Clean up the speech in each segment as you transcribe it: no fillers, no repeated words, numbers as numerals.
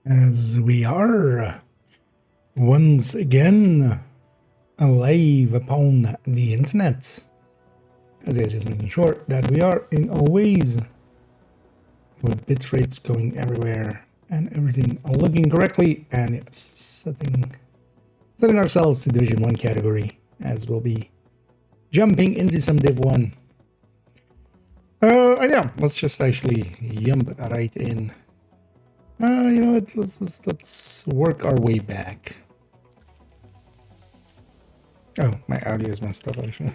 As we are once again live upon the internet. As I just making sure that we are in always with bit rates going everywhere and everything looking correctly, and it's setting ourselves to Division 1 category, as we'll be jumping into some Div 1. Yeah, let's just actually jump right in. You know what? Let's work our way back. Oh, my audio is messed up actually.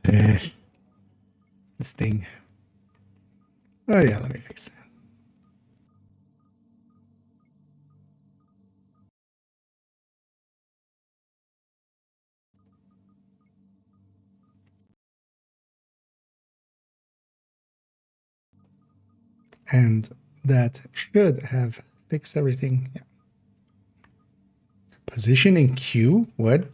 This thing. Oh yeah, let me fix that. And that should have fixed everything. Yeah. Position in queue? What?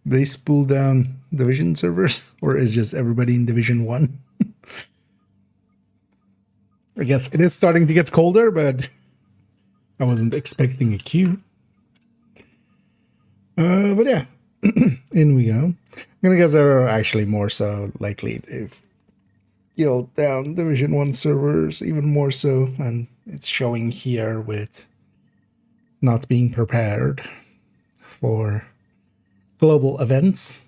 They spool down division servers? Or is just everybody in Division 1? I guess it is starting to get colder, but I wasn't expecting a queue. But yeah, in we go. I'm gonna guess they're actually more so likely to scale down Division 1 servers even more so, and it's showing here with not being prepared for global events.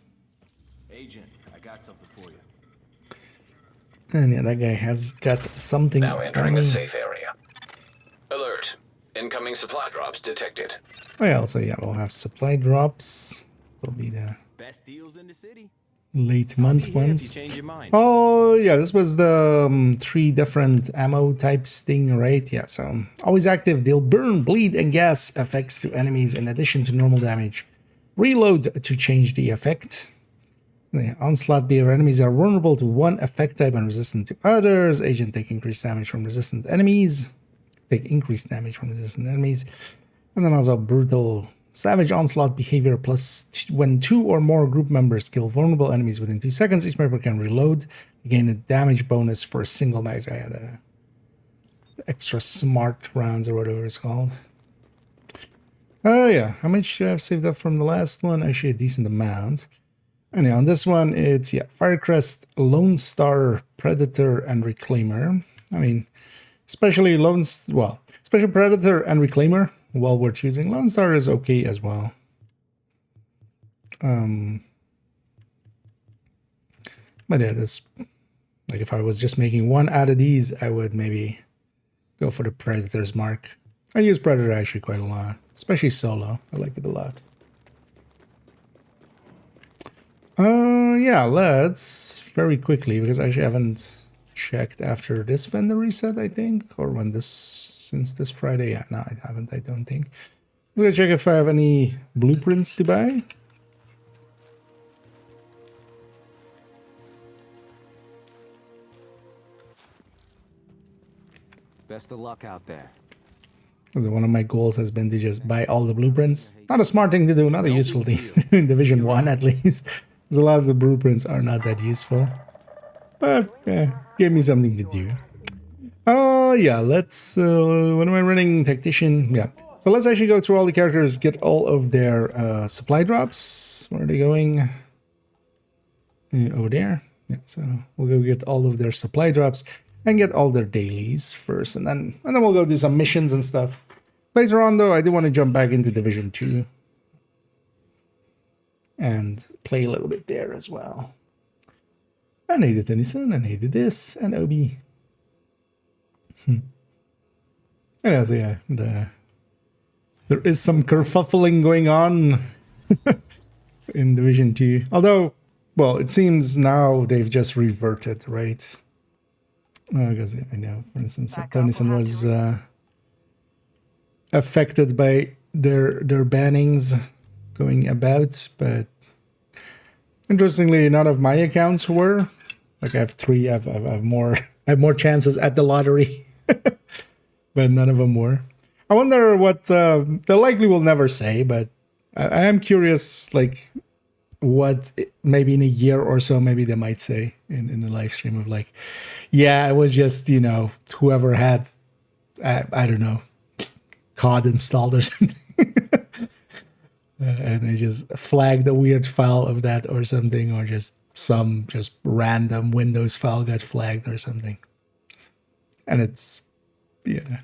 Agent, I got something for you. And yeah, that guy has got something. Now entering a safe area. Alert. Incoming supply drops detected. Oh yeah, also yeah, we'll have supply drops. Will be the Best deals in the city. late month Be here if ones. you change your mind. Oh yeah, this was the 3 different ammo types thing, right? Yeah, so always active. They'll burn, bleed, and gas effects to enemies in addition to normal damage. Reload to change the effect. The onslaught behavior enemies are vulnerable to one effect type and resistant to others. Agent take increased damage from resistant enemies. Take increased damage from resistant enemies. And then also brutal savage onslaught behavior plus when 2 or more group members kill vulnerable enemies within 2 seconds, each member can reload to gain a damage bonus for a single mag. So yeah, the extra smart rounds or whatever it's called. Oh yeah, how much do I have saved up from the last one? Actually a decent amount. Anyway, on this one, it's, yeah, Firecrest, Lone Star, Predator, and Reclaimer. I mean, especially Special Predator and Reclaimer, while we're choosing. Lone Star is okay as well. But yeah, this, like if I was just making one out of these, I would maybe go for the Predator's mark. I use Predator actually quite a lot, especially solo. I like it a lot. Yeah, let's very quickly, because I actually haven't checked after this vendor reset, I think, or when this, since this Friday. Yeah, no, I haven't, I don't think. I'm gonna check if I have any blueprints to buy. Best of luck out there. Because one of my goals has been to just buy all the blueprints. Not a smart thing to do, not a useful thing to do in Division 1 at least. Because a lot of the blueprints are not that useful. But, yeah, gave me something to do. Oh, yeah, let's... what am I running? Tactician? Yeah. So let's actually go through all the characters, get all of their supply drops. Where are they going? Over there. Yeah, so we'll go get all of their supply drops and get all their dailies first, and then we'll go do some missions and stuff. Later on, though, I do want to jump back into Division 2 and play a little bit there as well. I needed Tennyson, I needed this, and Obi. And also, yeah, there is some kerfuffling going on in Division 2. Although, well, it seems now they've just reverted, right? Because I know, for instance, Tennyson was affected by their bannings going about, but interestingly, none of my accounts were. Like I have 3, I have more chances at the lottery, but none of them were. I wonder what they likely will never say, but I am curious, like what maybe in a year or so, maybe they might say in the live stream of like, yeah, it was just, you know, whoever had I don't know, COD installed or something. And I just flagged a weird file of that or something, or just some just random Windows file got flagged or something. And it's, yeah.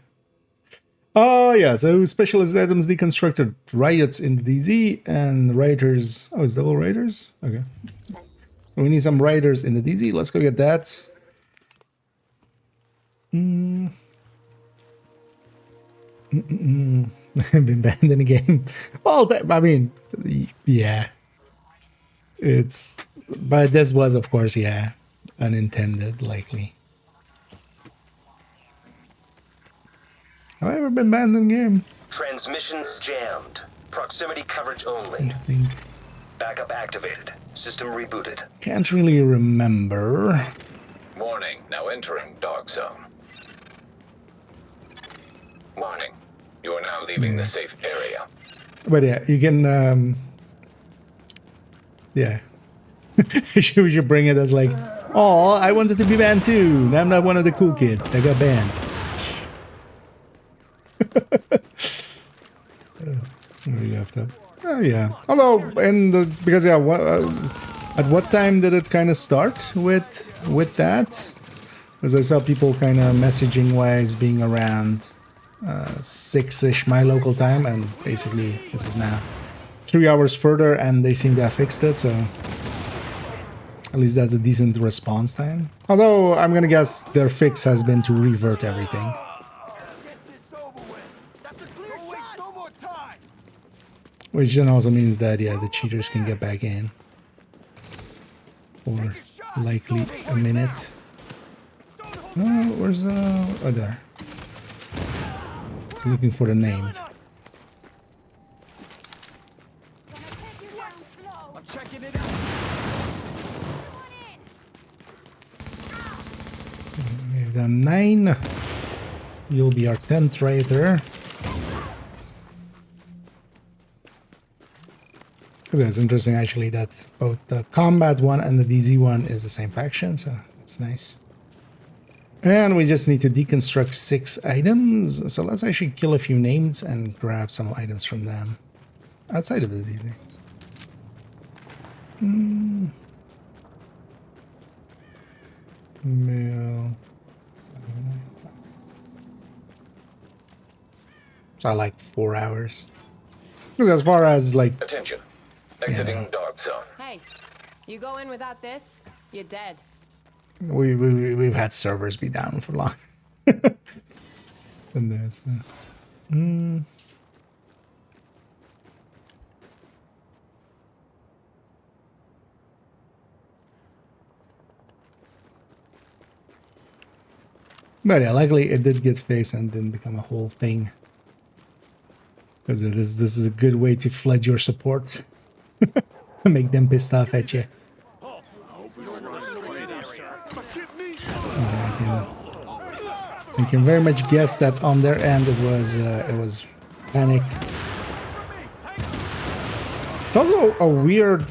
Oh, yeah, so specialist items deconstructed, riots in the DZ, and writers. Oh, it's double writers? Okay. So we need some writers in the DZ. Let's go get that. Been banned in the game. Well, I mean, yeah. It's, but this was, of course, yeah, unintended, likely. Have I ever been banned in the game? Transmissions jammed. Proximity coverage only. I think. Backup activated. System rebooted. Can't really remember. Warning, now entering Dark Zone. Warning, you are now leaving the safe area. But yeah, you can, yeah. we should bring it as like, oh, I wanted to be banned too. I'm not one of the cool kids that got banned. We have to. Oh yeah. Although, and because yeah, at what time did it kind of start with that? Because I saw people kind of messaging wise being around 6-ish my local time, and basically this is now 3 hours further, and they seem to have fixed it. So at least that's a decent response time. Although I'm gonna guess their fix has been to revert everything. Which then also means that, yeah, the cheaters can get back in. For likely a minute. Oh, where's the... Oh, there. It's looking for the named. We've done 9. You'll be our 10th writer. Because it's interesting actually that both the combat one and the DZ one is the same faction, so that's nice. And we just need to deconstruct 6 items, so let's actually kill a few names and grab some items from them outside of the DZ. Mail. So like 4 hours. Because as far as like... Attention. Exiting Dark Zone. Hey, you go in without this, you're dead. We've had servers be down for long. And that's... But yeah, likely it did get fixed and didn't become a whole thing. Because this is a good way to flood your support. Make them pissed off at you. You can very much guess that on their end it was panic. It's also a weird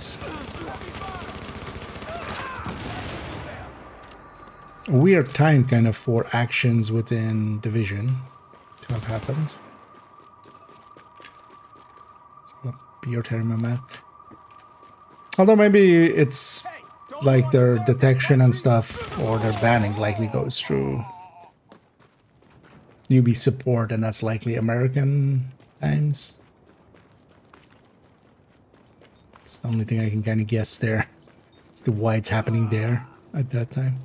time kind of for actions within Division to have happened. Beer tearing my mouth. Although maybe it's like their detection and stuff, or their banning likely goes through newbie support, and that's likely American times. It's the only thing I can kind of guess there. It's the why it's happening there at that time.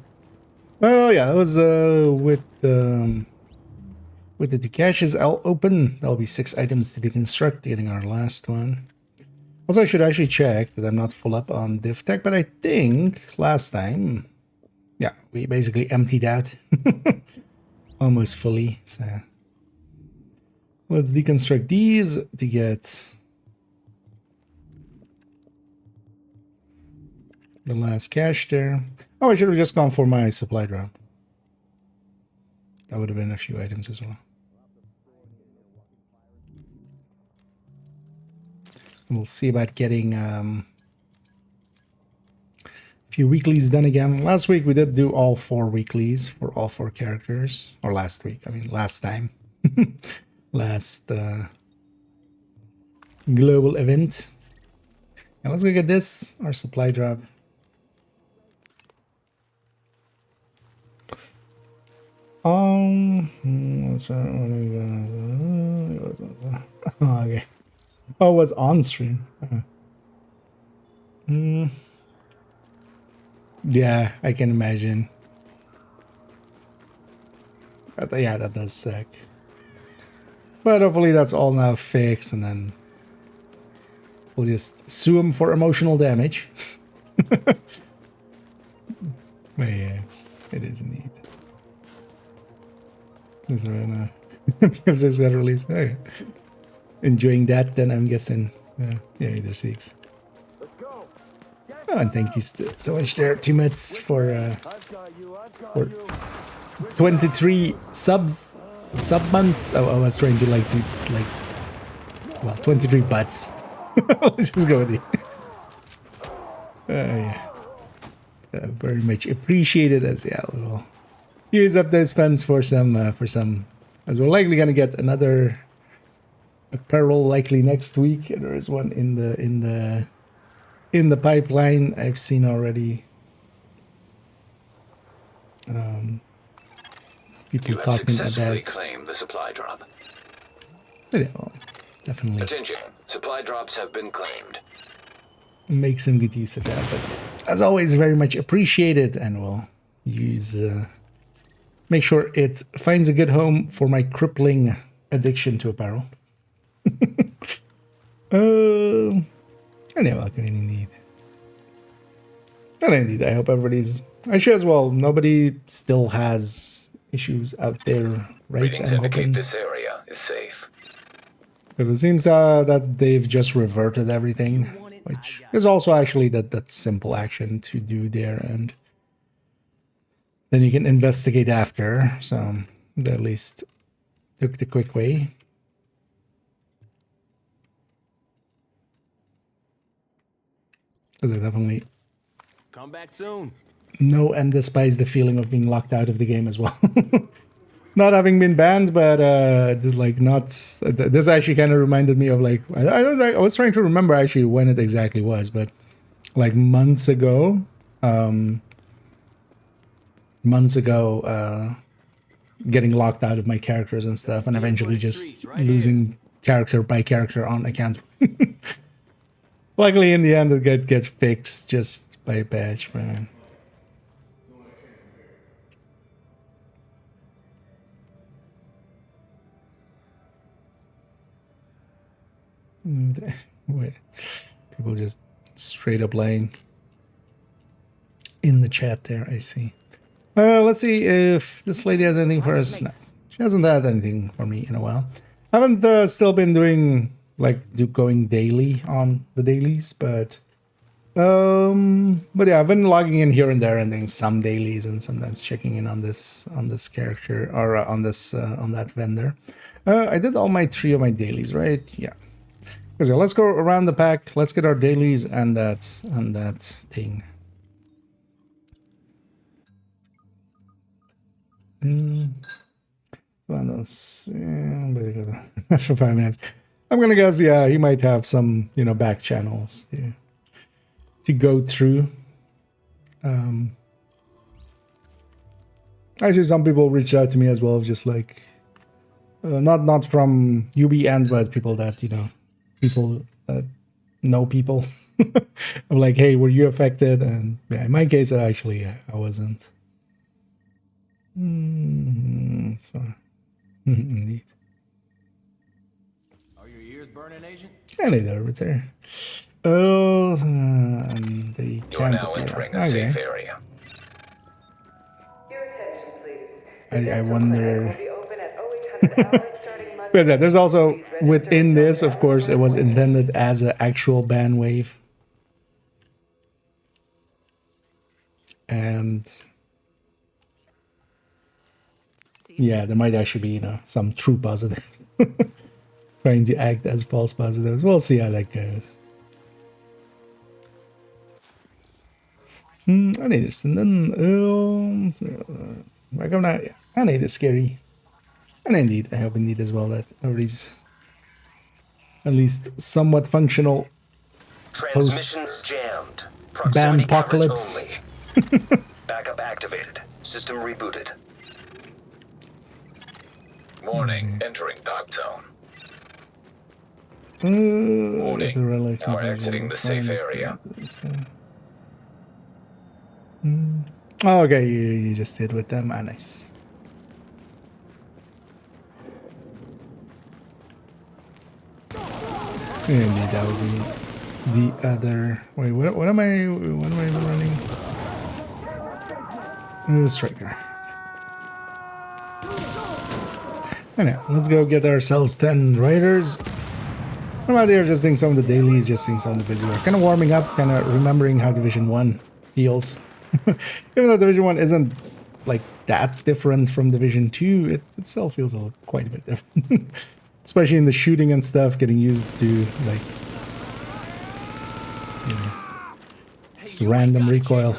Oh yeah, that was with the 2 caches open. That'll be 6 items to deconstruct, getting our last one. Also, I should actually check that I'm not full up on div tech, but I think last time, yeah, we basically emptied out almost fully. So let's deconstruct these to get the last cache there. Oh, I should have just gone for my supply drop. That would have been a few items as well. We'll see about getting Few weeklies done again. Last week we did do all 4 weeklies for all 4 characters. Or last week, I mean last time. Last global event. Now let's go get this, our supply drop. What's that? Oh, okay. Oh, it was on stream. Yeah, I can imagine. Yeah, that does suck. But hopefully that's all now fixed, and then we'll just sue him for emotional damage. But yeah, it is indeed. Is there an PS6 got released? Okay. Enjoying that, then I'm guessing. Yeah, either 6. Oh, and thank you so much there, teammates, for 23 sub months. Oh, I was trying to well, 23 butts. Let's just go with it. Yeah. Very much appreciated, as yeah, we'll use up those funds for some, as we're likely gonna get another apparel likely next week. There is one in the pipeline I've seen already. People You have talking successfully about. claimed the supply drop. Yeah, well, definitely Attention, supply drops have been claimed. make some good use of that. But as always, very much appreciated, and we'll use make sure it finds a good home for my crippling addiction to apparel. Anyway, what can we need? And indeed, I hope everybody's. I sure as well. Nobody still has issues out there, right? Readings I'm indicate hoping, this area is safe. because it seems that they've just reverted everything, which is also actually that simple action to do there, and then you can investigate after. So they at least took the quick way. Because I definitely Come back soon. know and despise the feeling of being locked out of the game as well. Not having been banned, but like not. This actually kind of reminded me of like I don't. I was trying to remember actually when it exactly was, but like months ago. Getting locked out of my characters and stuff, and eventually just losing character by character on account. Luckily, in the end, it gets fixed just by a patch, man. Wait, people just straight up laying in the chat there. I see. Let's see if this lady has anything for us. No, she hasn't had anything for me in a while. I haven't still been doing going daily on the dailies, but yeah, I've been logging in here and there and doing some dailies and sometimes checking in on this character or on that vendor. I did all 3 of my dailies, right? Yeah. So let's go around the pack. Let's get our dailies and that thing. For 5 minutes. I'm gonna guess, yeah, he might have some, back channels to go through. Actually, some people reached out to me as well, just like not from UB end, but people that people that know people. I'm like, hey, were you affected? And yeah, in my case, actually, I wasn't. So, indeed. Are your ears burning, Agent? And they're over there. Oh, and they You are can't now appear. entering a Okay. safe area. Your attention, please. I wonder. Will be open at 0800 hours starting Monday. But yeah, there's also within this, of course, it was intended as an actual ban wave, and yeah, there might actually be some true positives trying to act as false positives. We'll see how that goes. I need this. And then, back up now. Yeah, I need this scary. And indeed, I hope indeed as well that everybody's at least somewhat functional Transmissions jammed. ban Proximity coverage apocalypse. only. Backup activated. System rebooted. Warning, entering dark zone. Warning. Warning, now exiting the safe area. Oh, okay, you just did with them. Ah, nice. Indeed, that would be the other. Wait, what am I? What am I running? Striker. Anyway, let's go get ourselves 10 raiders. I'm out there just doing some of the dailies, just doing some of the busy work. Kind of warming up, kind of remembering how Division 1 feels. Even though Division 1 isn't like that different from Division 2, it still feels quite a bit different. Especially in the shooting and stuff, getting used to like, you know, just random recoil.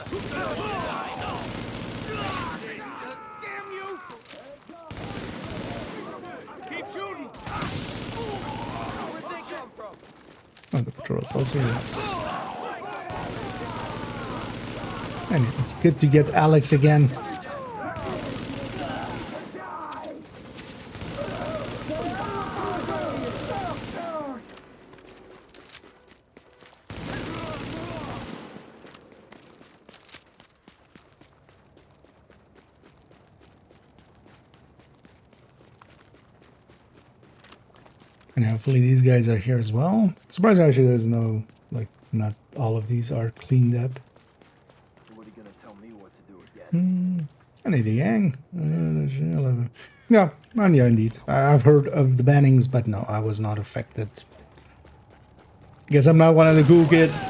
Oh, the patrols also works. And it's good to get Alex again. And hopefully these guys are here as well. Surprised actually there's no, like, not all of these are cleaned up. Somebody gonna tell me what to do again. I need a Yang. There's 11. Yeah, and yeah, indeed. I've heard of the bannings, but no, I was not affected. Guess I'm not one of the cool kids.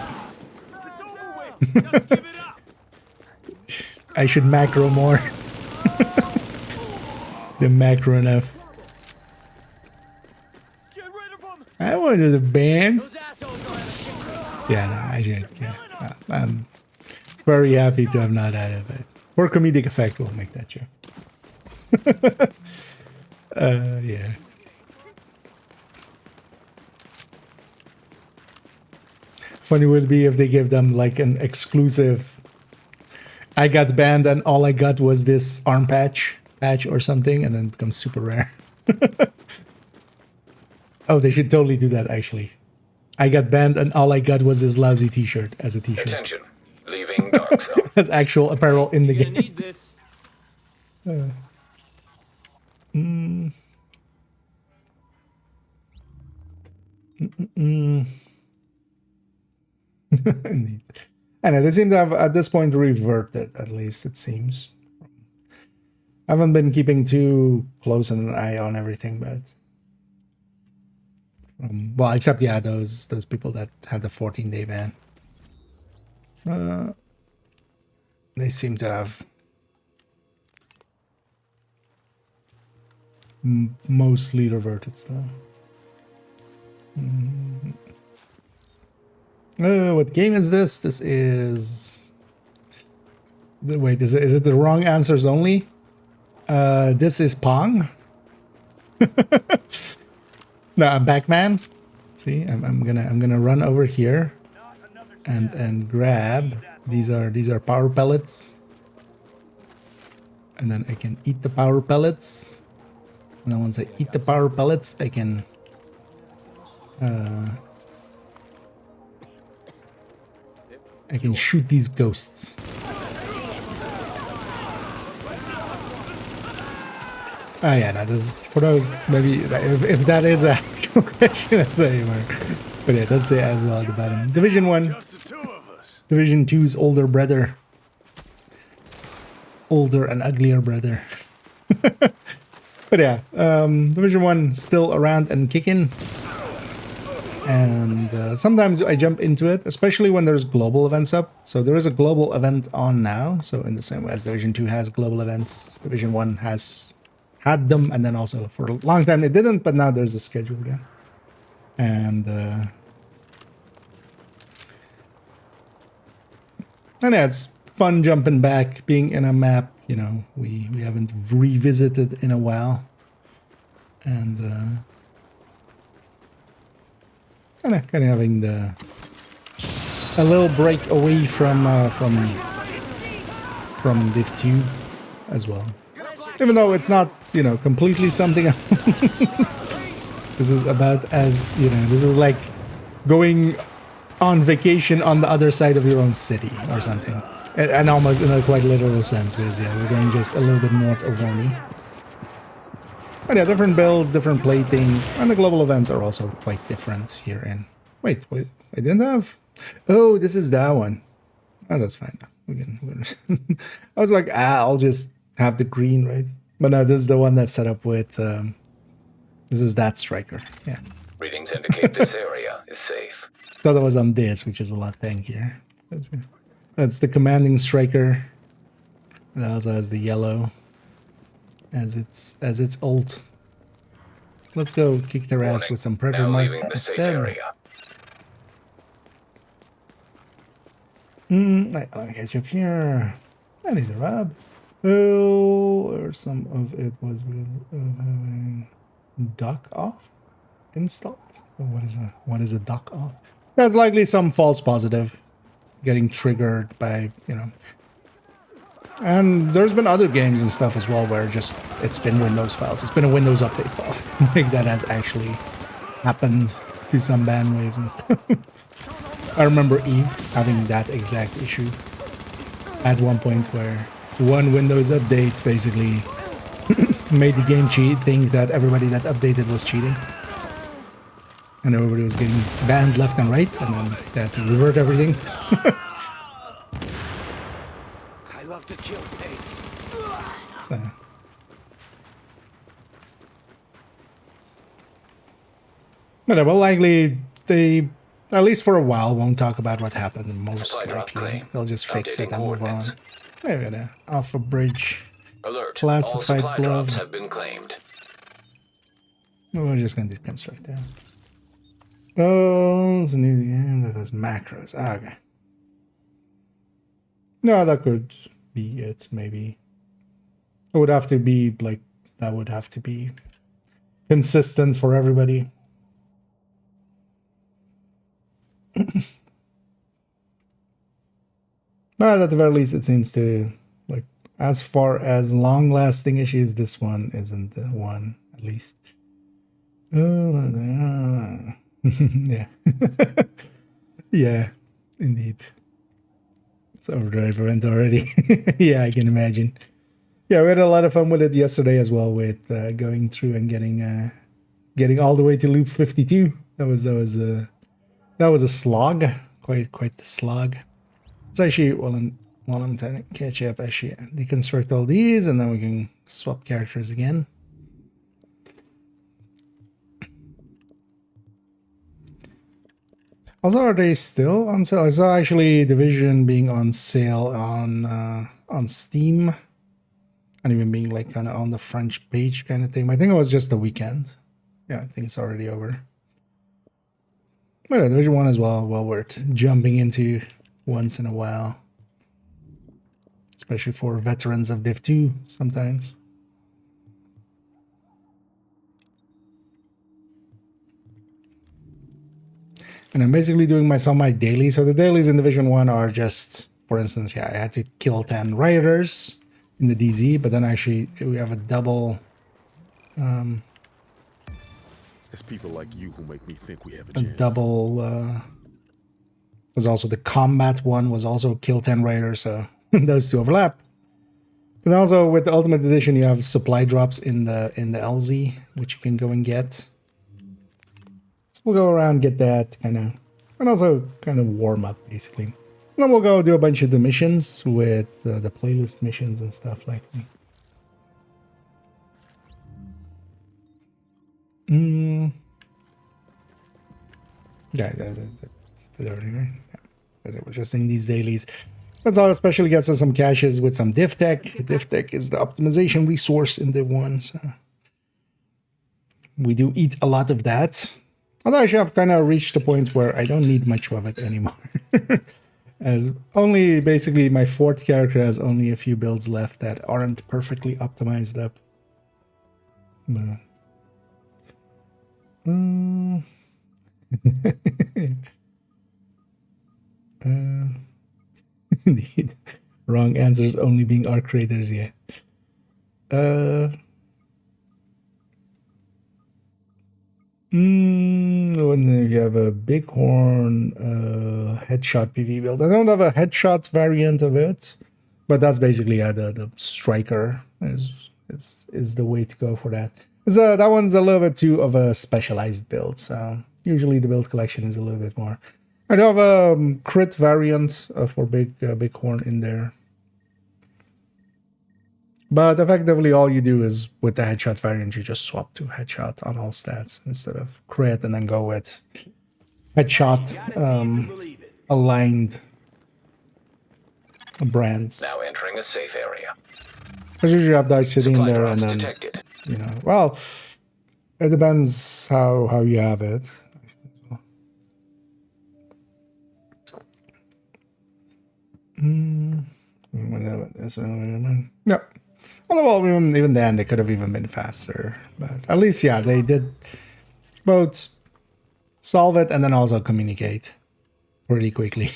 I should macro more. The macro enough. I wanted the ban. Yeah, no, I should. Yeah. I'm very happy to have not had it, but for comedic effect, we'll make that joke. Yeah. Funny would be if they give them like an exclusive. I got banned and all I got was this arm patch or something, and then it becomes super rare. Oh, they should totally do that, actually. I got banned and all I got was this lousy t-shirt as a t-shirt. Attention, leaving dark zone. That's actual apparel in the You're gonna game. need this. Indeed. I know, they seem to have, at this point, reverted, at least, it seems. I haven't been keeping too close an eye on everything, but... well, except, yeah, those people that had the 14-day ban. They seem to have... mostly reverted still. What game is this? This is... Wait, is it the wrong answers only? This is Pong. No, I'm back, man. See, I'm gonna run over here and grab. These are power pellets, and then I can eat the power pellets. And then once I eat the power pellets, I can shoot these ghosts. Oh yeah, no, this is for those, maybe, if that is a question, that's anywhere. But yeah, that's it as well at the bottom. Division 1. Division 2's older brother. Older and uglier brother. But yeah, Division 1 still around and kicking. And sometimes I jump into it, especially when there's global events up. So there is a global event on now. So in the same way as Division 2 has global events, Division 1 has had them, and then also for a long time it didn't, but now there's a schedule again. And yeah, it's fun jumping back, being in a map, you know, we haven't revisited in a while. And kind of having a little break away from Div 2 as well. Even though it's not, you know, completely something else. This is about as, you know, this is like going on vacation on the other side of your own city or something. And almost in a quite literal sense, because yeah, we're going just a little bit north of Warney. But yeah, different builds, different play things, and the global events are also quite different here in... Wait, I didn't have... Oh, this is that one. Oh, that's fine. We can I was like, I'll just have the green, right? But no, this is the one that's set up with... this is that striker, yeah. Readings indicate this area is safe. Thought it was on this, which is a lot tankier. That's the commanding striker. It also has the yellow as its ult. Let's go kick their ass with some predator Now mark leaving the safe instead. area. I'll catch up here. I need a rub. Oh, or some of it was having duck off installed. Oh, what is a duck off? There's likely some false positive getting triggered by, you know. And there's been other games and stuff as well where just it's been Windows files. It's been a Windows update file. Like that has actually happened to some band waves and stuff. I remember Eve having that exact issue at one point where one Windows update basically made the game think that everybody that updated was cheating. And everybody was getting banned left and right, and then they had to revert everything. I love to kill things. So. But well, likely they, at least for a while, won't talk about what happened. Most Supply drop likely, claim. they'll just fix it Updating and move on. coordinates. There we go. Alpha Bridge. Alert. Classified All supply glove. drops have been claimed. No, we're just going to deconstruct that. Oh, it's a new game that has macros. Ah, okay. No, that could be it, maybe. It would have to be, like, that would have to be consistent for everybody. But at the very least, it seems to, like, as far as long-lasting issues, this one isn't the one, at least. Yeah. Yeah, indeed. It's overdrive event already. Yeah, I can imagine. Yeah, we had a lot of fun with it yesterday as well, with going through and getting all the way to loop 52. That was a slog, quite the slog. It's actually while I'm trying to catch up, actually deconstruct all these, and then we can swap characters again. Also, are they still on sale? I saw actually Division being on sale on Steam, and even being like kind of on the front page kind of thing. I think it was just the weekend. Yeah, I think it's already over. But yeah, Division 1 as well worth jumping into once in a while, especially for veterans of Div 2 sometimes. And I'm basically doing my daily. So the dailies in Division 1 are just, for instance, yeah, I had to kill 10 rioters in the DZ, but then actually we have a double... It's people like you who make me think we have a a chance. double... was also the combat one, was also kill 10 raiders, so those two overlap. But also with the Ultimate Edition, you have supply drops in the LZ, which you can go and get. We'll go around, get that, kind of, and also kind of warm up, basically. And then we'll go do a bunch of the missions with the playlist missions and stuff like that. We're just doing these dailies. That's all, especially gets us some caches with some div tech. Div tech is the optimization resource in Div 1, so we do eat a lot of that. Although actually I've kind of reached the point where I don't need much of it anymore. As only basically my fourth character has only a few builds left that aren't perfectly optimized up. But, indeed. Wrong answers only being arc creators, yeah. When you have a bighorn headshot PV build. I don't have a headshot variant of it, but that's basically the striker is the way to go for that. So that one's a little bit too of a specialized build, so usually the build collection is a little bit more. I do have a crit variant for bighorn in there. But effectively, all you do is, with the headshot variant, you just swap to headshot on all stats instead of crit and then go with headshot aligned brands. Now entering a safe area. Because usually you have dice sitting in Supply there and drops then, detected. you know, well, it depends how you have it. Yep. Well, even then, they could have even been faster. But at least, yeah, they did both solve it and then also communicate pretty quickly.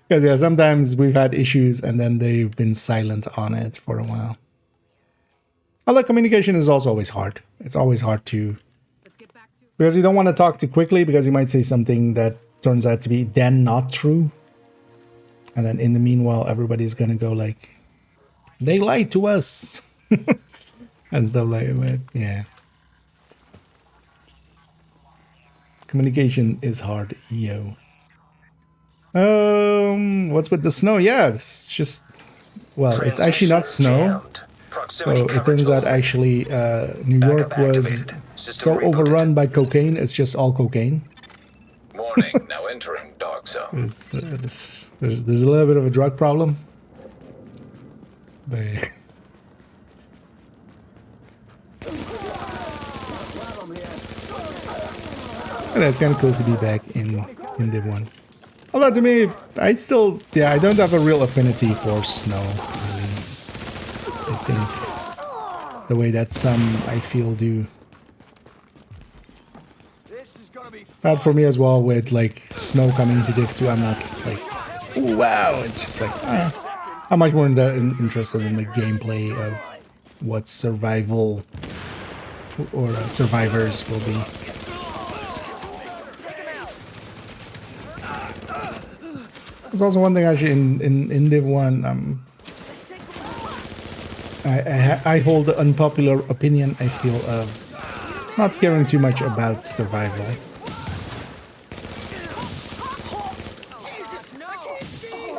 Because, yeah, sometimes we've had issues and then they've been silent on it for a while. Although communication is also always hard. It's always hard to... Because you don't want to talk too quickly because you might say something that turns out to be then not true. And then in the meanwhile, everybody's going to go like... They lied to us and stuff like that. Yeah. Communication is hard, yo. What's with the snow? Yeah, it's just, well, it's actually not snow. So it turns out actually New York was so overrun by cocaine, it's just all cocaine. Warning, now entering dark zone. There's a little bit of a drug problem. But and it's kind of cool to be back in Div 1. Although to me, I don't have a real affinity for snow. I think the way that some I feel do. That for me as well with like snow coming to Div 2, I'm not like, oh, wow, it's just like, I'm much more interested in the gameplay of what survival or survivors will be. There's also one thing actually in Div 1, I hold the unpopular opinion, I feel, of not caring too much about survival.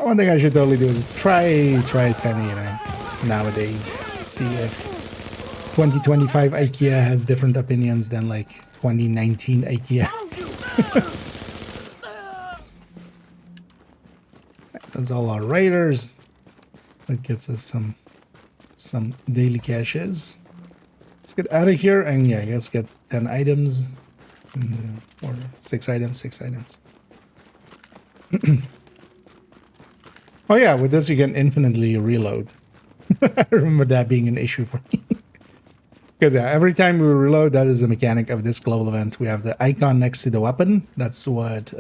One thing I should totally do is try it kind of, you know, nowadays. See if 2025 IKEA has different opinions than like 2019 IKEA. That's all our raiders. That gets us some daily caches. Let's get out of here and yeah, let's get 10 items. Or 6 items, 6 items. Oh yeah, with this you can infinitely reload. I remember that being an issue for me. Because yeah, every time we reload, that is the mechanic of this global event. We have the icon next to the weapon. That's what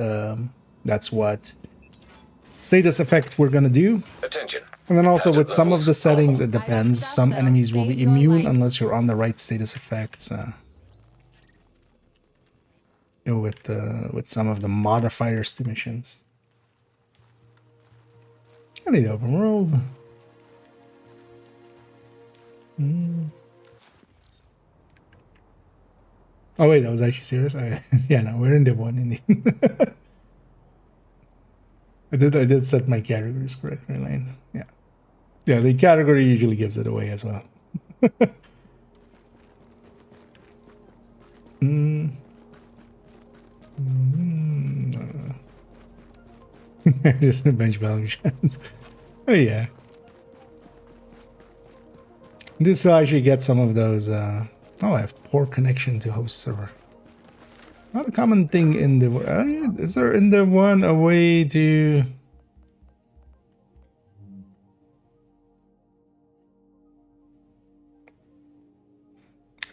status effect we're gonna do. Attention. And then also Hazard with some of the levels settings, it normal. depends. Some enemies will be immune unless you're on the right status effects. With some of the modifiers to missions. I need open world. Oh wait, that was actually serious. Yeah, no, we're in Div 1 indeed. I did set my categories correctly, Lane. Yeah. Yeah, the category usually gives it away as well. Just a bench value chance. Oh yeah. This will actually get some of those. Oh, I have poor connection to host server. Not a common thing in the. Is there in the one a way to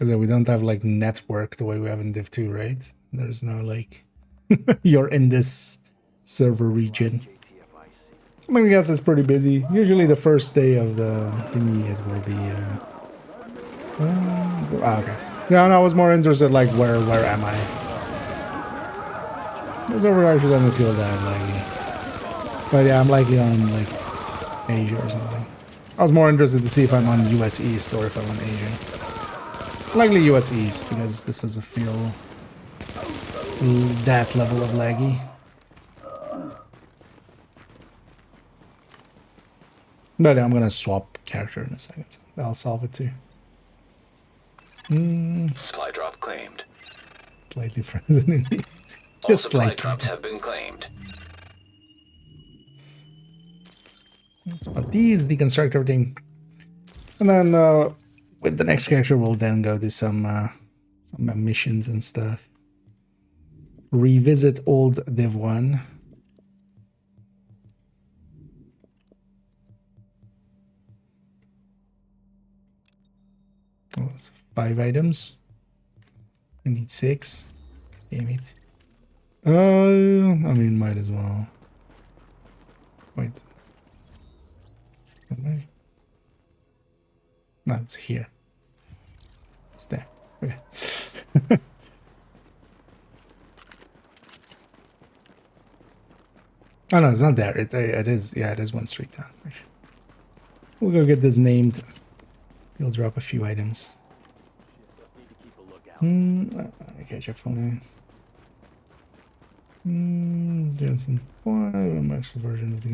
Because we don't have like network the way we have in Div 2, right? There's no like you're in this server region. I mean, I guess it's pretty busy. Usually the first day of the thingy it will be okay. Yeah, no, I was more interested like where am I? This over actually doesn't feel that laggy. But yeah, I'm likely on like Asia or something. I was more interested to see if I'm on US East or if I'm on Asia. Likely US East, because this doesn't feel that level of laggy. But I'm gonna swap character in a second. That'll solve it too. Supply drop claimed. Slightly frozen indeed. All Just supply slightly. drops have been claimed. Let's put these, deconstruct everything. And then with the next character we'll then go do some missions and stuff. Revisit old Div 1. Oh, that's 5 items. I need 6. Damn it. I mean, might as well. Wait. Okay. No, it's here. It's there. Okay. Oh no, it's not there. It is. Yeah, it is 1 street down. We'll go get this named. He'll drop a few items. Okay, check phone. Jensen 5, a max version of the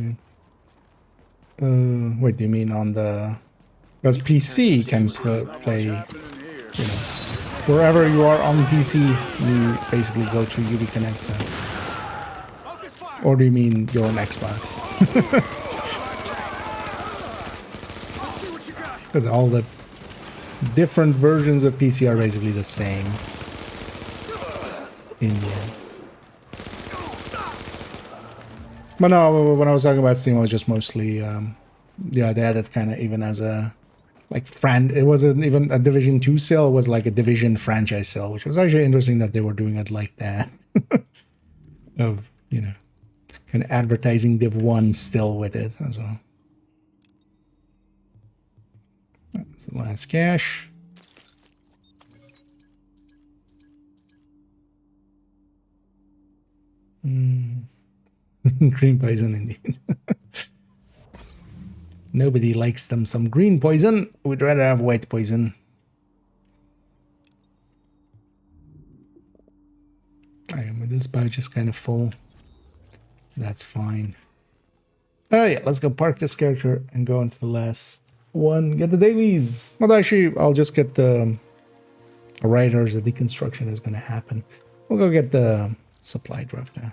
game. Wait, do you mean on the... Because PC can play, you know, wherever you are on PC, you basically go to UV Connect, so... Or do you mean you're on Xbox? Because all the different versions of PC are basically the same in the end. But no, when I was talking about Steam, I was just mostly, yeah, they had it kind of even as a, like, it wasn't even a Division 2 sale, it was like a Division franchise sale, which was actually interesting that they were doing it like that. Of, you know, kind of advertising Div 1 still with it as well. That's the last cache. Green poison indeed. Nobody likes them some green poison. We'd rather have white poison. I am with this pouch is kind of full. That's fine. Oh yeah, let's go park this character and go into the last one. Get the dailies. Well, actually, I'll just get the writers. The deconstruction is going to happen. We'll go get the supply drop now.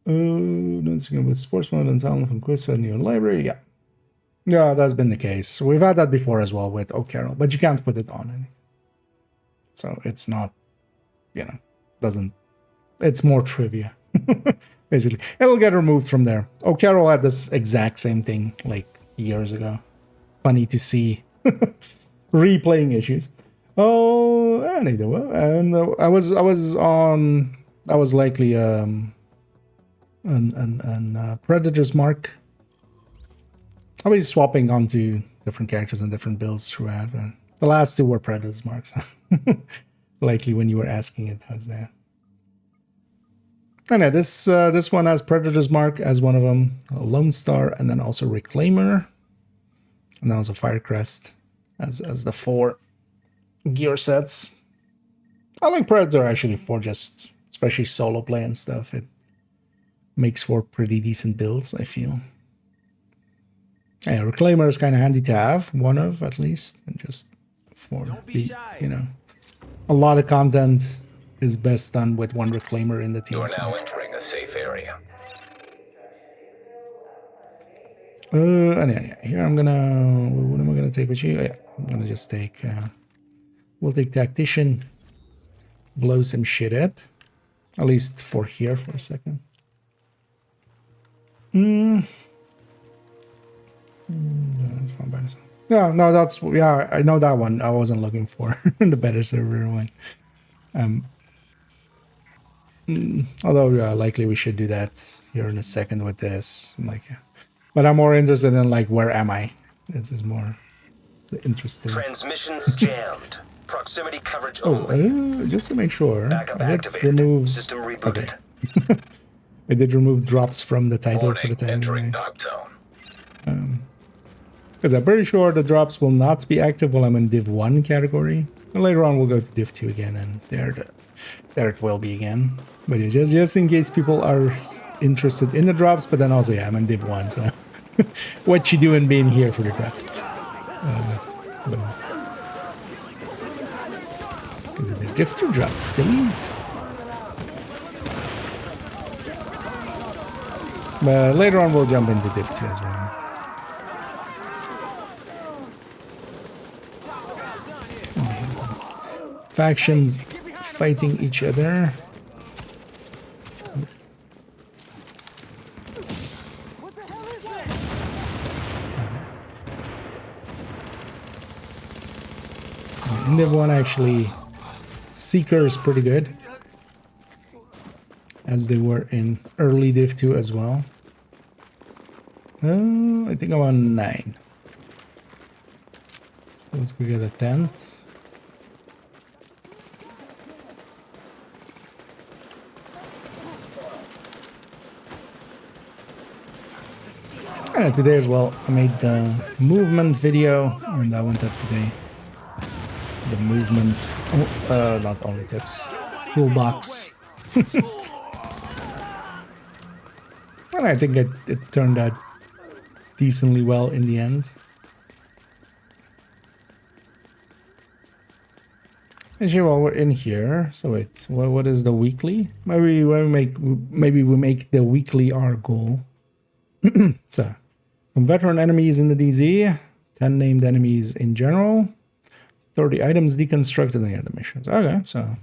That's going with sports mode and talent from quiz in your library. Yeah. Yeah, that's been the case. We've had that before as well with O'Carroll, but you can't put it on anything. So it's not, you know, it's more trivia. Basically. It'll get removed from there. O'Carroll had this exact same thing like years ago. Funny to see replaying issues. Oh, anyway, and I was likely an Predator's Mark. I'll be swapping onto different characters and different builds throughout. The last 2 were Predator's Marks. Likely when you were asking it, that was there. And yeah, this one has Predator's Mark as one of them, a Lone Star, and then also Reclaimer, and then also Firecrest as the 4 gear sets. I like Predator actually for just especially solo play and stuff. It makes for pretty decent builds, I feel. Yeah, Reclaimer is kind of handy to have, one of at least, and just for you know, a lot of content is best done with one Reclaimer in the team. You are now entering a safe area. And yeah, here I'm gonna. What am I gonna take with you? Yeah, I'm gonna just take. We'll take Tactician. Blow some shit up, at least for here for a second. Yeah, no, that's yeah. I know that one. I wasn't looking for the better server one. Although likely we should do that here in a second with this. Like, yeah. But I'm more interested in like where am I? This is more interesting. Transmissions jammed. Proximity coverage Oh, only. just to make sure, Backup I did activated. remove. System rebooted. Okay. I did remove drops from the title for Warning, the time entering being. dark zone. Because I'm pretty sure the drops will not be active while I'm in Div 1 category. And later on we'll go to Div 2 again, and there it will be again. But yeah, just in case people are interested in the drops, but then also, yeah, I'm in Div 1, so what you doing being here for the drops? Is it the Div 2 drops, sillies? But later on we'll jump into Div 2 as well. Factions fighting each other. In Div 1 actually, Seeker is pretty good, as they were in early Div 2 as well. I think I'm on 9. So let's go get a 10th. And today as well, I made the movement video, and I went up today. The movement, not only tips, toolbox. And I think it turned out decently well in the end. Actually, while we're in here, so wait, what is the weekly? Maybe we make the weekly our goal. So, some veteran enemies in the DZ, 10 named enemies in general, 30 items deconstructed in the other missions. Okay, so.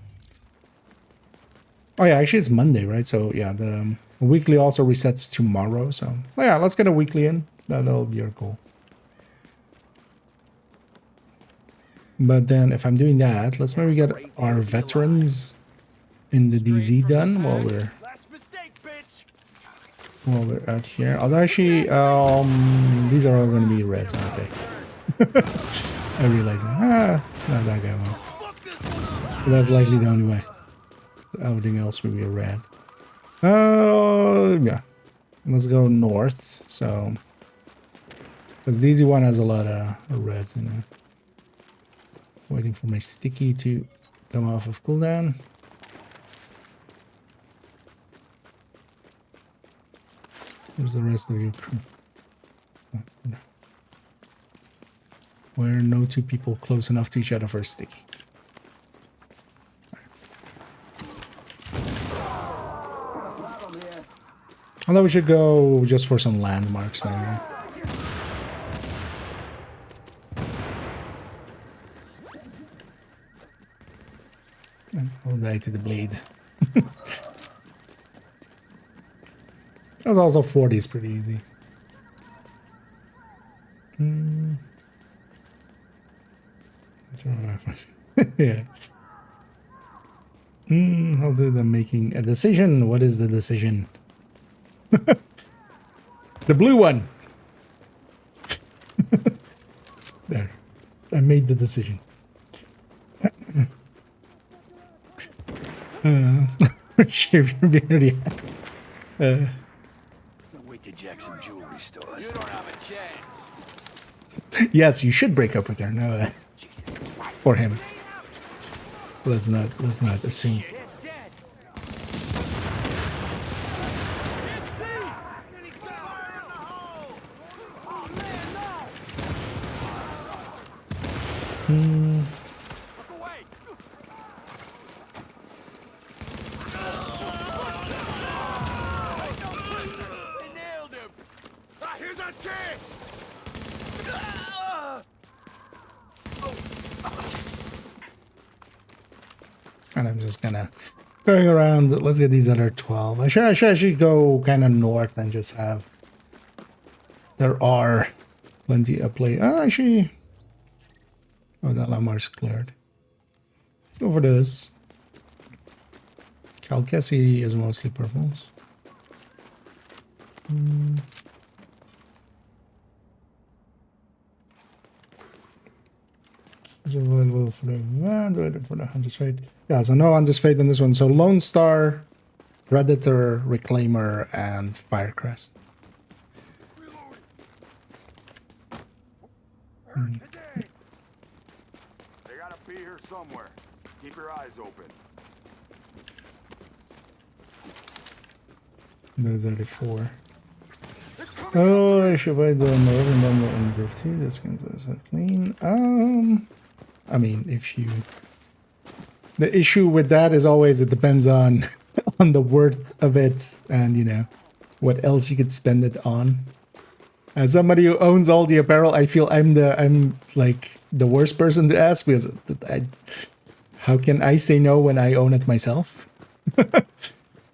Oh yeah, actually it's Monday, right? So yeah, the weekly also resets tomorrow. So yeah, let's get a weekly in. That'll be our goal. But then if I'm doing that, let's maybe get our veterans in the DZ done while we're out here. Although actually, these are all going to be reds, aren't they? I realize that. Not that guy one. But that's likely the only way. Everything else will be a red. Yeah. Let's go north. So, because the easy one has a lot of reds in it. Waiting for my sticky to come off of cooldown. Where's the rest of your crew? Oh, no. Where no two people close enough to each other for a sticky. Although we should go just for some landmarks maybe. And I'll die to the blade. That's also 40 is pretty easy. I don't know if yeah. I'll do the making a decision. What is the decision? The blue one. There. I made the decision. Shave your beard, yeah. Wait to Jackson jewelry stores. You don't have a chance. Yes, you should break up with her. No, for him. Let's not assume. Here's our chance. And I'm just gonna going around. Let's get these other 12. I should go kind of north and just have. There are Plenty of play. Ah, actually. Oh, that Lamar's cleared. Let's go for this. Calcassi is mostly purples. Is available for the Hunter's Fate. Yeah, so no Hunter's Fate on this one. So Lone Star, Predator, Reclaimer, and Firecrest. They gotta be here somewhere. Keep your eyes open. Those are the 4. Oh, I should buy the Northern number on Div 2. That's going to clean. I mean, if you... The issue with that is always it depends on on the worth of it and, you know, what else you could spend it on. As somebody who owns all the apparel, I feel I'm like the worst person to ask because how can I say no when I own it myself? It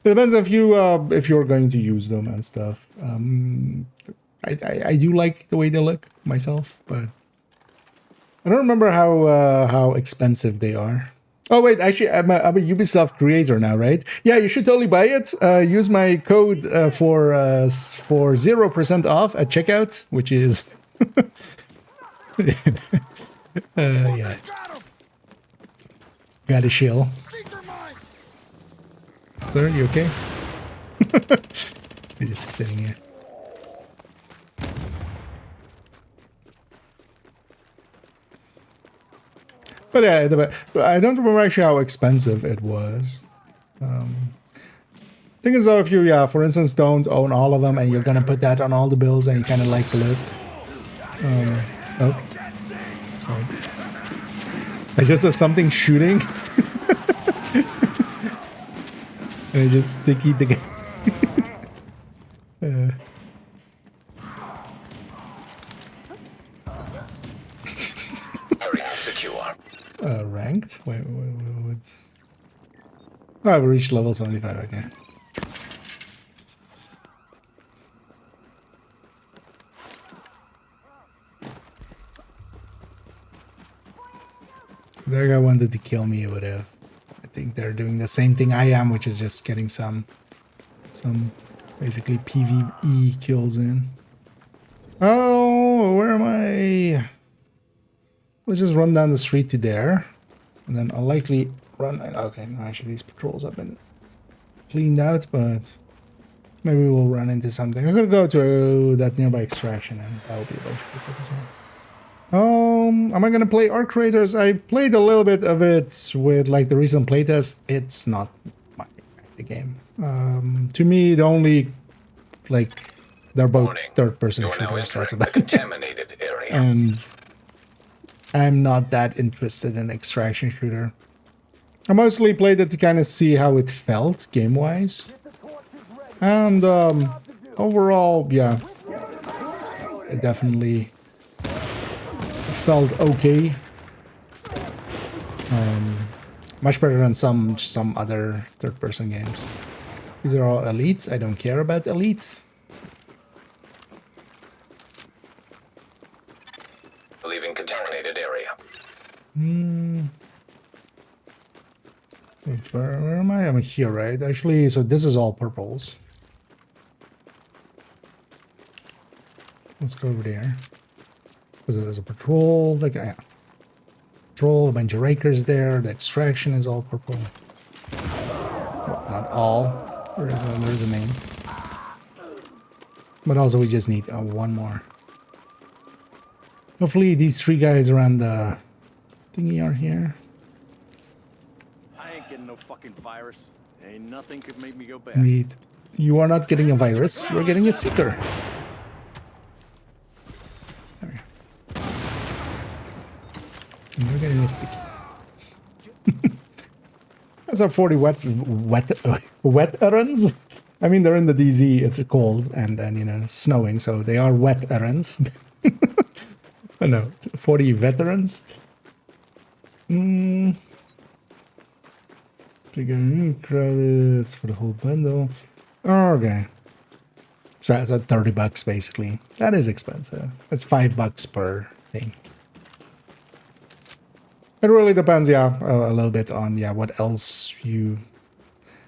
depends if you're going to use them and stuff. I do like the way they look myself, but I don't remember how expensive they are. Oh wait, actually, I'm a Ubisoft creator now, right? Yeah, you should totally buy it. Use my code for 0% off at checkout, which is yeah. Got a shield. Sir, you okay? We're just sitting here. But yeah, I don't remember actually how expensive it was. Thing is though, if you, yeah, for instance, don't own all of them and you're gonna put that on all the bills and you kind of like the look. Oh, sorry. I just saw something shooting. And I just sticky the game. Area secure. Ranked? Wait, what's... Oh, I've reached level 75, okay. That guy wanted to kill me, would have. I think they're doing the same thing I am, which is just getting some basically PvE kills in. Oh, where am I? Let's just run down the street to there. And then I'll likely run... Okay, no, actually these patrols have been cleaned out, but maybe we'll run into something. I'm gonna go to that nearby extraction and that'll be a bunch of people as well. Am I gonna play Arc Raiders? I played a little bit of it with like the recent playtest. It's not my game. To me, the only like they're both third-person shooters. That's about Contaminated area. And I'm not that interested in extraction shooter. I mostly played it to kind of see how it felt game-wise. And overall, yeah, it definitely felt okay. Much better than some other third-person games. These are all elites. I don't care about elites. Leaving contaminated area. Wait, where am I? I'm here, right? Actually, so this is all purples. Let's go over there. Because there's a patrol. Like, yeah. Patrol, a bunch of rakers there. The extraction is all purple. Well, not all. There's a name. But also we just need one more. Hopefully these 3 guys around the thingy are here. I ain't getting no fucking virus. Ain't nothing could make me go back. Indeed. You are not getting a virus, you're getting a seeker. There we go. And you're getting a sticky. That's our 40 wet errands. I mean, they're in the DZ, it's cold and you know, snowing, so they are wet errands. Oh no, 40 veterans. Trigger new credits for the whole bundle. Okay. So it's at $30 basically. That is expensive. It's $5 per thing. It really depends, yeah, a little bit on what else you,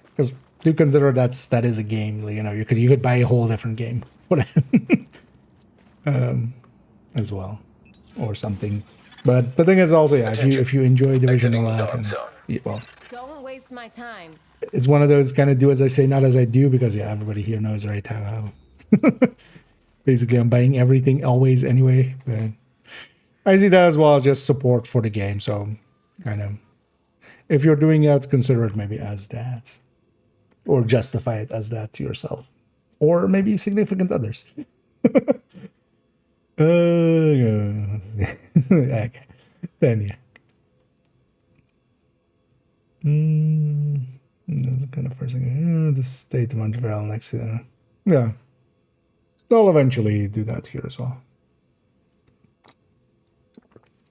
because do consider that is a game. You know, you could buy a whole different game for that as well, or something. But the thing is also, yeah, if you enjoy Division a Exiting lot, dog and, zone. well, Don't waste my time. it's one of those kind of do as I say, not as I do, because yeah, everybody here knows right how basically I'm buying everything always anyway. But I see that as well as just support for the game. So kind of, if you're doing it, consider it maybe as that, or justify it as that to yourself, or maybe significant others. Okay, then yeah. That's the kind of person. The state of Montreal next to them. Yeah, they'll eventually do that here as well.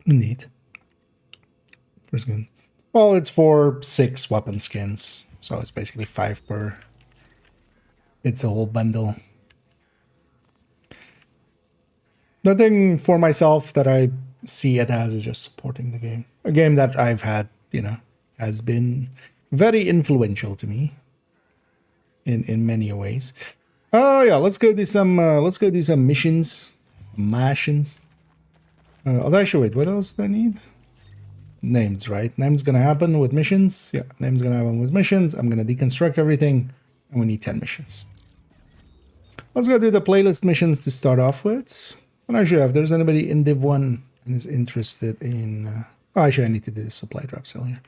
Indeed. First skin. Well, it's for 6 weapon skins, so it's basically 5 per. It's a whole bundle. The thing for myself that I see it as is just supporting the game. A game that I've had, you know, has been very influential to me in many ways. Oh yeah, let's go do some missions, missions. Actually, wait, what else do I need? Names, right? Name's gonna happen with missions. Yeah, name's gonna happen with missions. I'm gonna deconstruct everything, and we need 10 missions. Let's go do the playlist missions to start off with. And actually, if there's anybody in Div 1 and is interested in... oh, actually, I need to do the supply drop sale here.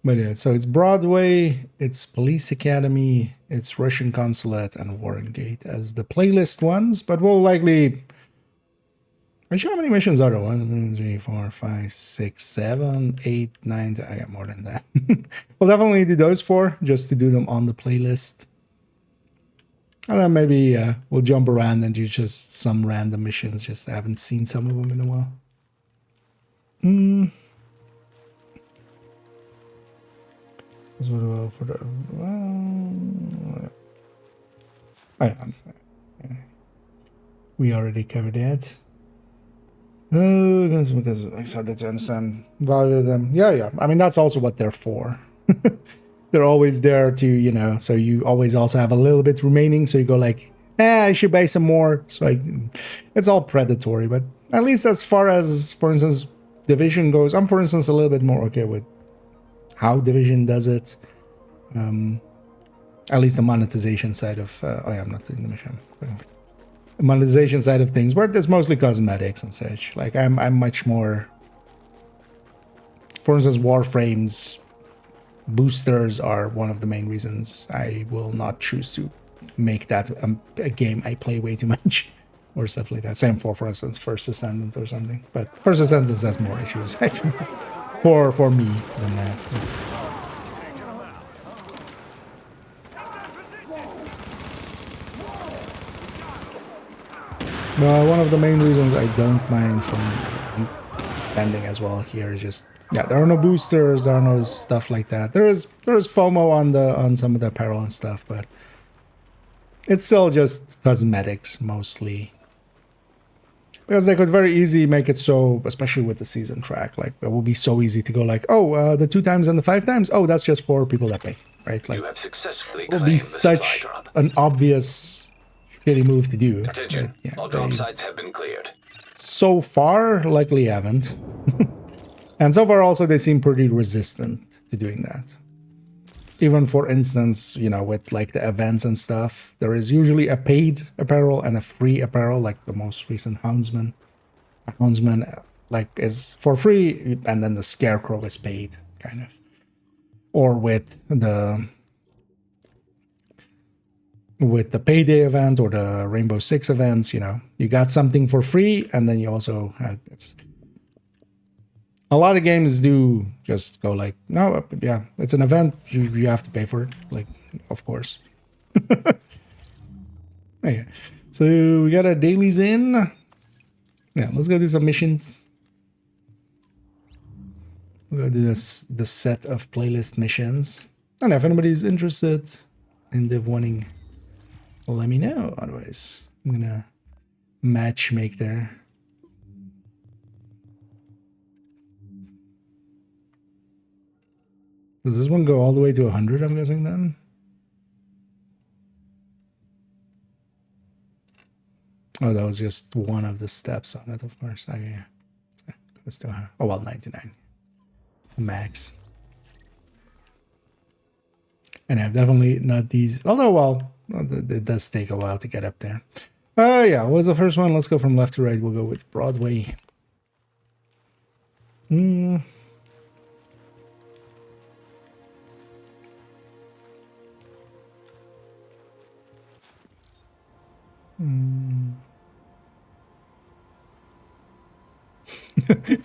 But yeah, so it's Broadway, it's Police Academy, it's Russian Consulate, and Warren Gate as the playlist ones. But we'll likely... Actually, how many missions are there? 1, 2, 3, 4, 5, 6, 7, 8, 9, 10. I got more than that. We'll definitely do those 4, just to do them on the playlist. And then maybe we'll jump around and do just some random missions. Just I haven't seen some of them in a while. That's what well for the yeah. We already covered that. Oh, because it's hard to understand value of them. Yeah. I mean, that's also what they're for. They're always there to, you know, so you always also have a little bit remaining. So you go like, I should buy some more. So it's all predatory. But at least as far as, for instance, Division goes, I'm, for instance, a little bit more okay with how Division does it. At least the monetization side of, I'm not doing the mission. The monetization side of things, where it's mostly cosmetics and such. Like I'm much more, for instance, Warframes boosters are one of the main reasons I will not choose to make that a game I play way too much or stuff like that. Same for instance, First Ascendant or something. But First Ascendant has more issues, I think, for me than that. Well, one of the main reasons I don't mind from spending as well here is just, yeah, there are no boosters, there are no stuff like that. There is FOMO on some of the apparel and stuff, but it's still just cosmetics mostly. Because they could very easily make it so, especially with the season track, like it will be so easy to go like, oh, the 2 times and the 5 times, oh, that's just for people that pay, right? Like, You have successfully it will claimed be the supply such drop. an obvious shitty move to do. Attention, Yeah, all drop sites have been cleared. so far, likely haven't. And so far also they seem pretty resistant to doing that. Even for instance, you know, with like the events and stuff, there is usually a paid apparel and a free apparel, like the most recent Houndsman. A Houndsman like is for free, and then the Scarecrow is paid, kind of. Or with the payday event or the Rainbow Six events, you know, you got something for free, and then you also have a lot of games do just go like, no, yeah, it's an event, you have to pay for it, like, of course. Okay, so we got our dailies in. Yeah, let's go do some missions. We'll go do the set of playlist missions. And if anybody's interested, in Div 1ing, let me know. Otherwise, I'm gonna match make there. Does this one go all the way to 100, I'm guessing then? Oh, that was just one of the steps on it, of course. Okay, yeah. So, let's do, oh, well, 99. It's the max. And I've definitely not these, although, well, it does take a while to get up there. Yeah, what was the first one? Let's go from left to right. We'll go with Broadway.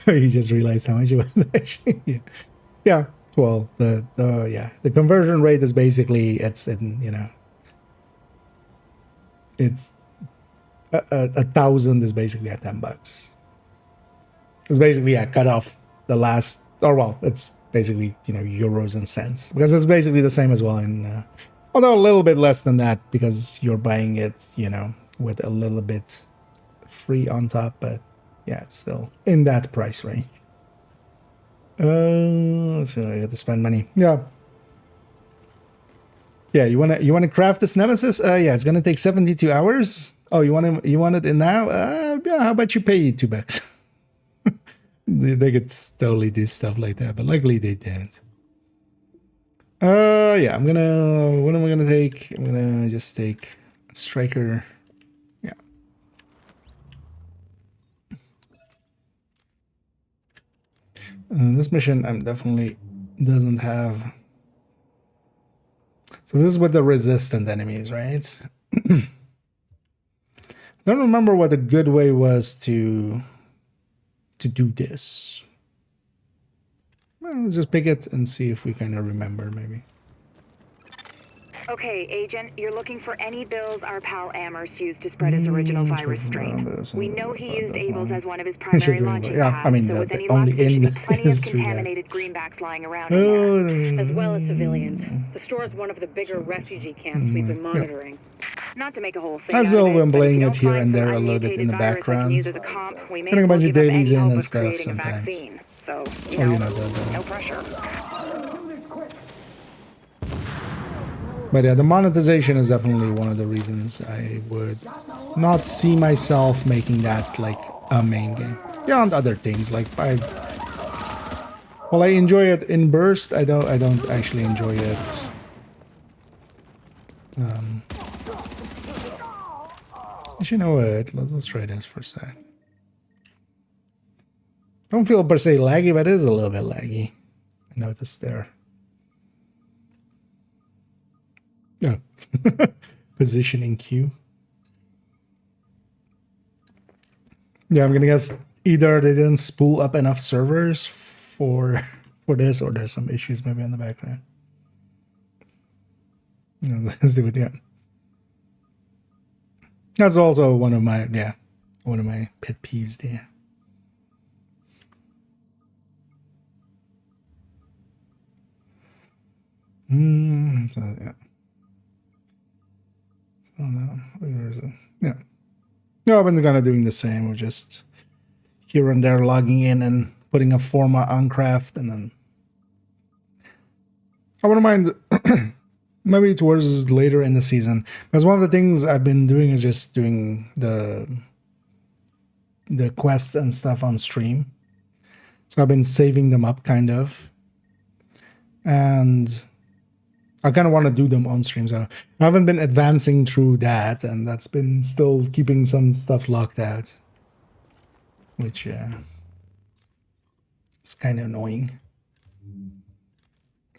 You just realized how much it was actually. Yeah. Yeah. Well, the conversion rate is basically, it's in, you know, it's a 1,000 is basically at $10. It's basically a cut off the last, or well, it's basically, you know, euros and cents, because it's basically the same as well in, although a little bit less than that because you're buying it, you know, with a little bit free on top, but yeah, it's still in that price range. So I got to spend money. Yeah. Yeah, you wanna craft this nemesis? Yeah, it's gonna take 72 hours. Oh, you want it in now? Yeah, how about you pay $2? They could totally do stuff like that, but luckily they didn't. Yeah, what am I gonna take? I'm gonna just take Striker. Yeah. This mission I'm definitely doesn't have. So this is with the resistant enemies, right? I don't remember what a good way was to do this. Well, let's just pick it and see if we kind of remember, maybe. Okay, Agent, you're looking for any bills our pal Amherst used to spread his original virus strain. We know he used Abel's as one of his primary launching pads, I mean, so with any luck, only there should be in plenty of history. contaminated greenbacks lying around in there. As well as civilians. The store is one of the bigger refugee camps we've been monitoring. Not to make a whole thing I've out still of been but if playing you it don't here find and there some a little bit in the unmutated virus I can background. use as a comp, we may Getting a as well bunch of give up dailies any in hope and of stuff creating a sometimes. vaccine. So, you Or, know, you know, no pressure. But yeah, the monetization is definitely one of the reasons I would not see myself making that like a main game. Beyond other things, like while I enjoy it in burst, I don't actually enjoy it. You know what? Let's try this for a sec. Don't feel per se laggy, but it is a little bit laggy. I noticed there. No. Positioning queue. Yeah, I'm gonna guess either they didn't spool up enough servers for this, or there's some issues maybe in the background. Let's do it again. That's also one of my pet peeves there. So yeah. So no, where is it? Yeah. No, I've been kind of doing the same. We're just here and there logging in and putting a format on craft, and then I wouldn't mind maybe towards later in the season. Because one of the things I've been doing is just doing the quests and stuff on stream. So I've been saving them up kind of. And I kind of want to do them on stream. So I haven't been advancing through that, and that's been still keeping some stuff locked out. Which it's kind of annoying.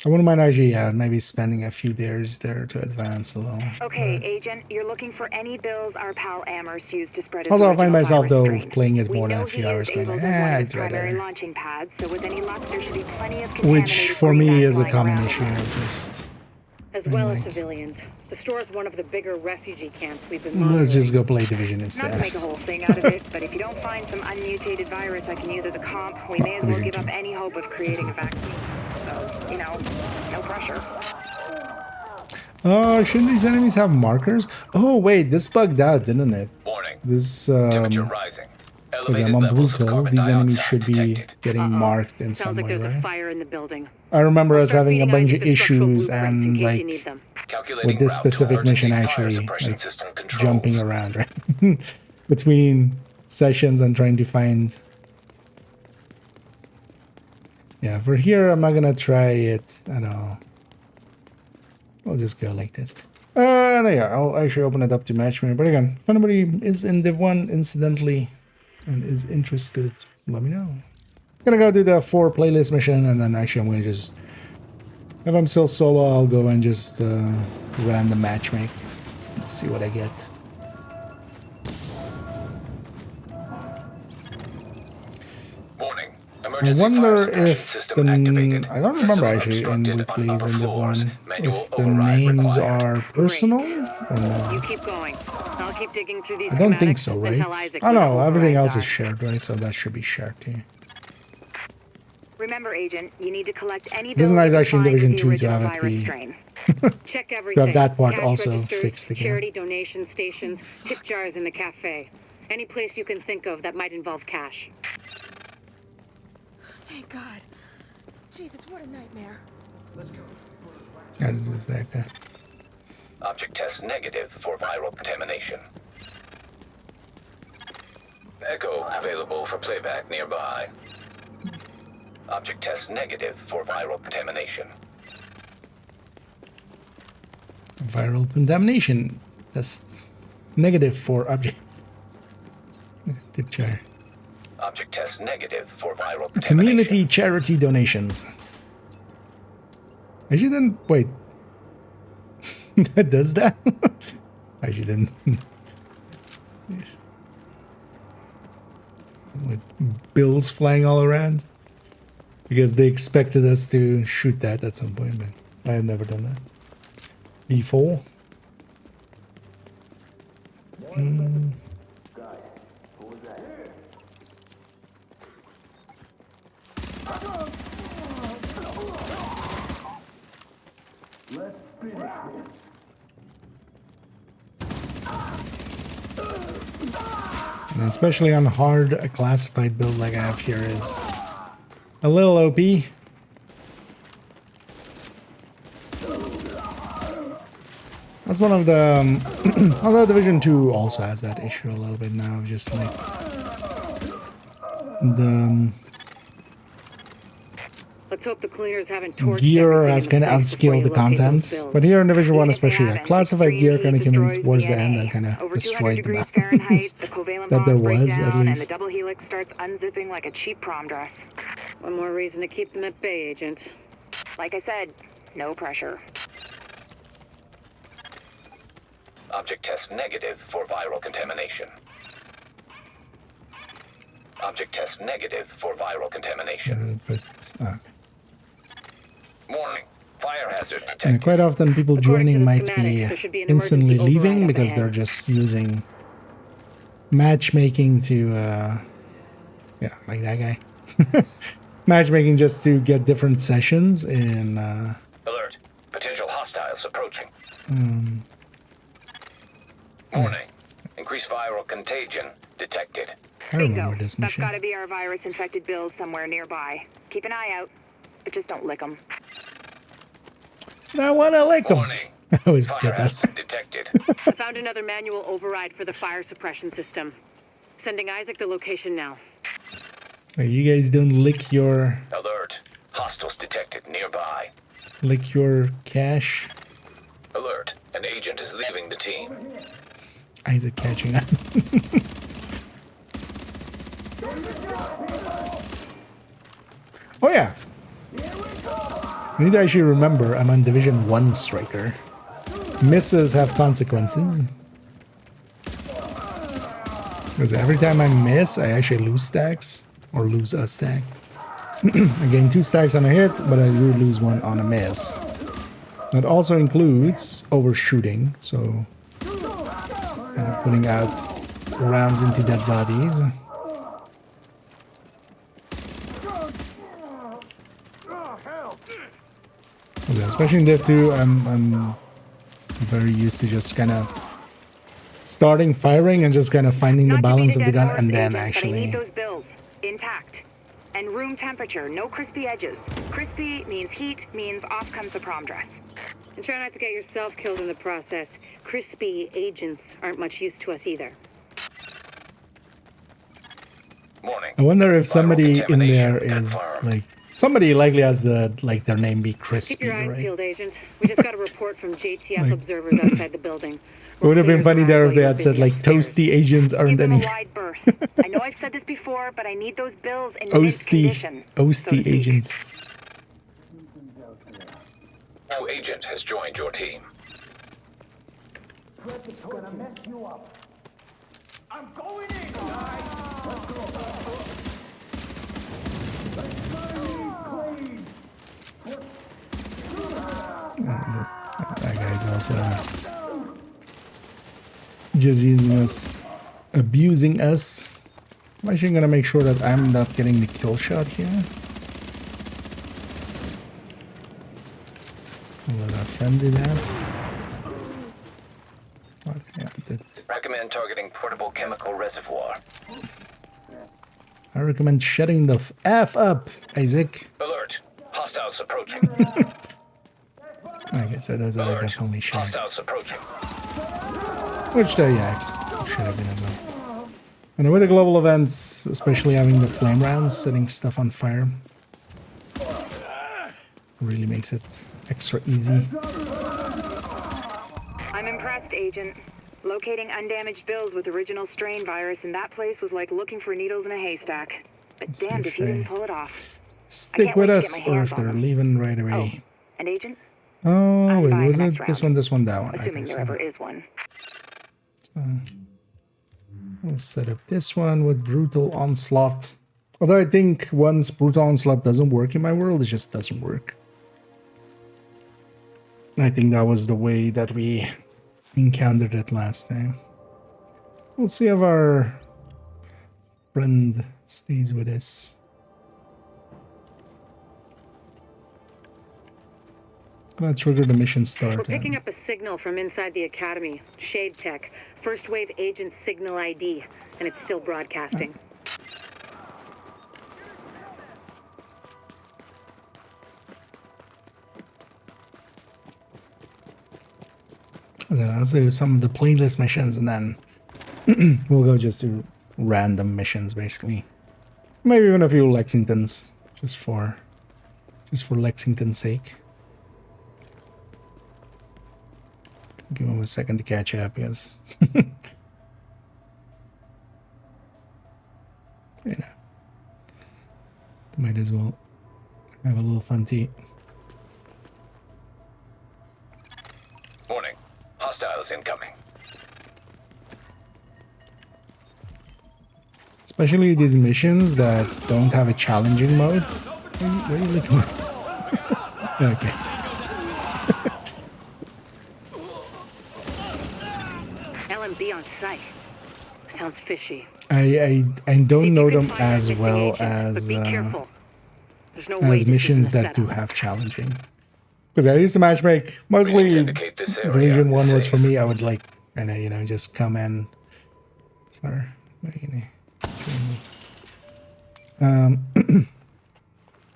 I wouldn't mind actually, maybe spending a few days there to advance a little. Okay, Agent, you're looking for any bills our pal Amherst used to spread his Also, I find original myself, virus though, strain. playing it We more than know a few he hours used going, Abel's as one of his I'd rather. primary launching pads, so with any luck, there should be plenty of Which, contaminated for me, greenbacks is a lying common around issue. in there. Just, As well as like, civilians. The store is one of the bigger refugee camps we've been monitoring. let's just go play Division Not to instead. make a whole thing out of it, but if you don't find some unmutated virus I can use as a comp, we may as well Division give up 2. any hope of creating a vaccine. So, you know, no pressure. Oh, shouldn't these enemies have markers? Oh, wait, this bugged out, didn't it? Warning. This, Temperature rising. because Elevated I'm on levels of brutal, carbon these enemies dioxide should be detected. getting marked in Sounds some like way, there's a right? fire in the building. I remember I'll us start having a feeding bunch Isaac of the structural issues blueprints in and case you like need them. Calculating with this route to specific mission emergency fire actually suppression like system jumping controls. around, right? Between sessions and trying to find. Yeah, for here I'm not gonna try it at all. I'll just go like this. No, yeah, I'll actually open it up to matchmaking. But again, if anybody is in Div 1 incidentally and is interested, let me know. Gonna go do the 4 playlist mission, and then actually I'm gonna just, if I'm still solo, I'll go and just random matchmake. Let's see what I get. Warning. I Emergency wonder fire suppression if system the, activated. I don't System remember actually in obstructed on weeklies upper in Div floors. 1 Manual if the override names required. are personal or no. You keep going. I'll keep digging through these I don't think schematics so, and right? tell Isaac Oh when the no, everything overrides else is are. shared, right? So that should be shared too. Remember, Agent, you need to collect any It isn't bills nice you can actually in find Division with 2 the to original have it virus be strain. Check to everything. have that part Cash also registers, fixed again. charity donation stations, tip jars in the cafe. Any place you can think of that might involve cash. Thank God. Jesus, what a nightmare. That's just like that. Object test negative for viral contamination. Echo available for playback nearby. Object test negative for viral contamination. Viral contamination tests negative for object. Tip jar. Object test negative for viral contamination. Community charity donations. I shouldn't wait. That does that? I shouldn't. With bills flying all around. Because they expected us to shoot that at some point, but I have never done that before. And especially on hard, a classified build like I have here is a little OP. That's one of the although Division 2 also has that issue a little bit now, just like the Let's hope the cleaners haven't torched gear everything has in kind of place before outscaled you the locate those content. bills. But here in Division 1 Even if they especially, haven't, classified extreme gear heat kind of came in destroys towards the end DNA. and kind of Over 200 destroyed the degrees balance Fahrenheit, the covalent that there bonds break was, at down, and the least. double helix starts unzipping like a cheap prom dress. One more reason to keep them at bay, Agent. Like I said, no pressure. Object test negative for viral contamination. Object test negative for viral contamination. But Warning. Fire hazard and detected. quite often people According to joining the might schematics, be there should be an instantly emergency override leaving up because they're ahead. just using matchmaking to yeah, like that guy. Matchmaking just to get different sessions in Alert. Potential hostiles approaching. Warning. Increased viral contagion detected. I remember Bingo. this That's mission. gotta be our virus-infected bills somewhere nearby. Keep an eye out, but just don't lick them. I wanna lick 'em. Warning. I always Fire forget that. hazard detected. I found another manual override for the fire suppression system. Sending Isaac the location now. Wait, you guys don't lick your Alert. Hostiles detected nearby. cash. Alert. An agent is leaving the team. Isaac catching up. Oh yeah. I need to actually remember I'm on Division 1 Striker. Misses have consequences. Because every time I miss, I actually lose stacks. Or lose a stack. I gain 2 stacks on a hit, but I do lose 1 on a miss. That also includes overshooting, so kind of putting out rounds into dead bodies. Okay, especially in Div 2, I'm very used to just kind of starting firing and just kind of finding the Not to beat balance a of the dead gun horse, and then Agent, but I actually... need those bills intact. And room temperature, no crispy edges. Crispy means heat, means off comes the prom dress. And try not to get yourself killed in the process. Crispy agents aren't much use to us either. Warning. I wonder if Viral somebody in there contamination is confirmed. like... Somebody likely has the, like, their name be Keep Crispy, your eyes right? peeled, Agent. We just got a report from JTF Like- observers outside the building. It would have been funny there if they had said, like, toasty. toasty agents aren't Give them any... a wide berth. I know I've said this before, but I need those bills in mint Oasty, condition. so to oasty speak. agents. New agent has joined your team. That guy's also just using us, abusing us. I'm actually gonna make sure that I'm not getting the kill shot here. Let's gonna let our friend do that. Okay, I did. Recommend targeting portable chemical reservoir. I recommend shutting the F up, Isaac. Alert. Hostiles approaching. Okay, so those are Alert. definitely shut. Hostiles approaching. Which they, yeah, should have been as well. And with the global events, especially having the flame rounds, setting stuff on fire, really makes it extra easy. I'm impressed, Agent. Locating undamaged bills with original strain virus in that place was like looking for needles in a haystack. But Let's see damned if if you they didn't pull it off. Stick can't with wait to us, get my or hands if on they're them. leaving right away. An agent? Oh, I'm wait, buying was the it next this round. one, that one? Assuming Okay, there so ever is one. we'll set up this one with Brutal Onslaught. Although I think once Brutal Onslaught doesn't work in my world, it just doesn't work. I think that was the way that we encountered it last time. We'll see if our friend stays with us. Gonna trigger the mission start. We're picking up a signal from inside the academy. Shade Tech. First wave agent signal ID. And it's still broadcasting. So let's do some of the playlist missions and then we'll go just do random missions basically. Maybe even a few Lexingtons just for Lexington's sake. Give him a second to catch up because you know, might as well have a little fun tea. Warning. Hostiles incoming. Especially these missions that don't have a challenging mode. What are you looking for? Okay. LMB on site. Sounds fishy. I See don't if know you can them find that as missing well agent, as but be careful. There's no way as this missions isn't a that do setup. have challenging. Because I used to matchmake mostly Readings indicate this area Division is 1 was safe. for me. I would like kind of, you know, just come in. Sorry.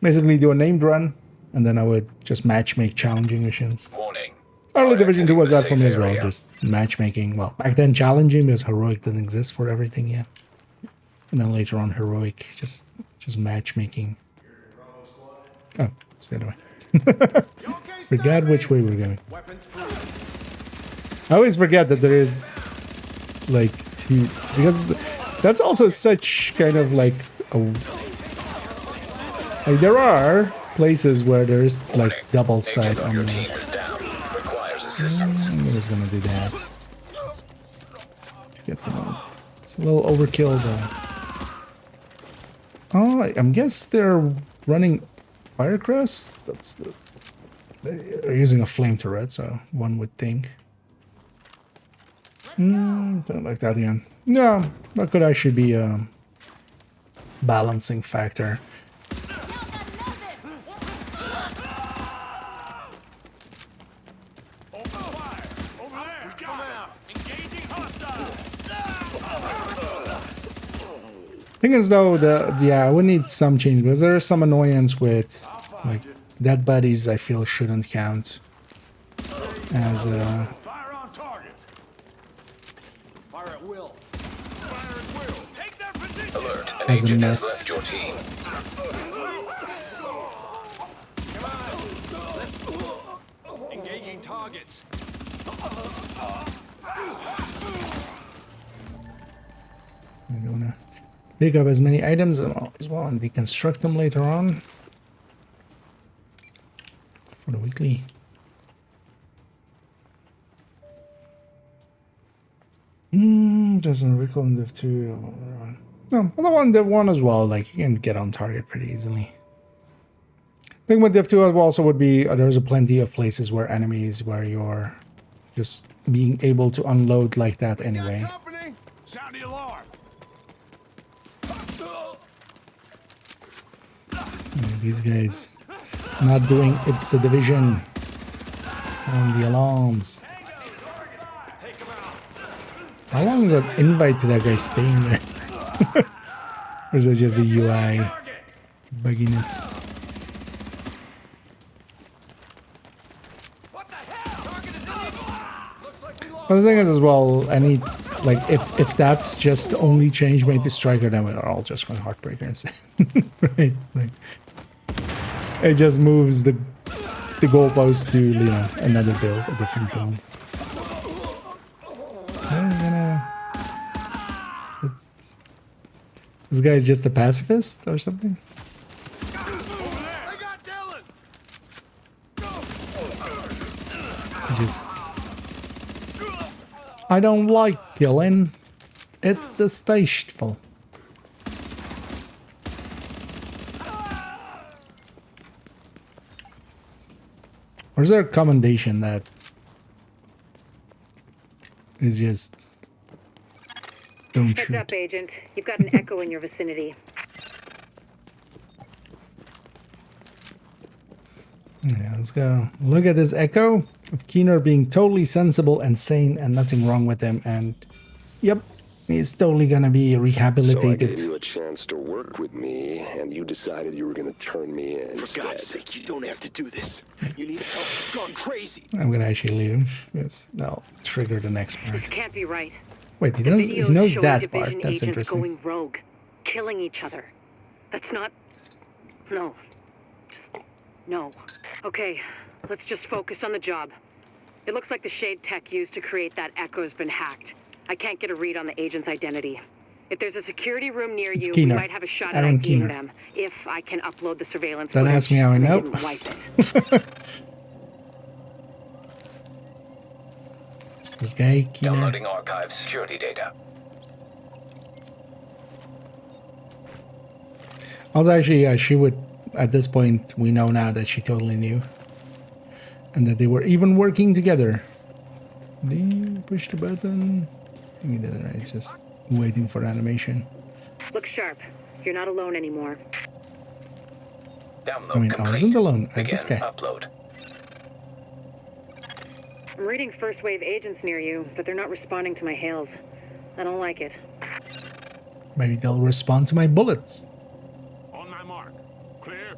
Basically do a named run and then I would just matchmake challenging missions. Warning. Early Are Division 2 was that exiting for the me safe as well, area. just matchmaking. Well, back then challenging because heroic didn't exist for everything yet. And then later on heroic, just matchmaking. Oh, stay away. Forgot which way we're going. I always forget that there is like two, because that's also such kind of like a, like there are places where there's like Warning. double Agent sight of on your the. team is down. Requires assistance. I'm just gonna do that. Get them out. It's a little overkill though. Oh, I guess they're running Firecrest. That's the. They're using a flame turret, so one would think. Don't like that again. No, that could actually be a balancing factor. Thing is though, I would need some change because there is some annoyance with like dead bodies. I feel shouldn't count as a Fire on target. Fire at will. Fire at will. Take their position. Alert, an As a agent miss. has left your team. Engaging targets. I'm gonna pick up as many items as well and deconstruct them later on for the weekly. Doesn't recall in Div 2. No, the one Div 1 as well, like you can get on target pretty easily. Thing with Div 2 also would be there's a plenty of places where enemies where you're just being able to unload like that anyway. Company. Sound the alarm. Yeah, these guys not doing it's the division. Sound the alarms. How long is that invite to that guy staying there? Or is it just a UI bugginess? But the thing is as well, any like if that's just the only change made to Striker, then we're all just going Heartbreaker instead. Right? Like it just moves the goalpost to, you know, another build, a different build. So I'm gonna this guy is just a pacifist or something? Just I don't like killing. It's distasteful. Or is there a commendation that is just don't Heads shoot? up, Agent. You've got an echo in your vicinity. Yeah, let's go. Look at this echo of Keener being totally sensible and sane and nothing wrong with him. And yep, he's totally gonna be So I rehabilitated. gave you a chance to work with me, and you decided you were going to turn me in For instead. God's sake, you don't have to do this. You need help. You've gone crazy. I'm gonna actually leave. Yes, no, trigger the next part. This can't be right. Wait, he The does. He videos knows showing that division part. That's agents interesting. going rogue, killing each other. That's not. No. Just no. Okay, let's just focus on the job. It looks like the shade tech used to create that echo's been hacked. I can't get a read on the agent's identity. If there's a security room near It's you, Keener. we might have a shot It's at Aaron IDing Keener. them if I can upload the surveillance Don't footage. ask me how I and they know. didn't wipe it. This guy, Keener. Downloading archive security data. Also, actually, she would. At this point, we know now that she totally knew, and that they were even working together. Did you push the button? I think he did, right? It's just waiting for animation. Look sharp. You're not alone anymore. Download I mean, I complete. wasn't alone. I had Begin this guy. upload. I'm reading first wave agents near you, but they're not responding to my hails. I don't like it. Maybe they'll respond to my bullets. On my mark. Clear.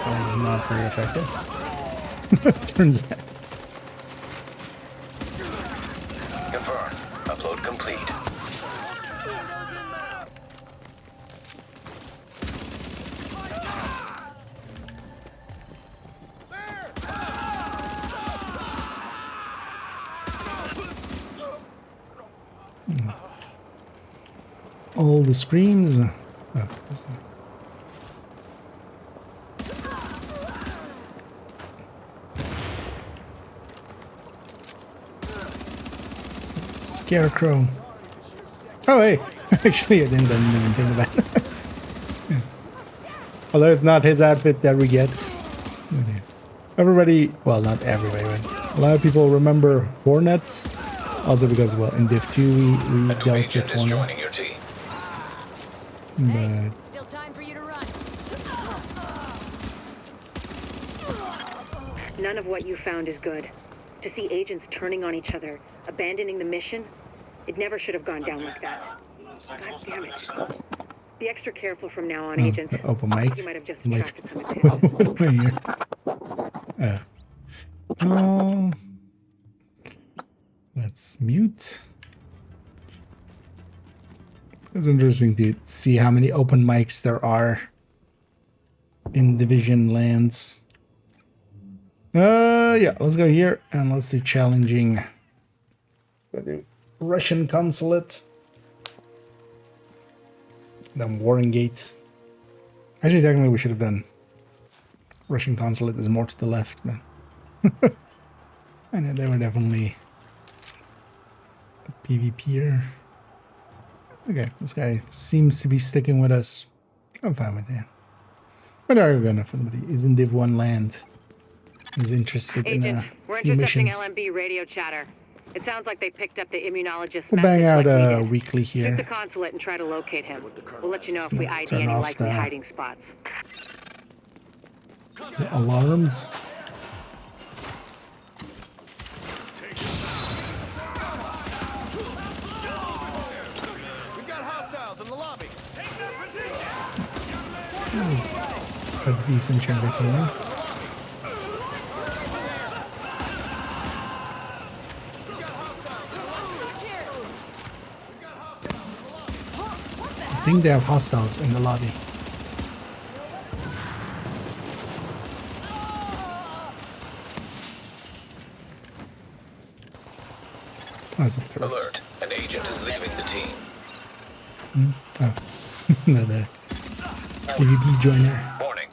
Probably not very effective. Turns out. Confirm. Upload complete. All the screens. Oh, Scarecrow. Oh, hey. Actually, I didn't even think about it. Yeah. Although it's not his outfit that we get. Everybody, well, not everybody, but a lot of people remember Hornet. Also because, well, in Div 2 we A new dealt with agent is Hornet. joining your team. But Still time for you to run. None of what you found is good. To see agents turning on each other, abandoning the mission, It never should have gone down like that. God damn it. Be extra careful from now on, Oh, Agent. the open mic. You might have just Like, attracted some attention. here. Oh. Let's mute. It's interesting to see how many open mics there are in Division lands. Yeah, let's go here and let's do challenging. Let's do Russian consulate. Then Warring Gate. Actually, technically, we should have done Russian consulate is more to the left, man. I know they were definitely a PvPer. Okay, this guy seems to be sticking with us. I'm fine with that. But again, if anybody is in Div 1 land, is interested Agent, in we're few intercepting missions, LMB radio chatter. It sounds like they picked up the immunologist's we'll bang message out like we did. weekly Check here. the consulate and try to locate him. We'll let you know if we ID Turn any off likely the- hiding spots. The alarms. We got hostiles in the lobby. That is a decent chunk of thing. I think they have hostiles in the lobby. That's a threat. Alert. An agent is leaving the team. Oh, no, there. PvP joiner. Warning.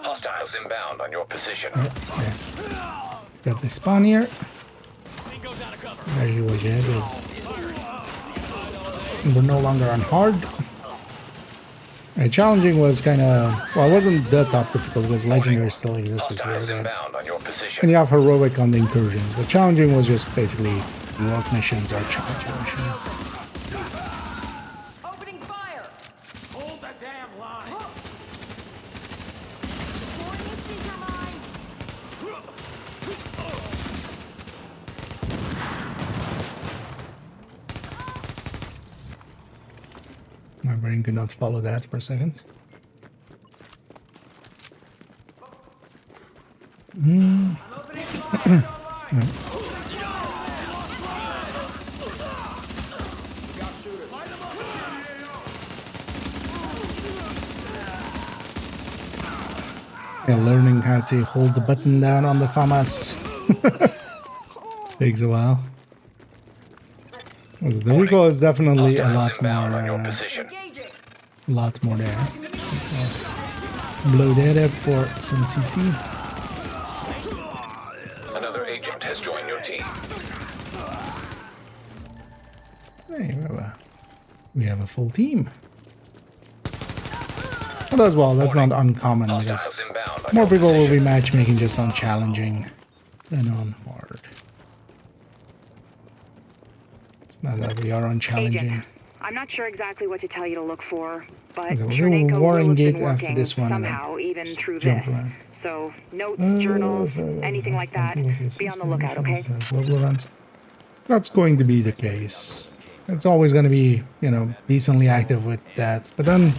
Hostiles inbound on your position. Yeah. Got the spawn here. Actually, what you have is we're no longer on hard. Challenging was kind of, well, it wasn't the top difficult because legendary still existed Hostiles here. inbound on your position. And you have heroic on the incursions, but challenging was just basically heroic missions or challenging missions. Opening fire. Hold that damn line. My brain could not follow that for a second. Yeah, learning how to hold the button down on the FAMAS takes a while. The recoil is definitely a lot Inbound on your more, position. there. Blow that up for some CC. Another agent has joined your team. Hey, we have a full team. Well, as well, that's not uncommon because Hostiles inbound on more your people will be position. matchmaking just on challenging than on hard. It's not that we are on challenging. Agent, I'm not sure exactly what to tell you to look for, but Okay, we'll do Chernenko will Warring have Gate been after working this one and then somehow, even just through jump this. around. So, notes, journals, anything like that, be on the lookout, okay? Global events. That's going to be the case. It's always going to be, you know, decently active with that. But then,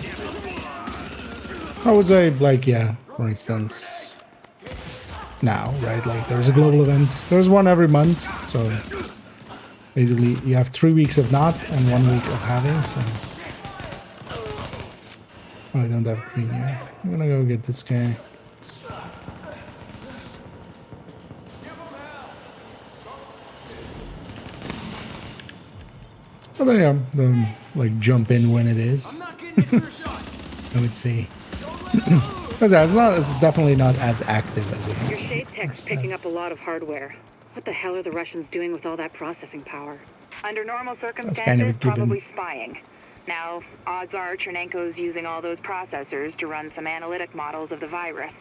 I would say, like, yeah, for instance, now, right? Like, there's a global event. There's one every month. So, basically, you have 3 weeks of not and 1 week of having. So, oh, I don't have green yet. I'm going to go get this guy. But then, yeah, then, like, jump in when it is. I would say. Because it's definitely not as active as it Your used to be. shade tech's picking up a lot of hardware. What the hell are the Russians doing with all that processing power? Under normal circumstances, kind of a given. probably spying. Now, odds are Chernenko's using all those processors to run some analytic models of the virus.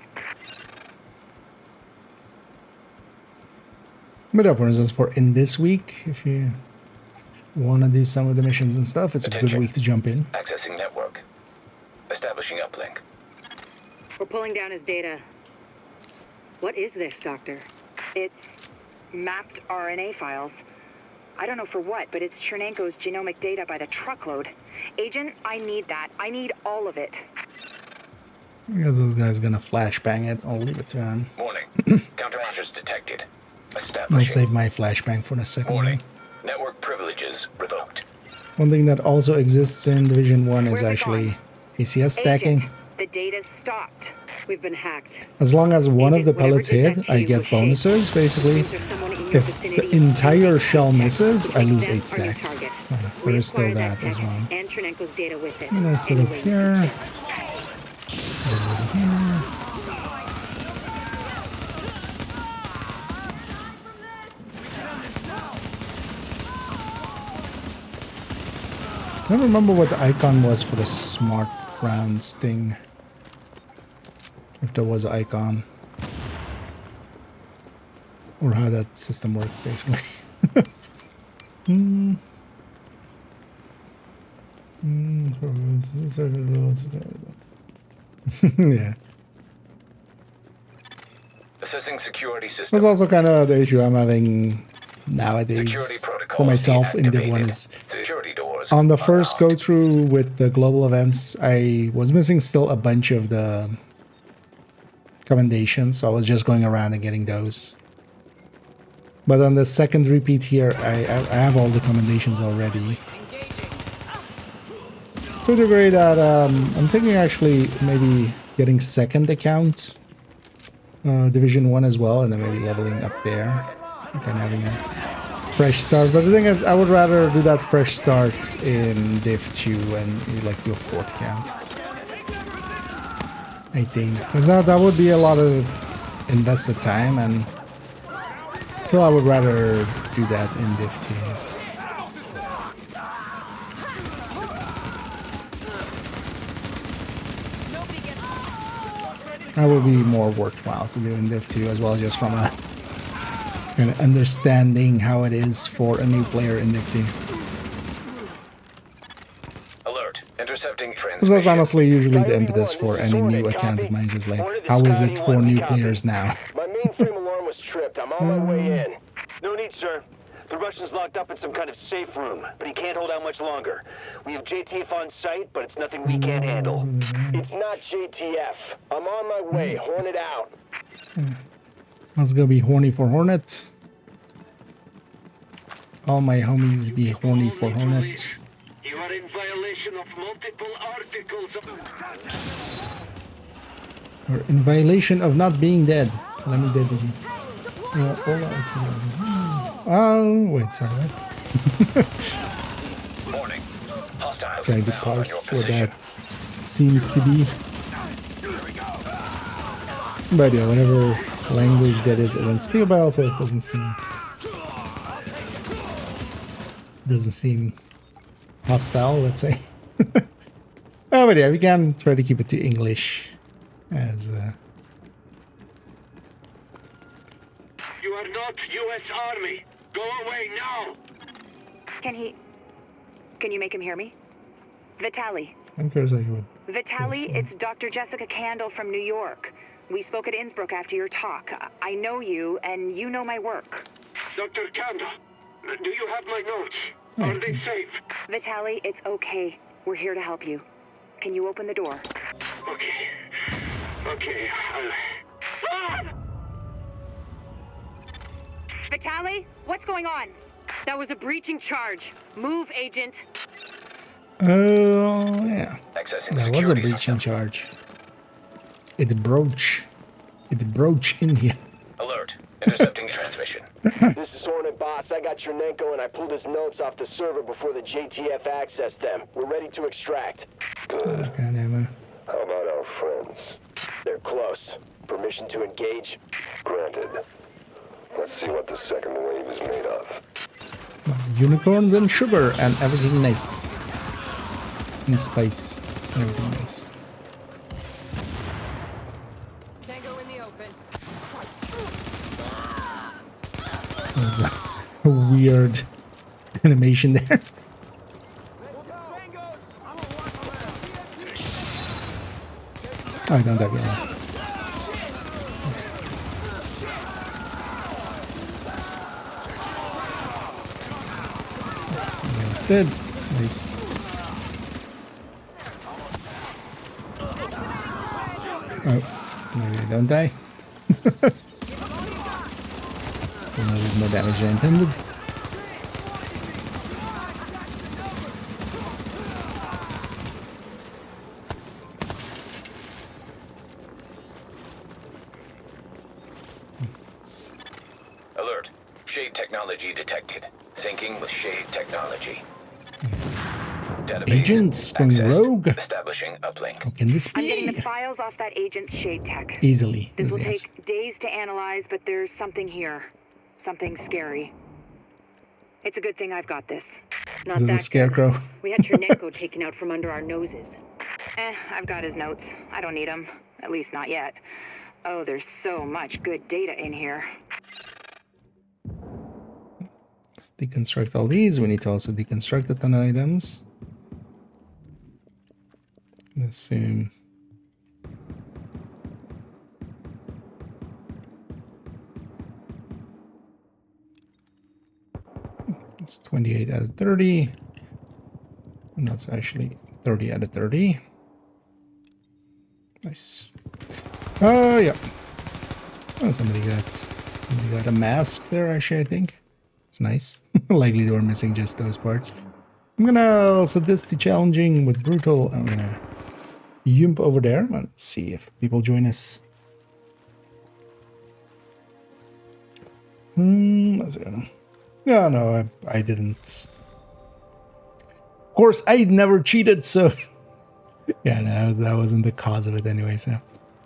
But yeah, for instance, for in this week, if you want to do some of the missions and stuff, it's a good Attention. week to jump in. Accessing network. Establishing uplink. We're pulling down his data. What is this, Doctor? It's mapped RNA files. I don't know for what, but it's Chernenko's genomic data by the truckload. Agent, I need that. I need all of it. I guess this guy's gonna flashbang it. I'll leave it to him. Warning. Countermeasures detected. I'll Establishing. save my flashbang for the second Warning. one. Network privileges revoked. One thing that also exists in Division 1 is Where's it actually gone? ACS stacking. Agent, the data's stopped. We've been hacked. As long as one of the Agent, whatever pellets did that hit, to I you get was shade. bonuses, basically. Means there's someone in your If the vicinity. entire shell misses, I lose Them 8 are your stacks. target. There is still Reacquire that as tech well. And Chernenko's data with it. I'm gonna set up Anyway, here. I don't remember what the icon was for the smart rounds thing. If there was an icon. Or how that system worked, basically. Yeah. Assessing security system. That's also kind of the issue I'm having nowadays Security protocols for myself in Div 1 deactivated. is Security doors on the first go unlocked. through with the global events, I was missing still a bunch of the commendations, so I was just going around and getting those. But on the second repeat here, I have all the commendations already. To a degree that I'm thinking actually maybe getting second account, Division 1 as well, and then maybe leveling up there. Kind of having a fresh start. But the thing is, I would rather do that fresh start in Div 2 and like do a 4th account. I think. Because that would be a lot of invested time, and I feel I would rather do that in Div 2. That would be more worthwhile to do in Div 2 as well, just from a kind of understanding how it is for a new player in Div 2. Alert. Intercepting This transmission. is honestly usually the impetus for any new account of mine, just like, how is it for new players now? My mainframe alarm was tripped. I'm on my way in. No need, sir. The Russian's locked up in some kind of safe room, but he can't hold out much longer. We have JTF on site, but it's nothing we can't handle. It's not JTF. I'm on my way. Hornet out. Let's go be horny for Hornet. All my homies be horny for Hornet. You are in violation of multiple articles of... Or in violation of not being dead. Let me dead again. Oh, wait, sorry. Warning. Hostiles Trying to found on your parse where position. that seems to be. But yeah, whatever language that is, it doesn't speak about, also it doesn't seem hostile, let's say. Oh, but yeah, we can try to keep it to English as You are not U.S. Army. Go away now. Can you make him hear me? Vitali. I'm curious I would. Vitali, Yes, it's Dr. Jessica Candle from New York. We spoke at Innsbruck after your talk. I know you, and you know my work. Dr. Kanda, do you have my notes? Are they safe? Vitali, it's okay. We're here to help you. Can you open the door? Okay. Okay, Vitali, what's going on? That was a breaching charge. Move, agent. Oh, yeah. Accessing That was a security breaching system. charge. It broach in here. Alert. Intercepting transmission. This is Hornet Boss. I got Chernenko and I pulled his notes off the server before the JTF accessed them. We're ready to extract. Good. God damn it. How about our friends? They're close. Permission to engage? Granted. Let's see what the second wave is made of. Unicorns and sugar and everything nice. And spice. And everything nice. Tango in the open. There's a weird animation there. I don't have yellow. Busted. Nice. Oh, maybe I don't die. With more damage than intended. Alert. Shade technology detected. Syncing with Shade technology. Database. Agents going accessed. rogue. Establishing uplink. How can this I'm getting be? the files off that agent's shade tech. Easily. This is will the answer. take days to analyze, but there's something here. Something scary. It's a good thing I've got this. Not Is it the that scarecrow? good. We had Chernenko taken out from under our noses. I've got his notes. I don't need them. At least not yet. Oh, there's so much good data in here. Let's deconstruct all these. We need to also deconstruct a ton of items. I'm gonna assume. It's 28 out of 30. And that's actually 30 out of 30. Nice. Oh, yeah. Oh, somebody got a mask there, actually, I think. It's nice. Likely they were missing just those parts. I'm gonna set this to challenging with brutal. I'm gonna yump over there. Let's see if people join us. Let's go. No, I didn't. Of course, I never cheated, so yeah, no, that wasn't the cause of it anyway. So,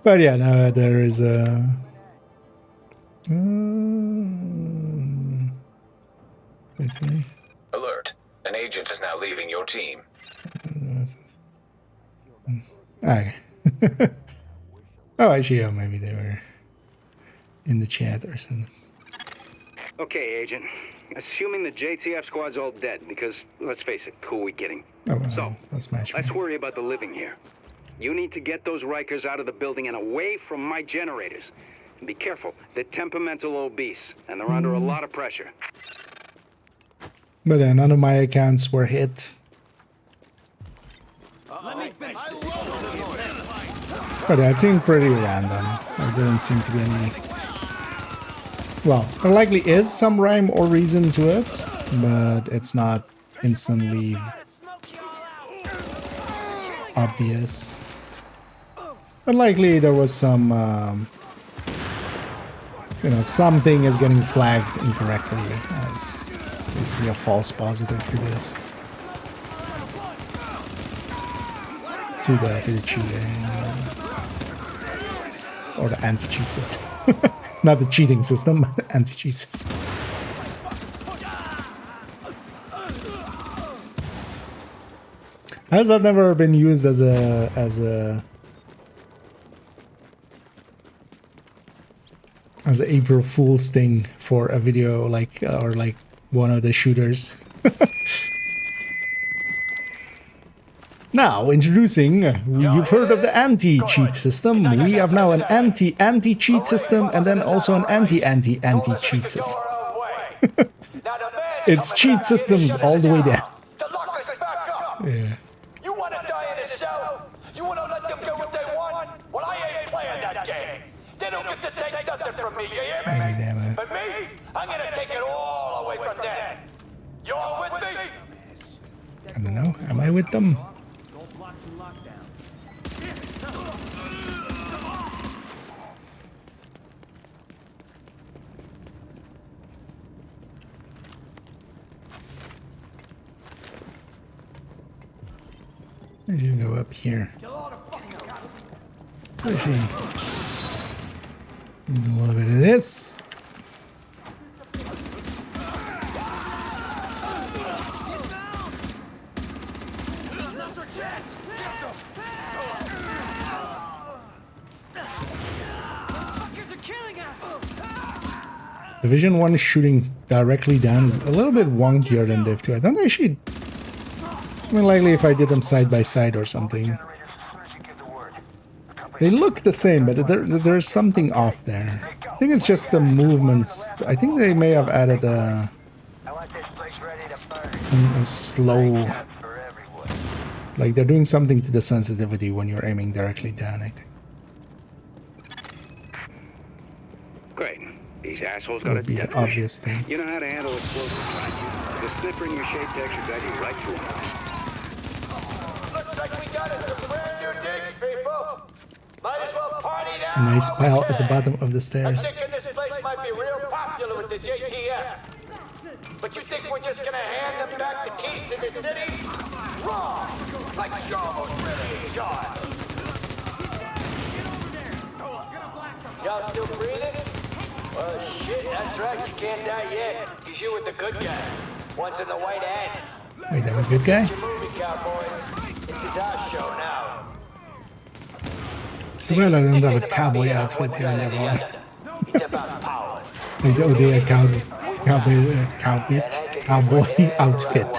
but yeah, no, there is a. Let's see. Alert. An agent is now leaving your team. Okay. Oh, actually, yeah, maybe they were in the chat or something. Okay, Agent. Assuming the JTF squad's all dead, because, let's face it, who are we kidding? Oh, well, So, that's my let's worry about the living here. You need to get those Rikers out of the building and away from my generators. And be careful, they're temperamental obese, and they're under a lot of pressure. But none of my accounts were hit. But that seemed pretty random. There didn't seem to be any... Well, there likely is some rhyme or reason to it, but it's not instantly obvious. But likely there was some... you know, something is getting flagged incorrectly as basically a false positive to this. To the cheating. Or the anti-cheat system. Not the cheating system, but the anti-cheat system. Has that never been used as a April Fool's thing for a video like or like one of the shooters? Now, introducing, you've heard of the anti-cheat system. We have now an anti-cheat system and then also an anti-cheat system. It's cheat systems all the way down. Yeah. You want to die in a cell? You want to let them get what they want? Well, I ain't playing that game. They don't get to take nothing from me, you hear me? But me, I'm going to take it all away from them. You all with me? I don't know. Am I with them? I should go up here. So she needs a little bit of this. Division 1 shooting directly down is a little bit wonkier than Div 2. I don't actually... I mean, likely if I did them side by side or something. They look the same, but there's something off there. I think it's just the movements. I think they may have added a... and slow. Like they're doing something to the sensitivity when you're aiming directly down, I think. Great. These assholes got Would a be the detonator. obvious thing. You know how to handle explosives, right? The sniffer in your shade tech should guide you right to them. Looks like we got us some brand new digs, people. Might as well party now. Nice pile at the bottom of the stairs. I'm thinking this place might be real popular with the JTF. But you think we're just gonna hand them back the keys to the city? Wrong! Like you're almost really in charge. Y'all still breathing? Well, shit, that's right. You can't die yet. Because you're with the good guys. One's in the white ants. Wait, that was a good guy? Your movie, cowboys. This is our show now. So well, I don't have a cowboy outfit here in everyone. They do the cowboy outfit.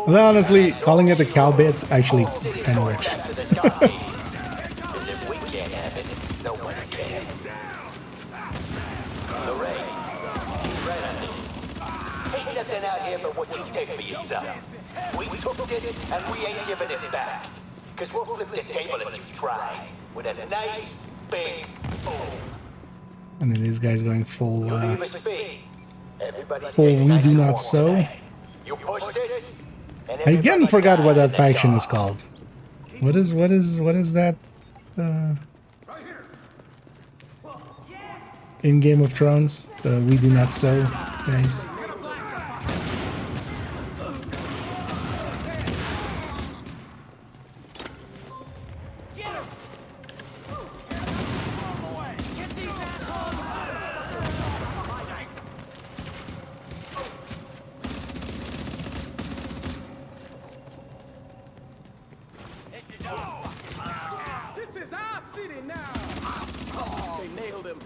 Well, honestly, calling it a cowbit actually kind of works. Ain't nothing out here but what you take for yourself. We took this and we ain't giving it back. Because we'll flip the table if you try. With a nice, big boom. I mean, these guys going full, Leave us be. Everybody full stays we nice do and not warm sow. tonight. You push this, and I again everybody forgot what dies that in the faction dark. is called. What is that? In Game of Thrones, the we do not sow guys. This is our city now. They nailed him.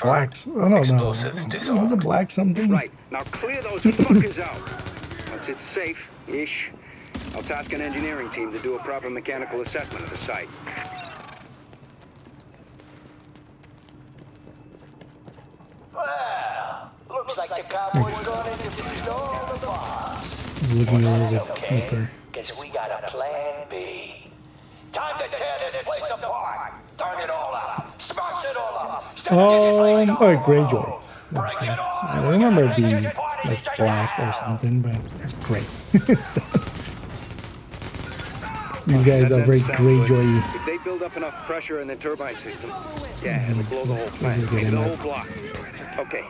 Blacks. Oh no, Explosives no. Was it black something? Right. Now clear those fuckers out. Once it's safe-ish, I'll task an engineering team to do a proper mechanical assessment of the site. Well, looks like the cowboys gone and defused all the bombs. He's looking a little bit Okay, deeper. because we got a plan B. Time to tear this place apart. Turn it all up. Smash it all up. Set this place to Oh, Greyjoy. That's, I remember it being like black or something, but it's gray. These guys are very Greyjoy-y. If they build up enough pressure in the turbine system, yeah, it'll blow the whole plant, maybe the whole block. Okay,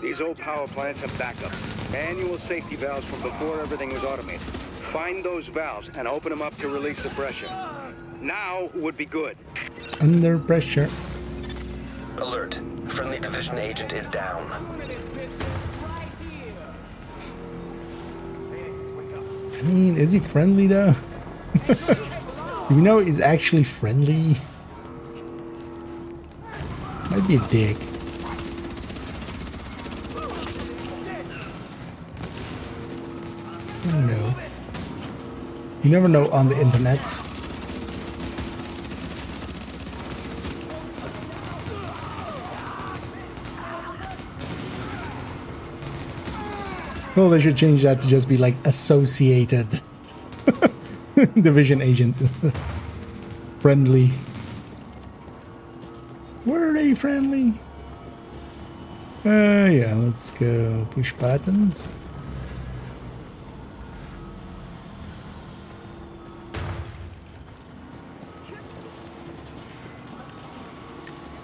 these old power plants have backups. Manual safety valves from before everything was automated. Find those valves and open them up to release the pressure. Now would be good. Under pressure. Alert. Friendly division agent is down. I mean, is he friendly though? Do we know he's actually friendly? Might be a dick. I don't know. You never know on the internet. Well, they should change that to just be like associated division agent. Friendly. Were they friendly? Yeah, let's go push buttons.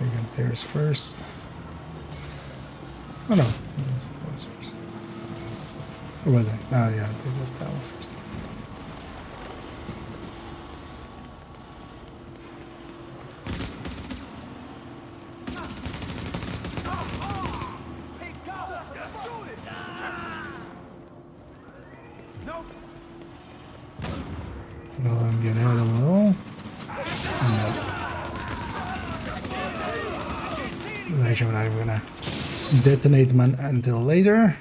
They got theirs first. Oh no, that was first. Or was it? Oh yeah, they got that one first. Well, I'm getting out of the wall. No. Actually, we're not even gonna detonate man until later.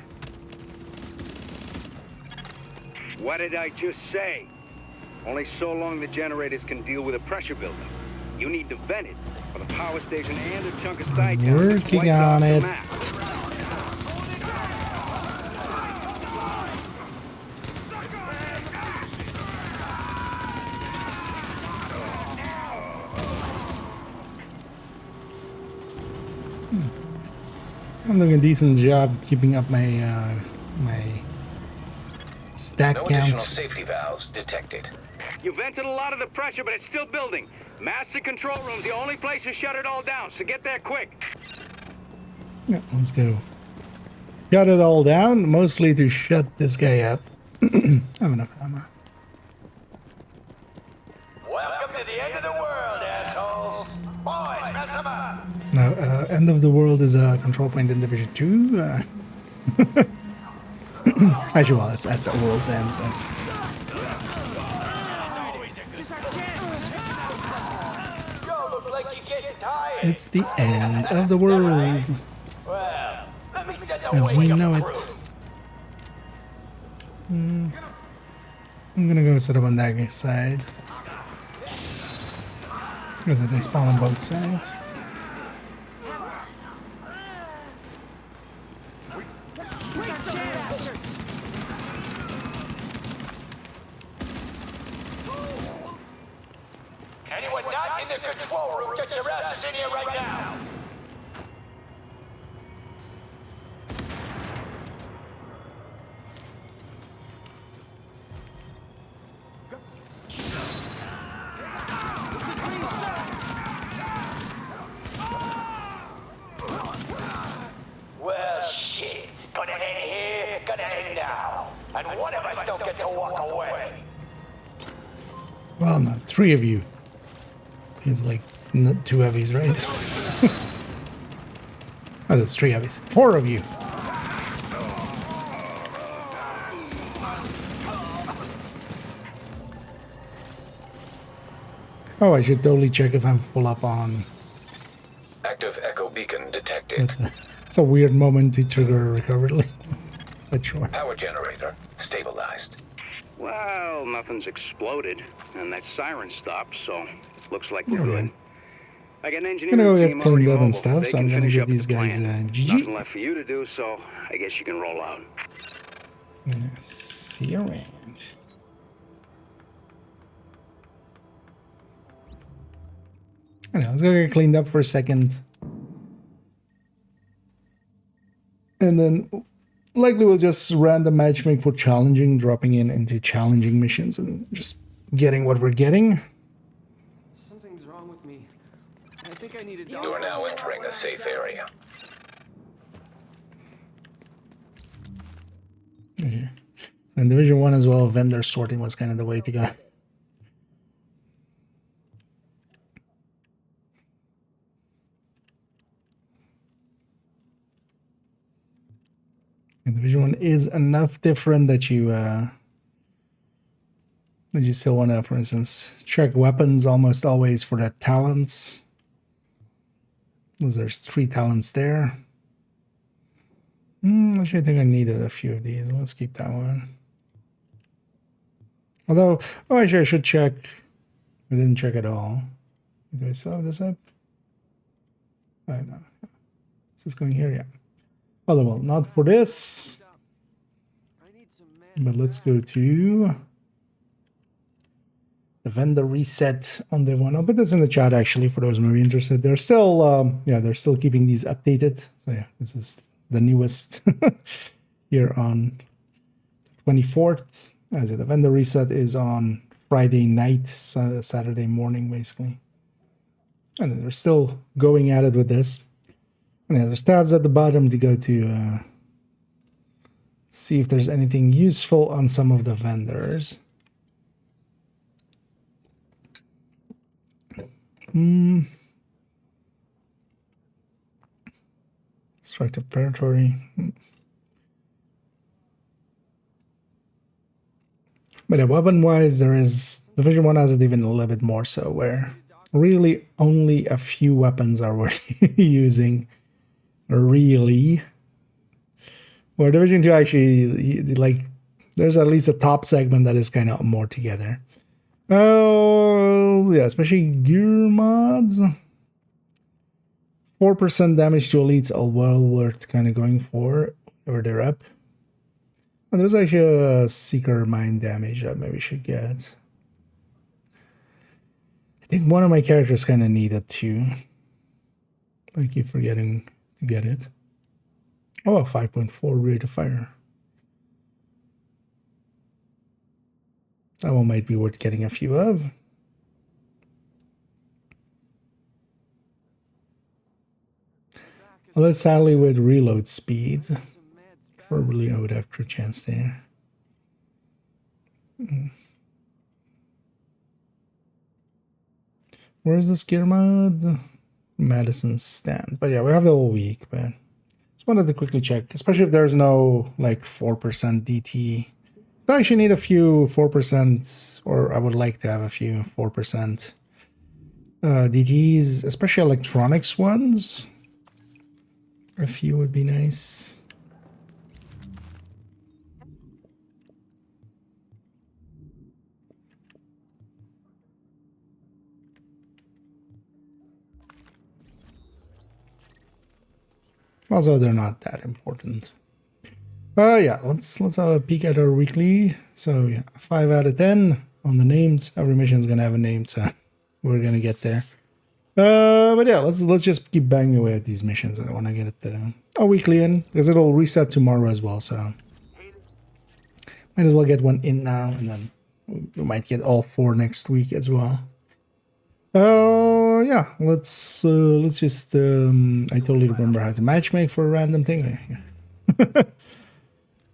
What did I just say? Only so long the generators can deal with a pressure buildup. You need to vent it, or the power station and a chunk of Stuytown Working on it. I'm doing a decent job keeping up my my stack No count. additional safety valves detected. You vented a lot of the pressure, but it's still building. Master control room's the only place to shut it all down, so get there quick. Yeah, let's go. Shut it all down, mostly to shut this guy up. I have enough ammo. Welcome to the end of the world, assholes. Boys, mess them up. No, end of the world is a control point in Division 2. Actually, well, it's at the world's end. It's the end of the world. Well, let me set the As we wake-up know crew. it. I'm gonna go set up on that side. Because they spawn on both sides. Anyone not in the control room, get your asses in here right now. Well, shit. Gonna end here, gonna end now. And one of us don't get to walk away. Well, no, 3 of you. It's like 2 heavies, right? Oh, that's 3 heavies. 4 of you. Oh, I should totally check if I'm full up on. Active echo beacon detected. It's a weird moment to trigger a recovery. But sure. Power generator stabilized. Well, nothing's exploded, and that siren stopped, so looks like we're Okay. good. I got an I'm engineering gonna go team get cleaned already up and mobile. stuff, They so I'm can gonna finish give up the these guys plan. GG. Nothing left for you to do, so I guess you can roll out. See you around. Anyway, let's go get cleaned up for a second. And then likely we'll just random matchmake for challenging, dropping into challenging missions and just getting what we're getting. Something's wrong with me. I think I need a You are now entering a safe area. Okay. So in Division 1 as well, vendor sorting was kind of the way to go. And Division 1 is enough different that you still want to, for instance, check weapons almost always for the talents. Because there's 3 talents there. Actually, I think I needed a few of these. Let's keep that one. Although, oh, actually, I should check. I didn't check at all. Do I still have this up? I know. Is this going here? Yeah. Oh, well, not for this. But let's go to the vendor reset on the one. I'll put this in the chat actually for those who may be interested. They're still, they're still keeping these updated. So yeah, this is the newest here on the 24th. As the vendor reset is on Friday night, Saturday morning, basically. And they're still going at it with this. And yeah, there's tabs at the bottom to go to see if there's anything useful on some of the vendors. Destructive territory. But yeah, weapon-wise, there is Division 1 has it even a little bit more so, where really only a few weapons are worth using. Really. Where Division 2 actually, like, there's at least a top segment that is kind of more together. Oh, yeah, especially gear mods. 4% damage to elites are well worth kind of going for, or they're up. And there's actually a seeker mine damage that maybe should get. I think one of my characters kind of needed to. I keep forgetting to get it. Oh, a 5.4 rate of fire. That one might be worth getting a few of. Although sadly with reload speed, probably I would have a chance there. Where is this gear mod? Madison stand. But yeah, we have the whole week, but just wanted to quickly check, especially if there's no like 4% DT. So I actually need a few 4%, or I would like to have a few 4% DTs, especially electronics ones. A few would be nice. Also, they're not that important. Yeah, let's have a peek at our weekly. So yeah, 5 out of 10 on the names. Every mission is gonna have a name, so we're gonna get there. But yeah, let's just keep banging away at these missions. I don't want to get it a weekly in, because it'll reset tomorrow as well. So might as well get one in now, and then we might get all 4 next week as well. Yeah, let's just I totally remember how to matchmake for a random thing.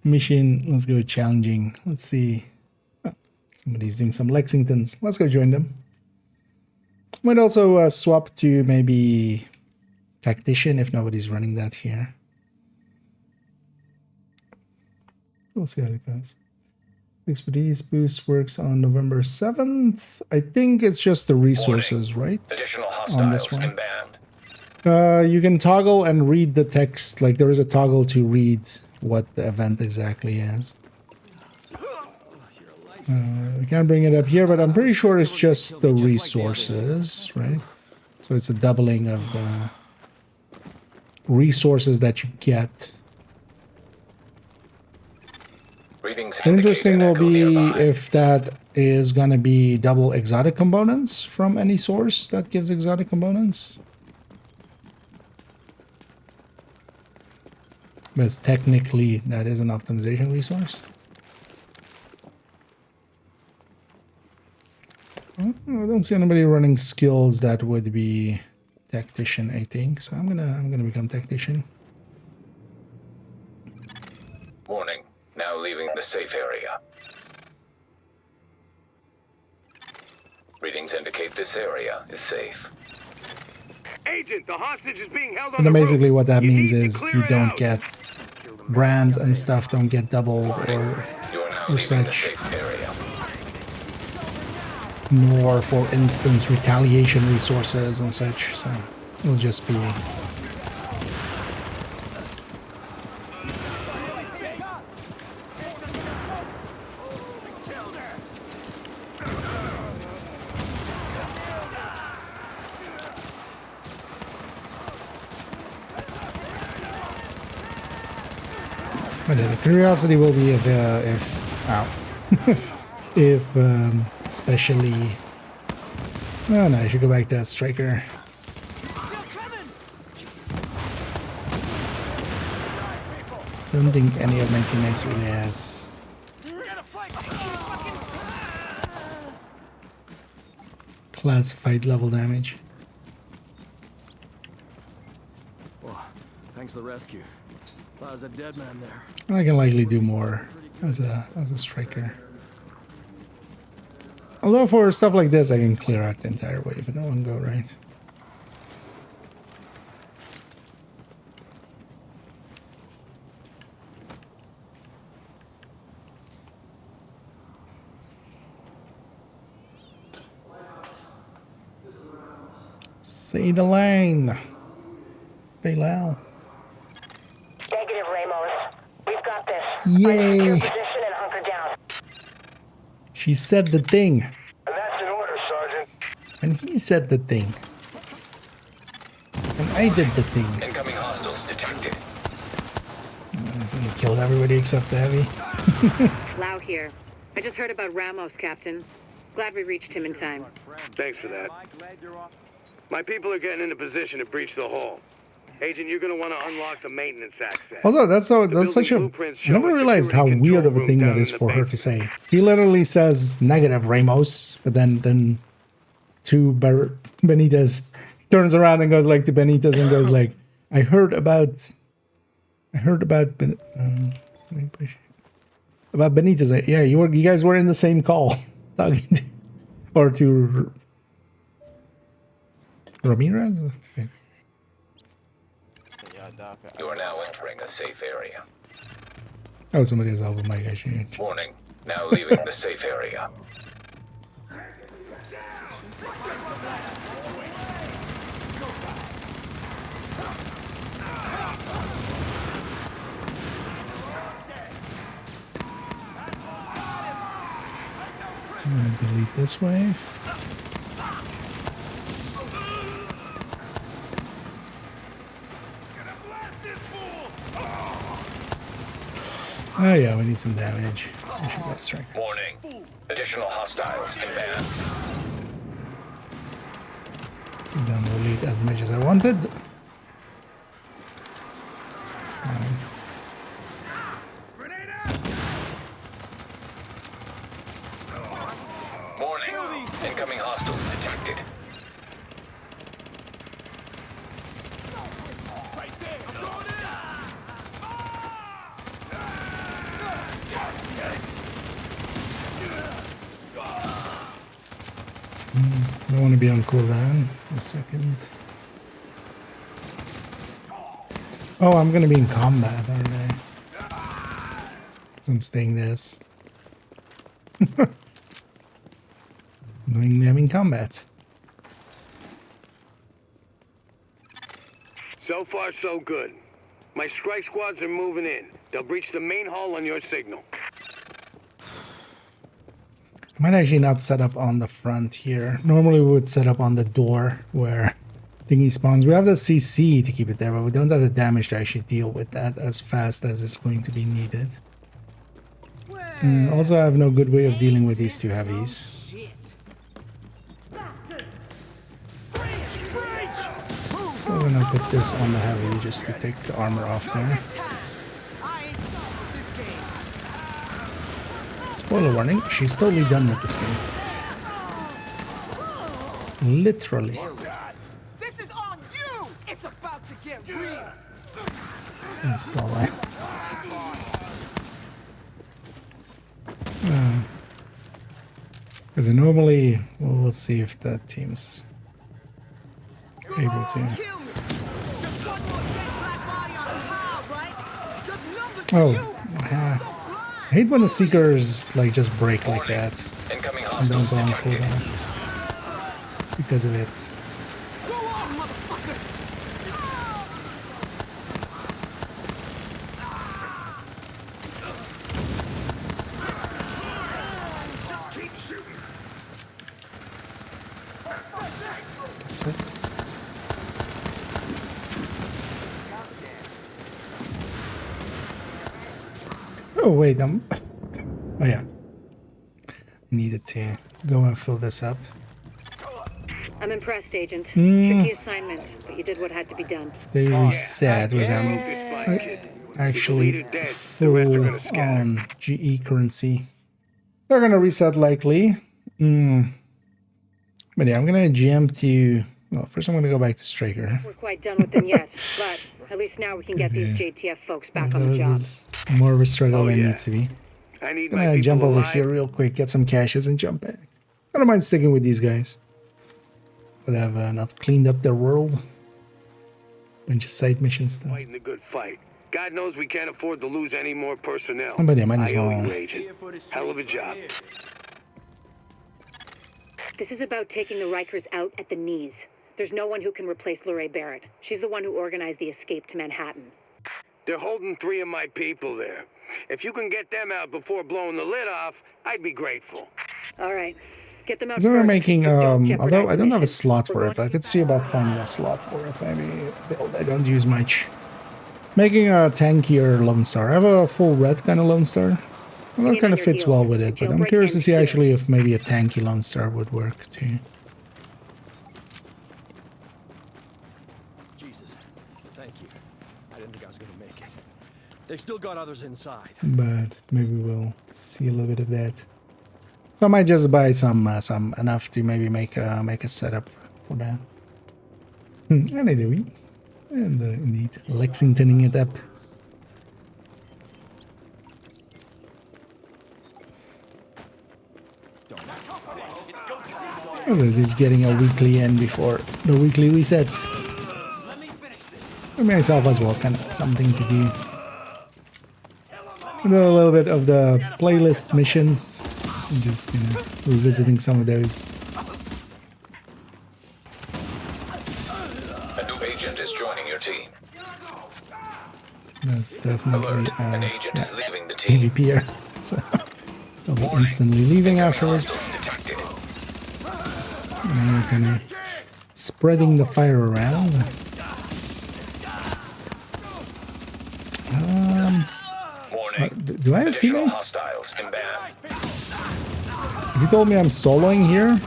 Mission, let's go challenging. Let's see. Oh, somebody's doing some Lexingtons. Let's go join them. Might also swap to maybe tactician if nobody's running that here. We'll see how it goes. Expertise boost works on November 7th. I think it's just the resources, right? Additional On this hostiles one. inbound. You can toggle and read the text. Like there is a toggle to read what the event exactly is. I can't bring it up here, but I'm pretty sure it's just the resources, right? So it's a doubling of the resources that you get. Interesting will be if that is going to be double exotic components from any source that gives exotic components. Because technically that is an optimization resource. I don't see anybody running skills that would be tactician, I think. So I'm gonna become tactician. Warning. Now leaving the safe area. Readings indicate this area is safe. Agent, the hostage is being held on And then the basically roof. what that You means need to is clear you it don't out. get brands and stuff don't get doubled or such. Nor, for instance, retaliation resources and such. So it'll just be but the curiosity will be if if especially, oh no, I should go back to that striker. Don't think any of my teammates really has classified level damage. Oh, thanks to the rescue. Thought I was a dead man there. And I can likely do more as a striker. Although for stuff like this, I can clear out the entire wave in one go, right? Say the lane. Bailal. Negative, Ramos. We've got this. Yay. Find a secure position and hunker down. She said the thing. That's And he said the thing. And I did the thing. Incoming hostiles detected. He killed everybody except the heavy. Lau here. I just heard about Ramos, Captain. Glad we reached him in time. Thanks for that. My people are getting into position to breach the hull. Agent, you're going to want to unlock the maintenance access. Also, that's such a... I never realized how weird of a thing that is for her to say. He literally says negative, Ramos, but then to Benitez, he turns around and goes like to Benitez and goes like, I heard about Benitez. Yeah, you guys were in the same call talking to, or to Ramirez. Okay. You are now entering a safe area. Oh, somebody has opened my guy. Warning, now leaving the safe area. I'm gonna delete this wave. Oh yeah, we need some damage. I should go strike. Warning, additional hostiles inbound. Don't delete as much as I wanted. It's fine. Warning, incoming hostiles detected. I don't want to be on cooldown. A second. Oh, I'm gonna be in combat, aren't I? Because I'm staying this. I'm in combat. So far, so good. My strike squads are moving in. They'll breach the main hull on your signal. I might actually not set up on the front here. Normally we would set up on the door where thingy spawns. We have the CC to keep it there, but we don't have the damage to actually deal with that as fast as it's going to be needed. And also I have no good way of dealing with these two heavies. So I'm gonna put this on the heavy just to take the armor off there. Spoiler warning, she's totally done with this game. Literally. This is on you. It's about to get real. So still alive. Because normally, well, we'll see if that team's able to. Oh, I hate when the Seekers like just break like that and don't go on cooldown because of it. That's it. Oh wait, oh yeah. Needed to go and fill this up. I'm impressed, Agent. Tricky assignment, but you did what had to be done. They reset was actually full on GE currency. They're gonna reset likely. But yeah, I'm gonna jump to. Well, first I'm gonna go back to Striker. We're quite done with them yet, but at least now we can get these JTF folks back on the job. More of a struggle than it needs to be. Just gonna jump over here real quick, get some caches, and jump back. I don't mind sticking with these guys, but I've not cleaned up their world. Bunch of side missions stuff. Fighting a good fight. God knows we can't afford to lose any more personnel. Oh, but yeah, might as I owe well. you, Agent. Hell of a job. This is about taking the Rikers out at the knees. There's no one who can replace Lorraine Barrett. She's the one who organized the escape to Manhattan. They're holding 3 of my people there. If you can get them out before blowing the lid off, I'd be grateful. All right. Get them out So we're first. making, Just don't although jeopardize I the don't have a mission. slot We're for going it, but I could see about finding a slot for it. Maybe a build I don't use much. Making a tankier Lone Star. I have a full red kind of Lone Star. Well, that Team kind on of your fits heels. well with it, but I'm Jailbreak curious to ends see here. actually if maybe a tanky Lone Star would work too. Jesus, thank you. I didn't think I was gonna make it. They've still got others inside. But maybe we'll see a little bit of that. So I might just buy some enough to maybe make a setup for that. And I do. And indeed, Lexingtoning it up. Oh, they're just getting a weekly in before the weekly resets. For myself as well, kind of something to do. And then a little bit of the playlist missions. I'm just gonna revisiting some of those. A new agent is joining your team. That's definitely Alert, an agent is leaving the team. PvPer. So I'll be instantly leaving afterwards. Detected. And we're kind of spreading the fire around. Do I have teammates? If you told me I'm soloing here,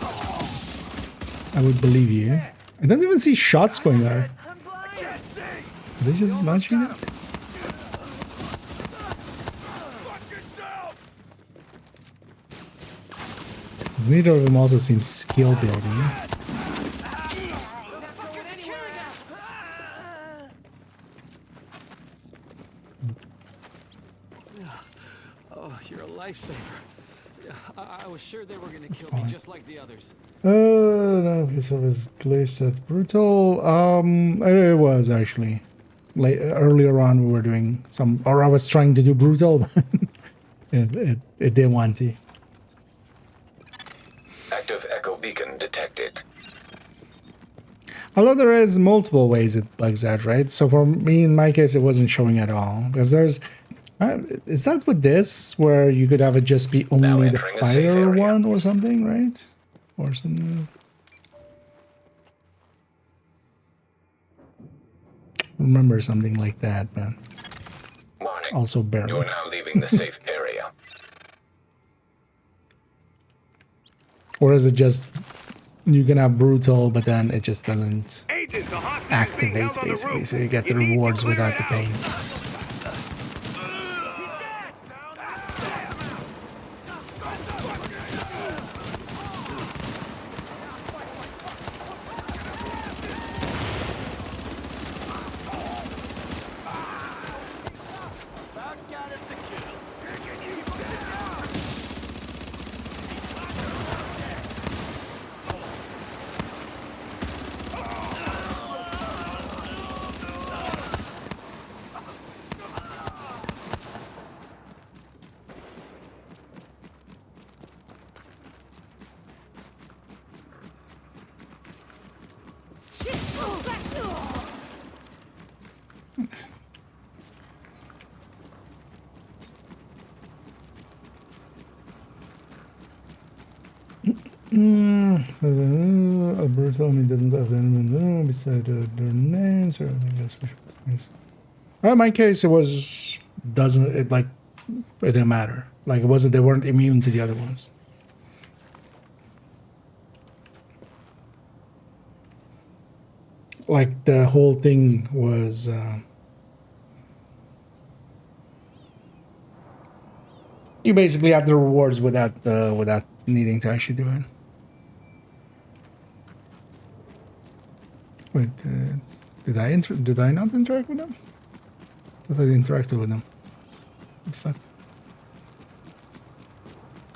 I would believe you. I don't even see shots going out. Are they just launching it? Neither of them also seems skill building. Oh, you're a lifesaver. I was sure they were gonna kill me just like the others. No, because I was glitched. That's brutal. It was actually. Earlier on, we were doing some, or I was trying to do brutal, but it didn't want to. Active echo beacon detected. Although there is multiple ways it bugs out, right? So for me, in my case, it wasn't showing at all. Because there's... is that with this, where you could have it just be only the fire one or something, right? Or something... Remember something like that, but... Warning. Also barely. You're now leaving the safe area. Or is it just... You can have brutal, but then it just doesn't activate, basically. So you get the rewards without the pain. Albert only doesn't have anyone beside their names or anything else. In my case, it was it didn't matter. Like it wasn't. They weren't immune to the other ones. Like the whole thing was. You basically have the rewards without needing to actually do it. Wait, did I not interact with them? I thought I interacted with them. What the fuck?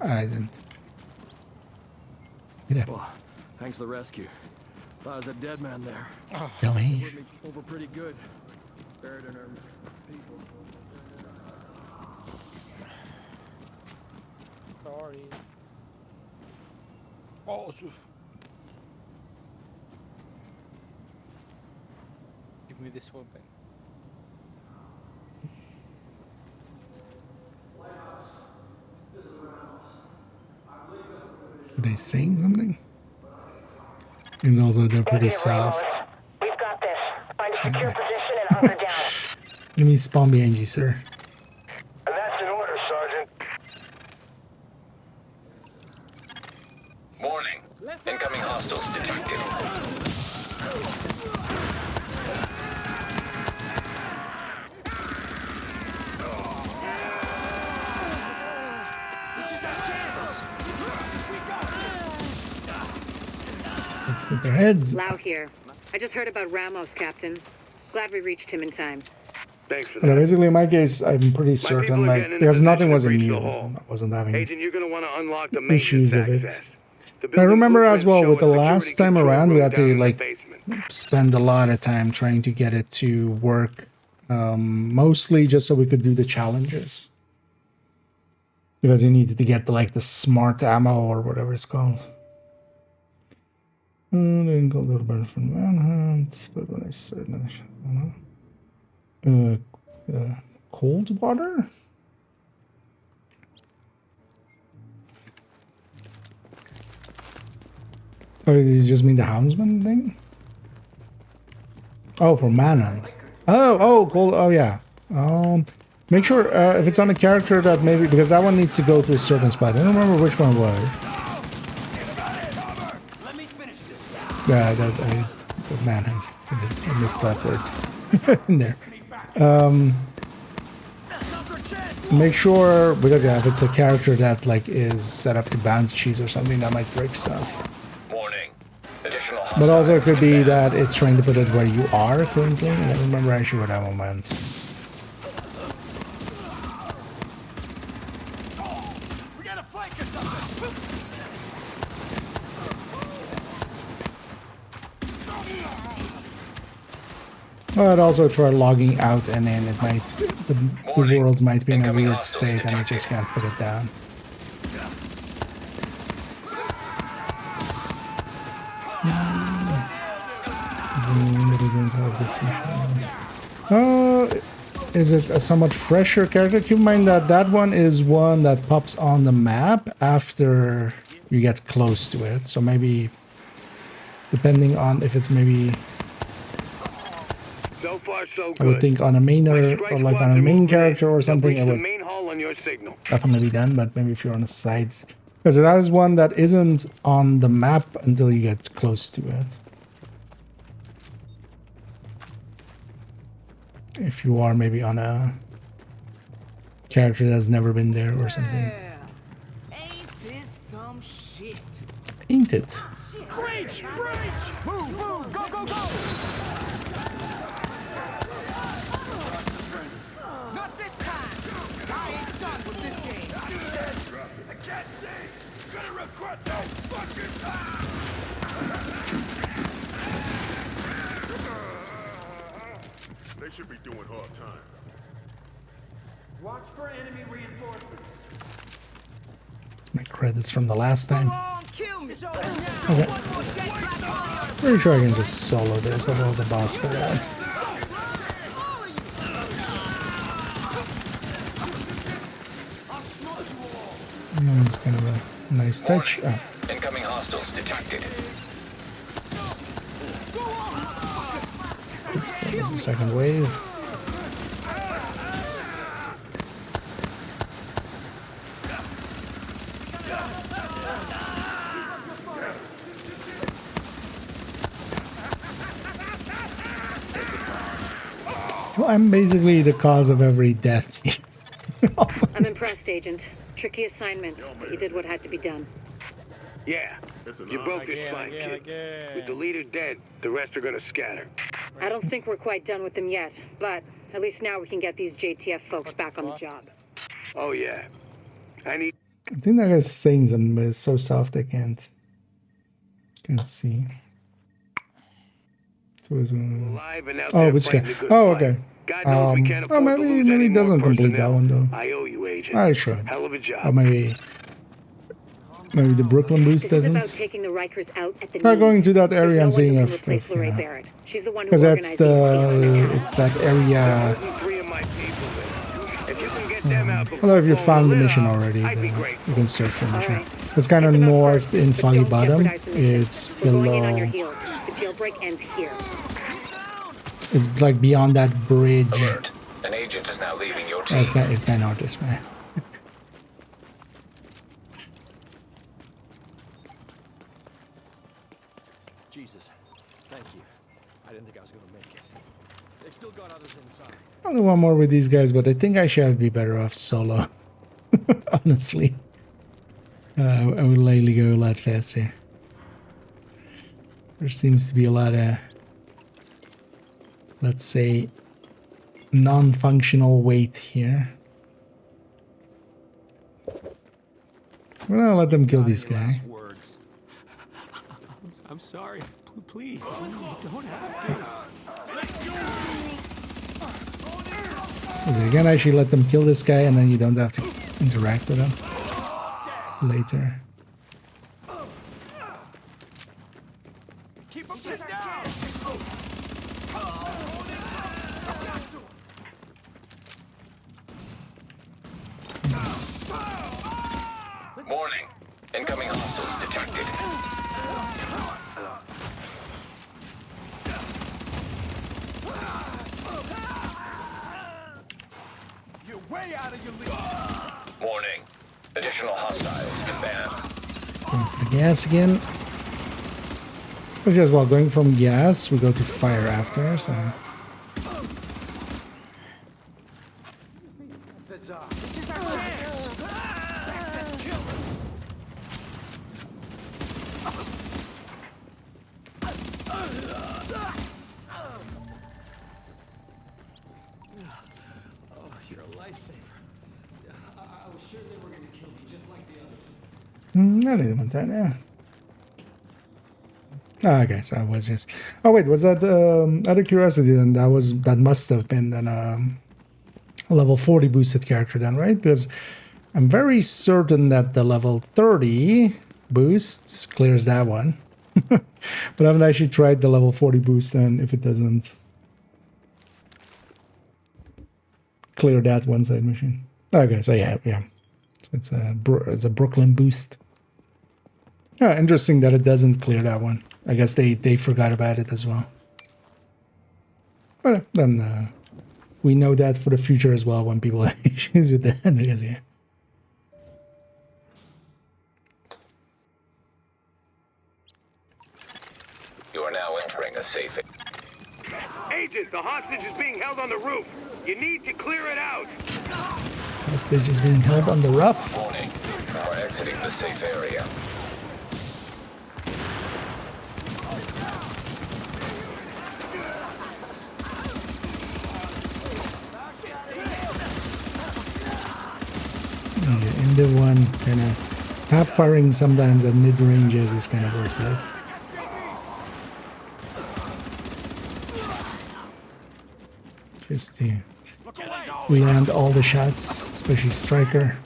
I didn't. Yeah. Well, thanks for the rescue. Thought I was a dead man there. Dummy. Over pretty good. Buried in our people. Sorry. Oh, give me this weapon. Are they saying something? And also they're pretty soft. We've got this. Find a secure position and hunker down. Let me spawn behind you, sir. And that's an order, Sergeant. Warning. Incoming hostiles detected. With their heads. Lau here. I just heard about Ramos, Captain. Glad we reached him in time. Thanks for But that. basically, in my case, I'm pretty certain, people are like, getting in because nothing was possession to immune. breach the hall. I wasn't having Agent, you're going to want to unlock the issues maintenance of it. access. The I building remember as well blueprints with show the a last security time control around, we room had down to in the like basement. spend a lot of time trying to get it to work, mostly just so we could do the challenges. Because you needed to get the smart ammo or whatever it's called. Didn't go to burn from manhunt, but when I started, cold water. Oh, you just mean the houndsman thing? Oh, for manhunt. Oh, cold. Oh, yeah. Make sure if it's on a character that maybe because that one needs to go to a certain spot. I don't remember which one was. Yeah, the manhunt. I missed that word in there. Make sure because yeah, if it's a character that is set up to bounce cheese or something, that might break stuff. Warning. Additional But also it hostiles could be inbound. that it's trying to put it where you are currently. I don't remember actually what that one meant. But also try logging out and then it might the world might be in a weird state and you just can't put it down. Is it a somewhat fresher character? Keep in mind that that one is one that pops on the map after you get close to it. So maybe depending on if it's maybe So far, so good. I would think on a main or like on a main character or something it would main hall on your signal. definitely be done, but maybe if you're on a side because that is one that isn't on the map until you get close to it. If you are maybe on a character that's never been there or something. Ain't this some shit? Ain't it? Breach! Breach! Move! Move! Go! Go! Go! Not this time! I ain't done with this game! I can't see! Gonna regret this fucking time! They should be doing hard time. Watch for enemy reinforcements. It's my credits from the last time. Kill me! Okay. Pretty sure I can just solo this. I'll the boss go out. It's kind of a nice touch. Oh. Incoming hostiles detected. There's a second wave. Well, I'm basically the cause of every death. I'm impressed, Agent. Tricky assignment, but you did what had to be done. Yeah, you broke their spine, kid. With the leader dead, the rest are gonna scatter. I don't think we're quite done with them yet, but at least now we can get these JTF folks back on the job. Oh yeah, I need. I think that guy's saying something, but it's so soft I can't see. So it's, oh, which guy? Oh, okay. Oh, maybe it doesn't complete that one though. I owe you, Agent. I should. Hell of a job. Or maybe the Brooklyn boost This is about doesn't. taking the Rikers out at the Try knees. going to that area There's and no seeing one who if can replace you Lorraine know. Barrett. She's the one who Because that's organized it's that area. If you can get them out Although if you before found the lit mission up, already, I'd be then great. you can search for the mission. Alright. It's kind of north in Foggy Bottom. It's We're going in on your below. heels. The jailbreak ends here. It's like beyond that bridge. Alert. An agent is now leaving your team. It's kind of noticed, man. Jesus, thank you. I didn't think I was gonna make it. They've still got others inside. Only one more with these guys, but I think I should be better off solo. Honestly. I would likely go a lot faster. There seems to be a lot of, let's say, non-functional weight here. Well, I'll let them kill this guy. I'm sorry. Please, you don't have to. Again, I should let them kill this guy, and then you don't have to interact with him later. Keep him sit down. Warning. Incoming hostiles detected. You're way out of your league. Warning. Additional hostiles inbound. Going for the gas again. Especially as well, going from gas, we go to fire after, so... I didn't want that, yeah. Oh, okay, so I was just... Oh, wait, was that... out of curiosity, then that must have been then a level 40 boosted character then, right? Because I'm very certain that the level 30 boost clears that one. But I haven't actually tried the level 40 boost then, if it doesn't clear that one side machine. Okay, so yeah. It's a Brooklyn boost. Yeah, interesting that it doesn't clear that one. I guess they forgot about it as well. But then we know that for the future as well when people have issues with that. I guess, yeah. You are now entering a safe. Agent, the hostage is being held on the roof. You need to clear it out. Hostage is being held on the roof. Warning. You are exiting the safe area. In the one kind of tap firing sometimes at mid ranges is kind of worth it. Just to land all the shots, especially striker.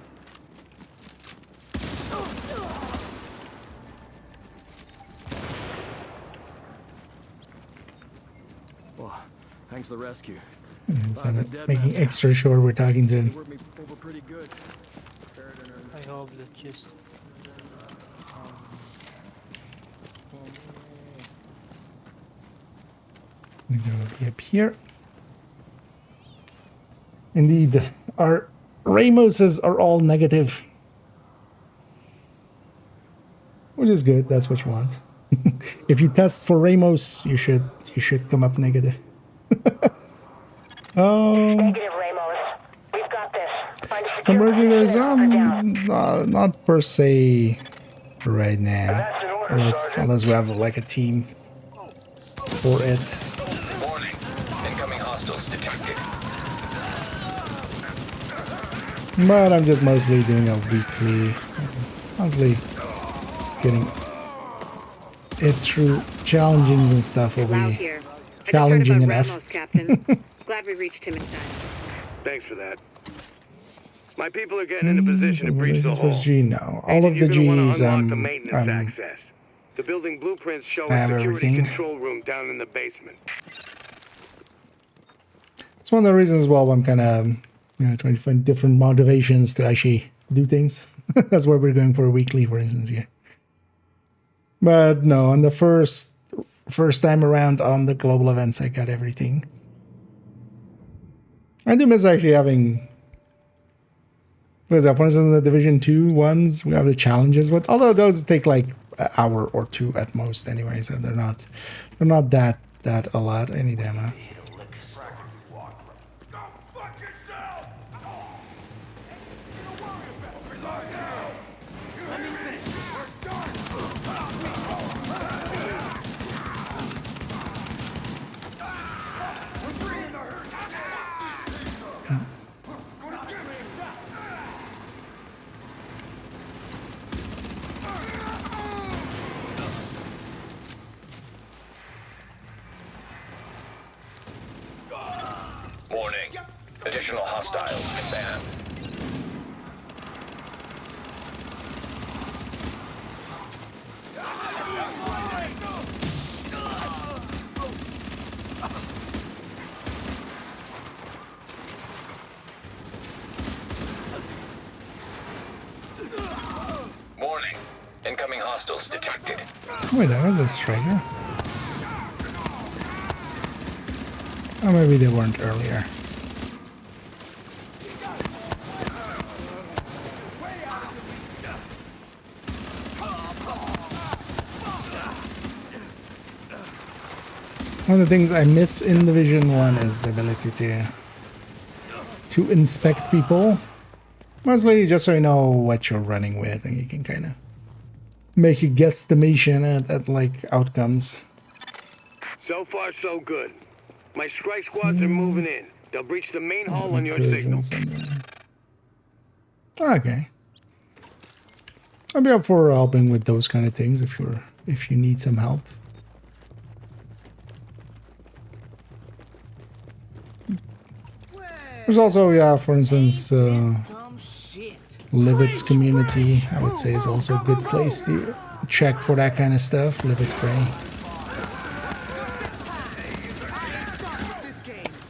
Well, thanks for the rescue. Making extra sure we're talking to him. Over pretty good. I hope that just We go up here. Indeed, our Ramoses are all negative, which is good. That's what you want. If you test for Ramos, you should come up negative. Negative, Ramos. We've got this. Find a Some secure regulars, position and not per se right now, unless we have like a team for it. Warning. Incoming hostiles detected. But I'm just mostly doing a weekly, mostly just getting it through challengings and stuff will Wow be here. challenging enough. Ramos, Captain. Glad we reached him in time. Thanks for that. My people are getting into position to breach the hole. G, no. All of the G's, the maintenance access. The building blueprints show I a have security everything. control room down in the basement. It's one of the reasons why I'm kind of trying to find different motivations to actually do things. That's why we're going for a weekly, for instance, here. But no, on the first time around on the global events, I got everything. I do miss actually having, what is that, for instance, in the Division 2 ones, we have the challenges, but although those take like an hour or two at most anyway, so they're not that a lot. Any demo. Warning. Additional hostiles inbound. Warning. Incoming hostiles detected. Wait, that was a striker. Or maybe they weren't earlier. One of the things I miss in Division 1 is the ability to inspect people. Mostly just so you know what you're running with and you can kind of make a guesstimation at like outcomes. So far, so good. My strike squads are moving in. They'll breach the main hall on your signal. Okay. I'll be up for helping with those kind of things if you need some help. There's also, yeah, for instance, Livet's community, I would say, is also a good place to check for that kind of stuff. Livet Frey.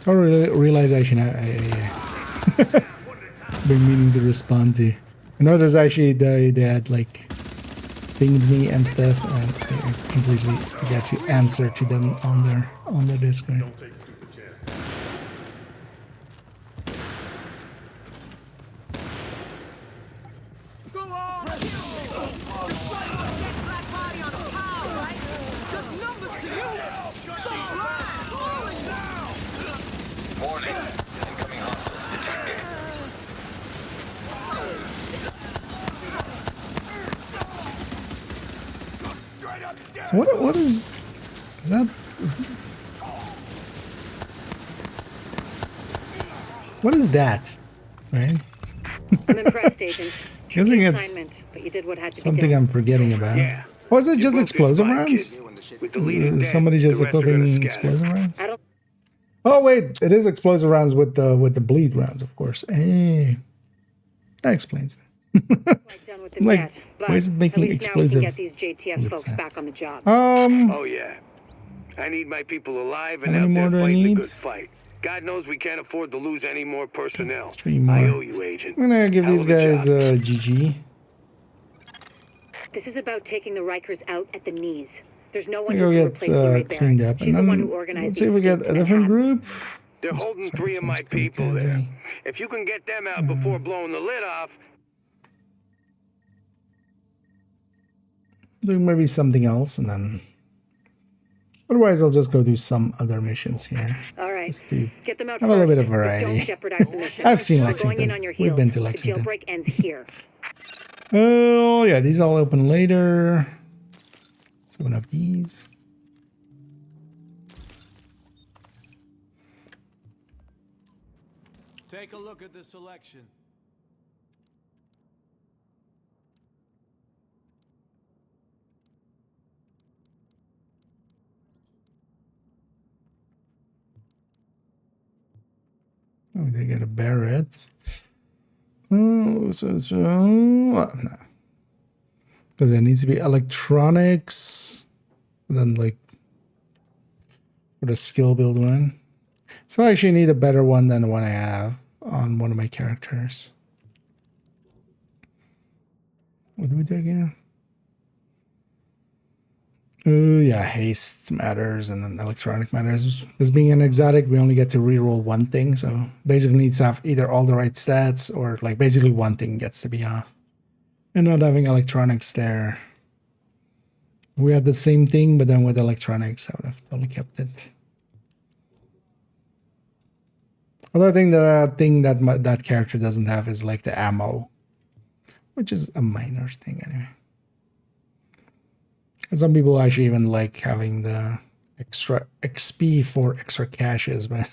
I realize actually I've been meaning to respond to. I know there's actually they had like pinged me and stuff, and I completely forgot to answer to them on their Discord. So what is that? What is that? Right? I'm impressed, Agent. Guessing it's but you did what had to something be done. I'm forgetting about. Yeah. Was it just explosive rounds? Is somebody just equipping explosive rounds? Oh wait, it is explosive rounds with the bleed rounds, of course. Hey, that explains it. Like, why is it making explosive? Get these JTF folks back on the job. Oh yeah. I need my people alive and out there fighting a good fight. God knows we can't afford to lose any more personnel. 3 more. I owe you, Agent. I'm gonna give these guys a GG. This is about taking the Rikers out at the knees. There's no one Go who can get replace the cleaned up, and then let's see if we get a different group. They're holding 3 of my people there. If you can get them out before blowing the lid off. Do maybe something else, and then otherwise I'll just go do some other missions here. All right. Just to get them out have a little bit of don't variety. jeopardize the mission. I've seen Going Lexington. in on your We've been heels. to Lexington. The jailbreak ends here. Oh yeah, these all open later. Let's open up these. Take a look at the selection. Oh, they get a Barrett. Oh, no. Because there needs to be electronics. And then, like, for the skill build one. So I actually need a better one than the one I have on one of my characters. What do we do again? Oh yeah, haste matters and then electronic matters. This being an exotic, we only get to reroll one thing, so basically needs to have either all the right stats or like basically one thing gets to be off. And not having electronics there. We had the same thing, but then with electronics, I would have totally kept it. Other thing that that character doesn't have is like the ammo, which is a minor thing anyway. And some people actually even like having the extra XP for extra caches, but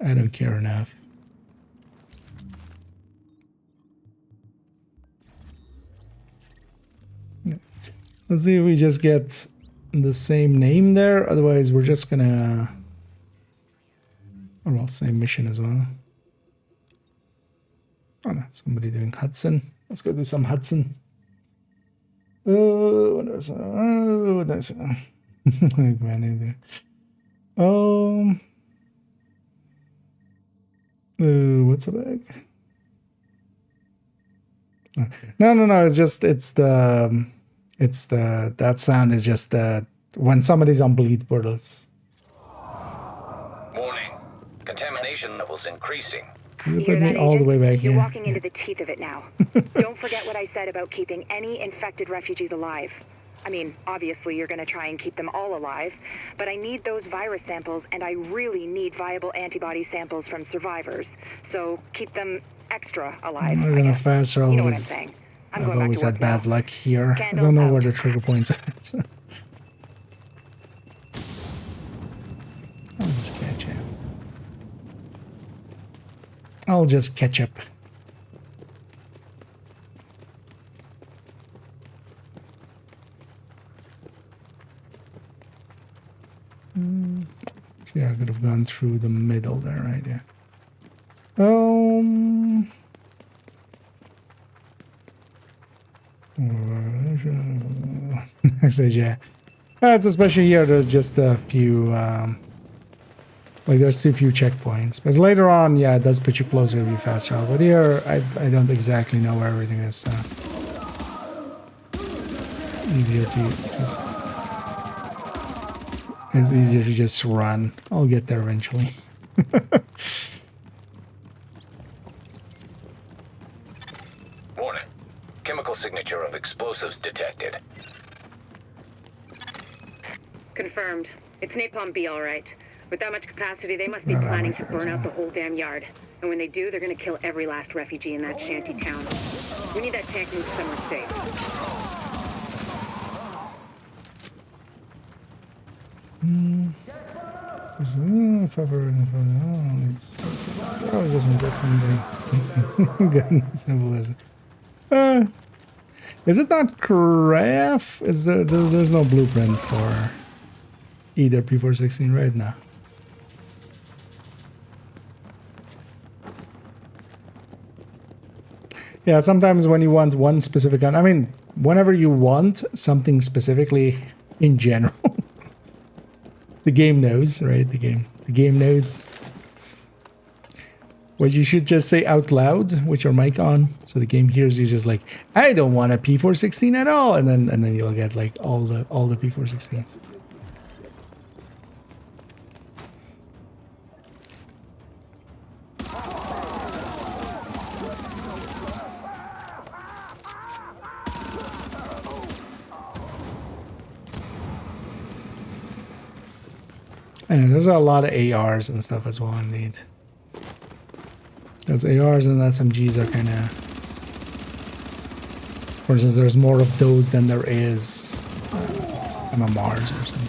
I don't care enough. Let's see if we just get the same name there. Otherwise, we're just gonna... Oh, well, same mission as well. Oh no, somebody doing Hudson. Let's go do some Hudson. Oh, what is it? Oh, what is it? What's a bag? No. It's the that sound is just when somebody's on bleed portals. Warning. Contamination levels increasing. You put me all the way back here. You're walking into the teeth of it now. Don't forget what I said about keeping any infected refugees alive. I mean, obviously you're going to try and keep them all alive, but I need those virus samples, and I really need viable antibody samples from survivors. So keep them extra alive. I'm gonna fast travel. You know what I'm saying? I've always had bad luck here. I don't know where the trigger points are. So. I'll just catch up. I'll just catch up. Yeah, I could have gone through the middle there, right? Yeah. Actually, yeah. It's especially here. There's just a few. Like there's too few checkpoints. Because later on, yeah, it does put you closer if you fast travel. But here, I don't exactly know where everything is. So easier to just. It's easier to just run. I'll get there eventually. Warning. Chemical signature of explosives detected. Confirmed. It's Napalm B, all right. With that much capacity, they must be planning to burn out the whole damn yard. And when they do, they're gonna kill every last refugee in that shanty town. We need that tank moved somewhere safe. If ever, probably doesn't get somebody. Simple as is it not craft? Is there's no blueprint for either P416 right now? Yeah, sometimes when you want one specific gun, I mean, whenever you want something specifically in general, the game knows, right? The game knows. What you should just say out loud with your mic on, so the game hears you. Just like, I don't want a P416 at all, and then you'll get like all the P416s. I know there's a lot of ARs and stuff as well. Indeed, because ARs and SMGs are kind of. For instance, there's more of those than there is MMRs or something.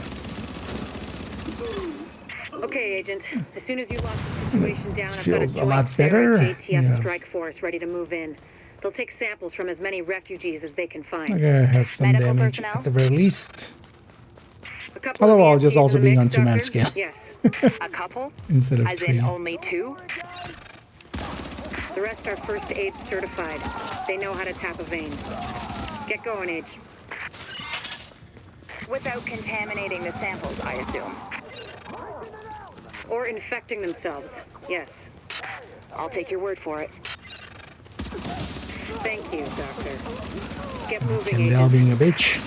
Okay, Agent. As soon as you lock the situation down, I've got a feels a joint lot better. JTF Yeah. strike force ready to move in. They'll take samples from as many refugees as they can find. Okay, has some Medical damage personnel? at the very least. A couple of Otherwise, just EMTs also in the being on mix, 2-man Doctor? scale. Yes. A couple? Instead of As 3. in only 2? The rest are first aid certified. They know how to tap a vein. Get going, Age. Without contaminating the samples, I assume. Or infecting themselves. Yes. I'll take your word for it. Thank you, Doctor. Get moving, Kendall Agent. being a bitch.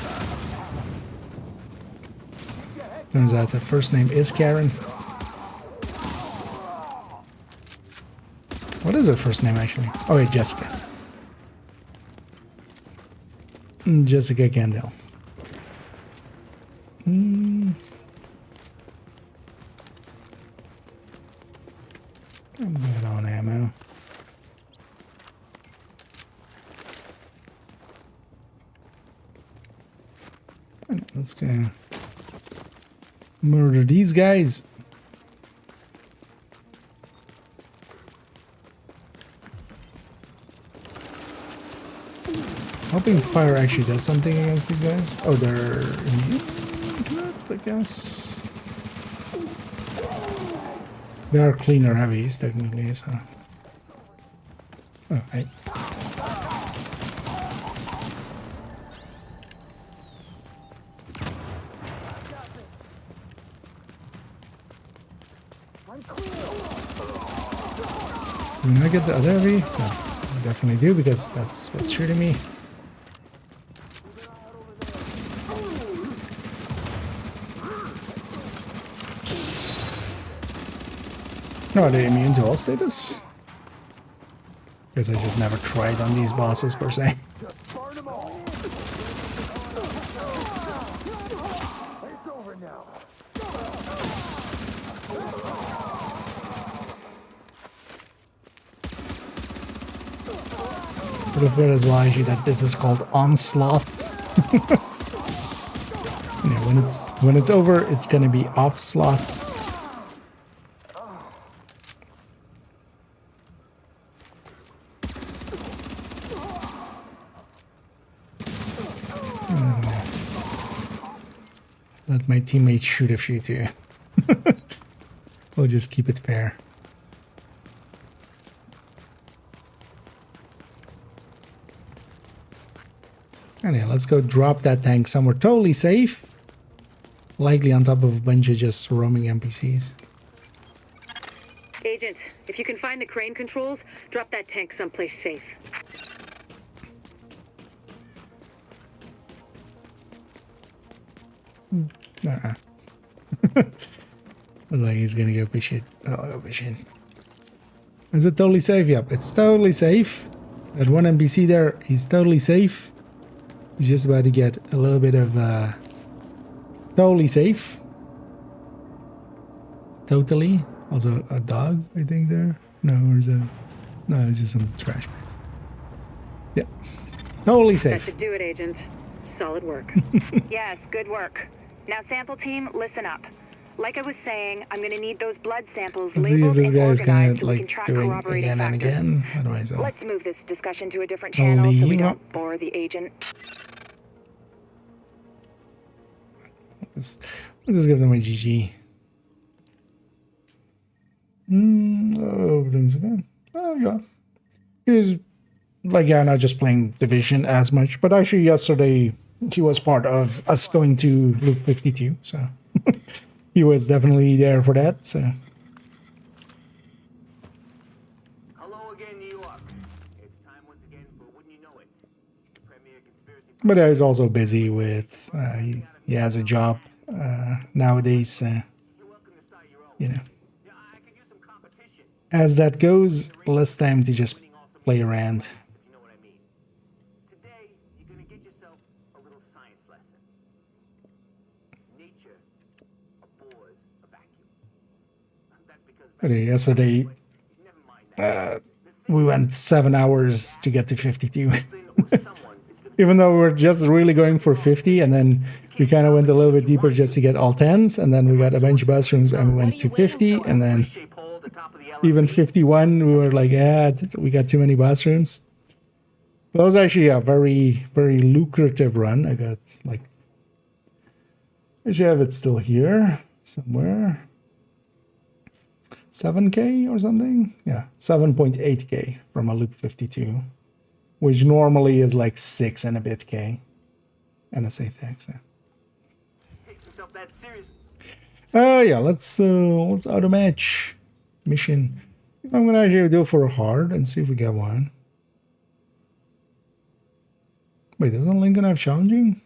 Turns out the first name is Karen. What is her first name actually? Oh wait, Jessica. Jessica Kendall. I'm good on ammo. Let's go murder these guys. Hoping fire actually does something against these guys. Oh, they're immune to it, I guess. They are cleaner heavies, technically, so. Oh, hey. Can I get the other heavy? No, I definitely do because that's what's shooting me. Oh, are they immune to all status? Guess I just never tried on these bosses per se. But if there is why that this is called onslaught. Yeah, when it's over, it's gonna be offslaught. Let my teammates shoot a few too. We'll just keep it fair. Anyway, let's go drop that tank somewhere totally safe. Likely on top of a bunch of just roaming NPCs. Agent, if you can find the crane controls, drop that tank someplace safe. Looks like he's gonna go push it. Oh, go push it. Is it totally safe? Yep, it's totally safe. That one NPC there, he's totally safe. He's just about to get a little bit of totally safe. Totally. Also a dog, I think there. No, or is that? No, it's just some trash bags. Yeah. Totally safe. That should do it, Agent. Solid work. Yes, good work. Now, sample team, listen up. Like I was saying, I'm gonna need those blood samples Let's see if labeled this and guy's kind organized of so we can like track doing corroborating again and factors. again. Otherwise, I'll Let's move this discussion to a different channel so we don't bore the agent. let's just give them a GG. Oh, things again. Oh yeah. He's like, yeah, not just playing Division as much, but actually yesterday he was part of us going to Loop 52, so he was definitely there for that. So. Hello again, New York. It's time once again for Wouldn't You Know It? The premier conspiracy. But he's also busy with, he has a job nowadays, you know. As that goes, less time to just play around. You know what I mean? Today, you're gonna get yourself a little science lesson. Nature abhors a vacuum. That's because But yesterday, we went 7 hours to get to 52. Even though we were just really going for 50, and then we kind of went a little bit deeper just to get all 10s, and then we got a bunch of bathrooms and we went to 50, and then even 51, we were like, yeah, we got too many bathrooms. But that was actually a very, very lucrative run. I got like, I should have it still here somewhere. 7K or something? Yeah, 7.8K from a Loop 52, which normally is like 6 and a bit K. NSA tax, yeah. Yeah, let's auto match mission. I'm gonna actually do it for a hard and see if we get one. Wait, doesn't Lincoln have challenging?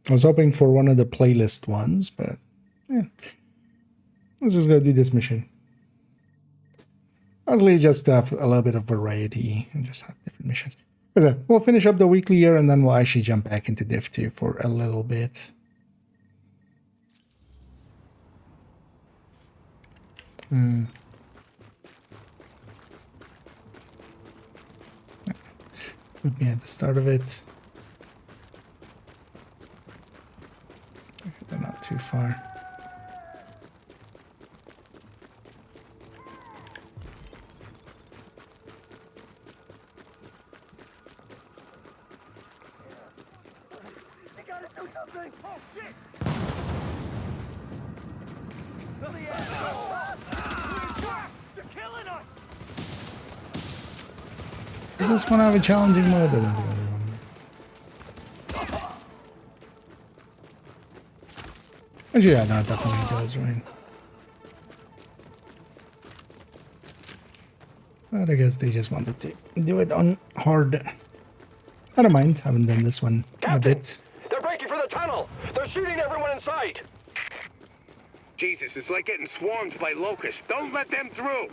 I was hoping for one of the playlist ones, but yeah. Let's just go do this mission. Honestly, just have a little bit of variety and just have different missions. So we'll finish up the weekly here and then we'll actually jump back into Div 2 for a little bit. Put me at the start of it. They're not too far. Does this one have a challenging mode? Actually, yeah, no, it definitely does, right? But I guess they just wanted to do it on hard. I don't mind, haven't done this one in a bit. They're breaking for the tunnel! They're shooting everyone in sight! Jesus, it's like getting swarmed by locusts. Don't let them through!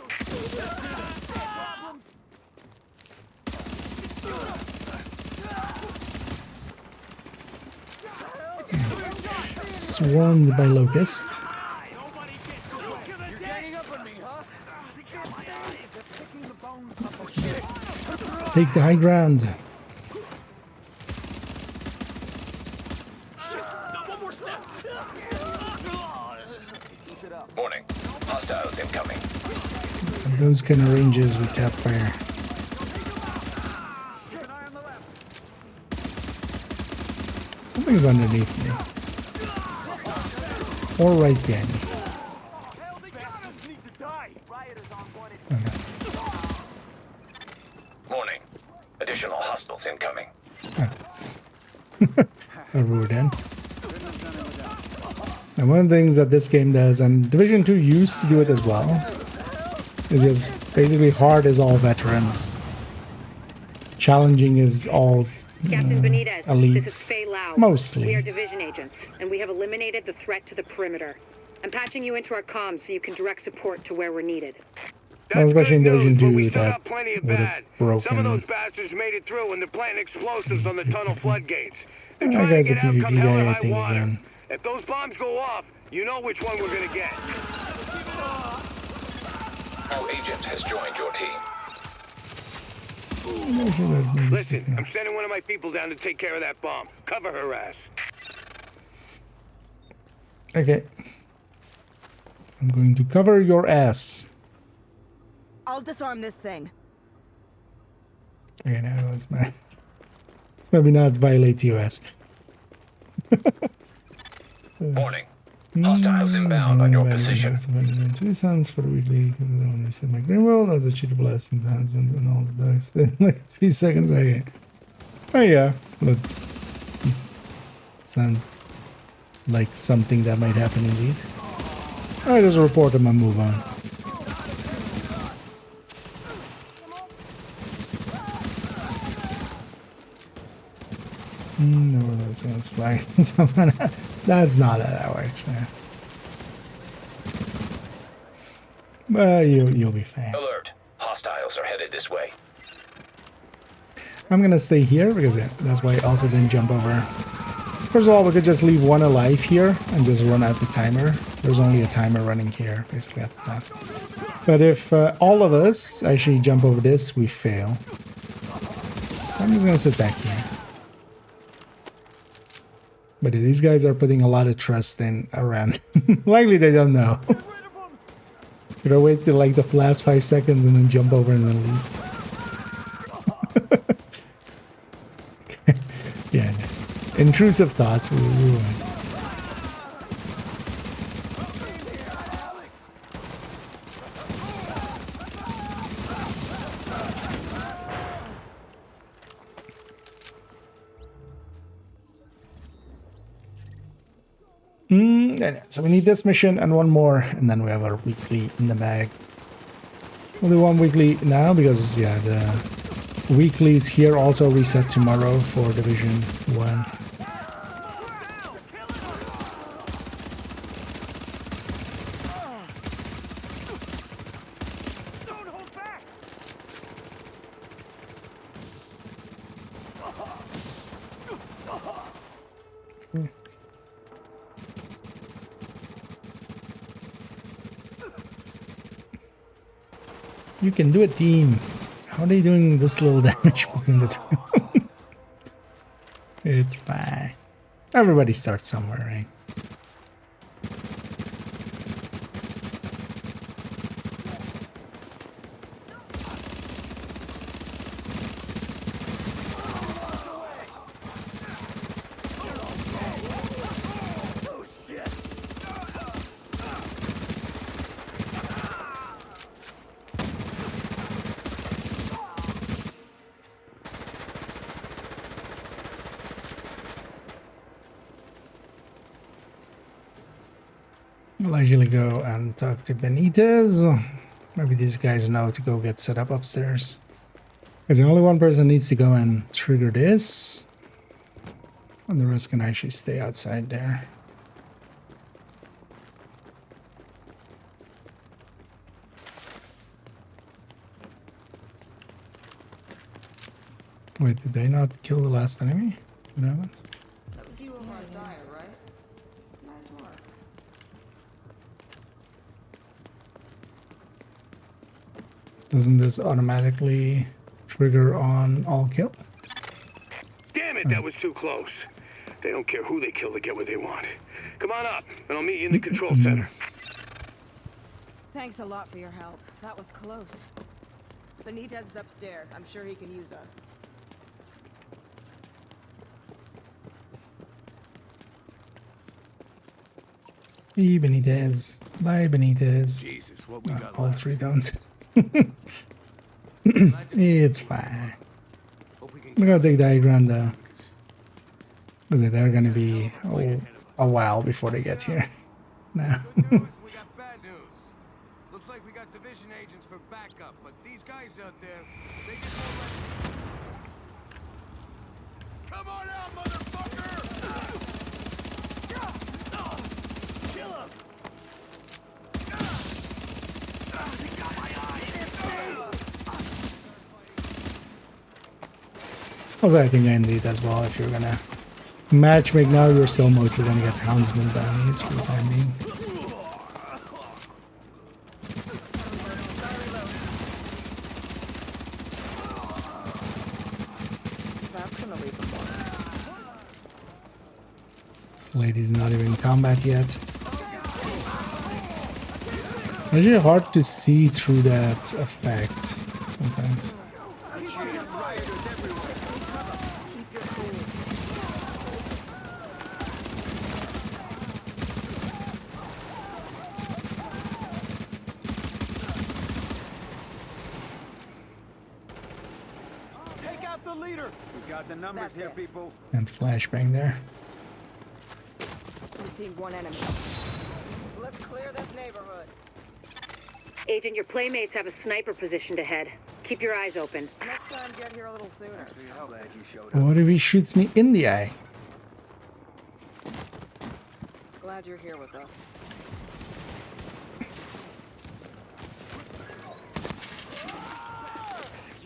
Swarmed by locust. Take the high ground. Warning. Hostiles incoming. At those kind of ranges, we tap fire. Something's underneath me. Or right behind me. Okay. Warning. Additional hostiles incoming. A rude end. And one of the things that this game does, and Division 2 used to do it as well, is just basically hard is all veterans. Challenging is all Captain Benitez, elites. this is Faye Lau. Mostly. We are division agents, and we have eliminated the threat to the perimeter. I'm patching you into our comms so you can direct support to where we're needed. Well, especially in Division 2, we still that got plenty of would have bad. broken. Some of those bastards made it through and they're planting explosives on the tunnel floodgates. They're That trying to guy's a get out come PvP hell or guy, I high think, water. again. If those bombs go off, you know which one we're gonna get. Our agent has joined your team. Listen, I'm sending one of my people down to take care of that bomb. Cover her ass. Okay. I'm going to cover your ass. I'll disarm this thing. Okay, now let's maybe not violate US. Warning. Hostiles inbound on your position. 2 cents for the weekly because I don't understand my green world. That was a cheater blast in pounds and all the dice. Then like 3 seconds. Okay. Oh yeah. That sounds like something that might happen indeed. I just report them and move on. No, that's flag. That's not how that works there. But you'll be fine. Alert. Hostiles are headed this way. I'm gonna stay here because yeah, that's why I also didn't jump over. First of all, we could just leave one alive here and just run out the timer. There's only a timer running here, basically at the top. But if all of us actually jump over this, we fail. So I'm just gonna sit back here. But these guys are putting a lot of trust in around. Likely they don't know. Should I wait till like the last 5 seconds and then jump over and then leave? Yeah, intrusive thoughts. So we need this mission and one more, and then we have our weekly in the bag. We'll do one weekly now because, yeah, weeklies here also reset tomorrow for Division 1. You can do it, team. How are they doing this little damage between the two? It's fine. Everybody starts somewhere, right? I'll usually go and talk to Benitez. Maybe these guys know to go get set up upstairs. Because only one person needs to go and trigger this. And the rest can actually stay outside there. Wait, did they not kill the last enemy? What happened? That was you on my diet, right? Nice work. Doesn't this automatically trigger on all kill? Damn it, that was too close. They don't care who they kill to get what they want. Come on up, and I'll meet you in the control center. Thanks a lot for your help. That was close. Benitez is upstairs. I'm sure he can use us. Hey, Benitez. Bye, Benitez. Jesus, what we got all left? three don't. It's fine. Look how take diagram though. Because they're gonna be a while before they get here. Now. We got bad news. Looks like we got division agents for backup, but these guys out there, they just won't let... Come on out, motherfucker! Kill him! He got my eye! Also, I think I need as well. If you're gonna matchmake now, you're still mostly gonna get houndsman bounties for the time being. This lady's not even in combat yet. It's actually hard to see through that effect sometimes. Take out the leader! We got the numbers here, people. And flashbang there. We see one enemy. Let's clear this neighborhood. Agent, your playmates have a sniper positioned ahead. Keep your eyes open. Next time, get here a little sooner. Glad you showed What if he shoots me in the eye? Glad you're here with us.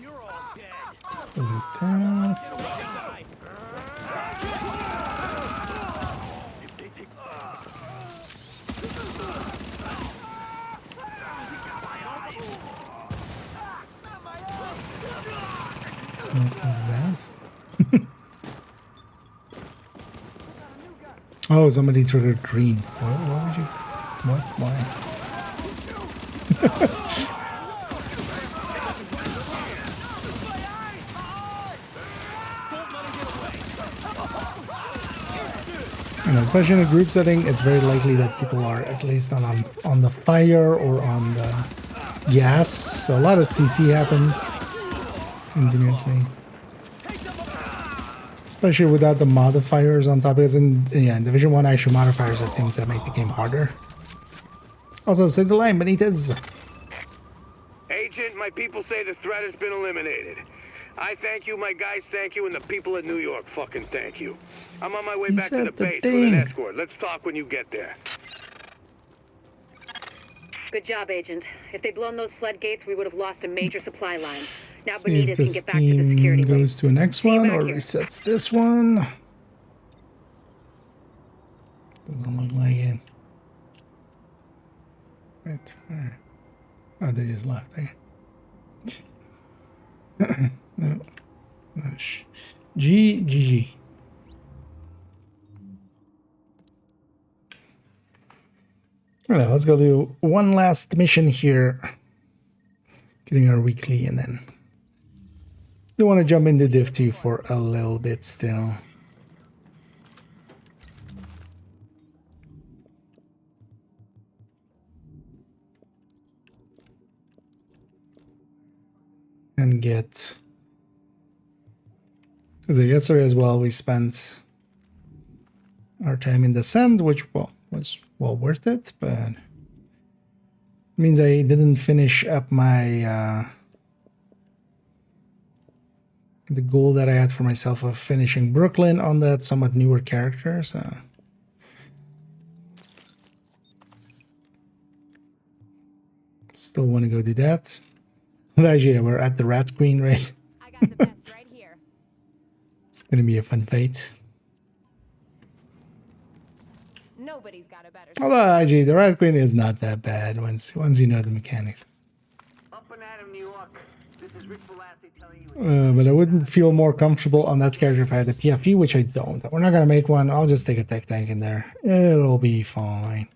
You're all dead. Let's go loot this. What was that? Oh, somebody triggered green. What would you? What? Why? And especially in a group setting, it's very likely that people are at least on the fire or on the gas. So a lot of CC happens continuously. Especially without the modifiers on top, because in Division 1 actual modifiers are things that make the game harder. Also, say the line, Benitez. Agent, my people say the threat has been eliminated. I thank you, my guys thank you, and the people in New York fucking thank you. I'm on my way He back to said the the base with an thing. escort. Let's talk when you get there. Good job, Agent. If they'd blown those floodgates, we would have lost a major supply line. Now See if Benitez can this get back to the team security goes base. to the next See you one back or here. resets this one. Doesn't look like it. Right. Oh, they just left there. No. GG. All right, let's go do one last mission here. Getting our weekly, and then do want to jump into Div 2 for a little bit still. And get, because yesterday as well we spent our time in the sand, which well was well worth it, but it means I didn't finish up my the goal that I had for myself of finishing Brooklyn on that somewhat newer character. So still want to go do that. Actually, we're at the Rat Queen, right? I got the best right here. It's gonna be a fun fight. Nobody's got a better. Although actually, the Rat Queen is not that bad once you know the mechanics. Up and at him, New York. This is Rick Velasquez telling you. But I wouldn't feel more comfortable on that character if I had the PFE, which I don't. We're not gonna make one. I'll just take a tech tank in there. It'll be fine.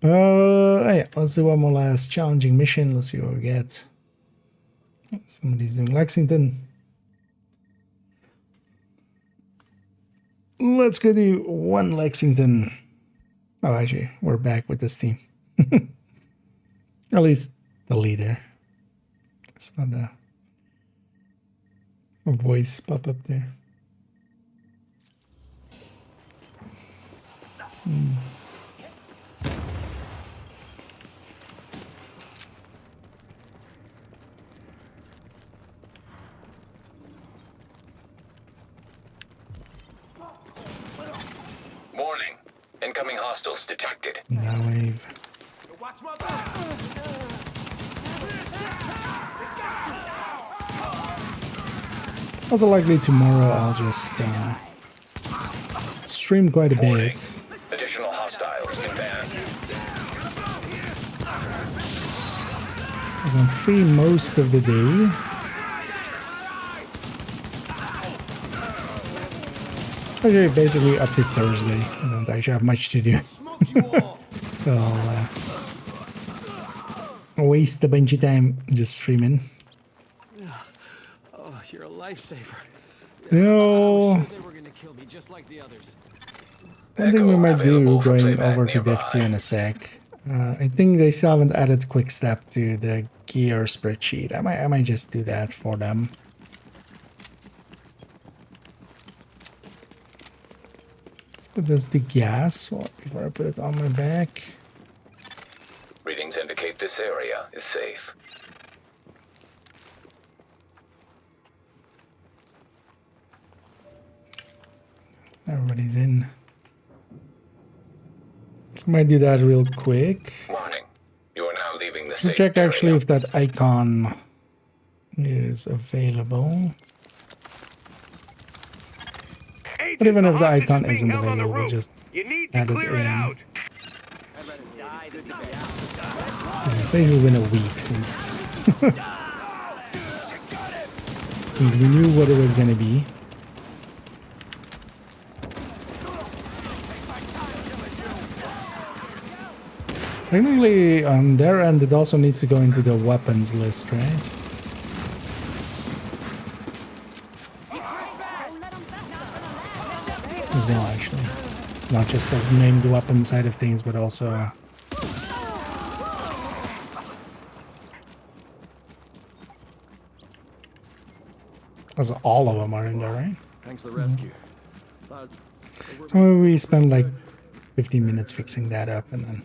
Yeah, let's do one more last challenging mission. Let's see what we get. Somebody's doing Lexington. Let's go do one Lexington. Oh, actually, we're back with this team. At least the leader. It's not a voice pop up there. Warning. Incoming hostiles detected. That wave. Watch my back. Also likely tomorrow I'll just stream quite a Warning. bit. Additional hostiles inbound. Because I'm free most of the day. Okay, basically up to Thursday. I don't actually have much to do. So I'll waste a bunch of time just streaming. Oh, you're a lifesaver. No. They were gonna kill me just like the others. One thing we might do available for going playback over to Div 2 in a sec. I think they still haven't added quick step to the gear spreadsheet. I might just do that for them. Let's put this to gas before I put it on my back. Readings indicate this area is safe. Everybody's in. So I might do that real quick. Warning. You are now leaving the To safe check actually area. if that icon is available. But even if the icon isn't available, we'll just add it in. It's basically been a week since since we knew what it was going to be. Technically, on their end, it also needs to go into the weapons list, right? As well, actually. It's not just the named weapon side of things, but also... As all of them are in there, right? Thanks for the rescue. So maybe we spend like 15 minutes fixing that up and then...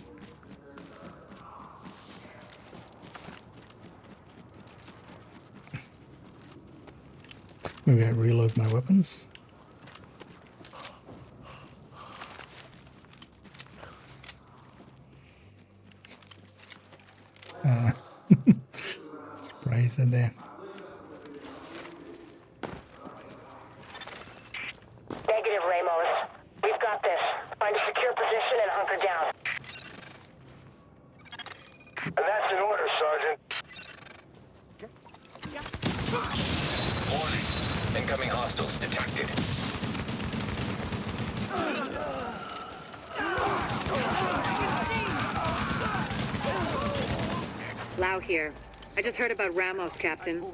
Maybe I reload my weapons. Surprised at that. Negative, Ramos. We've got this. Find a secure position and hunker down. And that's an order, Sergeant. Warning. Incoming hostiles detected. Lau here. I just heard about Ramos, Captain.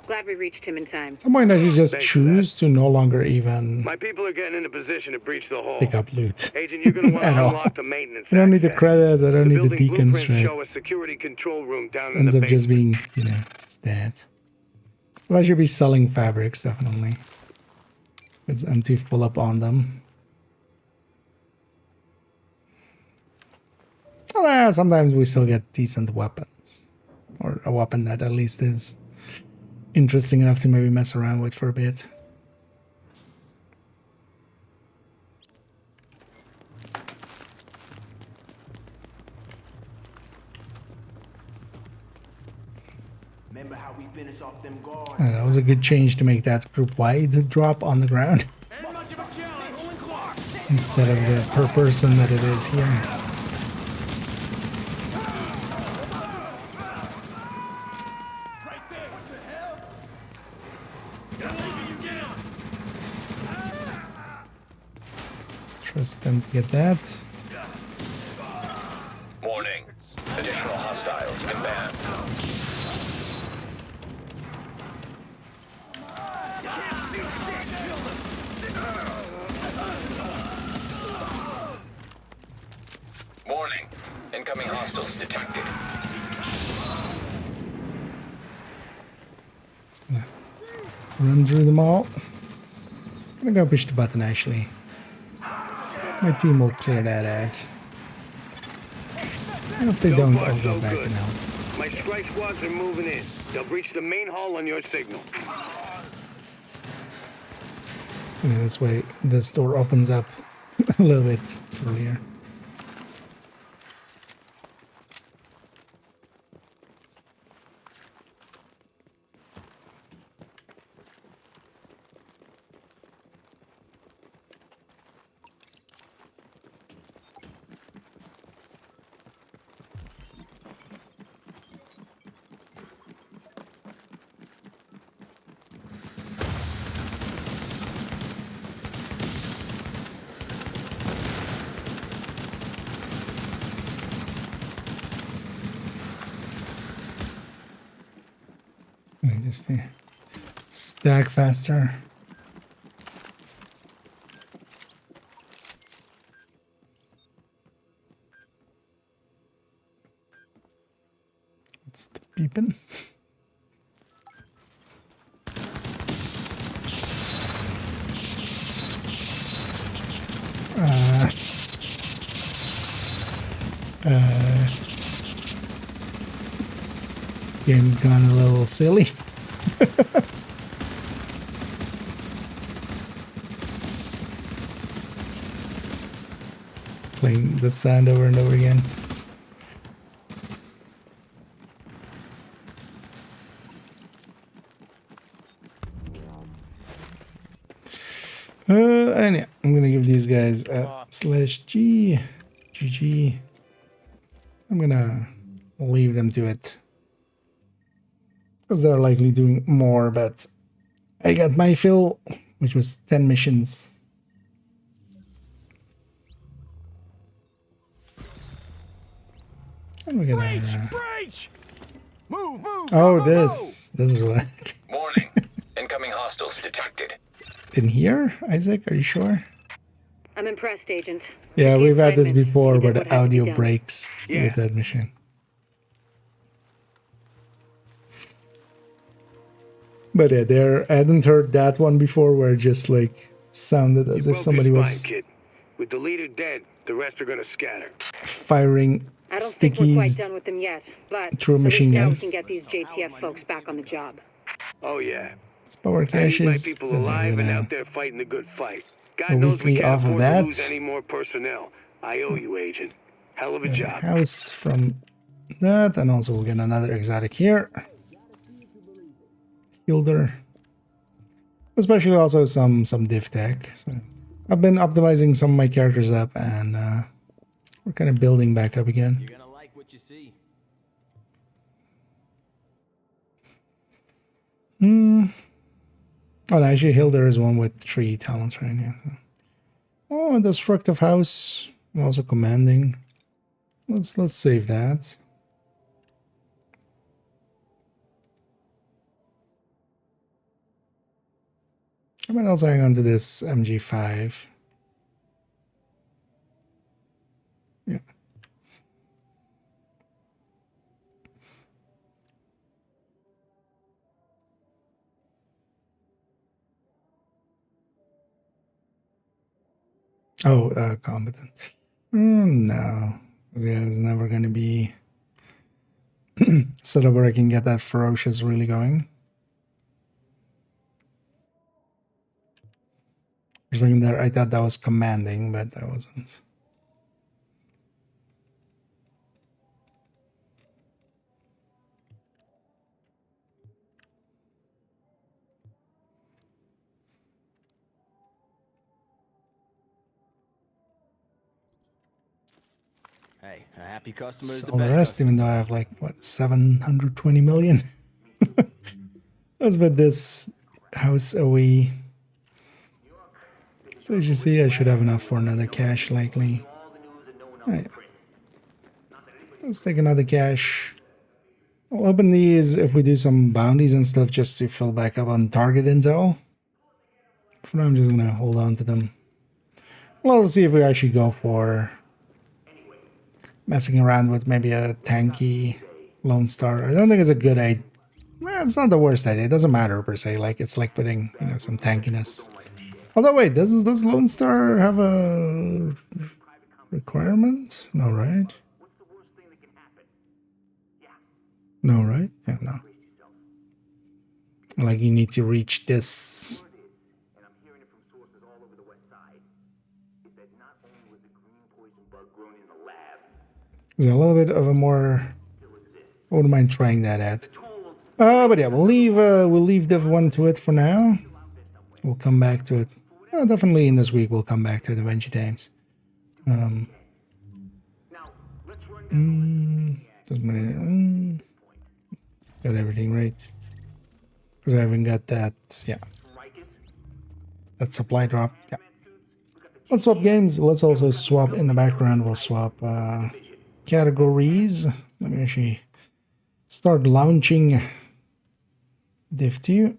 Glad we reached him in time. At some point, I should just choose to no longer even My people are getting in a position to breach the hull. pick up loot. Agent, you're gonna want to At all. unlock the maintenance I don't need the access. credits. I don't need the building deacons. blueprints Right? show a security control room down in Ends the up just basement. being, you know, just that. Well, I should be selling fabrics, definitely. Because I'm too full up on them. Well, sometimes we still get decent weapons. Or a weapon that at least is interesting enough to maybe mess around with for a bit. Remember how we finished off them guards? That was a good change to make that group wide drop on the ground. Instead of the per person that it is here. Trust them to get that. Warning. Additional hostiles inbound. Warning. Incoming hostiles detected. Just gonna run through them all. I'm gonna go push the button actually. My team will clear that out. And if they don't, far, I'll go so back good. and help. My strike squads are moving in. They'll breach the main hull on your signal. You know, this way this door opens up a little bit earlier. Let me just stack faster. What's the beeping? Game's gone a little silly. Playing the sound over and over again. And yeah, I'm gonna give these guys a /G, GG. I'm gonna leave them to it. Because they're likely doing more, but I got my fill, which was 10 missions. And we're gonna... Breach! Move, move! Oh, this is what... Warning. Incoming hostiles detected. In here, Isaac? Are you sure? I'm impressed, Agent. Yeah, The we've had this assignment, before you did where what the had to be audio done. breaks with that mission. But yeah, I hadn't heard that one before where it just like sounded as You if broke somebody your was spine, kid. With the leader dead, the rest are gonna scatter. firing I don't think we're quite stickies done with them yet, but through a at least machine now gun. we can get these JTF folks back on the job. Oh yeah. power I need caches. my people Because I'm alive and gonna out there fighting the good fight. go God knows we weekly can't off of afford to that. lose any more personnel. I owe you, Agent. Hell of a Get a job. house from that, and also we'll get another exotic here. Hilder. Especially also some div tech. So I've been optimizing some of my characters up, and we're kind of building back up again. You're gonna like what you see. Oh, no, actually, Hilder is one with 3 talents right now. Oh, and destructive house. I'm also commanding. Let's save that. I might also hang on to this MG5. Yeah. Oh, competent. No. Yeah, it's never going to be set up where I can get that ferocious really going. For a second there, I thought that was commanding, but that wasn't. Hey, a happy customer is the All the best rest, customer. even though I have like, what, 720 million? Let's bet this house away. So as you see, I should have enough for another cache likely. Right. Let's take another cache. I'll open these if we do some bounties and stuff just to fill back up on target intel. For now, I'm just gonna hold on to them. Well, let's see if we actually go for messing around with maybe a tanky Lone Star. I don't think it's a good idea. Well, it's not the worst idea. It doesn't matter per se. Like it's like putting, you know, some tankiness. Although wait, does Lone Star have a requirement? No, right? No, right? Yeah, no. Like you need to reach this. There's a little bit of a more. I wouldn't mind trying that at. But yeah, we'll leave Div 1 to it for now. We'll come back to it. Definitely in this week we'll come back to the Venture Times. Got everything right. Because I haven't got that, yeah. That supply drop, yeah. Let's swap games. Let's also swap in the background. We'll swap categories. Let me actually start launching Div 2.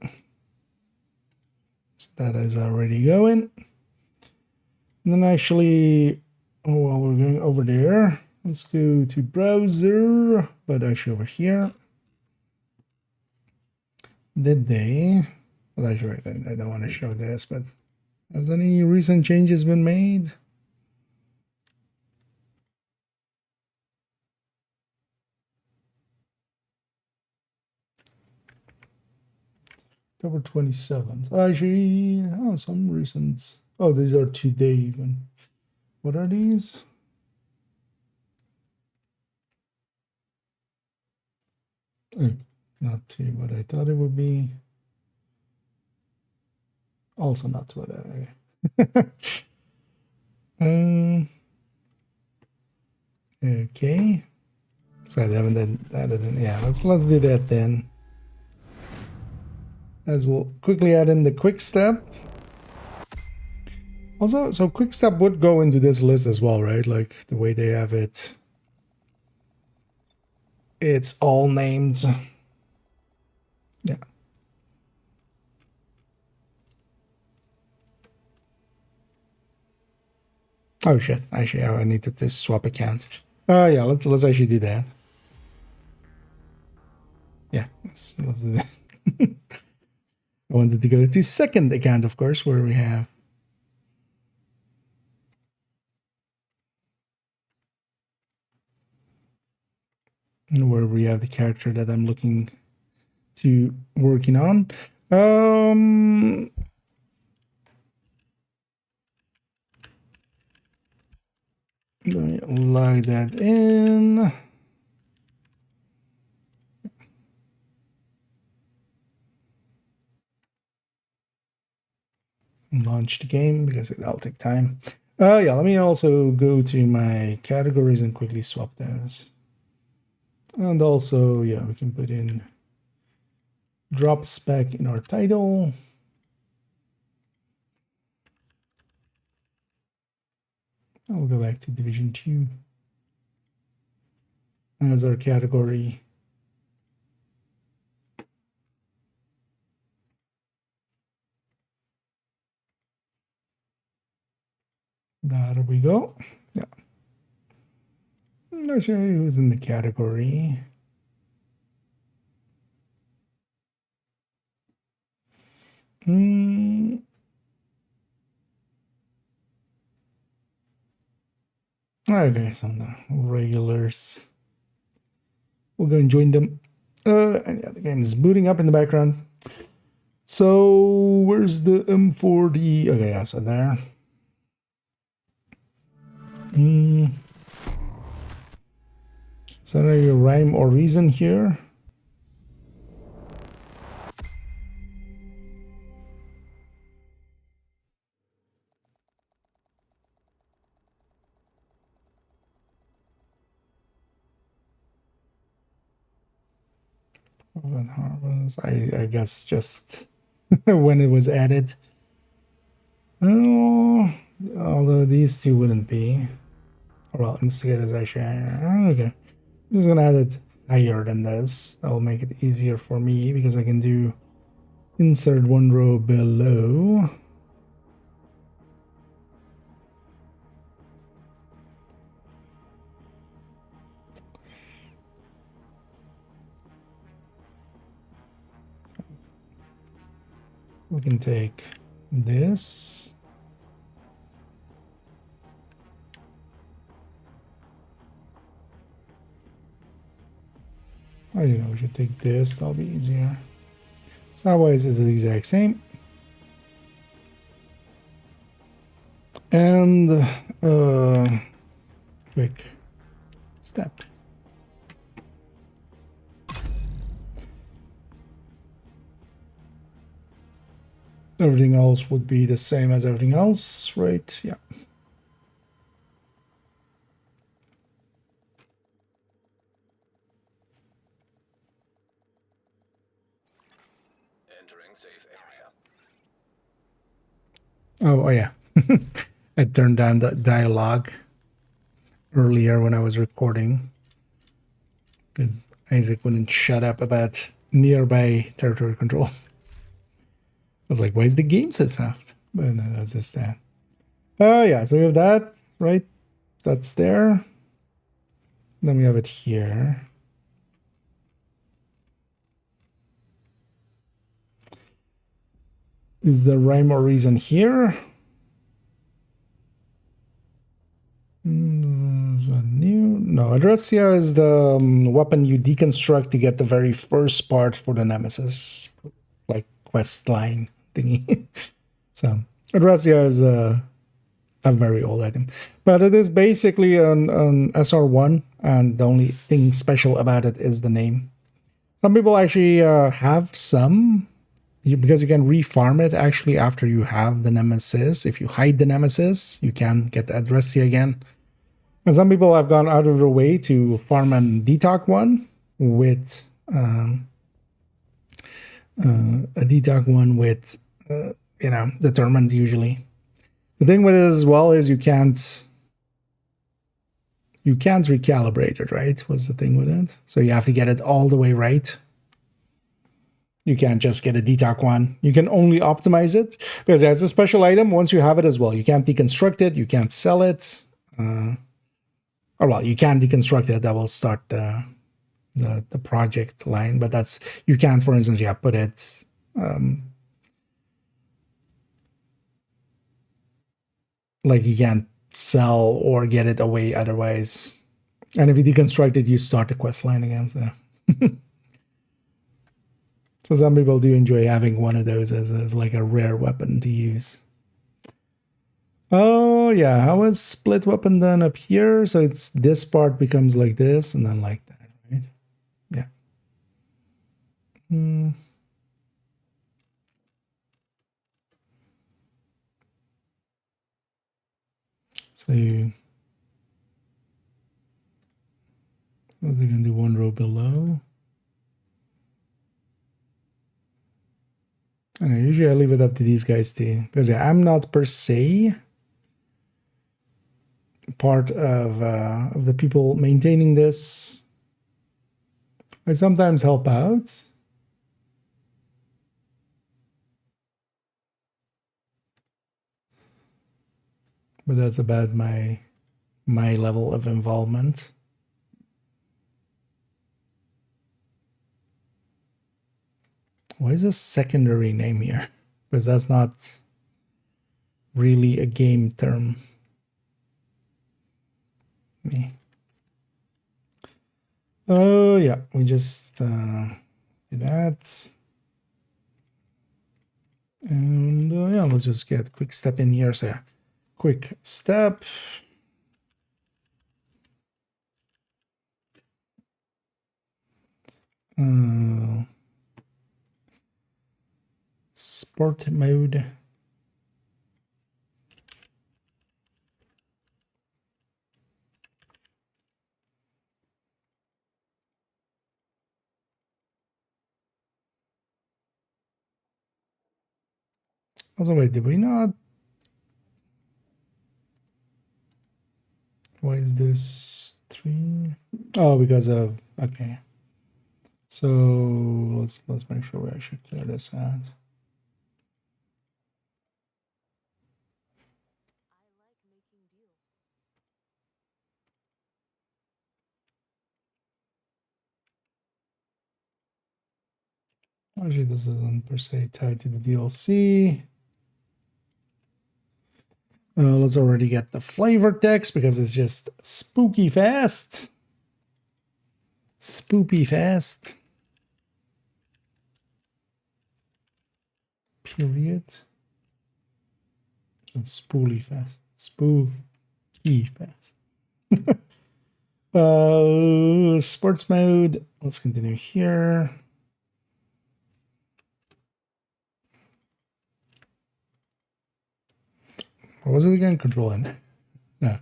So that is already going. And then actually, while we're going over there, let's go to browser, but actually over here. Did they? Well, that's right. I don't want to show this, but has any recent changes been made? October 27th. Actually, oh, some recent. Oh, these are today even. What are these? Oh, not two, but I thought it would be. Also not what okay. So I haven't done that. Yeah, let's do that then. As we'll quickly add in the quick step. Also, so quick step would go into this list as well, right? Like the way they have it. It's all named. Yeah. Oh shit! Actually, I needed to swap accounts. Yeah, let's actually do that. Yeah, let's do that. I wanted to go to second account, of course, where we have. And where we have the character that I'm looking to working on. Um, let me log that in. Launch the game because it'll take time. Yeah, let me also go to my categories and quickly swap those. And also, yeah, we can put in drop spec in our title. I'll go back to Division 2 as our category. There we go. Yeah. I'll show you who's in the category. Okay, so the regulars. We'll go and join them. And yeah, the game is booting up in the background. So where's the M4D? Okay, yeah, so there. Is there any rhyme or reason here? I guess just when it was added. Oh, although these two wouldn't be. Well, instigators actually. Okay. I'm just gonna add it higher than this. That will make it easier for me because I can do insert one row below. We can take this. I don't know, we should take this, that'll be easier. Stylewise is the exact same. And quick step. Everything else would be the same as everything else, right? Yeah. Entering safe area. Oh yeah. I turned down the dialogue earlier when I was recording because Isaac wouldn't shut up about nearby territory control. I was like, why is the game so soft? But no, that's just that. Yeah, so we have that, right? That's there. Then we have it here. Is the rhyme or reason here? New? No, Adressia is the weapon you deconstruct to get the very first part for the Nemesis, like quest line thingy. So Adressia is a very old item, but it is basically an SR1, and the only thing special about it is the name. Some people actually have some, because you can refarm it actually after you have the Nemesis. If you hide the Nemesis, you can get the Adressia again. And some people have gone out of their way to farm an DTOC one with a DTOC one with determined usually. The thing with it as well is you can't recalibrate it, right? What's the thing with it? So you have to get it all the way right. You can't just get a DTOC one. You can only optimize it because it's a special item. Once you have it as well, you can't deconstruct it. You can't sell it. Or well, you can deconstruct it. That will start the project line. But that's, you can't, for instance, put it. Like you can't sell or get it away otherwise. And if you deconstruct it, you start the quest line again. So, So some people do enjoy having one of those as like a rare weapon to use. Oh yeah, how is split weapon done up here? So it's this part becomes like this and then like that, right? Yeah. So you can do one row below. And usually I leave it up to these guys too, because yeah, I'm not per se part of the people maintaining this. I sometimes help out. But that's about my level of involvement. Why is this secondary name here? Because that's not really a game term. Me. Oh yeah, we just do that. And yeah, let's just get quick step in here. So yeah, quick step. Sport mode. Also, wait, did we not? Why is this 3? Oh, because of, okay. So let's make sure we actually clear this out. Actually, this isn't per se tied to the DLC. Let's already get the flavor text because it's just spooky fast. Spoopy fast. Period. And spooly fast. Spooky fast. Sports mode. Let's continue here. What was it again? Control N. No.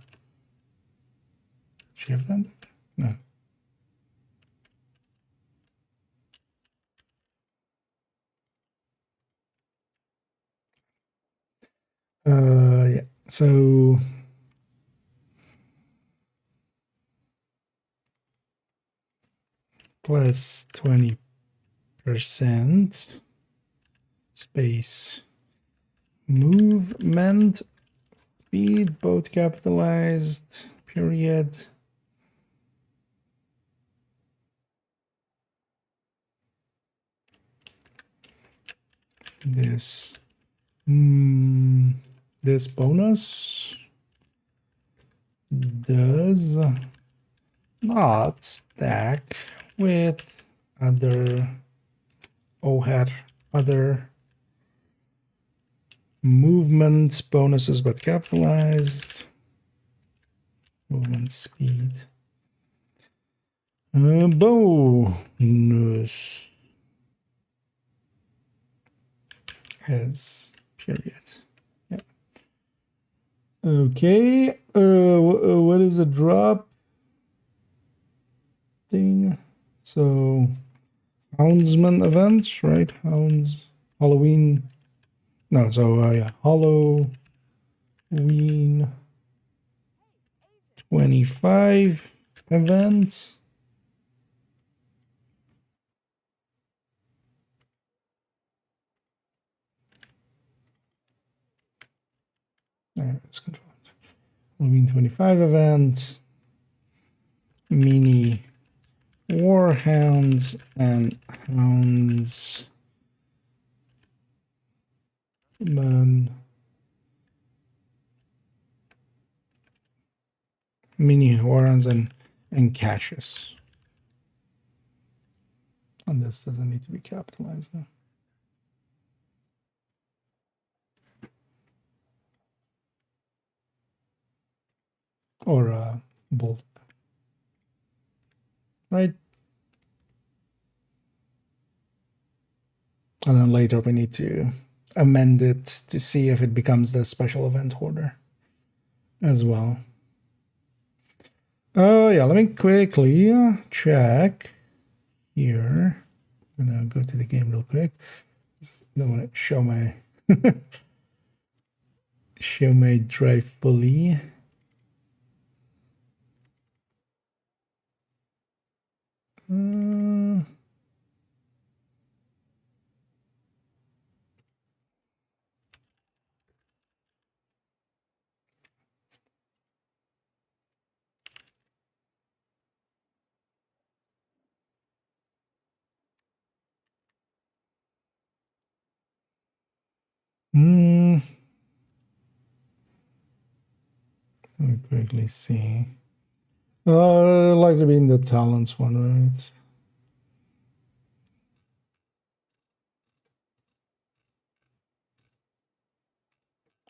Shift Enter? No. Yeah. So plus 20% space movement speed, both capitalized, period. This this bonus does not stack with other other movement bonuses, but capitalized. Movement speed. Bonus has period. Yeah. Okay. What is a drop thing? So Houndsman event, right? Hounds Halloween. No, so yeah, Halloween 25 events. All right, let's control it. Halloween 25 event. Mini Warhounds and Hounds. Man. Mini Warhounds and caches. And this doesn't need to be capitalized now. Or bold. Right? And then later we need to amend it to see if it becomes the special event hoarder as well. Oh yeah, let me quickly check here. I'm gonna go to the game real quick. I don't want to show my show my drive fully. Let me quickly see. Likely being the talents one, right?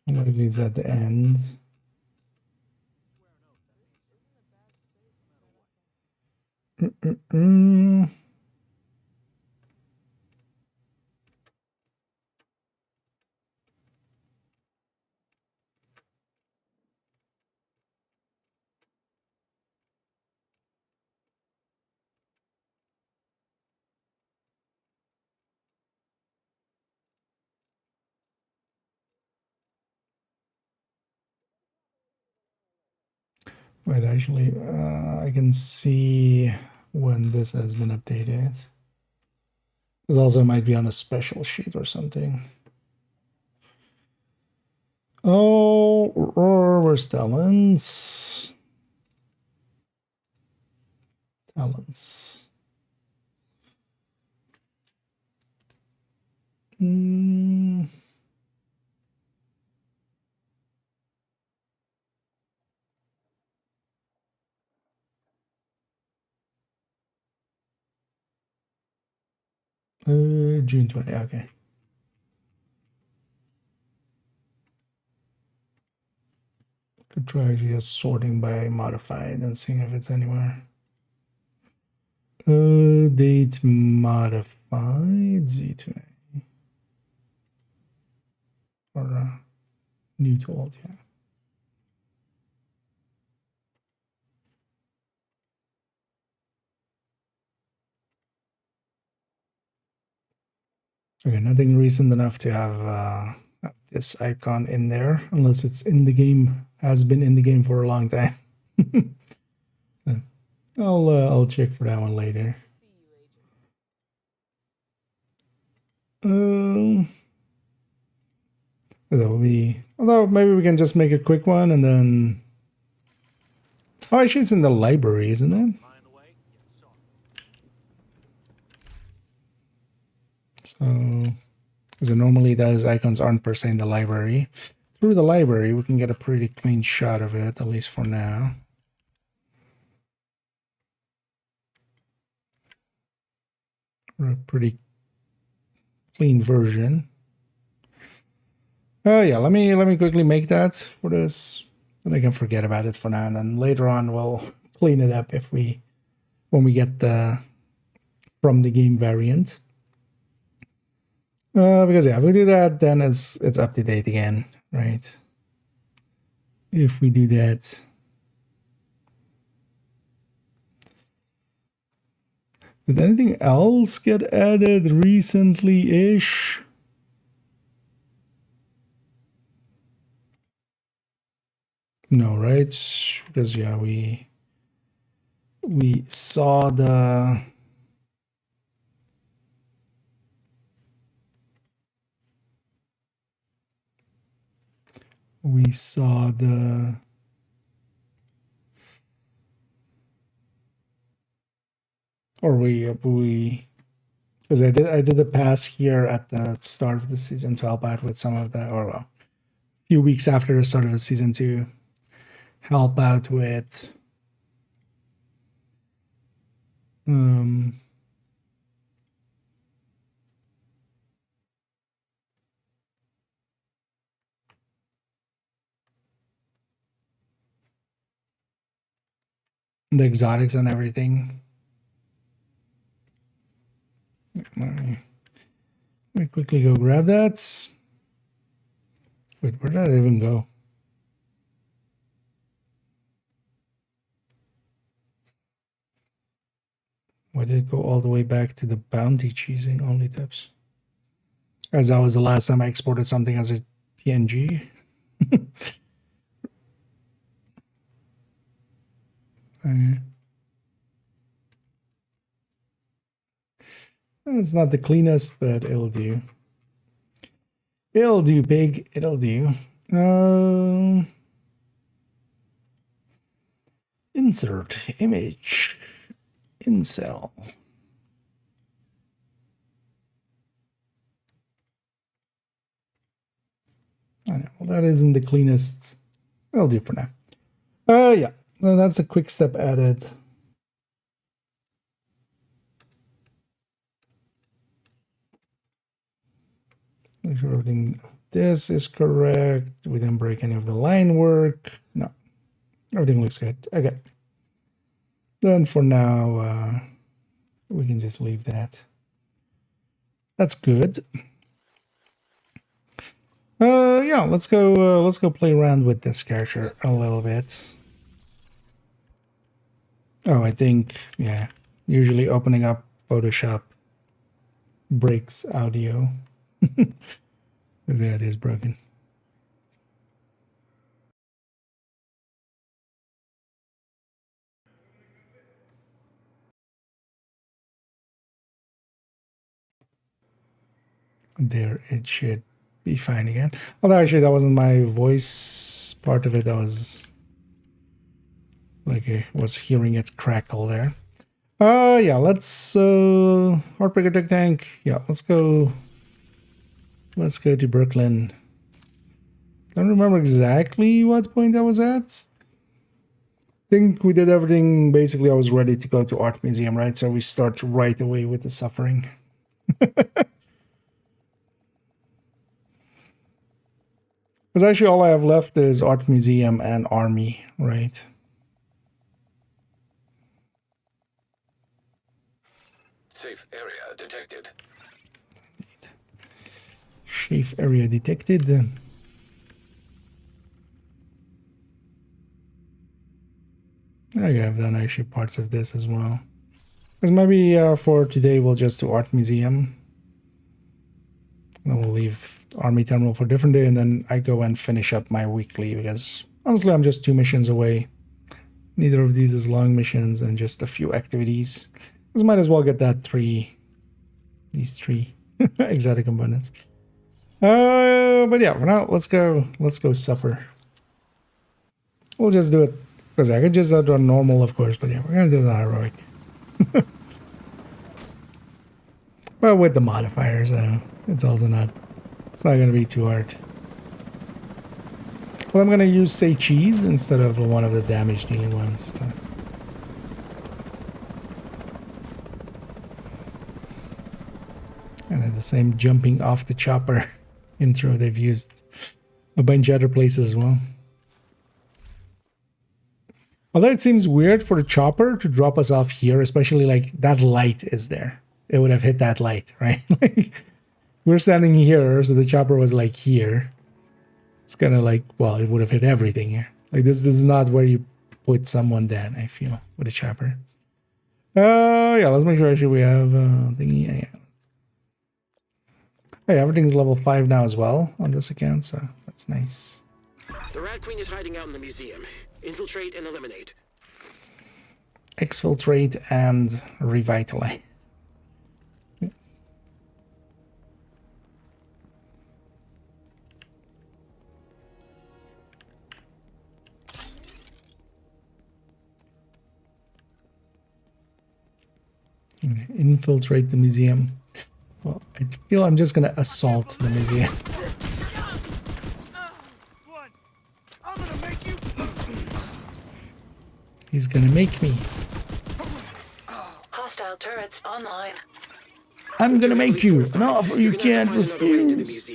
Likely it's at the end. Wait, actually, I can see when this has been updated. This also might be on a special sheet or something. Oh, where's talents? Talents. June 20, okay. Could try just sorting by modified and seeing if it's anywhere. Date modified Z2A. Or new to old, yeah. Okay, nothing recent enough to have this icon in there, unless it's in the game, has been in the game for a long time. So I'll check for that one later. That will be, although maybe we can just make a quick one and then. Oh, actually, it's in the library, isn't it? So, because normally those icons aren't per se in the library. Through the library, we can get a pretty clean shot of it, at least for now. Or a pretty clean version. Oh yeah, let me quickly make that for this. Then I can forget about it for now, and then later on we'll clean it up when we get the from the game variant. Because yeah, if we do that, then it's up to date again, right? If we do that. Did anything else get added recently-ish? No, right? Because yeah, we saw the or we because I did a pass here at the start of the season to help out with some of the, or well, a few weeks after the start of the season to help out with The exotics and everything. Let me quickly go grab that. Wait, where did that even go? Why did it go all the way back to the bounty cheesing only tips? As that was the last time I exported something as a PNG. Okay. It's not the cleanest, but it'll do. It'll do, pig. It'll do. Insert image. Incel. I know. Well, that isn't the cleanest. It'll do for now. Yeah. So that's a quick step added. Make sure everything this is correct. We didn't break any of the line work. No. Everything looks good. Okay. Then for now, we can just leave that. That's good. Yeah, let's go play around with this character a little bit. Oh, I think, yeah, usually opening up Photoshop breaks audio. Because yeah, it is broken. There, it should be fine again. Although actually that wasn't my voice part of it. That was like I was hearing it crackle there. Yeah, let's Heartbreaker Tech Tank. Yeah, let's go to Brooklyn. Don't remember exactly what point I was at. I think we did everything. Basically, I was ready to go to Art Museum, right? So we start right away with the suffering. Because actually all I have left is Art Museum and Army, right? Safe area detected. Safe area detected. Okay, I've done actually parts of this as well. Because maybe for today we'll just do Art Museum. Then we'll leave Army Terminal for a different day, and then I go and finish up my weekly, because honestly I'm just 2 missions away. Neither of these is long missions, and just a few activities. Because might as well get that these three exotic components. But yeah, for now, let's go suffer. We'll just do it, because I could just do it normal, of course, but yeah, we're gonna do the heroic. Well, with the modifier, so it's also not, it's not gonna be too hard. Well, I'm gonna use say cheese instead of one of the damage dealing ones. So. And at the same jumping off the chopper intro they've used a bunch of other places as well. Although it seems weird for the chopper to drop us off here, especially like that light is there. It would have hit that light, right? Like we're standing here, so the chopper was like here. It's kind of like, well, it would have hit everything here. Like this is not where you put someone down, I feel, with a chopper. Yeah, let's make sure actually we have thingy. Yeah. Hey, everything's level 5 now as well on this account, so that's nice. The Rat Queen is hiding out in the museum. Infiltrate and eliminate. Exfiltrate and revitalize. Infiltrate the museum. Well, I feel I'm just gonna assault the museum. He's gonna make me. Hostile turrets online. I'm gonna make you an offer you can't refuse.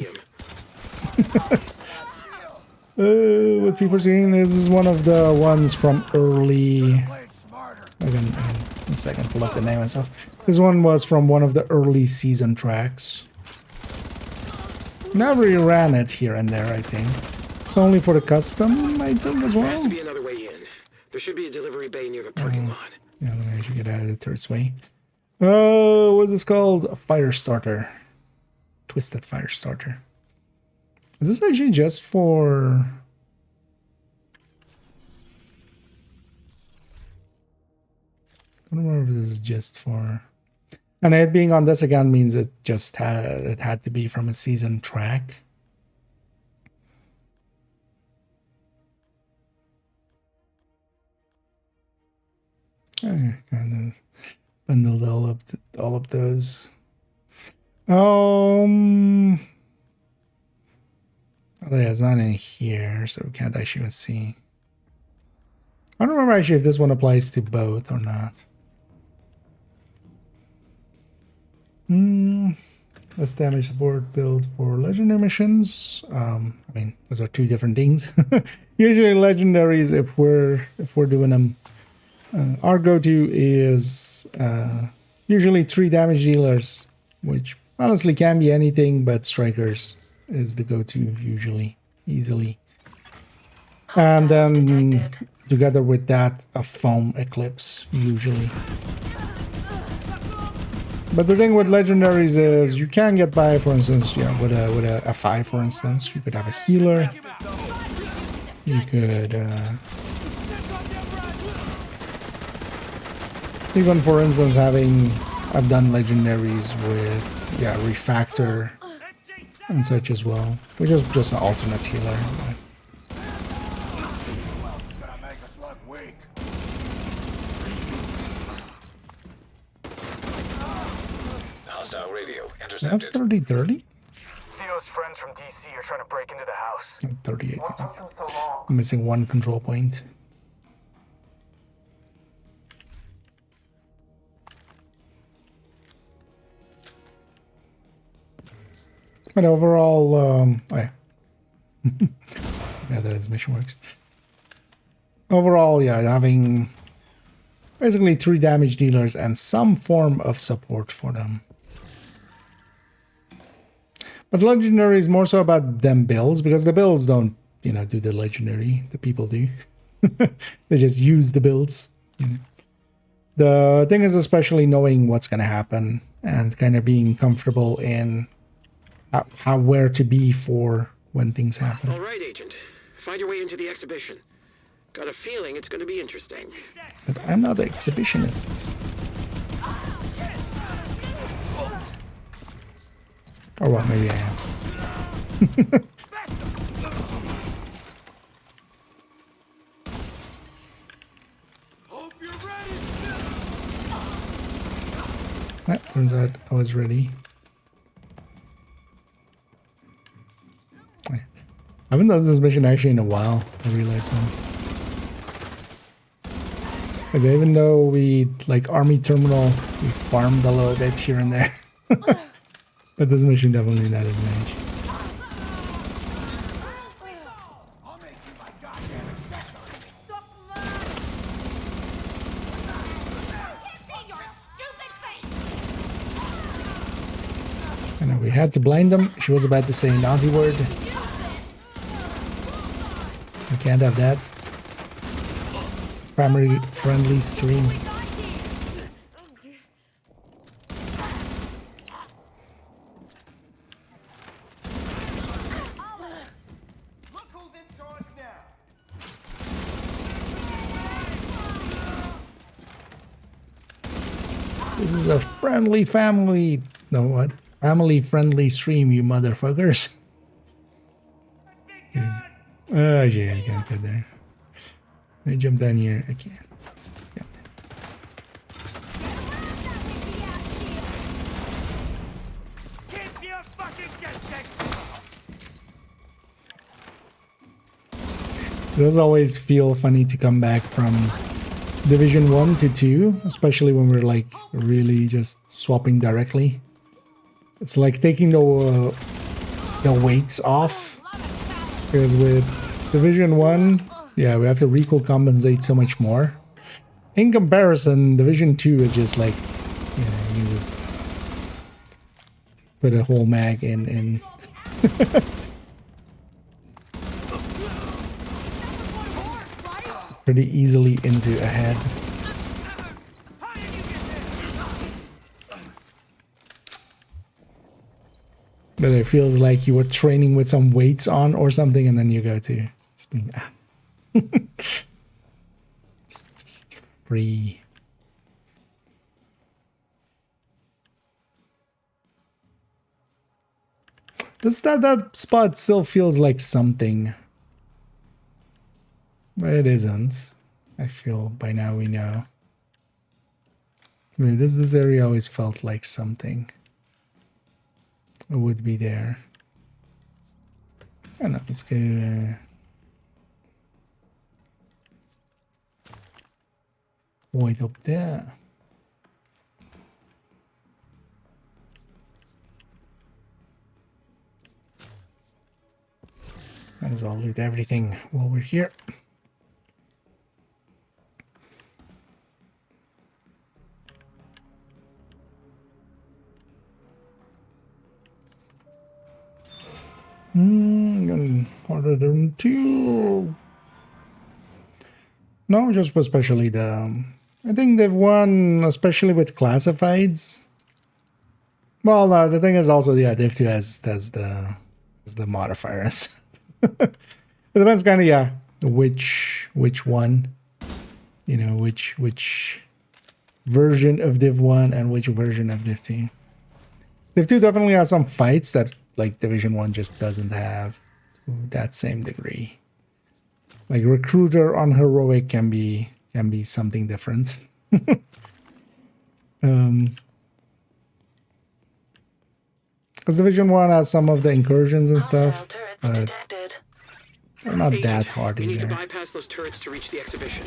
What people are saying, this is one of the ones from early I can in a second pull up the name and stuff. This one was from one of the early season tracks. Never ran it here and there, I think. It's only for the custom, I think, as well. There has to be another way in. There should be a delivery bay near the parking lot. Yeah, I should get out of the third way. Oh, what's this called? A fire starter. Twisted fire starter. Is this actually just for... I don't remember if this is just for... And it being on this account means it just had to be from a season track. And bundled all of those. Oh yeah, it's not in here, so we can't actually even see. I don't remember actually if this one applies to both or not. Less damage support build for legendary missions. I mean, those are two different things. Usually legendaries, if we're doing them. Our go-to is usually 3 damage dealers, which honestly can be anything, but strikers is the go-to usually, easily. And then together with that, a foam eclipse usually. But the thing with legendaries is you can get by, for instance, yeah, with a F5, for instance, you could have a healer. You could even, for instance, I've done legendaries with, yeah, refactor and such as well, which is just an alternate healer. Hostile radio intercepted. 3030? Theo's friends from DC are trying to break into the house. 38. I'm missing one control point. But overall, oh yeah. Yeah, that is mission works. Overall, yeah, having basically 3 damage dealers and some form of support for them. But legendary is more so about them builds, because the builds don't, you know, do the legendary. The people do. They just use the builds. You know. The thing is especially knowing what's going to happen and kind of being comfortable in where to be for when things happen. All right, Agent. Find your way into the exhibition. Got a feeling it's going to be interesting. But I'm not an exhibitionist. Or what, maybe I am. Turns out I was ready. I haven't done this mission actually in a while, I realized now. Because even though we, like, Army Terminal, we farmed a little bit here and there. But this mission definitely not as much. I know we had to blind them. She was about to say a naughty word. We can't have that. Primary friendly stream. This is a friendly family. No, what? Family friendly stream, you motherfuckers. Oh, yeah, I can't get there. Let me jump down here. I can't. It does always feel funny to come back from Division 1 to 2, especially when we're like really just swapping directly. It's like taking the weights off, because with Division 1, yeah, we have to recoil compensate so much more. in comparison, Division 2 is just like, you know, you just put a whole mag in. Pretty easily into a head. But it feels like you were training with some weights on or something, and then you go to being it's just free. That spot still feels like something, but it isn't. I feel by now we know. I mean, this area always felt like something would be there. I don't know, let's go right up there. Might as well loot everything while we're here. Harder than 2. No, just especially the... I think they've won, especially with classifieds. Well, no, the thing is also, yeah, Div 2 has the modifiers. It depends kind of, yeah, which one, you know, which version of Div 1 and which version of Div 2. Div 2 definitely has some fights that, like, Division 1 just doesn't have to that same degree. Like, Recruiter on Heroic can be something different. Because Division 1 has some of the incursions and stuff, but they're not that hard either. We need to bypass those turrets to reach the exhibition.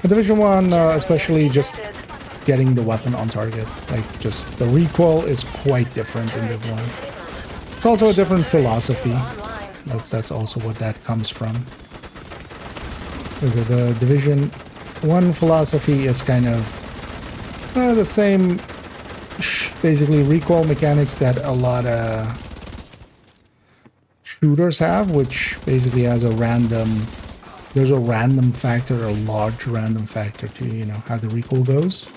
Division 1, especially just getting the weapon on target. Like, just the recoil is quite different in Div 1. It's also a different philosophy. That's also what that comes from. Because the Division 1 philosophy is kind of the same, basically, recoil mechanics that a lot of shooters have, which basically has a random... There's a random factor, a large random factor to, you know, how the recoil goes.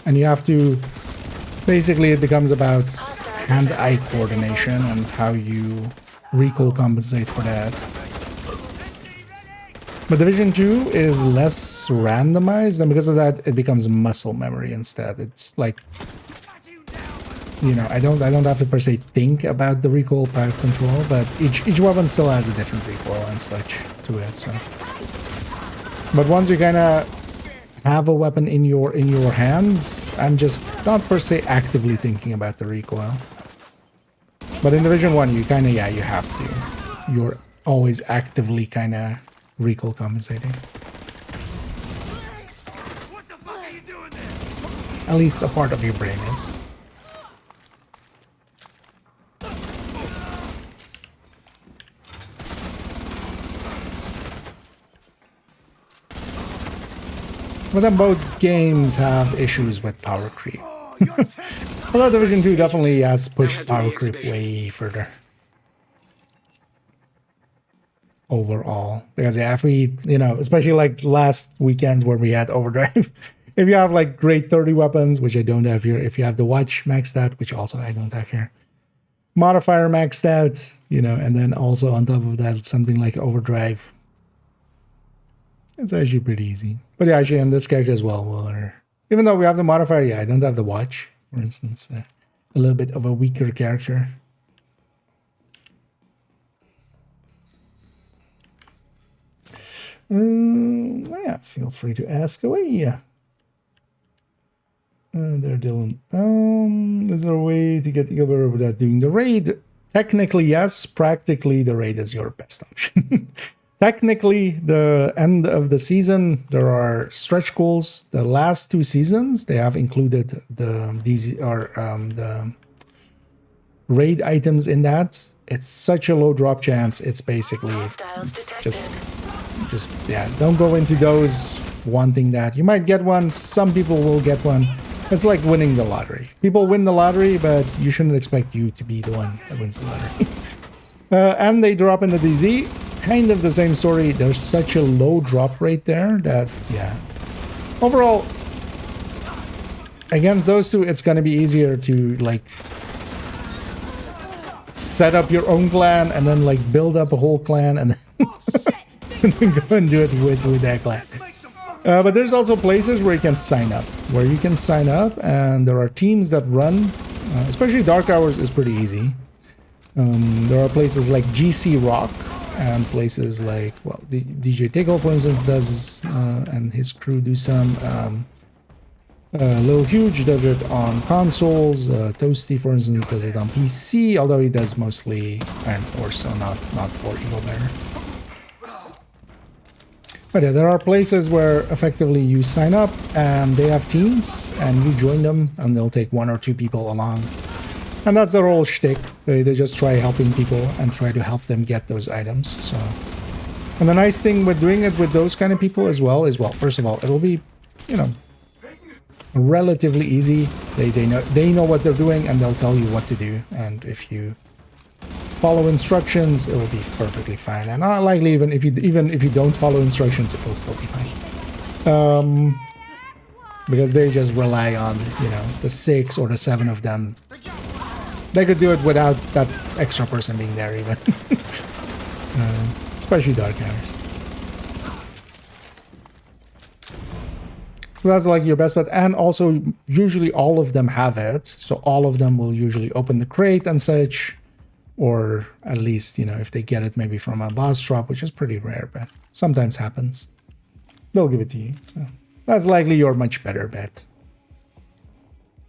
And you have to... Basically, it becomes about hand-eye coordination and how you recoil compensate for that. But Division 2 is less randomized, and because of that, it becomes muscle memory instead. It's like, you know, I don't have to per se think about the recoil power control, but each weapon still has a different recoil and such to it. So, but once you kind of have a weapon in your hands, I'm just not per se actively thinking about the recoil. But in Division 1, you kind of, yeah, you have to. You're always actively kind of recoil compensating. At least a part of your brain is. But then both games have issues with power creep. Although Division 2 definitely has pushed power creep way further. Overall. Because yeah, if we, you know, especially like last weekend where we had Overdrive, if you have like grade 30 weapons, which I don't have here, if you have the watch maxed out, which also I don't have here, modifier maxed out, you know, and then also on top of that, something like Overdrive, it's actually pretty easy. But yeah, actually in this character as well, even though we have the modifier, yeah, I don't have the watch, for instance, a little bit of a weaker character. Yeah, feel free to ask away. There, Dylan. Is there a way to get Gilbert without doing the raid? Technically, yes. Practically, the raid is your best option. Technically, the end of the season, there are stretch goals. The last 2 seasons, they have included the raid items in that. It's such a low drop chance. It's basically just yeah, don't go into those wanting that. You might get one, some people will get one. It's like winning the lottery. People win the lottery, but you shouldn't expect you to be the one that wins the lottery. And they drop in the DZ. Kind of the same story. There's such a low drop rate there that, yeah. Overall, against those two, it's going to be easier to, like, set up your own clan and then, like, build up a whole clan and then go and do it with that clan. But there's also places where you can sign up. And there are teams that run, especially Dark Hours is pretty easy. There are places like GC Rock and places like, well, DJ Tickle, for instance, does, and his crew do some. Lil Huge does it on consoles. Toasty, for instance, does it on PC, although he does mostly Iron Horse, so not for Eagle Bear. But yeah, there are places where effectively you sign up and they have teams and you join them and they'll take 1 or 2 people along. And that's their whole shtick. They just try helping people and try to help them get those items. So, and the nice thing with doing it with those kind of people as well is, well, first of all, it'll be, you know, relatively easy. They know what they're doing and they'll tell you what to do. And if you follow instructions, it will be perfectly fine. And likely even if you don't follow instructions, it will still be fine. Because they just rely on, you know, the 6 or the 7 of them. They could do it without that extra person being there even. Especially Dark Hours. So that's like your best bet. And also, usually all of them have it. So all of them will usually open the crate and such. Or at least, you know, if they get it maybe from a boss drop, which is pretty rare, but sometimes happens. They'll give it to you. So that's likely your much better bet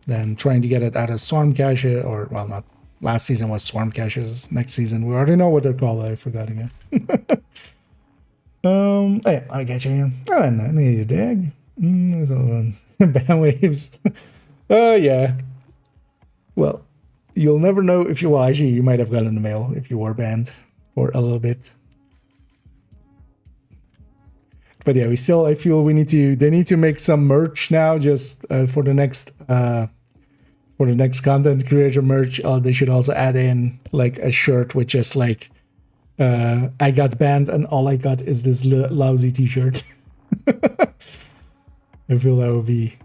than trying to get it at a Swarm Cache, or, well, not. Last season was Swarm Caches. Next season, we already know what they're called. I forgot again. Oh yeah, I get you here. Oh, and I need your dag. Ban waves. Oh, yeah. Well, you'll never know if you, well, actually, you might have gotten the mail if you were banned for a little bit. But yeah, I feel they need to make some merch now just for the next content creator merch. They should also add in like a shirt with just like, I got banned and all I got is this lousy t-shirt. I feel that would be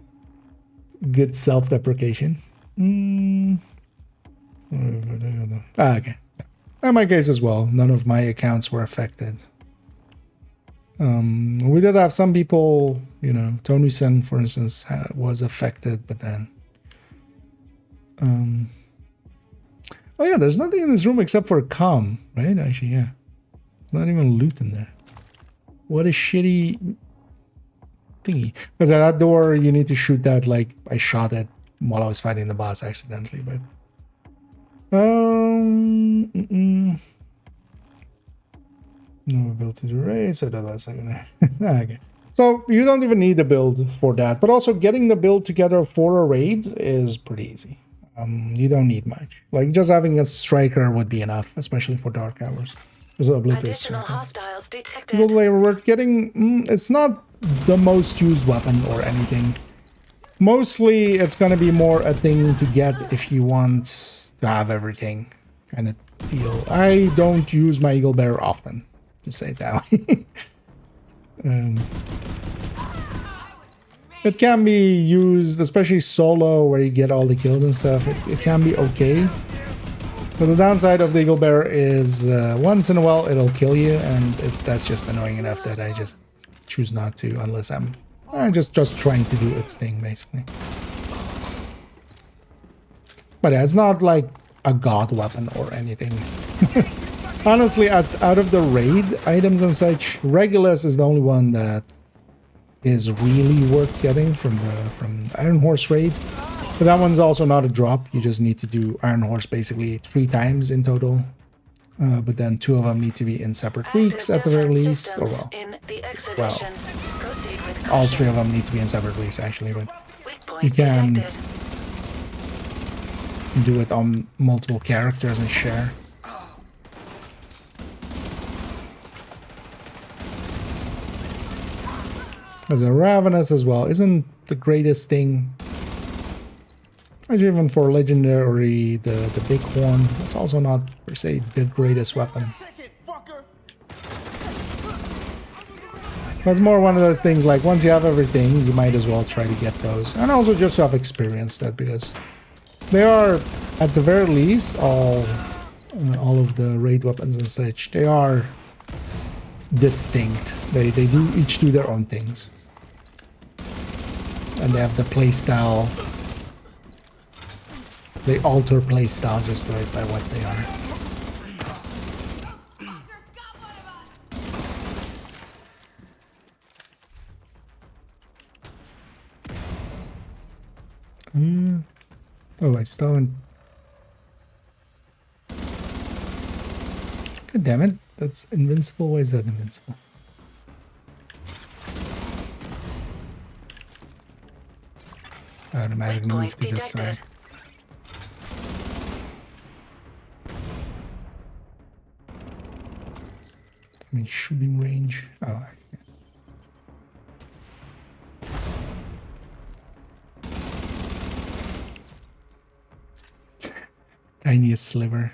good self-deprecation. Okay. In my case as well, none of my accounts were affected. We did have some people, you know, Tony-san, for instance, was affected, but then... oh yeah, there's nothing in this room except for a comm, right? Actually, yeah. There's not even loot in there. What a shitty thingy. Because at that door, you need to shoot that, like, I shot it while I was fighting the boss accidentally, but... No build to the raid, so that's not gonna... Okay. So you don't even need the build for that, but also getting the build together for a raid is pretty easy. You don't need much. Like just having a striker would be enough, especially for Dark Hours. There's additional hostiles detected. We're getting... it's not the most used weapon or anything. Mostly it's gonna be more a thing to get if you want to have everything kind of deal. I don't use my Eagle Bear often, to say it that way. It can be used, especially solo, where you get all the kills and stuff. It can be okay. But the downside of the Eagle Bear is once in a while it'll kill you, and that's just annoying enough that I just choose not to unless I'm just trying to do its thing, basically. But yeah, it's not like a god weapon or anything. Honestly, out of the raid items and such, Regulus is the only one that is really worth getting from the Iron Horse raid. But that one's also not a drop. You just need to do Iron Horse basically 3 times in total. But then 2 of them need to be in separate weeks at the very least. Or well, all 3 of them need to be in separate weeks actually. But you can do it on multiple characters and share. As a Ravenous as well isn't the greatest thing. Actually, even for legendary, the big horn, it's also not per se the greatest weapon. But it's more one of those things like once you have everything, you might as well try to get those, and also just to have experienced that, because they are at the very least all of the raid weapons and such. They are distinct. They do each do their own things, and they have the playstyle. They alter playstyle just by what they are. Oh, I still haven't. God damn it! That's invincible. Why is that invincible? Automatic move to this side. I mean, shooting range. Oh. Tiniest sliver.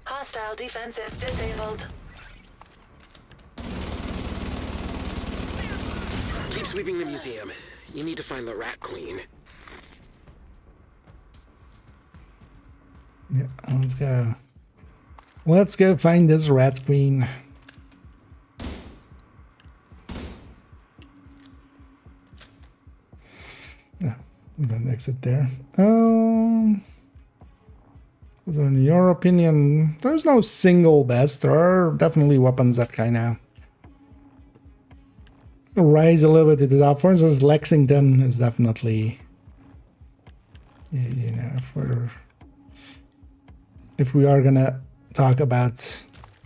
Hostile defenses disabled. Keep sweeping the museum. You need to find the Rat Queen. Yeah, let's go. Let's go find this Rat Queen. Yeah, we don't exit there. So in your opinion, there's no single best. There are definitely weapons that kind of rise a little bit to the top. For instance, Lexington is definitely, you know, if we are gonna talk about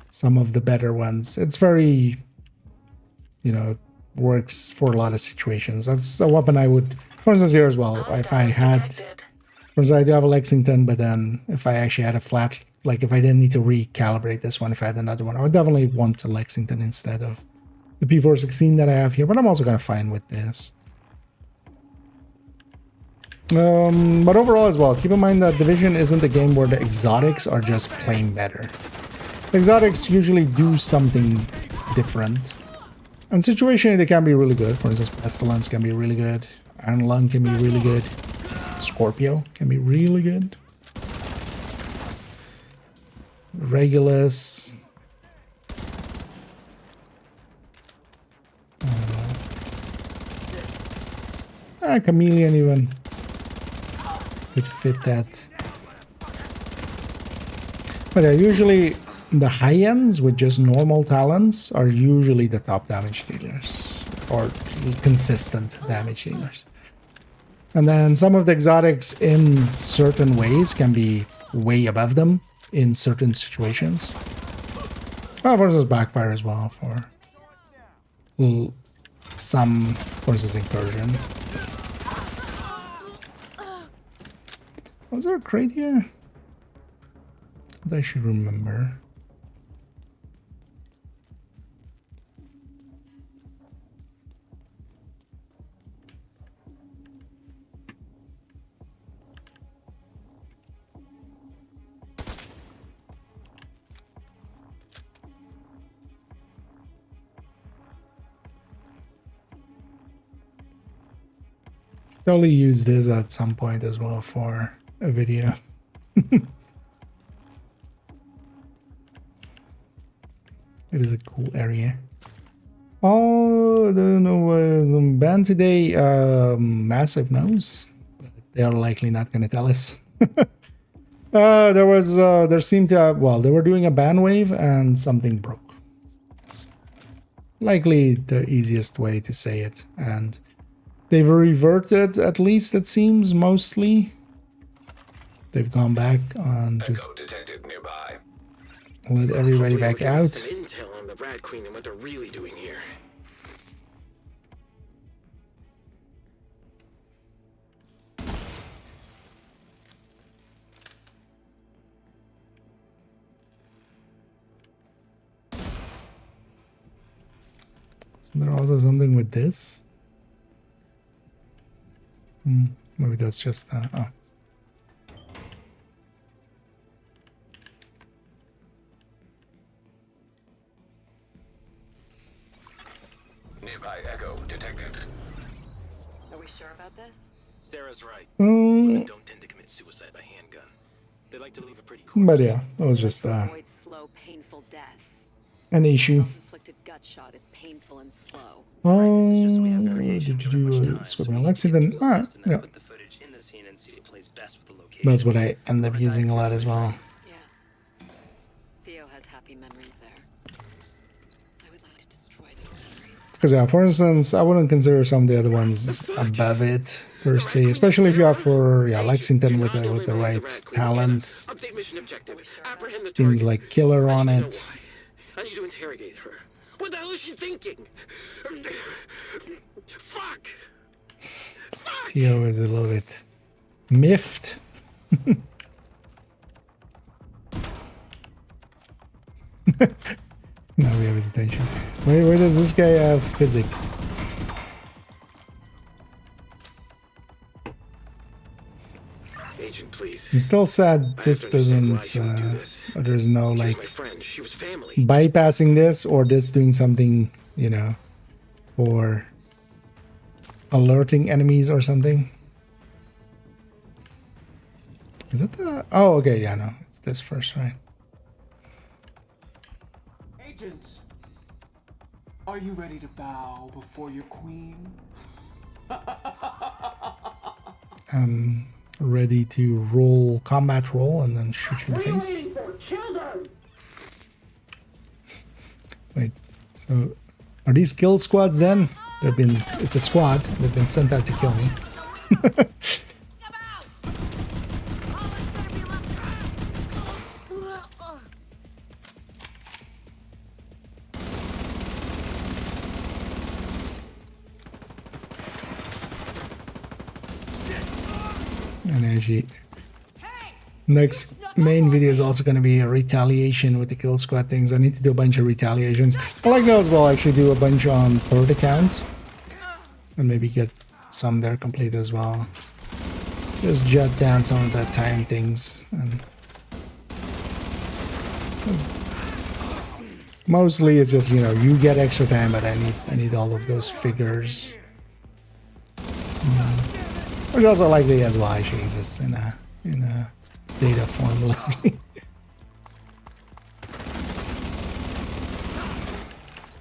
some of the better ones, it's very, you know, works for a lot of situations. That's a weapon I would, for instance, here as well. If I had, for instance, I do have a Lexington, but then if I actually had a flat, like if I didn't need to recalibrate this one, if I had another one, I would definitely want a Lexington instead of the P416 that I have here, but I'm also gonna find with this. But overall as well, keep in mind that Division isn't a game where the exotics are just plain better. The exotics usually do something different. And situationally they can be really good. For instance, Pestilence can be really good. Iron Lung can be really good. Scorpio can be really good. Regulus. Chameleon even could fit that. But yeah, usually the high ends with just normal talents are usually the top damage dealers or consistent damage dealers. And then some of the exotics in certain ways can be way above them in certain situations. Well, for instance, Backfire as well for some, for instance, Incursion. Was there a crate here? That I should remember. Totally use this at some point as well for a video. It is a cool area. Oh, I don't know. Banned today, massive nose. But they are likely not going to tell us. There seemed to have, well, they were doing a ban wave and something broke. It's likely the easiest way to say it. And they've reverted, at least it seems, mostly. They've gone back on just detected nearby. Let everybody back out. Some intel on the Rat Queen and what they're really doing here. Isn't there also something with this? Maybe that's just oh. Nearby echo detected. Are we sure about this? Sarah's right. Mm. Women don't tend to commit suicide by handgun. They like to leave a pretty corpse. But yeah, it was just Avoid slow, painful deaths. an issue. Self-inflicted gut shot is painful and slow. Did you do a swimming Lexington? Ah, yeah. Put the footage in the scene and see it plays best with the location. That's what I end up using a lot as well. Yeah. Theo has happy memories there. I would like to destroy this memory. Because yeah, for instance, I wouldn't consider some of the other ones above it per se, especially if you have for Lexington with the right talents, things like Killer on it. I need to interrogate her. What the hell is she thinking? Fuck! Theo is a little bit miffed. Now we have his attention. Where does this guy have physics? Agent, please. I'm still sad this doesn't, there's no like bypassing this or this doing something, you know, or alerting enemies or something. Is it the, oh, okay, yeah, no, it's this first, right? Agents, are you ready to bow before your queen? Ready to roll, combat roll, and then shoot you in the face. Wait, so are these kill squads then? They've been, it's a squad, they've been sent out to kill me. And actually, next main video is also going to be a retaliation with the kill squad things. I need to do a bunch of retaliations. I like that as well. Actually, do a bunch on third account and maybe get some there complete as well. Just jot down some of that time things. And mostly it's just, you know, you get extra time, but I need all of those figures. Which also likely as well actually exists in a data form likely.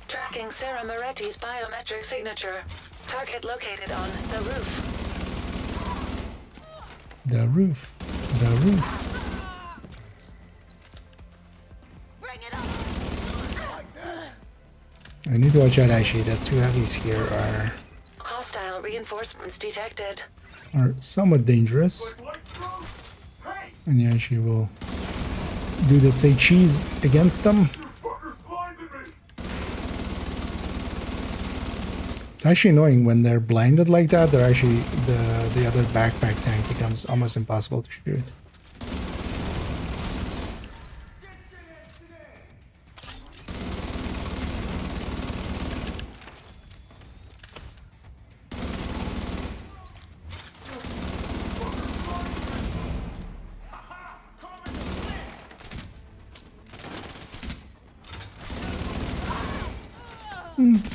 Tracking Sarah Moretti's biometric signature. Target located on the roof. The roof. The roof. I need to watch out actually, the two heavies here Hostile reinforcements detected. are somewhat dangerous. And yeah, she will do the say cheese against them. It's actually annoying when they're blinded like that. They're actually the other backpack tank becomes almost impossible to shoot.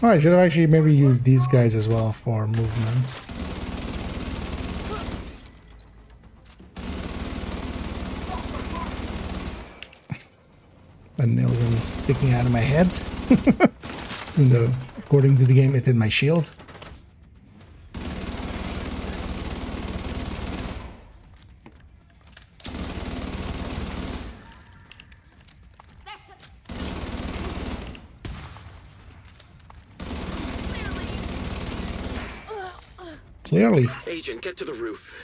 Oh, I should have actually maybe used these guys as well for movement. The nail gun is sticking out of my head. Even though, according to the game, it hit my shield. Clearly. Agent, get to the roof.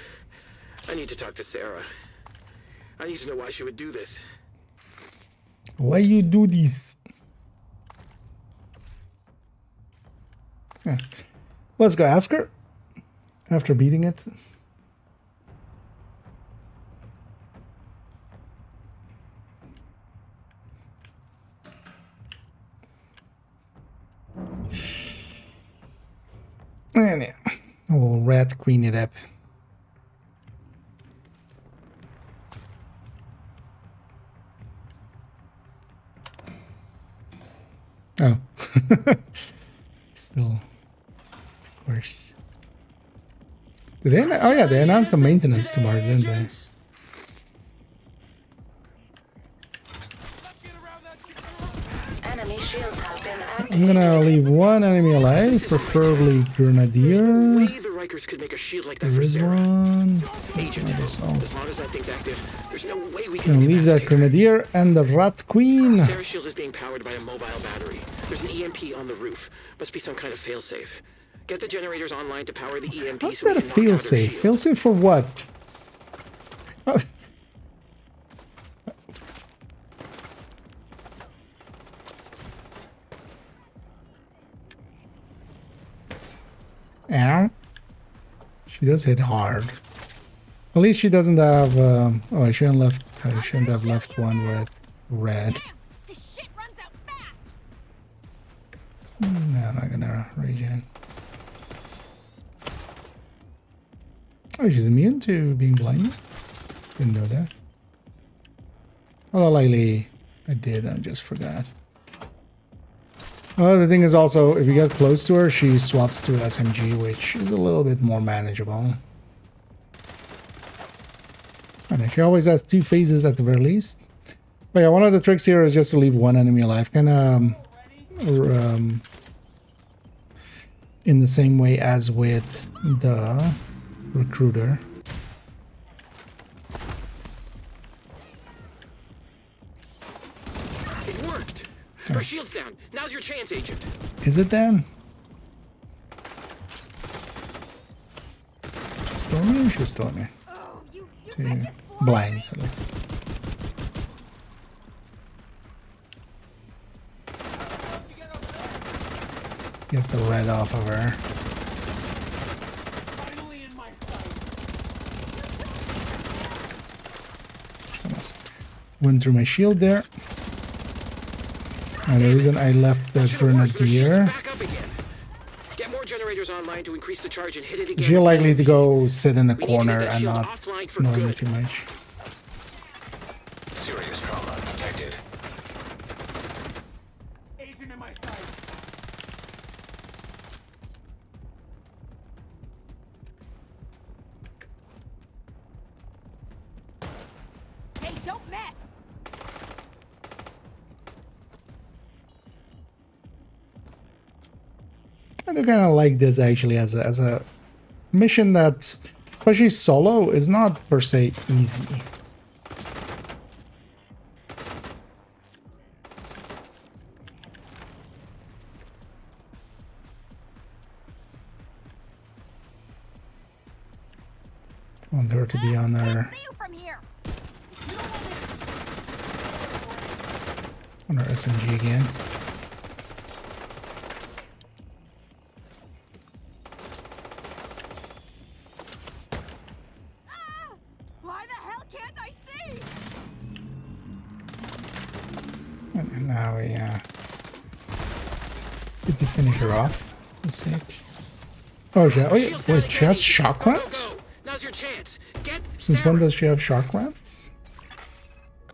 I need to talk to Sarah. I need to know why she would do this. Why you do this? Yeah. Let's go ask her. After beating it. And yeah, we'll rat queen it up. Oh. Still, of course. Did they? Oh yeah, they announced the maintenance tomorrow, didn't they? Enemy shields have been activated. I'm gonna leave one enemy alive, preferably Grenadier. The Rikers could make a shield like that There for is Sarah. one. Agent, as long as that thing's active, there's no way we can Gonna leave that Grenadier and the Rat Queen. Sarah's shield is being powered by a mobile battery. There's an EMP on the roof. Must be some kind of failsafe. Get the generators online to power the EMP. How's that a failsafe? Failsafe for what? Ow. She does hit hard. At least she doesn't have. Oh, I shouldn't have left one with red. No, I'm not gonna regen. Oh, she's immune to being blinded? Didn't know that. Although likely I did, I just forgot. Well, the thing is also, if you get close to her, she swaps to SMG, which is a little bit more manageable. And she always has two phases at the very least. But yeah, one of the tricks here is just to leave one enemy alive. Kind of in the same way as with the recruiter. It worked. Our shield's down. Now's your chance, Agent. Is it then? She's still me? She's still me. To blind, at least. Just get the red off of her. Almost went through my shield there. And the reason I left the Grenadier. Get more generators online to increase the charge and hit it again. She's likely to go sit in a corner and not annoy me too much. Serious trauma detected. Agent in my sight. Hey, don't mess. I do kind of like this actually as a mission that, especially solo, is not per se easy. I want her to be on her SMG again. Why the hell can't I see? And now we get to finish her off. Let's see. Oh, wait, she has shock rounds? Now's your chance. Get Since when does she have shock rounds?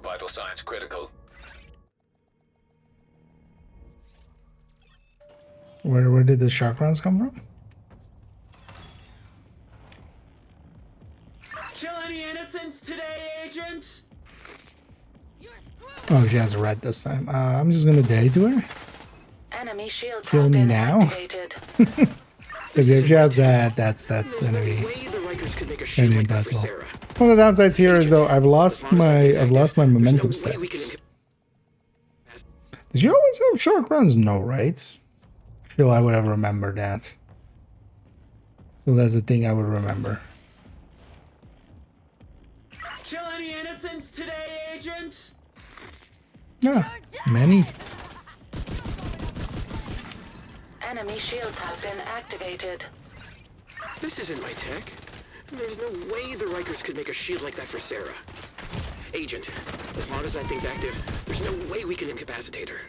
Vital signs critical. Where did the shock rounds come from? Kill any innocents today, Agent? Oh, she has red this time. I'm just gonna die to her. Enemy shields Kill have me been now. activated. Because if she has that, that's gonna be impossible. One of the downsides here is though I've lost my momentum stats. Did you always have shock rounds? No, right? I feel I would have remembered that. So that's the thing I would remember. Kill any innocents today, Agent? Yeah, many. Enemy shields have been activated. This isn't my tech. There's no way the Rikers could make a shield like that for Sarah. Agent, as long as that thing's active, there's no way we can incapacitate her.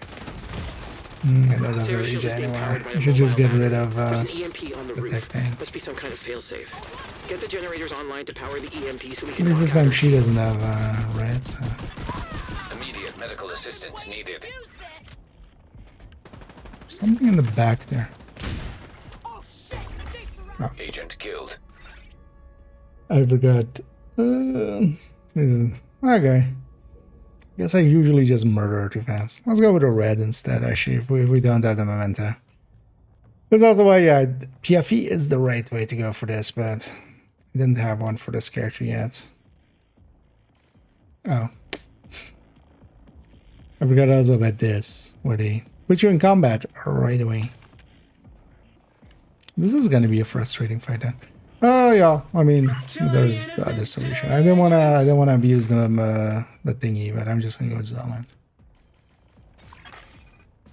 I don't have the rage anymore. I should just get rid of the tech tank. Must be some kind of failsafe. Get the generators online to power the EMP so we At can. least this time she doesn't have red, so. Immediate medical assistance needed. Something in the back there. Oh. Agent killed. I forgot. Okay. Guess I usually just murder her too fast. Let's go with a red instead, actually, if we don't have the memento. That's also why, yeah, PFE is the right way to go for this, but I didn't have one for this character yet. Oh. I forgot also about this, where they put you in combat right away. This is going to be a frustrating fight then. Oh yeah, I mean, there's the other solution. I don't wanna abuse them the thingy, but I'm just gonna go Zealot.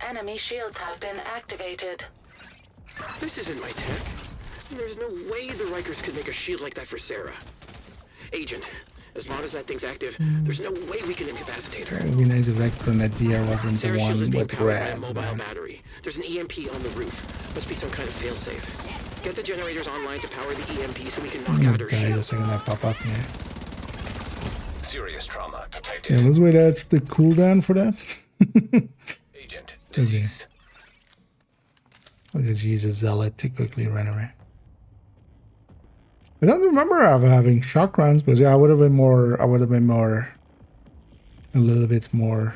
Enemy shields have been activated. This isn't my tech. There's no way the Rikers could make a shield like that for Sarah. Agent, as long as that thing's active, there's no way we can incapacitate her. It would be nice if that grenadier wasn't the Sarah's shield is one being with powered by a red. mobile battery. There's an EMP on the roof. Must be some kind of failsafe. Get the generators online to power the EMP so we can knock out her Die shield. the second I pop up, yeah. Serious trauma Yeah, detected. let's wait out the cooldown for that. Agent deceased. I'll just use a Zealot to quickly run away. I don't remember having shock rounds, but yeah, I would have been more, a little bit more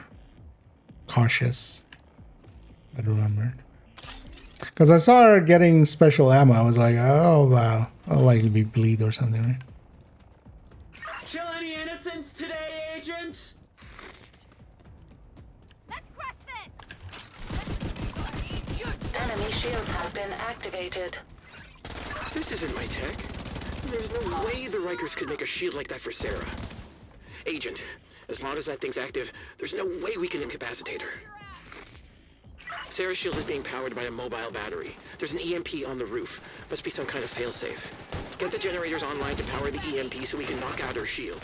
cautious. I remember. Because I saw her getting special ammo, I was like, oh wow, I'll likely be bleed or something, right? Kill any innocents today, Agent? Let's crush this! Enemy shields have been activated. This isn't my tech. There's no way the Rikers could make a shield like that for Sarah. Agent, as long as that thing's active, there's no way we can incapacitate her. Sarah's shield is being powered by a mobile battery. There's an EMP on the roof. Must be some kind of failsafe. Get the generators online to power the EMP so we can knock out her shield.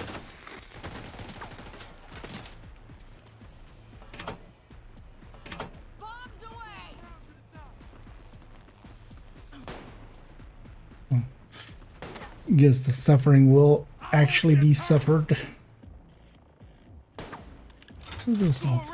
Guess the suffering will actually be suffered. Who's this alt?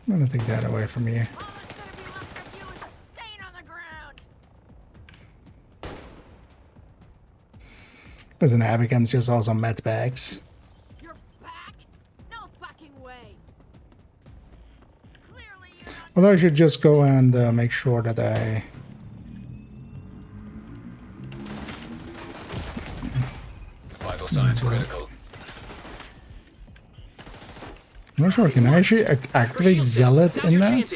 I'm gonna take that away from you. As an Abicam's just also med bags. You're back? No fucking way. Although I should just go and make sure that I... Vital signs critical. I'm not sure, can I actually activate Zealot in that?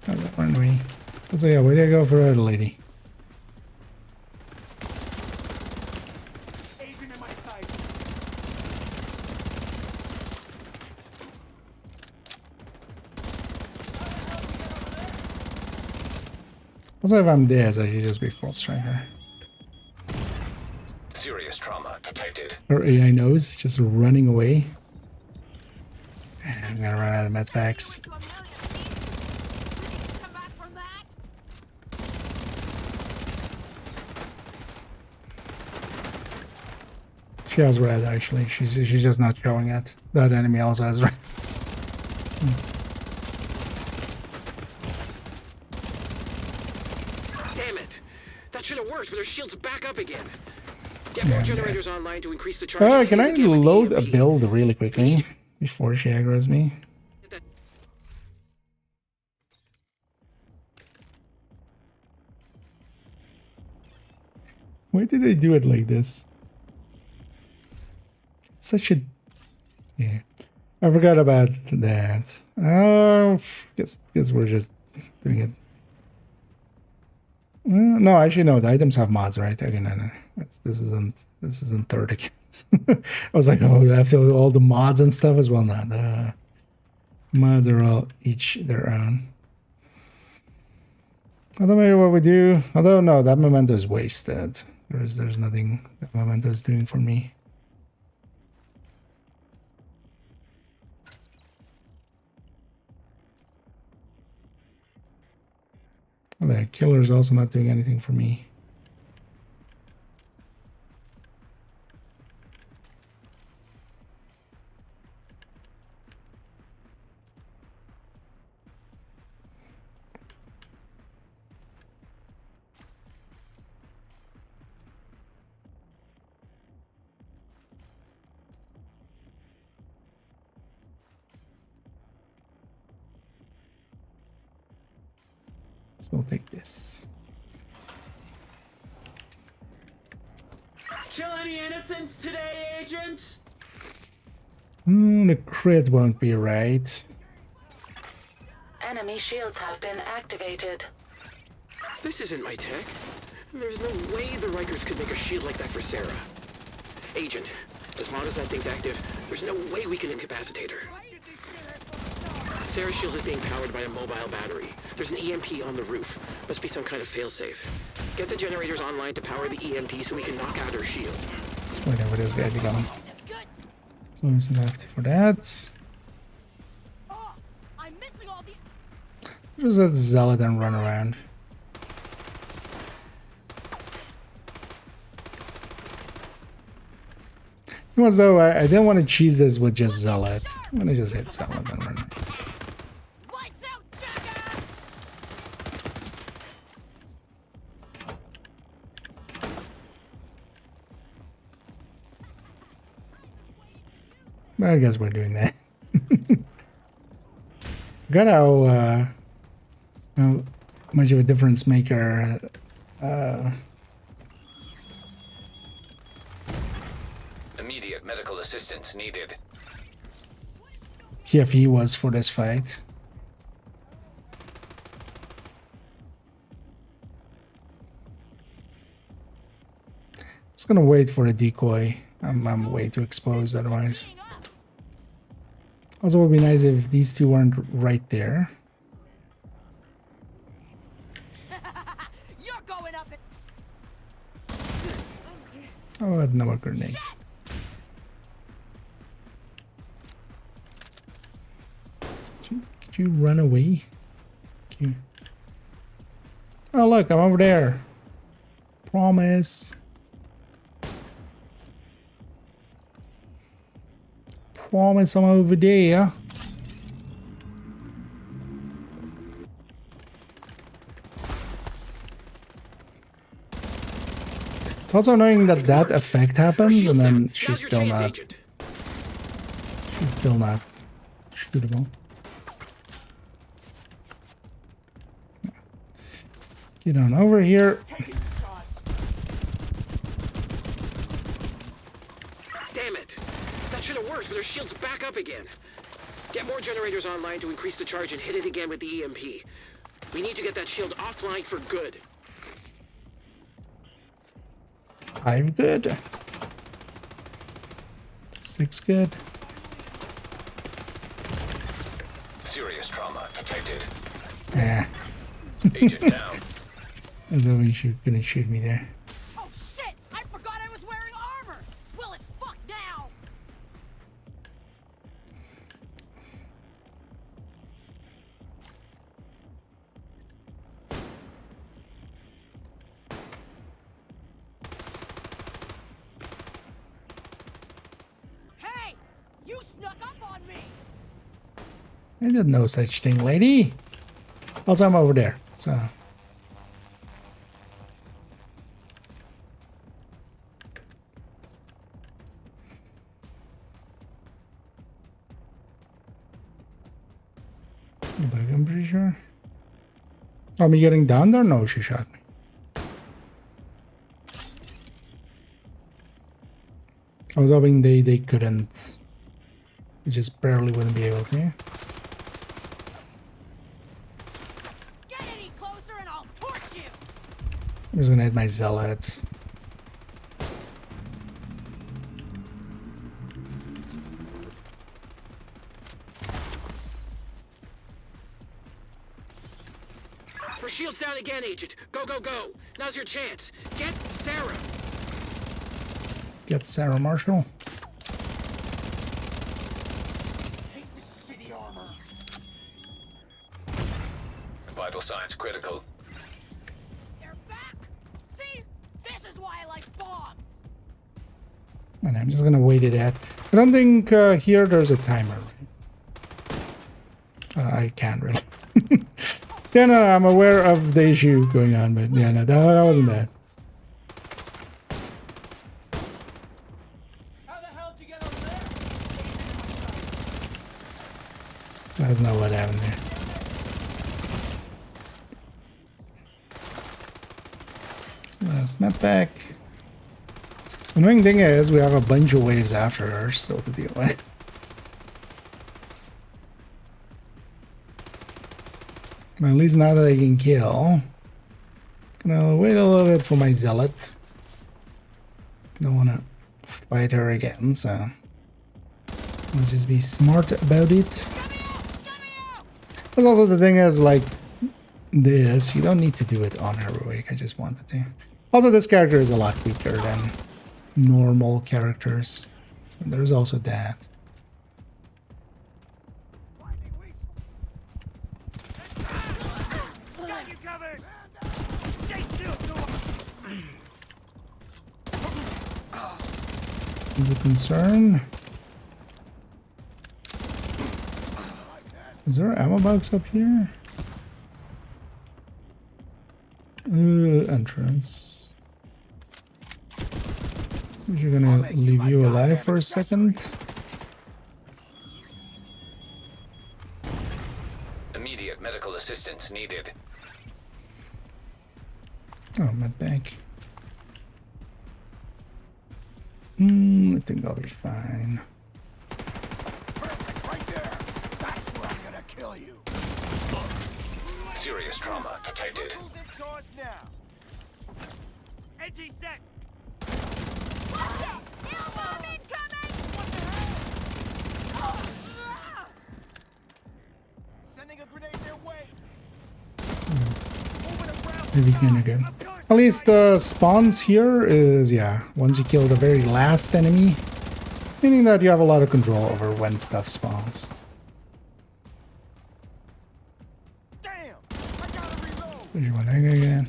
Oh, that ran away. So yeah, where do I go for her, lady? Also, if I'm dead, I should just be full striker. Serious trauma detected. Her AI knows, just running away. I'm gonna run out of med packs. She has red, actually. She's just not showing it. That enemy also has red. Damn it! That should have worked, but her shield's back up again. Get more generators online to increase the charge. Can I load a build really quickly before she aggroes me? Why did they do it like this? It's such a... Yeah. I forgot about that. Oh, guess we're just doing it. No, actually no. The items have mods, right? Okay, no. This isn't third again. I was like, oh, you have to all the mods and stuff as well. No, the mods are all each their own. I don't know what we do. Although no, that memento is wasted. There's nothing that memento is doing for me. The killer is also not doing anything for me. So we'll take this. Kill any innocents today, Agent? The crit won't be right. Enemy shields have been activated. This isn't my tech. There's no way the Rikers could make a shield like that for Sarah. Agent, as long as that thing's active, there's no way we can incapacitate her. Sarah's shield is being powered by a mobile battery. There's an EMP on the roof. Must be some kind of failsafe. Get the generators online to power the EMP so we can knock out her shield. Let's wait over this guy to go. Close enough for that. Just let Zealot and run around. It was though I didn't want to cheese this with just Zealot. I'm gonna just hit Zealot and run. I guess we're doing that. Got how much of a difference maker Immediate medical assistance needed. PFE was for this fight. Just gonna wait for a decoy. I'm way too exposed otherwise. Also, it would be nice if these two weren't right there. You're going up. Oh, no more grenades. Could you run away? Thank you. Oh, look, I'm over there. Promise. Promise I'm over there. It's also annoying that that effect happens and then she's still not shootable. Get on over here. Damn it! That should have worked, but her shield's back up again. Get more generators online to increase the charge and hit it again with the EMP. We need to get that shield offline for good. 5 good. 6 good. Serious trauma detected. Yeah. Agent down. I thought you gonna shoot me there. Oh shit! I forgot I was wearing armor. Well, it's fucked now. Hey, you snuck up on me. I did no such thing, lady. Also, I'm over there, so. I'm pretty sure. Oh, me getting down there? No, she shot me. I was hoping they couldn't. They just barely wouldn't be able to. Get any closer and I'll torch you. I'm just gonna hit my zealots. Shields down again, Agent. Go, go, go. Now's your chance. Get Sarah. Get Sarah Marshall. Vital signs critical. They're back. See, this is why I like bombs. And I'm just gonna wait it out. I don't think here there's a timer. I can't really. Yeah, no, I'm aware of the issue going on, but yeah, no, that wasn't bad. How the hell did you get over there? That's not what happened there. Last map back. Annoying thing is we have a bunch of waves after her still to deal with. At least now that I can kill. Gonna wait a little bit for my zealot. Don't wanna fight her again, so let's just be smart about it. But also the thing is, like this, you don't need to do it on heroic. I just wanted to. Also, this character is a lot weaker than normal characters, so there's also that. Is a concern. Is there ammo box up here? Entrance. We're gonna leave you alive for a second. Immediate medical assistance needed. Oh, medbank. I think I'll be fine. Perfect, right there. That's where I'm gonna kill you. Serious trauma detected. Entry set. Sending a grenade their way. Maybe gonna do. At least the spawns here is, yeah, once you kill the very last enemy, meaning that you have a lot of control over when stuff spawns. Damn! I gotta reload. Especially when I go again.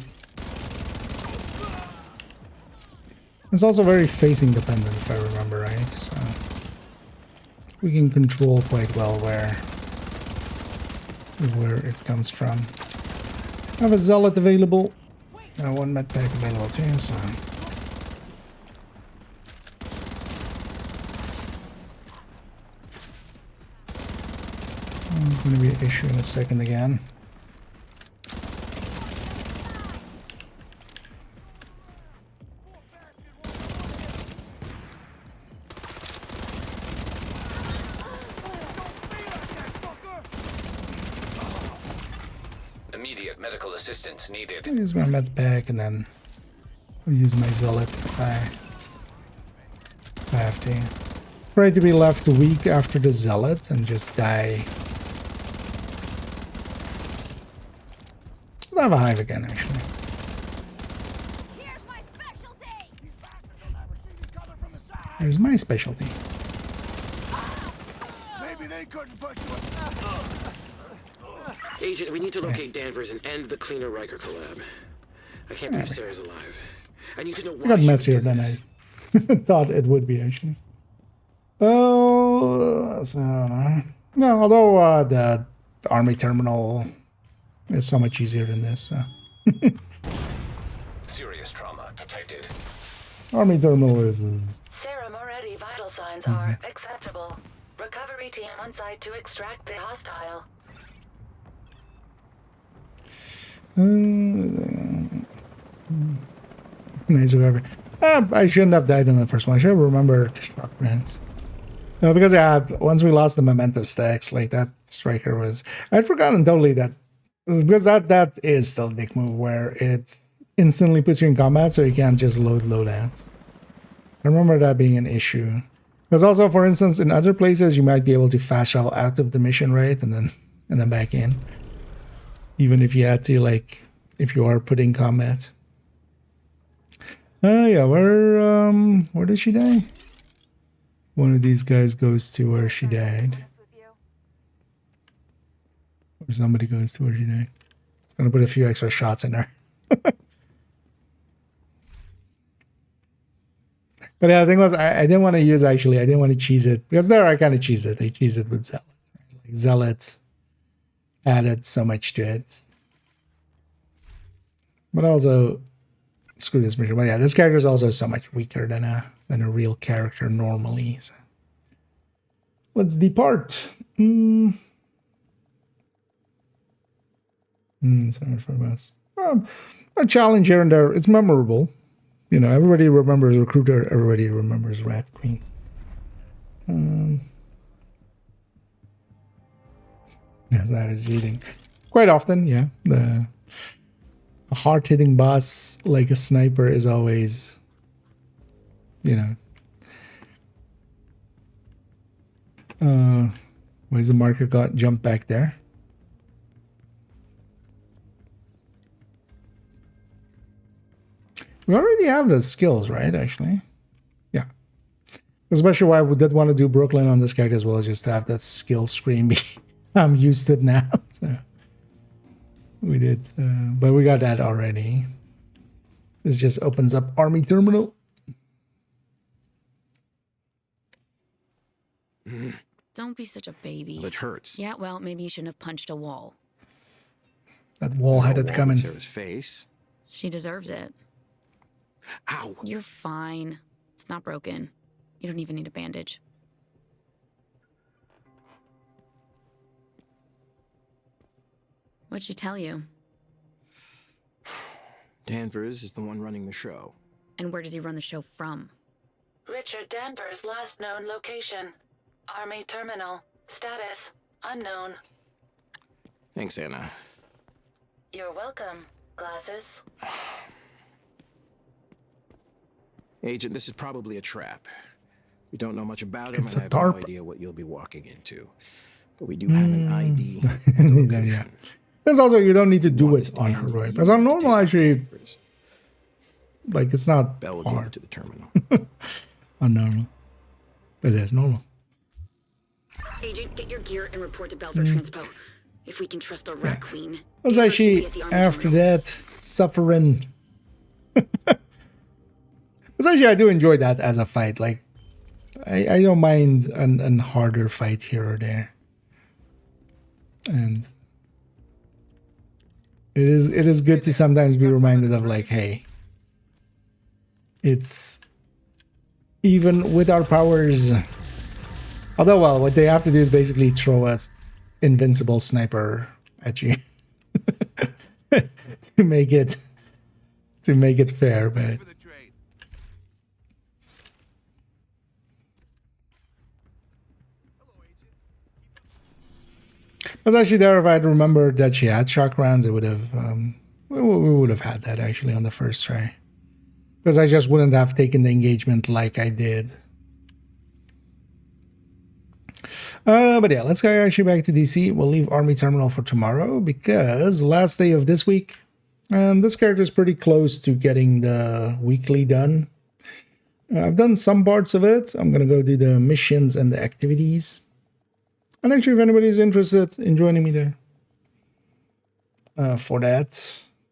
It's also very facing dependent, if I remember right, so we can control quite well where it comes from. I have a zealot available. One medpack available too, so. It's going to be an issue in a second again. Immediate medical assistance needed. I'll use my med pack and then I'll use my zealot if I have to. Try to be left weak after the zealot and just die. I'll have a hive again actually. Here's my specialty. Maybe they couldn't put you Agent, we need to locate Danvers and end the Cleaner Riker collab. I can't believe Sarah's alive. I need to know why. I got messier than I thought it would be actually. Oh, so, no, although the army terminal is so much easier than this. So. Serious trauma detected. Army terminal is Sarah Moretti vital signs are acceptable. Recovery team on site to extract the hostile. Nice recovery. I shouldn't have died in the first one. I should have remembered shock grants. No, because once we lost the memento stacks, like that striker was, I'd forgotten totally that, because that is still a dick move where it instantly puts you in combat, so you can't just load loadouts. I remember that being an issue. Because also, for instance, in other places you might be able to fast travel out of the mission, right, and then back in. Even if you had to like if you are put in combat. Yeah, where did she die? One of these guys goes to where she died. Or somebody goes to where she died. It's gonna put a few extra shots in there. But yeah, the thing was, I didn't want to use, actually, I didn't want to cheese it. Because there I kind of cheese it. They cheese it with Zealot. Right? Like Zealot added so much to it. But also, screw this mission. But yeah, this character is also so much weaker than a real character normally. So. Let's depart. So much for us. A challenge here and there. It's memorable. You know, everybody remembers Recruiter. Everybody remembers Rat Queen. As I was reading, quite often, yeah. A hard-hitting boss like a sniper is always, you know. Why is the marker got jumped back there? We already have the skills, right? Actually, yeah. Especially why we did want to do Brooklyn on this character as well, just to have that skill screen be. I'm used to it now, so we did, but we got that already. This just opens up Army Terminal. Don't be such a baby. Well, it hurts. Yeah, well, maybe you shouldn't have punched a wall. That wall had it coming. Sarah's face. She deserves it. Ow. You're fine. It's not broken. You don't even need a bandage. What'd she tell you? Danvers is the one running the show. And where does he run the show from? Richard Danvers' last known location. Army Terminal. Status unknown. Thanks, Anna. You're welcome. Glasses. Agent, this is probably a trap. We don't know much about him, It's and I a have tarp. no idea what you'll be walking into. But we do have an ID. Yeah. There's also, you don't need to do it on heroic. Because on normal, actually, like, it's not Bell will go hard. to the terminal. On normal. But it's normal. Agent, get your gear and report to Bell for transpo. If we can trust the Rat Queen. That's actually, after that, suffering. Because actually, I do enjoy that as a fight. Like, I don't mind an harder fight here or there. And it is good to sometimes be reminded of, like, hey, it's even with our powers. Although, well, what they have to do is basically throw a invincible sniper at you to make it fair, but. I was actually there. If I had remembered that she had shock rounds, it would have we would have had that actually on the first try, because I just wouldn't have taken the engagement like I did. But yeah, let's go actually back to DC. We'll leave Army Terminal for tomorrow because last day of this week, and this character is pretty close to getting the weekly done. I've done some parts of it. I'm gonna go do the missions and the activities. And actually, if anybody's interested in joining me there for that,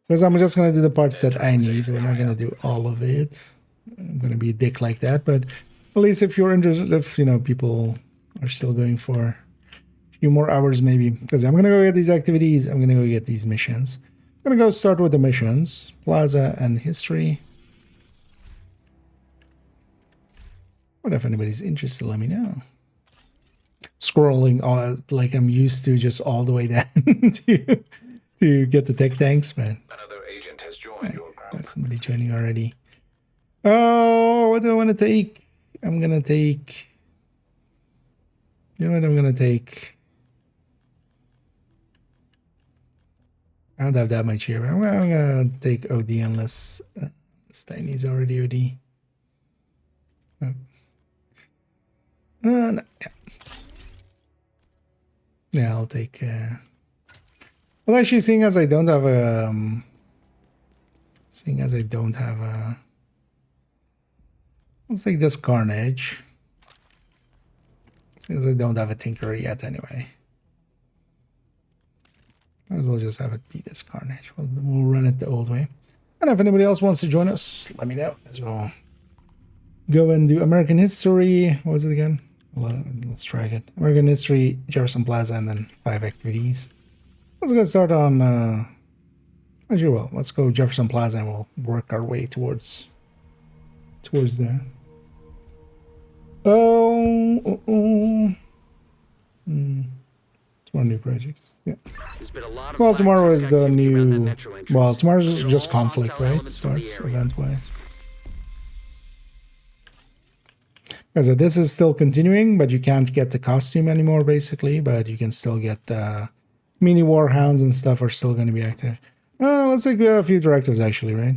because I'm just going to do the parts that I need. We're not going to do all of it. I'm going to be a dick like that. But at least if you're interested, if, you know, people are still going for a few more hours maybe, because I'm going to go get these activities. I'm going to go get these missions. I'm going to go start with the missions, Plaza and History. What if anybody's interested, let me know. Scrolling like I'm used to, just all the way down to get the tech tanks, but Another agent has joined your group. somebody joining already. Oh, what do I want to take? I'm gonna take. You know what I'm gonna take? I don't have that much here. I'm gonna take OD unless Steiny's already OD. Oh. No, yeah. Yeah, I'll take. Well, actually, seeing as I don't have Seeing as I don't have a... Let's take this Carnage. Seeing as I don't have a Tinker yet anyway. Might as well just have it be this Carnage. We'll run it the old way. And if anybody else wants to join us, let me know as well. Go and do American History. What was it again? Let's try it. American History, Jefferson Plaza, and then 5 activities. Let's go start on... as you will. Let's go Jefferson Plaza and we'll work our way towards there. More new projects. Yeah. Well, tomorrow is the new... Well, tomorrow's just conflict, right? Starts event-wise. Because this is still continuing, but you can't get the costume anymore, basically. But you can still get the mini warhounds and stuff are still going to be active. Let's take a few directives, actually, right?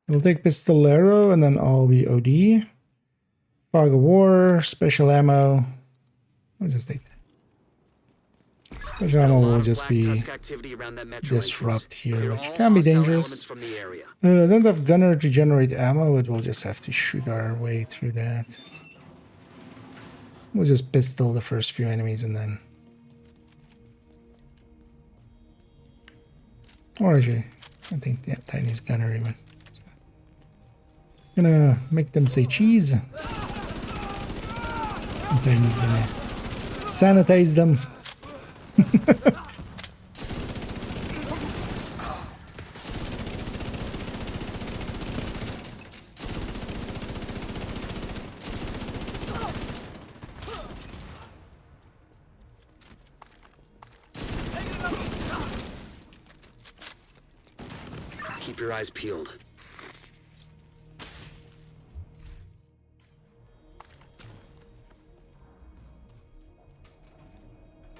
We'll take Pistolero, and then I'll be OD. Fog of War, Special Ammo. Let's just take that. Special Ammo will just be Disrupt here, which can be dangerous. Don't have Gunner to generate ammo, but we'll just have to shoot our way through that. We'll just pistol the first few enemies and then... Or actually, I think, yeah, Tiny's Gunner even. So, gonna make them say cheese. And Tiny's gonna sanitize them. Keep your eyes peeled.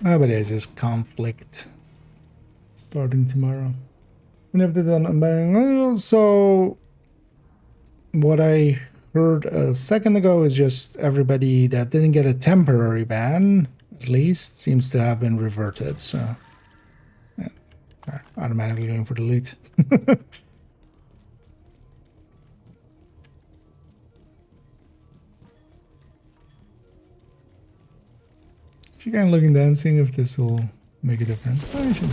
But it's just conflict starting tomorrow. We have to done. So what I heard a second ago is just everybody that didn't get a temporary ban, at least, seems to have been reverted. So yeah, sorry, automatically going for delete. She kind of looking down, seeing if this will make a difference. Oh, should.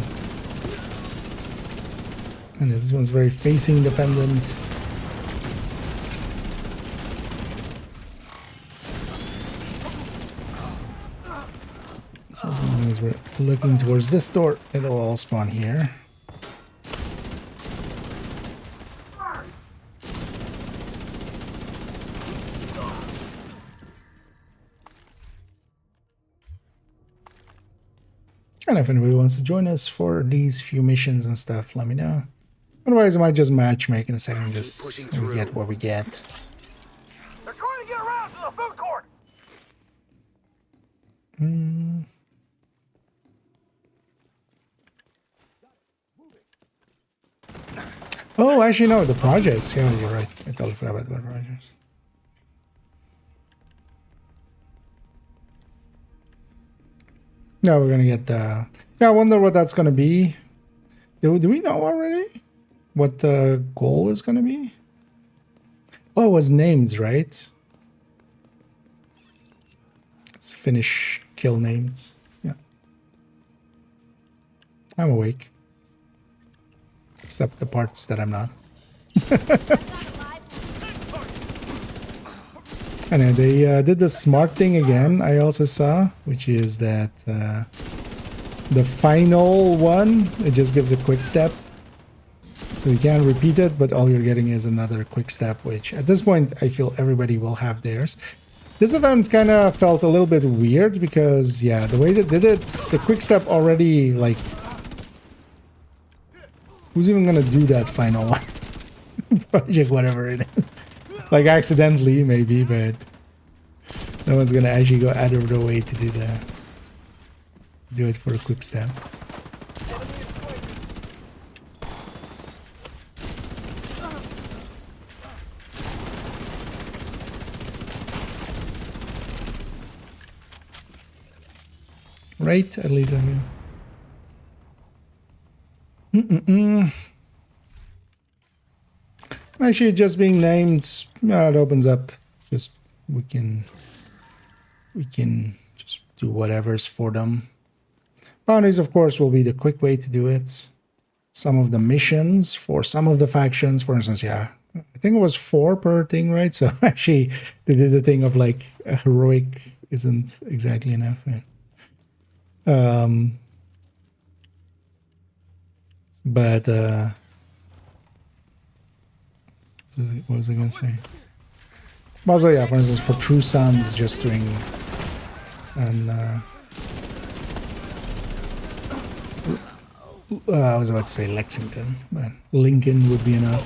I know this one's very facing dependent. So as long as we're looking towards this door, it'll all spawn here. And if anybody wants to join us for these few missions and stuff, let me know. Otherwise, I might just matchmake in a second, just we get what we get. They're trying to get around to the food court. Oh, actually, no, the projects. Yeah, you're right. I totally forgot about the projects. Yeah, we're gonna get the... Yeah, I wonder what that's gonna be. Do we know already what the goal is gonna be? Oh, it was names, right? Let's finish kill names. Yeah. I'm awake. Except the parts that I'm not. And they did the smart thing again, I also saw, which is that the final one, it just gives a quick step. So you can't repeat it, but all you're getting is another quick step, which at this point, I feel everybody will have theirs. This event kind of felt a little bit weird because, yeah, the way they did it, the quick step already, like... Who's even gonna do that final one? Project, whatever it is. Like accidentally, maybe, but no one's gonna actually go out of their way to do it for a quick step. Right, at least I mean. Actually, just being named, it opens up. Just we can just do whatever's for them. Bounties, of course, will be the quick way to do it. Some of the missions for some of the factions, for instance, yeah, I think it was 4 per thing, right? So actually, they did the thing of like a heroic isn't exactly enough. Yeah. But what was I gonna say? Also, yeah, for instance, for True Sons, just doing and I was about to say Lexington, but Lincoln would be enough.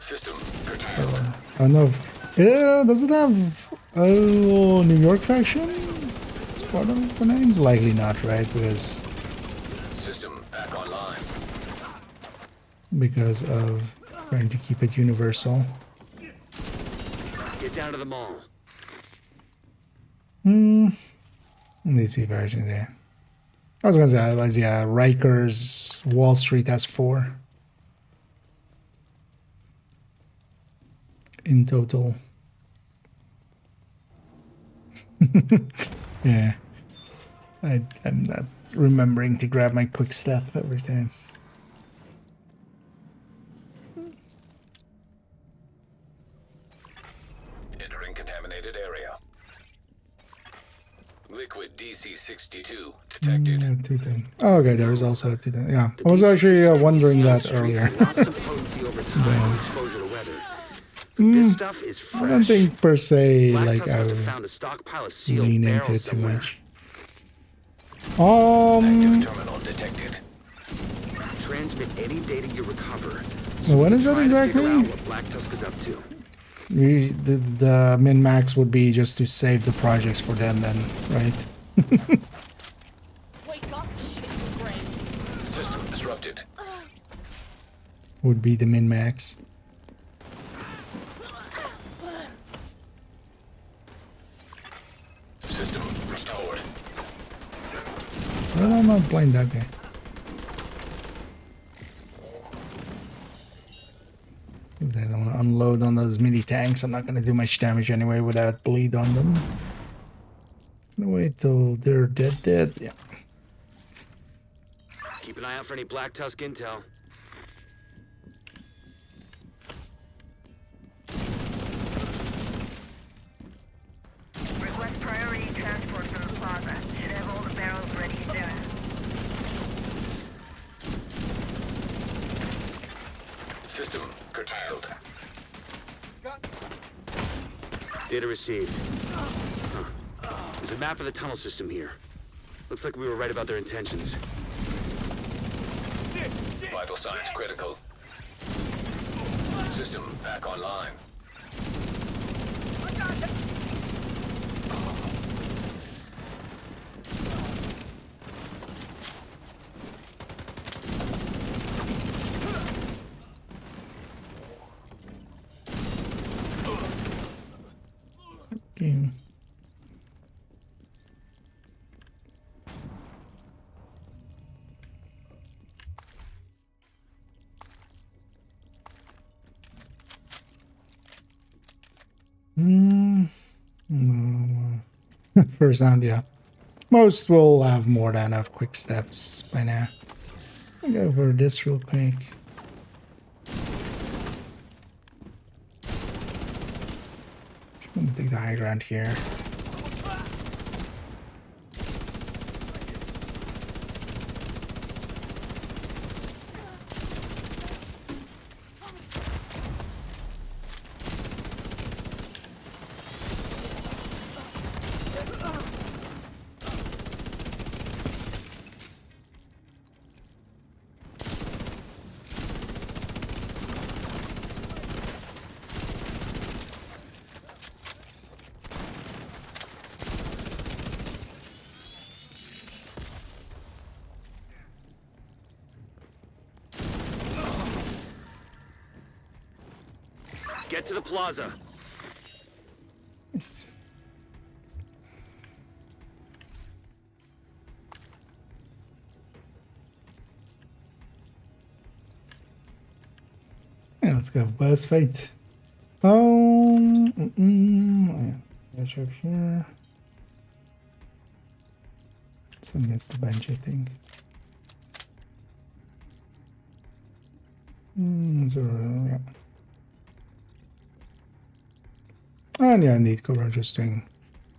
System. I don't know if, yeah, does it have New York faction? It's part of the names? Likely not, right? System back online. Because of trying to keep it universal. Get down to the mall. Let me see version there. I was gonna say otherwise, yeah, Rikers Wall Street has 4 in total. Yeah. I'm not remembering to grab my quick step every time. Entering contaminated area. Liquid DC-62 detected. Oh, okay, there was also a 2. Yeah, I was actually wondering that earlier. I don't think per se like I would lean into it too much. Terminal detected. Transmit any data you recover. What is that exactly? The min-max would be just to save the projects for them then, right? Wake up, shit brain. System disrupted. Would be the min-max. System restored. Well, I'm not playing that guy. I don't want to unload on those mini tanks. I'm not going to do much damage anyway without bleed on them. Gonna wait till they're dead. Yeah. Keep an eye out for any Black Tusk intel. Request priority transport from the plaza. Should have all the barrels ready soon. System curtailed. Data received. Huh. There's a map of the tunnel system here. Looks like we were right about their intentions. Vital signs critical. System back online. Okay. No. First round, yeah. Most will have more than enough quick steps by now. I'll go for this real quick. I'm gonna take the high ground here. Get to the plaza. Nice. let's go. Boss fight. Oh, yeah. Let's up here. It's against the bench, I think. So, yeah. And yeah, indeed, Cobra just doing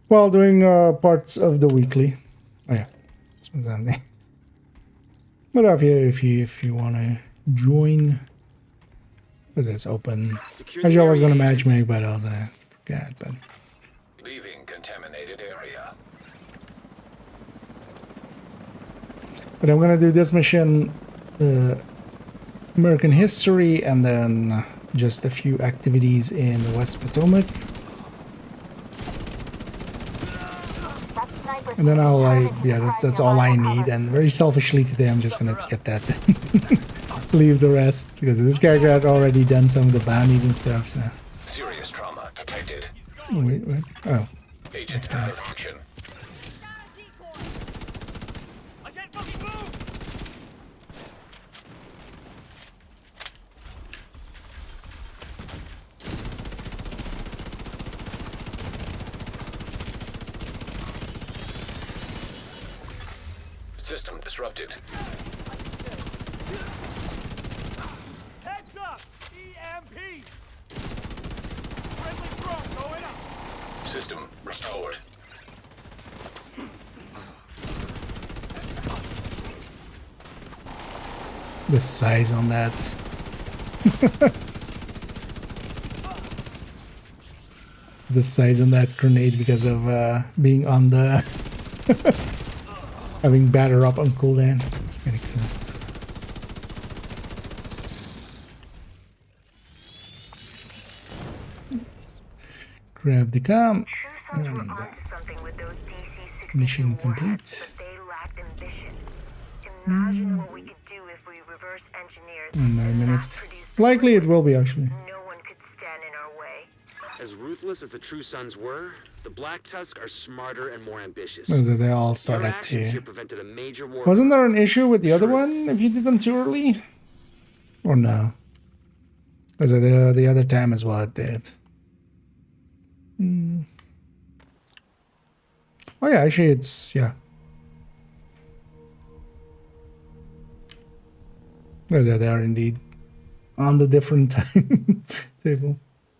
parts of the weekly. Oh yeah, that's what's happening. But if you want to join, because it's open. Actually, I was gonna matchmake, but I forgot. But Leaving contaminated area. But I'm gonna do this mission, American history, and then just a few activities in West Potomac. And then that's all I need. And very selfishly today, I'm just gonna get that. Leave the rest, because this character had already done some of the bounties and stuff, so. Serious trauma detected. Oh, wait. Oh. Agent out of action. System disrupted. Heads up! EMP! Friendly drone going up! System restored. The size on that. The size on that grenade because of being on the having batter up on cooldown. It's kind of cool. Grab the cam. And mission complete. Imagine what we could do if we reverse engineered 9 minutes. Likely it will be, actually. no one could stand in our way. As ruthless as the True Sons were, the Black Tusk are smarter and more ambitious. So they all start Their at actions 2. here prevented a major war. Wasn't there an issue with the other one if you did them too early? Or no? Was it the other time as well it did? Oh yeah, actually it's, yeah. Because they are indeed on the different time table.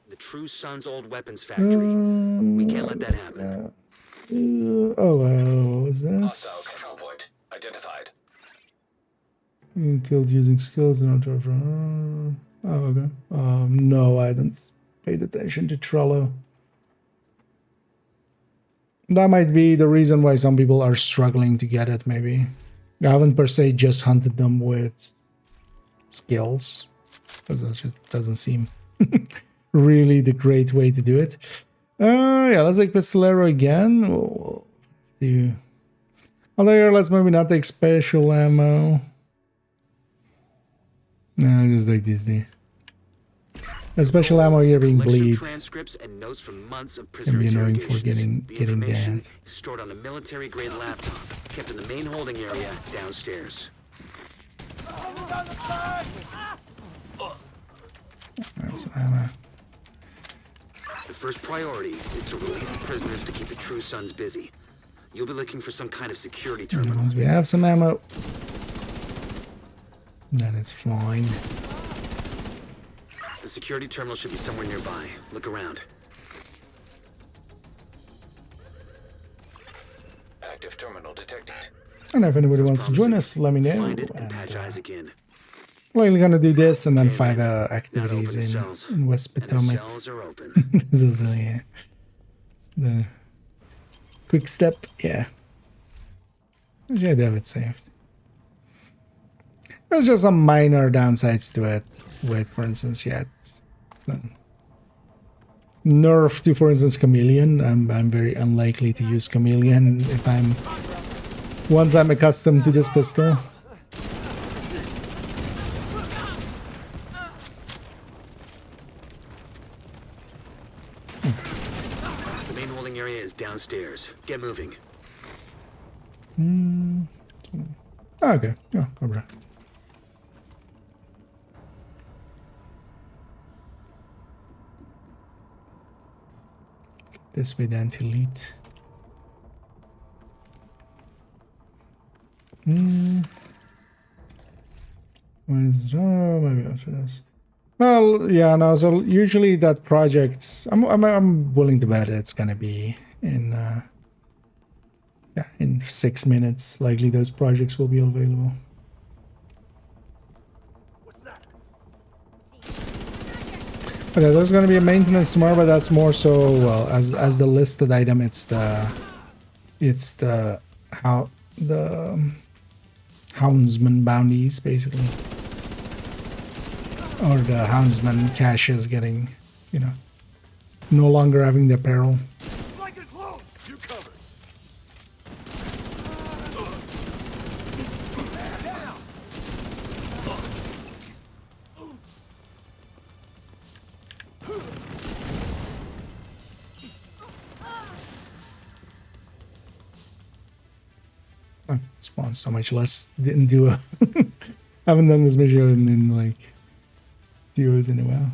The True Sons' old weapons factory. We can't let that happen. What was this? Hostile control point identified. Killed using skills and oh, okay. No, I didn't pay attention to Trello. That might be the reason why some people are struggling to get it, maybe. I haven't per se just hunted them with skills, because that just doesn't seem really the great way to do it. Yeah, let's take Pistolero again. We'll do. Although here, let's maybe not take special ammo. No, just like this. The special ammo here being bleed can be annoying for getting that. Stored on a military-grade laptop, kept in the main holding area downstairs. That's ammo. The first priority is to release the prisoners to keep the True Sons busy. You'll be looking for some kind of security terminal. Once we have some ammo, then it's fine. The security terminal should be somewhere nearby. Look around. Active terminal detected. And if anybody wants to join us, let me know. Find it and patch eyes again. We're gonna do this and then 5 activities in West Potomac. This is the quick step, yeah. Actually, I do have it saved. There's just some minor downsides to it. With, for instance, nerf to, for instance, Chameleon. I'm very unlikely to use Chameleon if once I'm accustomed to this pistol. The main holding area is downstairs. Get moving. Okay, yeah, Cobra. this way then to loot. Maybe after this. Well, yeah, no. So usually that project, I'm willing to bet it's gonna be in yeah, in 6 minutes. Likely those projects will be available. Okay, there's gonna be a maintenance tomorrow, but that's more so, well, as the listed item, it's the houndsman bounties, basically. Or the houndsman caches getting, you know, no longer having the apparel. Oh, spawns so much less. Didn't do a haven't done this mission in like duos in a while.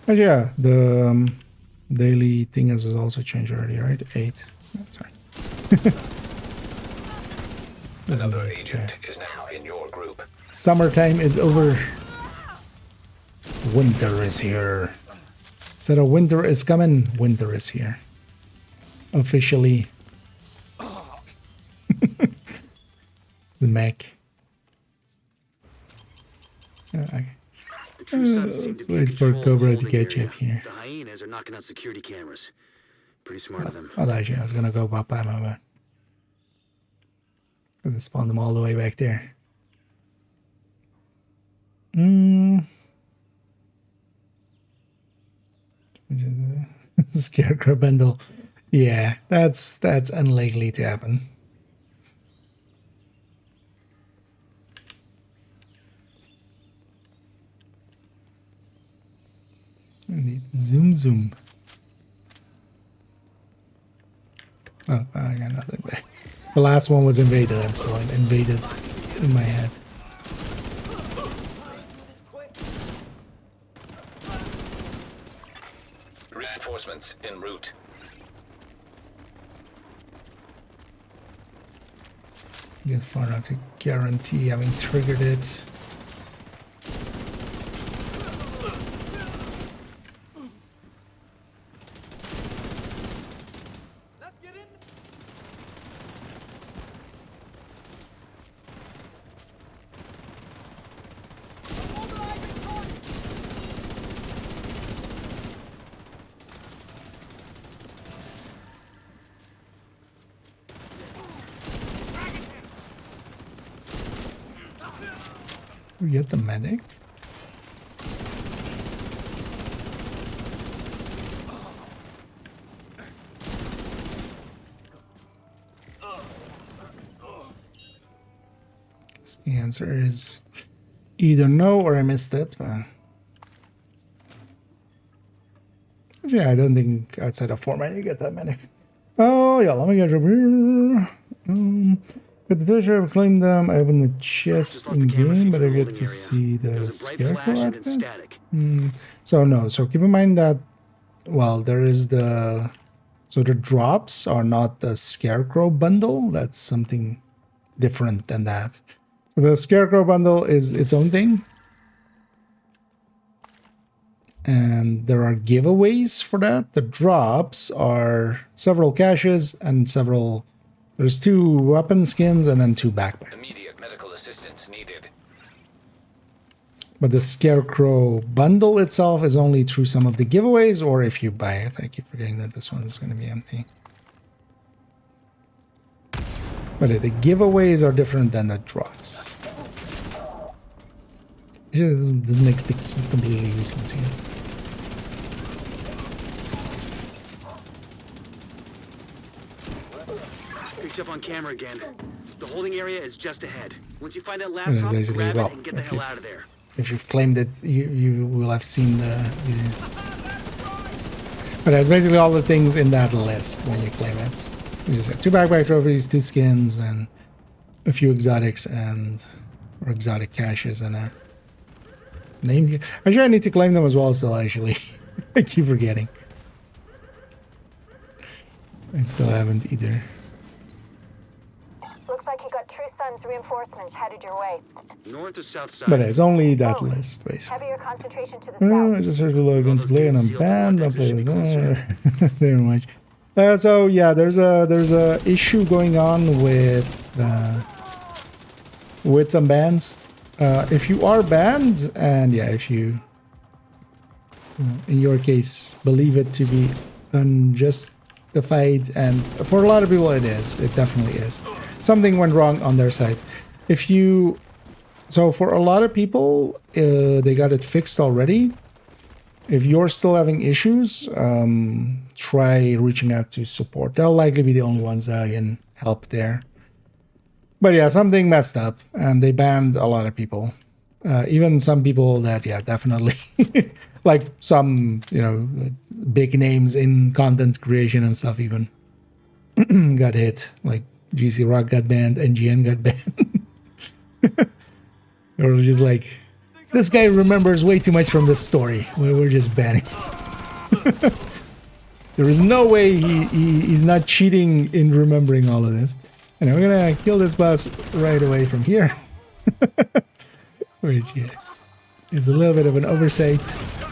But yeah, the daily thing is also changed already, right? 8. Oh, sorry. Another agent is now in your group. Summertime is over. Winter is here. Instead of winter is coming, winter is here. Officially. The mech. Let's wait for Cobra to catch up here. The hyenas are knocking out security cameras. Pretty smart of them. Oh, actually, I was gonna go pop by my man. Because I spawned them all the way back there. Scarecrow bundle. Yeah, that's unlikely to happen. I need zoom. Oh, I got nothing back. The last one was invaded. I'm still invaded in my head. Reinforcements en route. Get far enough to guarantee having triggered it. We get the medic. Guess the answer is either no or I missed it. But yeah, I don't think outside of format you get that medic. Oh yeah, let me get over here. Got the treasure, I've claimed them. I opened the chest in game, but I get to see the scarecrow at that. So no, so keep in mind that, well, there is the, so the drops are not the scarecrow bundle. That's something different than that. So the scarecrow bundle is its own thing. And there are giveaways for that. The drops are several caches and several. There's 2 weapon skins and then 2 backpacks. Immediate medical assistance needed. But the Scarecrow bundle itself is only through some of the giveaways, or if you buy it. I keep forgetting that this one is going to be empty. But the giveaways are different than the drops. Yeah, this makes the key completely useless here. Picked up on camera again. The holding area is just ahead. Once you find that laptop, grab it and get the hell out of there. If you've claimed it, you will have seen the but that's basically all the things in that list when you claim it. You just have 2 backpack trophies, 2 skins, and a few exotics or exotic caches and a Name. Actually, I need to claim them as well still, actually. I keep forgetting. I still haven't either. Looks like you got True Sun's reinforcements headed your way. North or south side? But it's only that list, basically. Heavier concentration to the south. I just heard the logo to play and I'm banned. Don't play with very much. So yeah, there's a issue going on with some bans. If you are banned, and yeah, if you in your case believe it to be unjustified, and for a lot of people it is, it definitely is. Something went wrong on their side. So for a lot of people, they got it fixed already. If you're still having issues, try reaching out to support. They'll likely be the only ones that can help there. But yeah, something messed up, and they banned a lot of people. Even some people that, yeah, definitely, like some, big names in content creation and stuff even got hit. Like GC Rock got banned, NGN got banned. Or just like, this guy remembers way too much from this story. We're just banning. There is no way he's not cheating in remembering all of this. And we're gonna kill this boss right away from here. Which, yeah, is a little bit of an oversight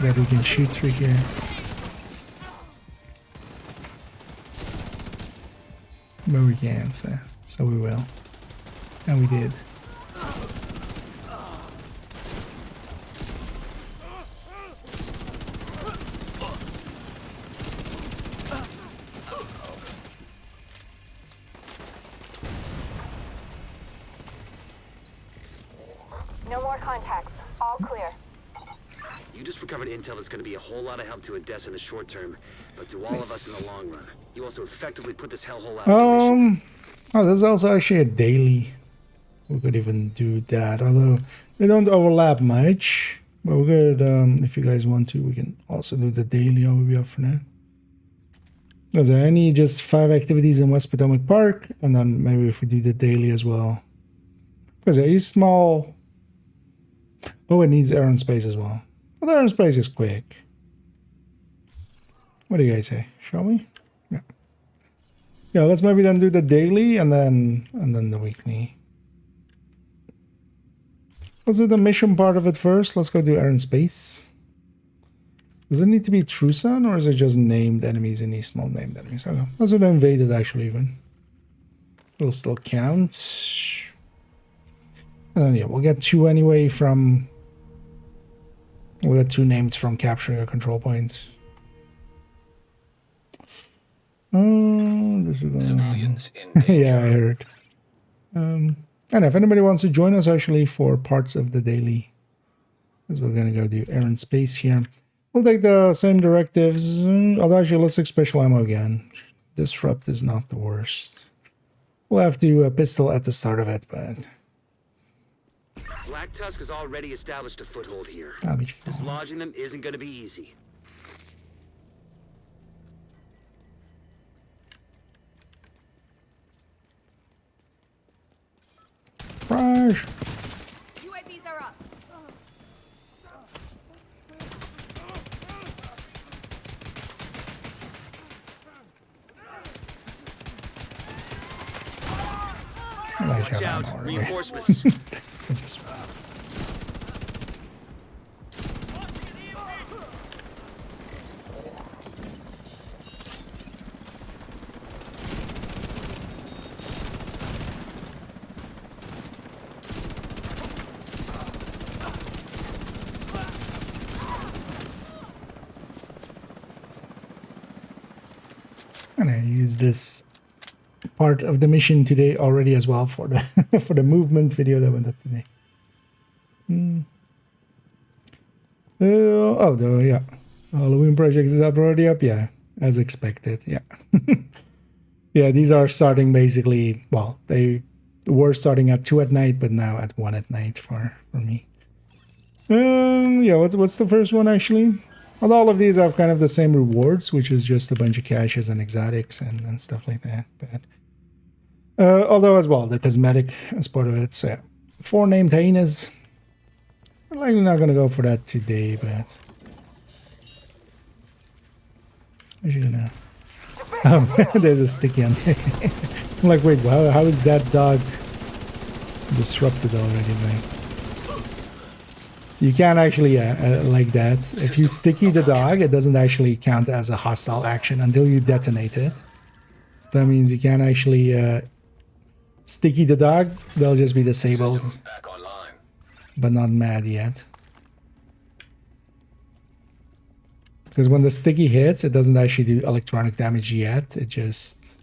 that we can shoot through here. But we can, so we will. And we did. No more contacts. All clear. You just recovered intel that's going to be a whole lot of help to Odessa in the short term, but to all of us in the long run. You also effectively put this hellhole out of commission. Oh, there's also actually a daily. We could even do that, although they don't overlap much. But we could, if you guys want to, we can also do the daily. I will be up for that. Because I need just 5 activities in West Potomac Park, and then maybe if we do the daily as well. Because it is small. Oh, it needs air and space as well. Well, air and space is quick. What do you guys say? Shall we? Yeah. Yeah, let's maybe then do the daily and then the weekly. Let's do the mission part of it first. Let's go do air and space. Does it need to be True Sun, or is it just named enemies and these small named enemies? I don't know. Let's do the invaded actually even. It'll still count. And then yeah, we'll get 2 anyway from... We'll get 2 names from capturing a control point. Oh, this is Civilians in danger. Yeah, I heard. And if anybody wants to join us actually for parts of the daily, as we're gonna go do air and space here. We'll take the same directives. Although actually, let's take special ammo again. Disrupt is not the worst. We'll have to do a pistol at the start of it, but... Black Tusk has already established a foothold here. That'll be fun. Dislodging them isn't going to be easy. Surprise! UAVs are up. Watch out, reinforcements. Just... And I use this part of the mission today already as well for the for the movement video that went up today. Yeah, Halloween project is already up. Yeah, as expected. Yeah, yeah. These are starting basically. Well, they were starting at 2 at night, but now at 1 at night for me. Yeah. What's the first one actually? Well, all of these have kind of the same rewards, which is just a bunch of caches and exotics and stuff like that. But although as well, the cosmetic as part of it. So yeah, 4 named hyenas. I'm likely not gonna go for that today, but I'm actually gonna. Oh, there's a sticky on there. I'm like, wait, how is that dog disrupted already, man? You can't actually, like that. If you sticky the dog, it doesn't actually count as a hostile action until you detonate it. So that means you can't actually sticky the dog. They'll just be disabled, but not mad yet. Because when the sticky hits, it doesn't actually do electronic damage yet. It just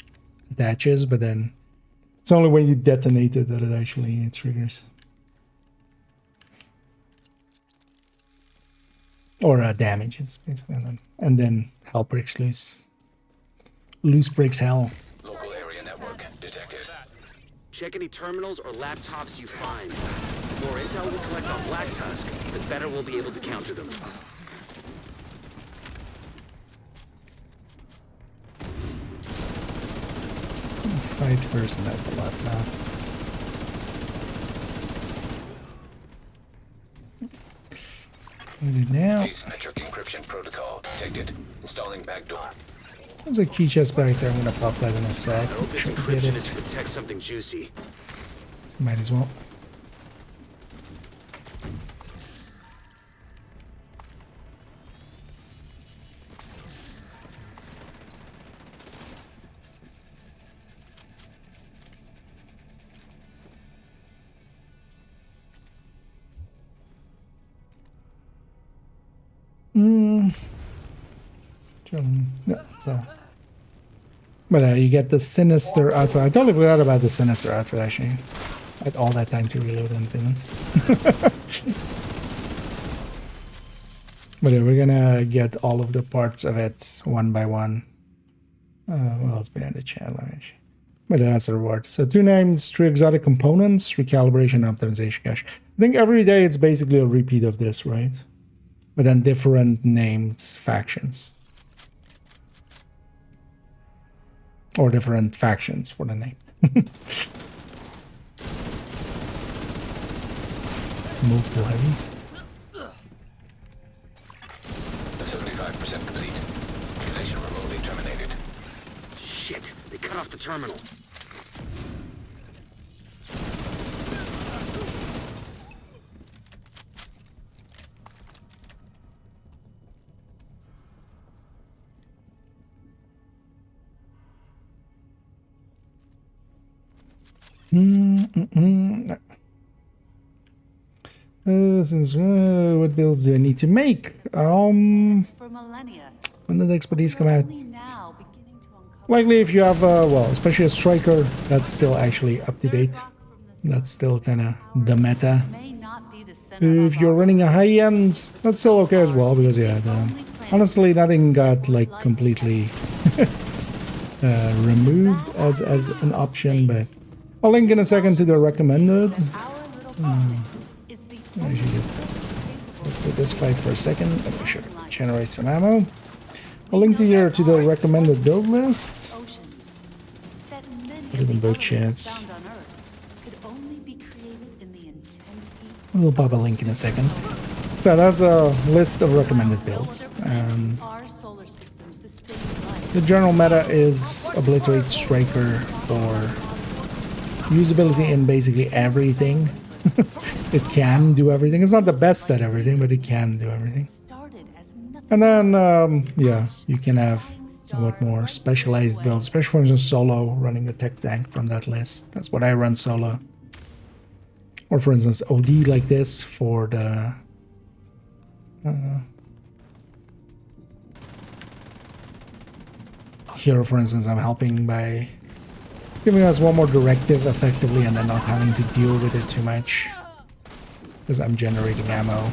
attaches, but then it's only when you detonate it that it actually triggers. Or damages, basically. And then hell breaks loose. Loose breaks hell. Local area network detected. Check any terminals or laptops you find. The more intel we collect on Black Tusk, the better we'll be able to counter them. Fight first and have a lot now. What it now? Asymmetric encryption protocol detected. Installing backdoor. There's a key chest back there. I'm gonna pop that in a sec. I hope this encryption is to protect something juicy. So might as well. No, so. But you get the sinister outfit. I totally forgot about the sinister outfit actually. I had all that time to reload and didn't. But yeah, we're gonna get all of the parts of it one by one. Well, it's behind the channel actually. But that's the reward. So 2 names, 3 exotic components, recalibration, optimization cache. I think every day it's basically a repeat of this, right? But then different named factions. Or different factions for the name. Multiple heavies. 75% complete. Connection remotely terminated. Shit, they cut off the terminal. What builds do I need to make? When did the expertise come out? Likely if you have, well, especially a striker, that's still actually up to date. That's still kind of the meta. If you're running a high end, that's still okay as well, because yeah, honestly nothing got like completely removed as an option, but I'll link in a second to the recommended. I should just put this fight for a second. Let me generate some ammo. I'll link to the recommended build list. Put it in both chats. We'll pop a link in a second. So that's a list of recommended builds. And the general meta is obliterate striker for usability in basically everything. It can do everything. It's not the best at everything, but it can do everything. And then, yeah, you can have somewhat more specialized builds, especially for instance solo, running a tech tank from that list. That's what I run solo. Or for instance OD like this for the here, for instance, I'm helping by giving us one more directive effectively and then not having to deal with it too much. Because I'm generating ammo.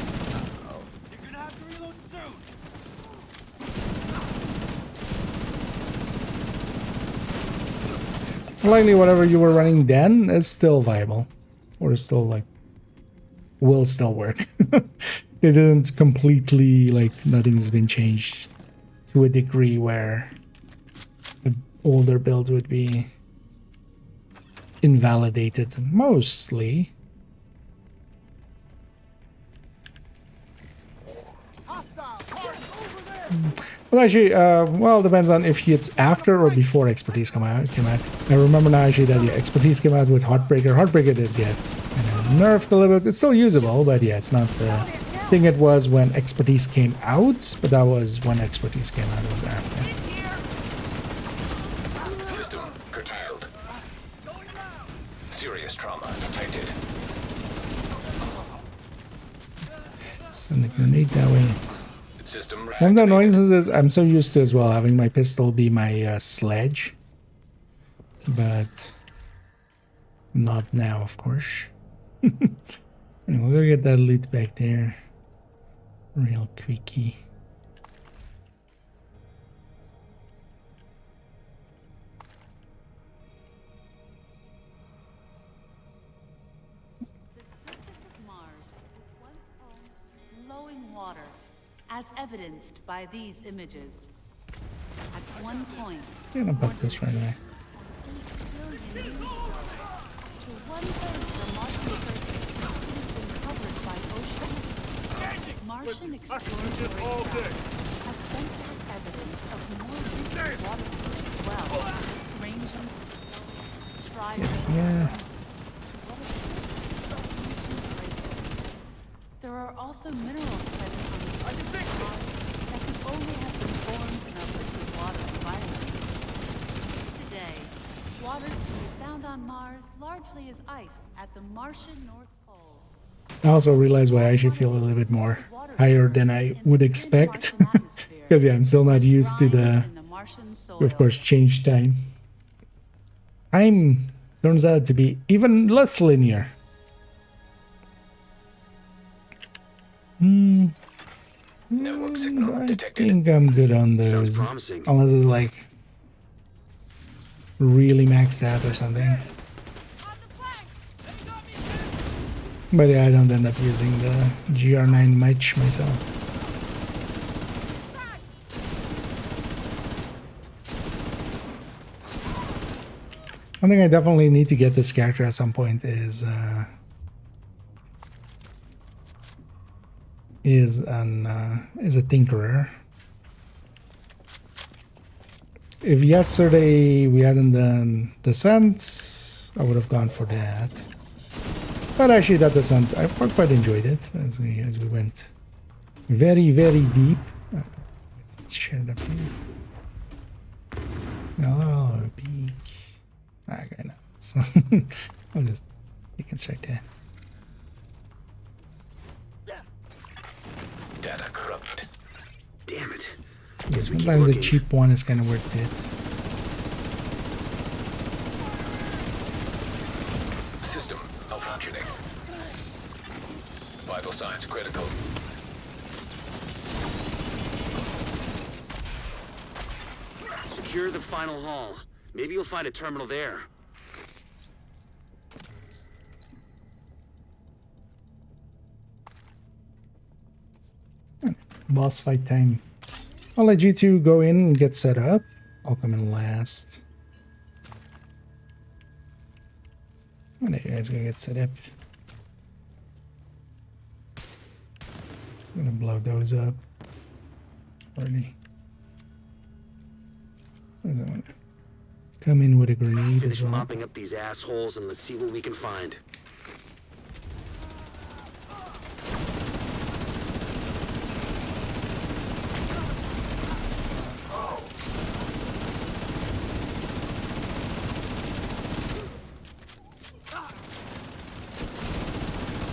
Likely whatever you were running then is still viable. Or is still like, will still work. It didn't completely, like, nothing's been changed to a degree where the older build would be invalidated mostly. Well, actually, well, it depends on if it's after or before Expertise came out. I remember now actually that Expertise came out with Heartbreaker. Heartbreaker did get nerfed a little bit. It's still usable, but yeah, it's not the thing it was when Expertise came out. But that was when Expertise came out. It was after. System curtailed. Serious trauma detected. Send the grenade that way. System One of the annoyances is I'm so used to as well having my pistol be my sledge, but not now, of course. Anyway, we'll go get that loot back there real quickie. As evidenced by these images. At one point, I'm gonna put this right now. Martian exploratory craft has sent out evidence of more recent water course as well, ranging There are also minerals present on the surface of Mars that could only have been formed in a liquid water environment. Today, water can be found on Mars largely as ice at the Martian North Pole. I also realize why I should feel a little bit more higher than I would expect. Because yeah, I'm still not used to the, of course, change time. Turns out to be even less linear. Network signal I detected. think I'm good on those. Unless it's like really maxed out or something. But yeah, I don't end up using the GR9 much myself. One thing I definitely need to get this character at some point is a tinkerer. If yesterday we hadn't done Descent, I would have gone for that. But actually, that Descent, I quite enjoyed it as we went very, very deep. Let's share it up here. Oh, peak. Okay, no. So I'll just you can start there. Data corrupted. Damn it. Sometimes a cheap one is kind of worth it. System malfunctioning. Vital signs critical. Secure the final hall. Maybe you'll find a terminal there. Boss fight time. I'll let you two go in and get set up. I'll come in last. When are you guys gonna get set up? Just gonna blow those up. Already. Doesn't want to come in with a grenade as well. Mopping up these assholes and let's see what we can find.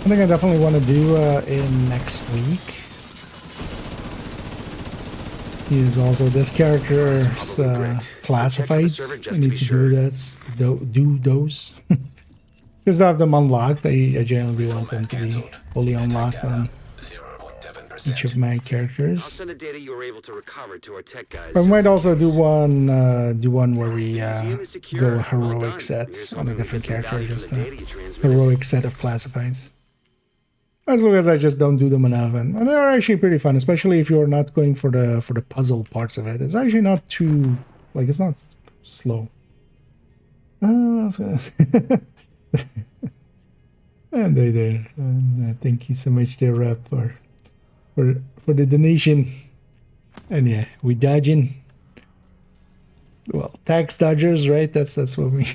I think I definitely want to do in next week is also this character's classifieds. I need to do that. Do those. Because I have them unlocked. I generally want them to be fully unlocked on each of my characters. I'll send the data you were able to recover to our tech guys. But we might also do one where we go a heroic set on a different character, just a heroic set of classifieds. As long as I just don't do them enough, and they're actually pretty fun, especially if you're not going for the puzzle parts of it. It's actually not too it's not slow. And they there. And, thank you so much, there, Rep, for the donation. And yeah, we dodging. Well, tax dodgers, right? That's what we.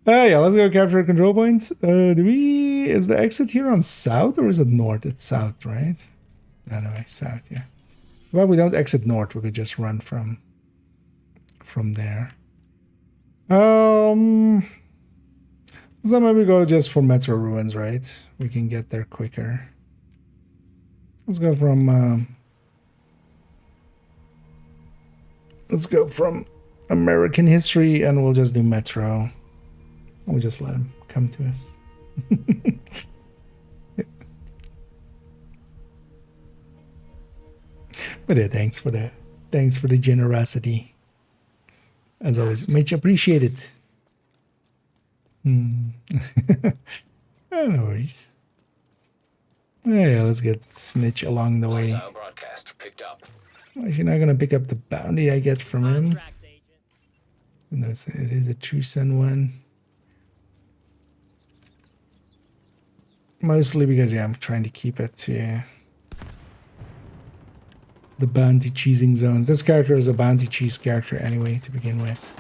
Yeah, let's go capture control points. Is the exit here on south or is it north? It's south, right? Anyway, south, yeah. Well, we don't exit north. We could just run from there. So maybe go just for Metro Ruins, right? We can get there quicker. Let's go from American history and we'll just do Metro. We'll just let him come to us. But yeah, thanks for the generosity. As always, much appreciated. No worries. Yeah, let's get Snitch along the way. Broadcast picked up. Well, you're not gonna pick up the bounty I get from him. No, it is a True Sun one. Mostly because, yeah, I'm trying to keep it to the bounty cheesing zones. This character is a bounty cheese character anyway, to begin with.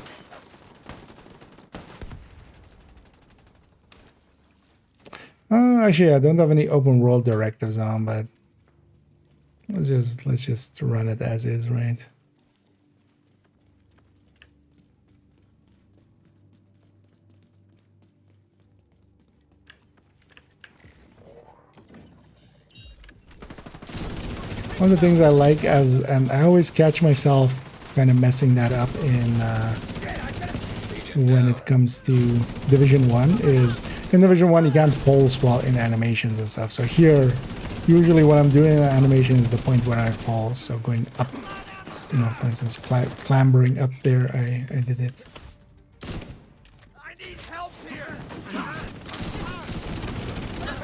Actually, I don't have any open world directives on, but let's just run it as is, right? One of the things I like and I always catch myself kind of messing that up when it comes to Division 1 is in Division 1 you can't pulse while in animations and stuff. So here, usually what I'm doing in animation is the point where I pulse. So going up, you know, for instance, clambering up there, I did it.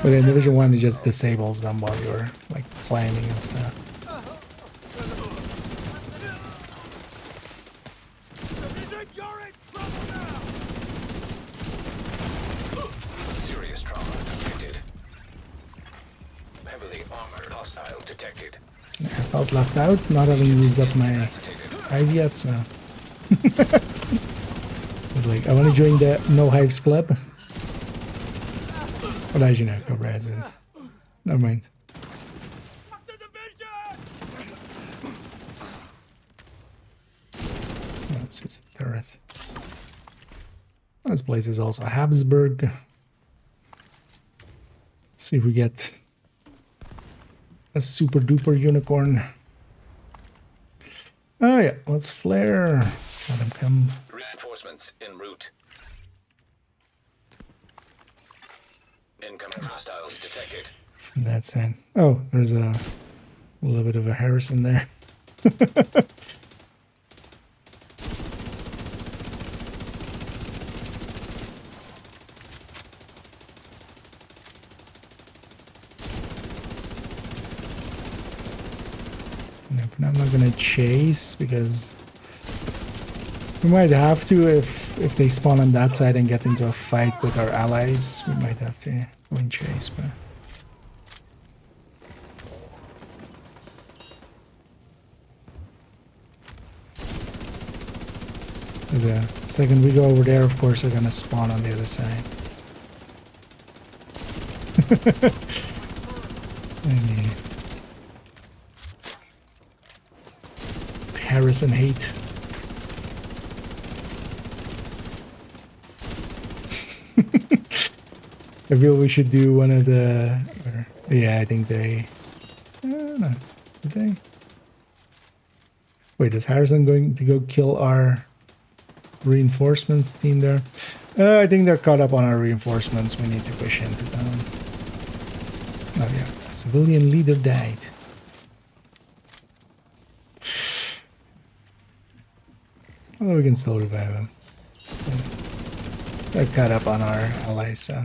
But in Division 1 it just disables them while you're like climbing and stuff. Serious trauma detected. Heavily armored hostile detected. I felt left out, not having used up my hive yet, so. But like, I want to join the No Hives Club. But as you know, Cobra is. Never mind. That's just a turret. This place is also Habsburg. See if we get a super duper unicorn. Oh yeah, let's flare. Let's let him come. Reinforcements en route. Incoming hostiles detected. From that side. Oh, there's a little bit of a Harrison there. I'm not gonna chase because we might have to if they spawn on that side and get into a fight with our allies. We might have to go and chase, but the second we go over there, of course, they're gonna spawn on the other side. Harrison hate. I feel we should do one of the. Yeah, I think they. No, did they? Wait, is Harrison going to go kill our reinforcements team there? I think they're caught up on our reinforcements. We need to push into them. Oh yeah, civilian leader died. Although we can still revive him. They're caught up on our allies, so.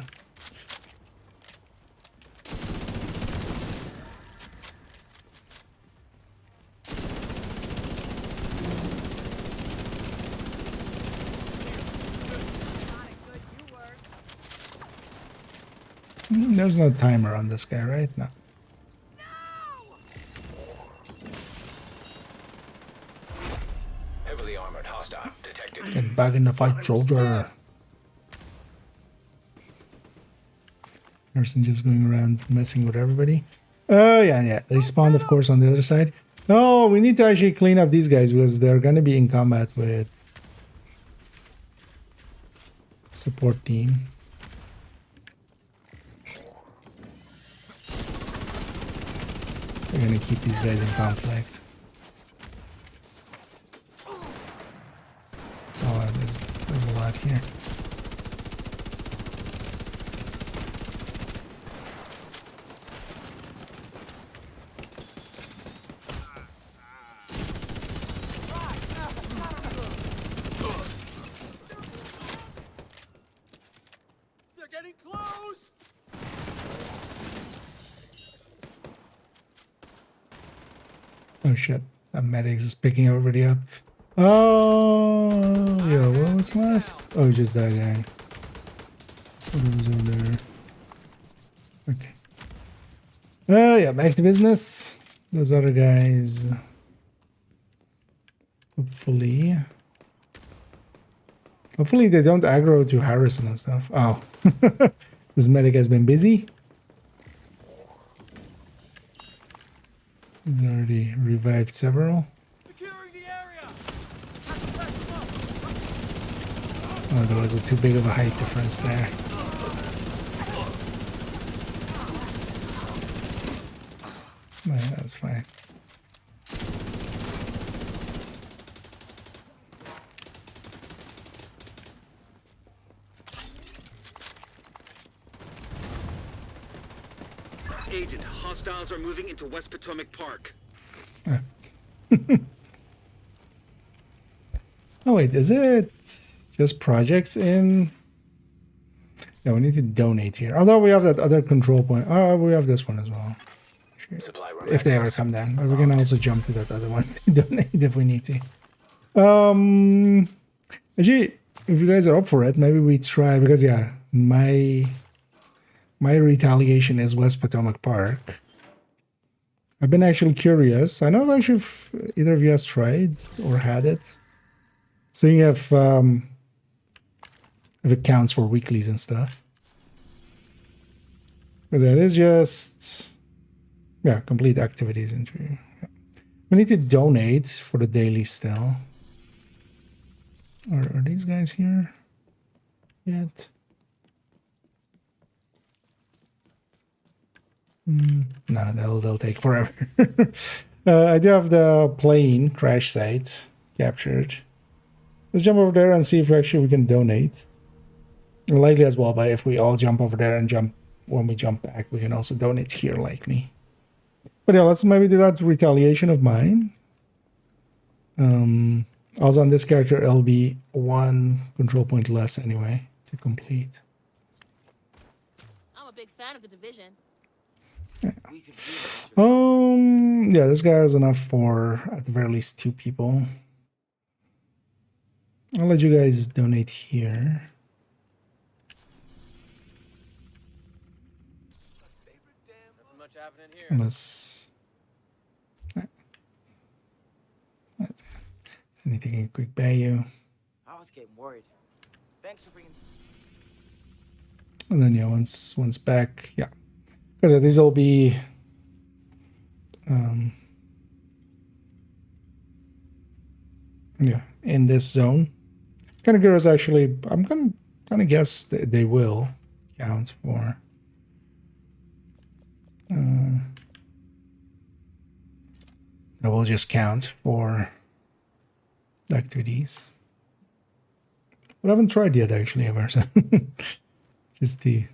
There's no timer on this guy, right? No. detected. Get back in the fight, soldier. Person just going around messing with everybody. Oh, yeah. They spawned, of course, on the other side. No, we need to actually clean up these guys because they're going to be in combat with support team. We're going to keep these guys in conflict. Oh, there's a lot here. They're getting close. Oh shit, that medics is picking everybody up. Oh, yeah, what's left? Oh, just that guy. What was over there? Okay. Yeah, back to business. Those other guys. Hopefully they don't aggro to Harrison and stuff. Oh. This medic has been busy. He's already revived several. Oh, there was too big of a height difference there. Yeah, that's fine. Agent, hostiles are moving into West Potomac Park. Oh wait, is it just projects in? Yeah, we need to donate here. Although we have that other control point. Oh, we have this one as well. If they ever come down. But we can also jump to that other one to donate if we need to. Actually, if you guys are up for it, maybe we try, because yeah, my retaliation is West Potomac Park. I've been actually curious. I know actually if either of you has tried or had it. Seeing if it counts for weeklies and stuff. Because that is just, yeah, complete activities into. Yeah. We need to donate for the daily still. Are these guys here yet? No, they'll take forever. I do have the plane crash site captured. Let's jump over there and see if actually we can donate. And likely as well, but if we all jump over there and jump when we jump back, we can also donate here likely. But yeah, let's maybe do that retaliation of mine. Also on this character, it'll be 1 control point less anyway to complete. I'm a big fan of the division. Yeah. Yeah, this guy has enough for at the very least 2 people. I'll let you guys donate here. Unless anything in quick value. I was getting worried. Thanks for bringing. And then yeah, once back, yeah, because these will be yeah, in this zone. Kind of curious actually. I'm gonna guess that they will count for. That will just count for activities. But I haven't tried yet actually ever, so just to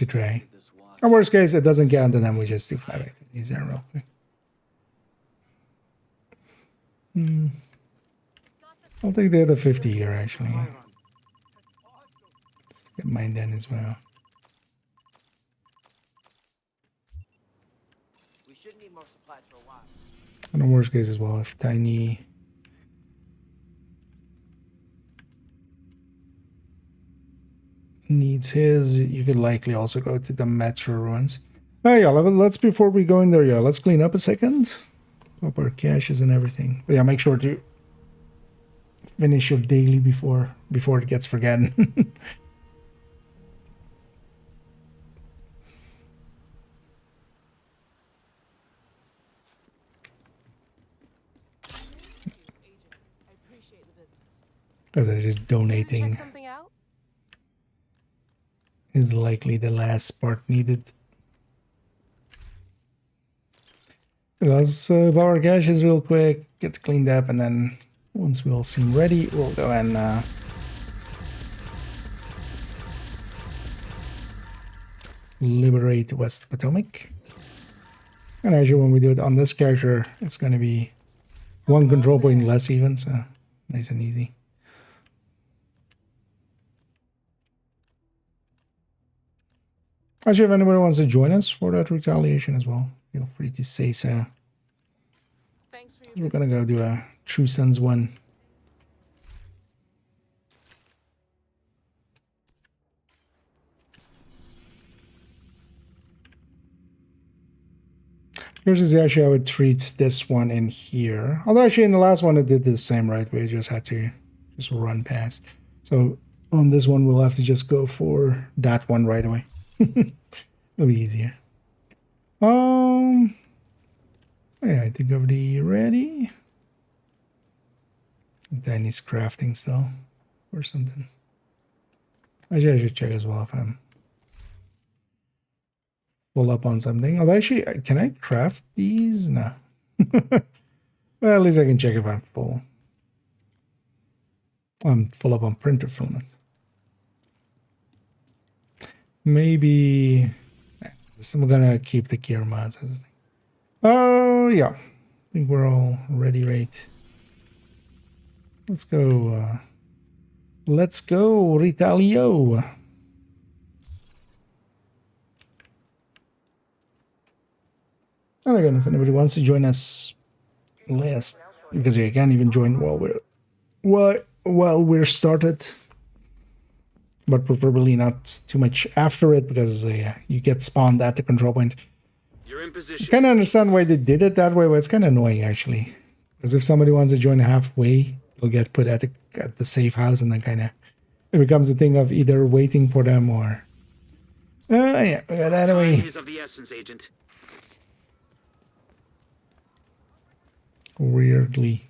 try. In worst case, it doesn't count, and then we just do 5 activities there real quick. I'll take the other 50 here actually. Just get mine done as well. We should need more supplies for a while. And in worst case as well, if Tiny needs his, you could likely also go to the Metro ruins. Oh yeah, let's before we go in there, yeah, let's clean up a second. Pop our caches and everything. But yeah, make sure to finish your daily before it gets forgotten. Because I just donating is likely the last part needed. Let's power caches real quick, gets cleaned up, and then once we all seem ready, we'll go and liberate West Potomac. And actually, when we do it on this character, it's going to be one control point less even, so nice and easy. Actually, if anybody wants to join us for that retaliation as well, feel free to say so. We're gonna go do a True Sons one. Here's exactly how it treats this one in here. Although actually in the last one it did the same, right? We just had to just run past. So on this one we'll have to just go for that one right away. It'll be easier. Yeah, I think already ready. Danny's crafting still or something. Actually, I should check as well if I'm full up on something. Although actually, can I craft these? No. Well, at least I can check if I'm full. I'm full up on printer filament. Maybe I'm gonna keep the gear mods as a thing. Oh yeah, I think we're all ready, right? Let's go. Let's go, Ritalio. And again, if anybody wants to join us last, because you can't even join while we're started, but preferably not too much after it, because you get spawned at the control point. You're in position. I kind of understand why they did it that way, but it's kind of annoying actually. Because if somebody wants to join halfway, they'll get put at the safe house, and then kind of it becomes a thing of either waiting for them or. Yeah, we got that away. Time is of the essence, Agent. Weirdly.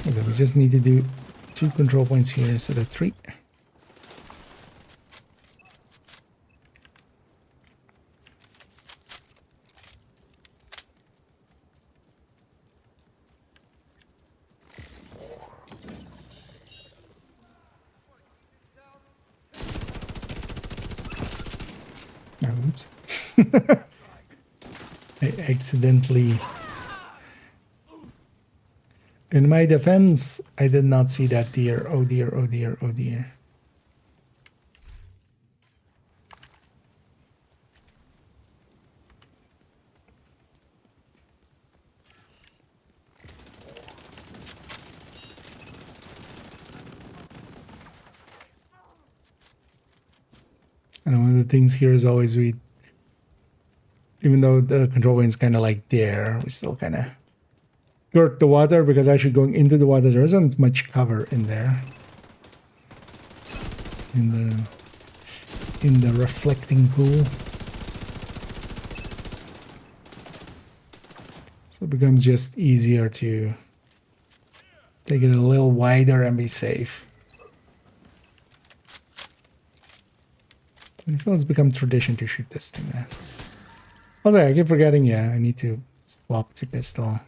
So we just need to do 2 control points here instead of 3. Oh, oops. I accidentally... In my defense, I did not see that deer. Oh dear, oh dear, oh dear. And one of the things here is always even though the control point is kind of like there, we still kind of skirt the water, because actually going into the water there isn't much cover in there. In the reflecting pool. So it becomes just easier to take it a little wider and be safe. I feel it's become tradition to shoot this thing now. Also, I keep forgetting, yeah, I need to swap to pistol.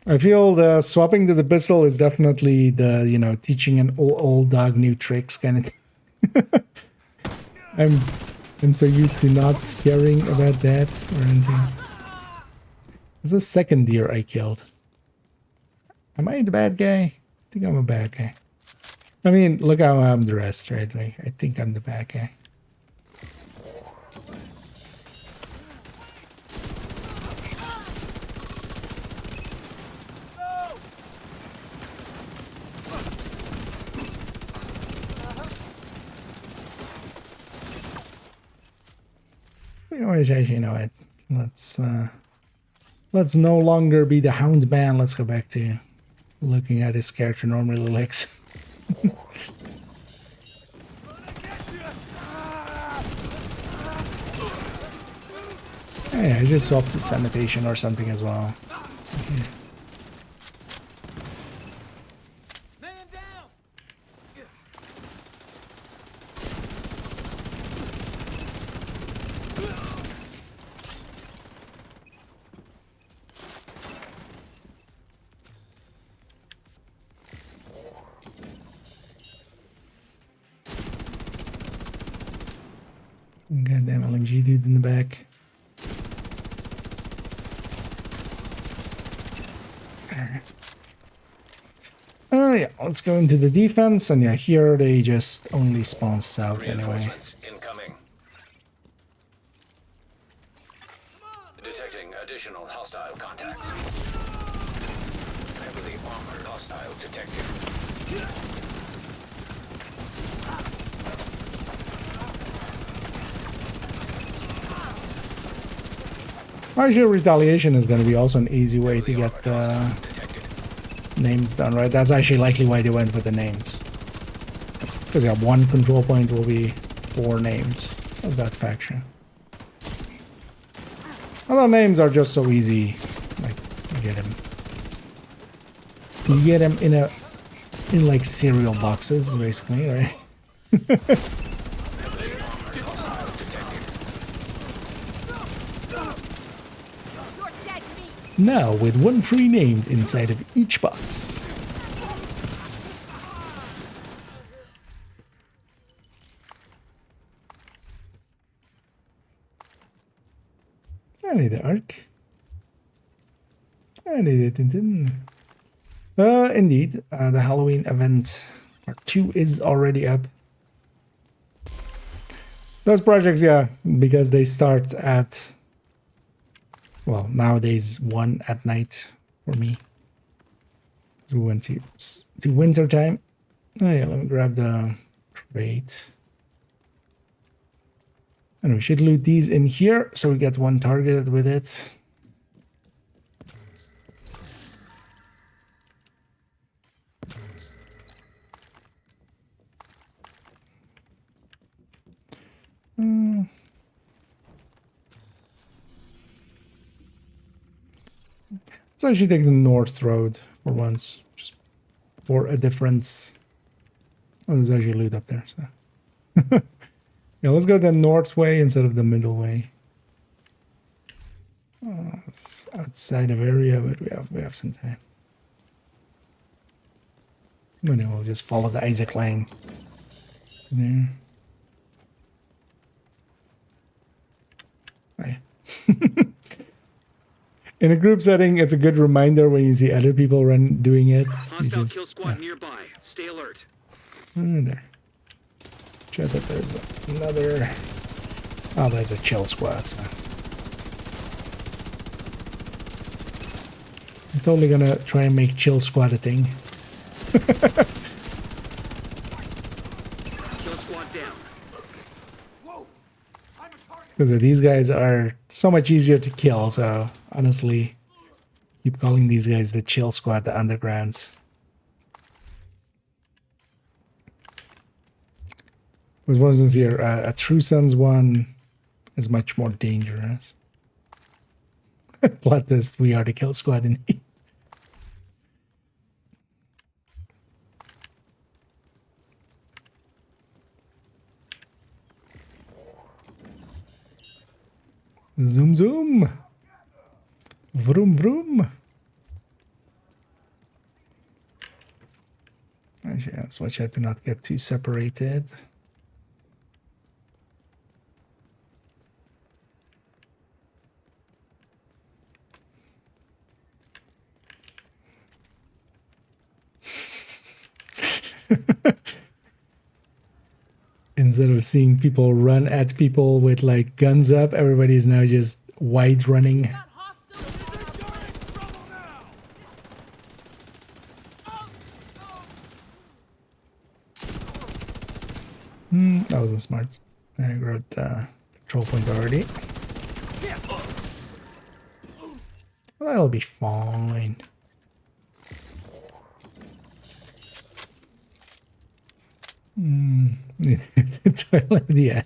I feel the swapping to the pistol is definitely the, you know, teaching an old dog new tricks kind of thing. I'm so used to not caring about that or anything. It's the second deer I killed. Am I the bad guy? I think I'm a bad guy. I mean, look how I'm dressed, right? Like, I think I'm the bad guy. You know what? Let's Let's no longer be the Hound Man. Let's go back to looking at his character normally looks. Yeah, I just swapped to sanitation or something as well. Okay. Goddamn LMG dude in the back. Yeah, let's go into the defense, and yeah, here they just only spawn south anyway. Incoming. Detecting additional hostile contacts. Heavily armored hostile detected. Partial retaliation is going to be also an easy way to get the names done, right? That's actually likely why they went with the names. Because yeah, one control point will be 4 names of that faction. Although names are just so easy, like you get them. You get them in like cereal boxes, basically, right? Now with 1 free named inside of each box. I need the arc. I need it. Indeed, the Halloween event part 2 is already up. Those projects, yeah, because they start at, well, nowadays 1 at night for me. So we went to winter time. Oh yeah, let me grab the crate. And we should loot these in here, so we get 1 targeted with it. Let's actually take the north road for once, just for a difference. Oh, there's actually loot up there, so. Yeah, let's go the north way instead of the middle way. Oh, it's outside of area, but we have some time. And then we'll just follow the Isaac line there. Oh, yeah. In a group setting, it's a good reminder when you see other people doing it. Hostile kill squad nearby. Stay alert. There. Check that there's another. Oh, there's a chill squad. So. I'm totally gonna try and make chill squad a thing. Kill squad down. Because these guys are so much easier to kill, so honestly, keep calling these guys the chill squad, the undergrounds. Because for instance here, a True Sons one is much more dangerous. Plot twist, we are the kill squad in here. Zoom zoom. Vroom vroom. Actually, let's watch out to not get too separated. Instead of seeing people run at people with like guns up, everybody is now just wide running. That wasn't smart. I grabbed the control point already. Well, that'll be fine. Toilet, yeah.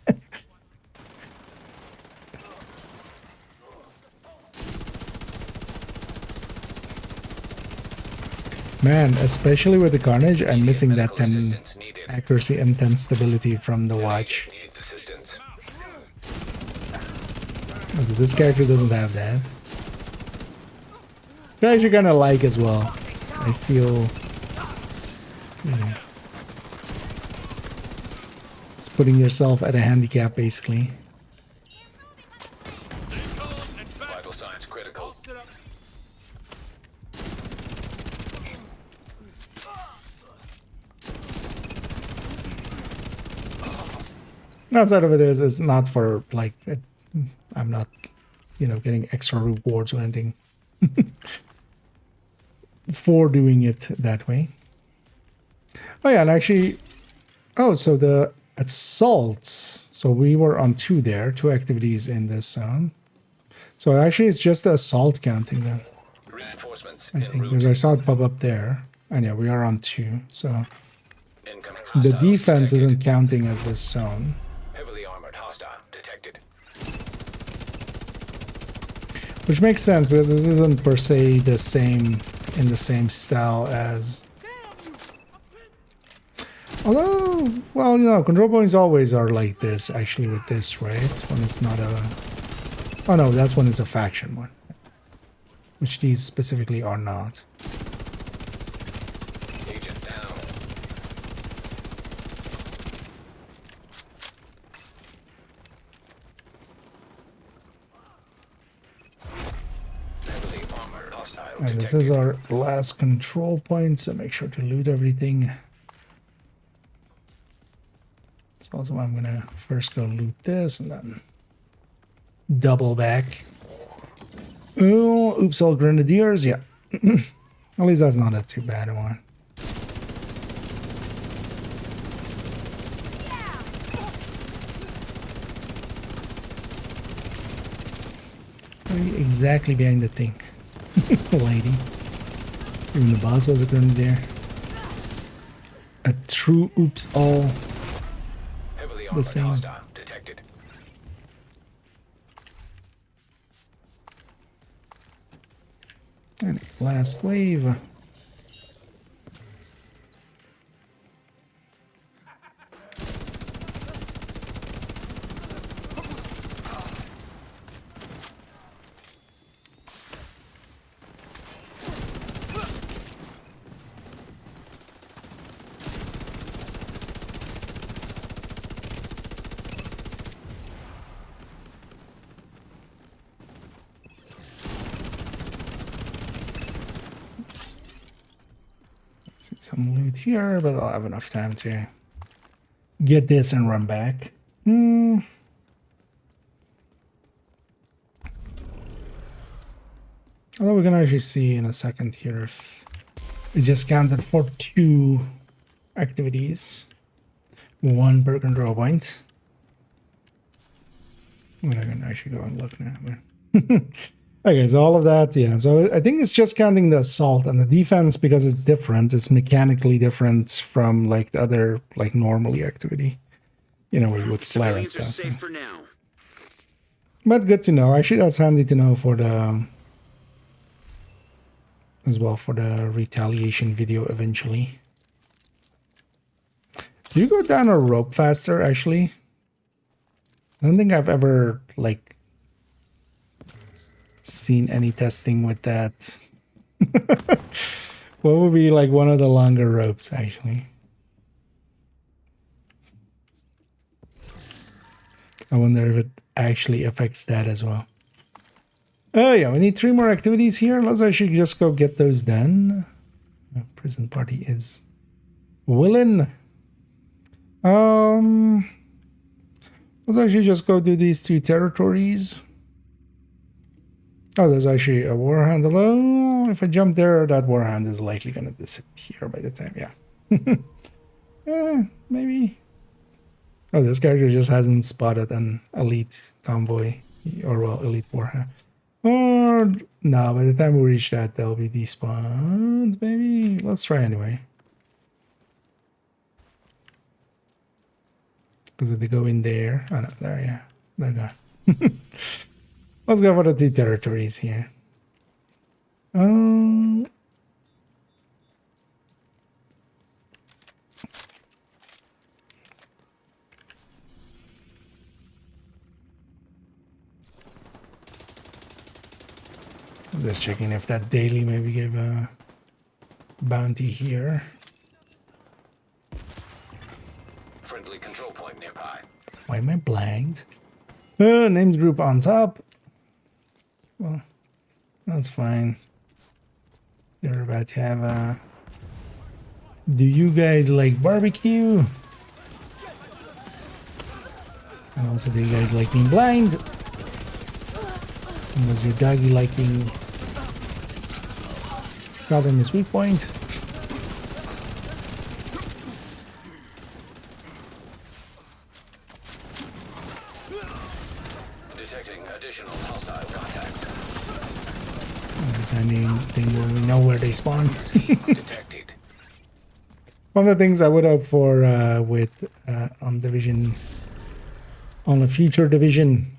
Man, especially with the Carnage, I'm missing that 10 accuracy and 10 stability from the watch. So this character doesn't have that. I actually kind of like as well. I feel... it's putting yourself at a handicap, basically. Vital signs critical. Outside of it is, it's not for, like, I'm not, you know, getting extra rewards or anything for doing it that way. Oh yeah, and actually, oh, so the assaults, so we were on 2 there, 2 activities in this zone. So actually it's just the assault counting then. Reinforcements I think, because I saw it pop up there. And yeah, we are on 2, so the defense isn't counting as this zone. Heavily armored hostile detected. Which makes sense, because this isn't per se the same, in the same style as... Although, well, you know, control points always are like this, actually, with this, right? When it's not a... Oh no, that's when it's a faction one. Which these specifically are not. Agent down. Heavily armored hostile And detected. this is our last control point, so make sure to loot everything. So also I'm gonna first go loot this and then double back. Oh, oops, all grenadiers, yeah. At least that's not a too bad one. Exactly behind the thing, lady. Even the boss was a grenadier. A true oops all. Heavily The armored same. hostile detected. And last wave. See some loot here, but I'll have enough time to get this and run back. Although we can actually see in a second here if it just counted for 2 activities, 1 per control point. I'm gonna actually go and look now. Okay, so all of that, yeah. So I think it's just counting the assault and the defense because it's different. It's mechanically different from like the other like normally activity, you know, where you would flare and stuff. So. For now. But good to know. Actually, that's handy to know for the as well for the retaliation video eventually. Do you go down a rope faster? Actually, I don't think I've ever like seen any testing with that. What would be like one of the longer ropes actually? I wonder if it actually affects that as well. Oh yeah, we need 3 more activities here. Let's actually just go get those done. Prison party is willing. Let's actually just go do these 2 territories. Oh, there's actually a warhound. Hello. If I jump there, that warhound is likely going to disappear by the time. Yeah. Maybe. Oh, this character just hasn't spotted an elite convoy or, well, elite warhound. Or no, by the time we reach that, there'll be despawns, maybe. Let's try anyway. Because if they go in there, oh no, there, yeah, they're gone. Let's go for the 2 territories here. Just checking if that daily maybe gave a bounty here. Friendly control point nearby. Why am I blanked? Named group on top. Well, that's fine. They're about to have a... Do you guys like barbecue? And also, do you guys like being blind? And does your doggy like being got in the sweet point? Detecting additional hostile contacts. That's anything where we know where they spawn. Detected. One of the things I would hope for with on Division, on a future Division,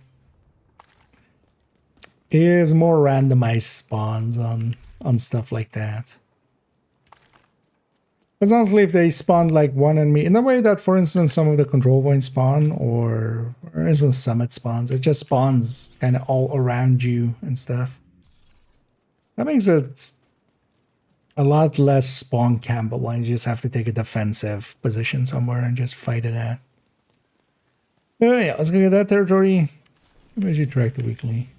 is more randomized spawns on stuff like that. Because honestly, if they spawn like one enemy, in the way that, for instance, some of the control points spawn, or for instance, Summit spawns, it just spawns kind of all around you and stuff. That makes it a lot less spawn campable, and you just have to take a defensive position somewhere and just fight it out. Yeah, let's go get that territory. Maybe I should track the weekly.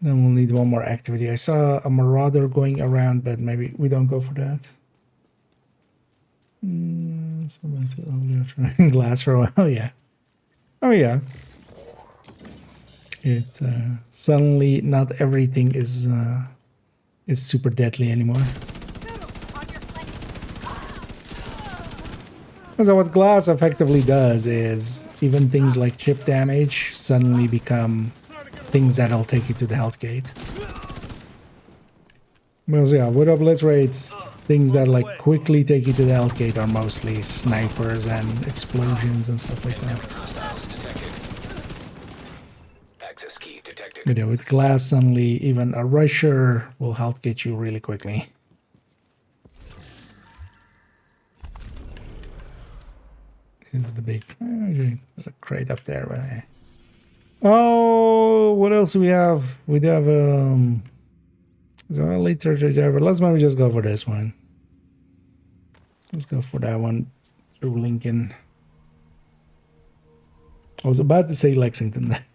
Then we'll need one more activity. I saw a marauder going around, but maybe we don't go for that. So that's only glass for a while. Yeah. Oh yeah. It suddenly not everything is super deadly anymore. So what glass effectively does is even things like chip damage suddenly become things that'll take you to the health gate. Because yeah, with a blitz rates, things that like quickly take you to the health gate are mostly snipers and explosions and stuff like that. Access key detected. But yeah, with glass, suddenly even a rusher will health gate you really quickly. Is the big... there's a crate up there, but... Oh, what else do we have? We do have so later there, but let's maybe just go for this one. Let's go for that one through Lincoln. I was about to say Lexington there.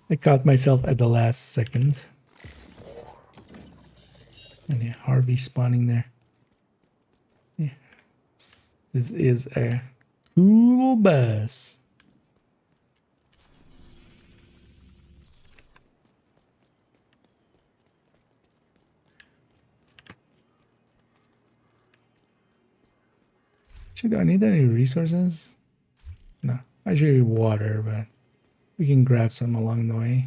I caught myself at the last second. And yeah, Harvey spawning there. Yeah. This is a cool bus. Do I need any resources? No. I should need water, but we can grab some along the way.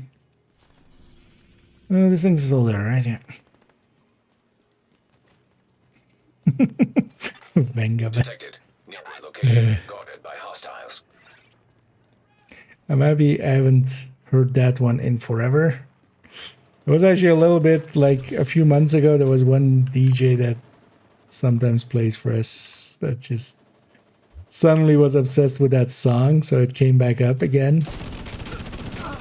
Oh, this thing's still there, right? Yeah. Venga, detected. Nearby location guarded by hostiles. I'm happy I haven't heard that one in forever. It was actually a little bit like a few months ago. There was one DJ that sometimes plays for us that just suddenly was obsessed with that song, so it came back up again.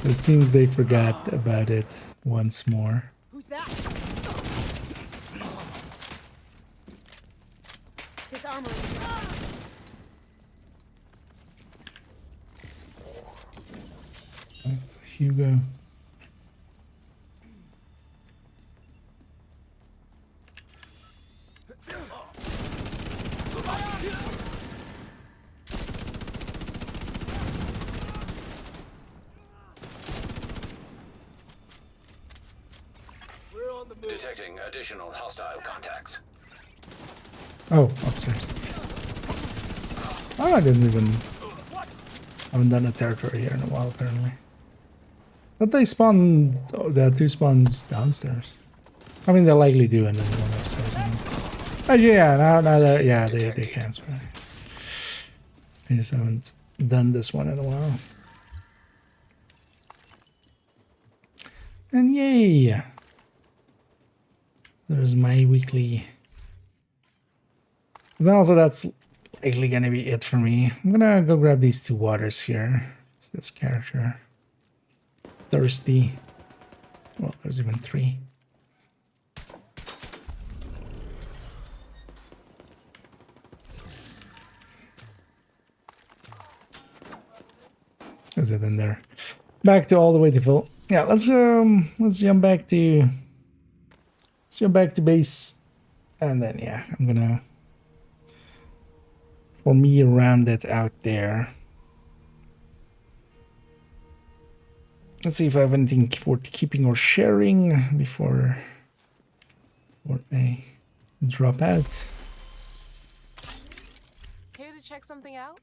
It seems they forgot about it once more. Who's that? His armor. That's Hugo. Detecting additional hostile contacts. Oh, upstairs. Oh, I didn't even... Haven't done a territory here in a while, apparently. But they spawn... Oh, there are 2 spawns downstairs. I mean, they likely do, and then one upstairs. Yeah, now yeah, they can spawn. I just haven't done this one in a while. And yay! There's my weekly. Then also that's likely gonna be it for me. I'm gonna go grab these 2 waters here. It's this character. It's thirsty. Well, there's even 3. Is it in there? Back to all the way to full. Yeah, let's jump back to base, and then yeah, I'm gonna for me round it out there. Let's see if I have anything for keeping or sharing before I drop out. Here to check something out?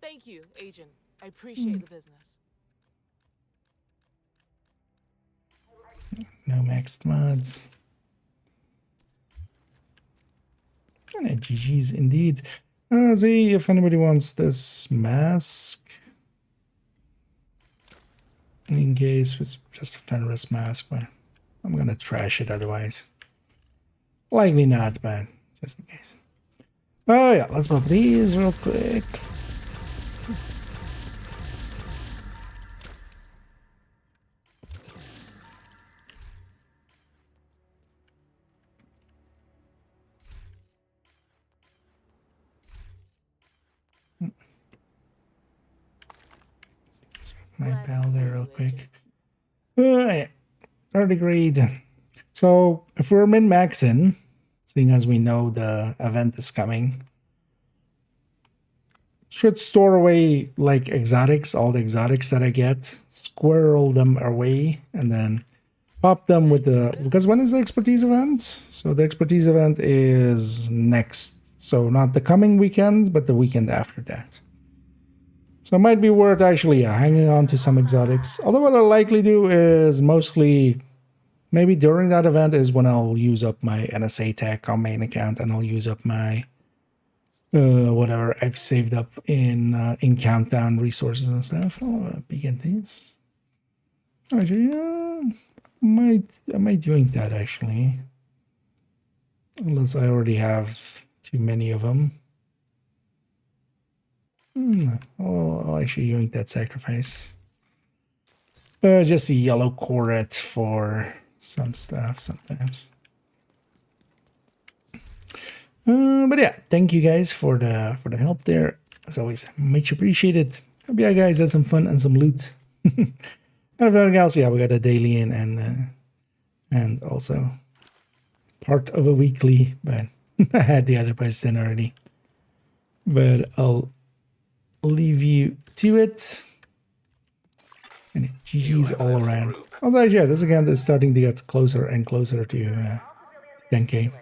Thank you, Agent. I appreciate the business. No maxed mods. And GG's indeed. See if anybody wants this mask. In case it's just a Fenris mask, but I'm gonna trash it otherwise. Likely not, but just in case. Oh yeah, let's pop these real quick. My pal there real quick. Yeah. 30 grade. So if we're min-maxing, seeing as we know the event is coming, should store away like exotics, all the exotics that I get, squirrel them away, and then pop them with the, because when is the expertise event? So the expertise event is next, so not the coming weekend, but the weekend after that. So it might be worth actually hanging on to some exotics. Although what I'll likely do is mostly, maybe during that event is when I'll use up my NSA tech on main account, and I'll use up my whatever I've saved up in Countdown resources and stuff. I'll begin these. Actually, I might doing that actually, unless I already have too many of them. I'll actually doing that sacrifice. Just a yellow corette for some stuff sometimes. But yeah, thank you guys for the help there. As always, much appreciated. Hope you guys had some fun and some loot. And everything else, yeah, we got a daily in and also part of a weekly, but I had the other person already. But I'll leave you to it. And GG's all around. Also, yeah, this again is starting to get closer and closer to 10k.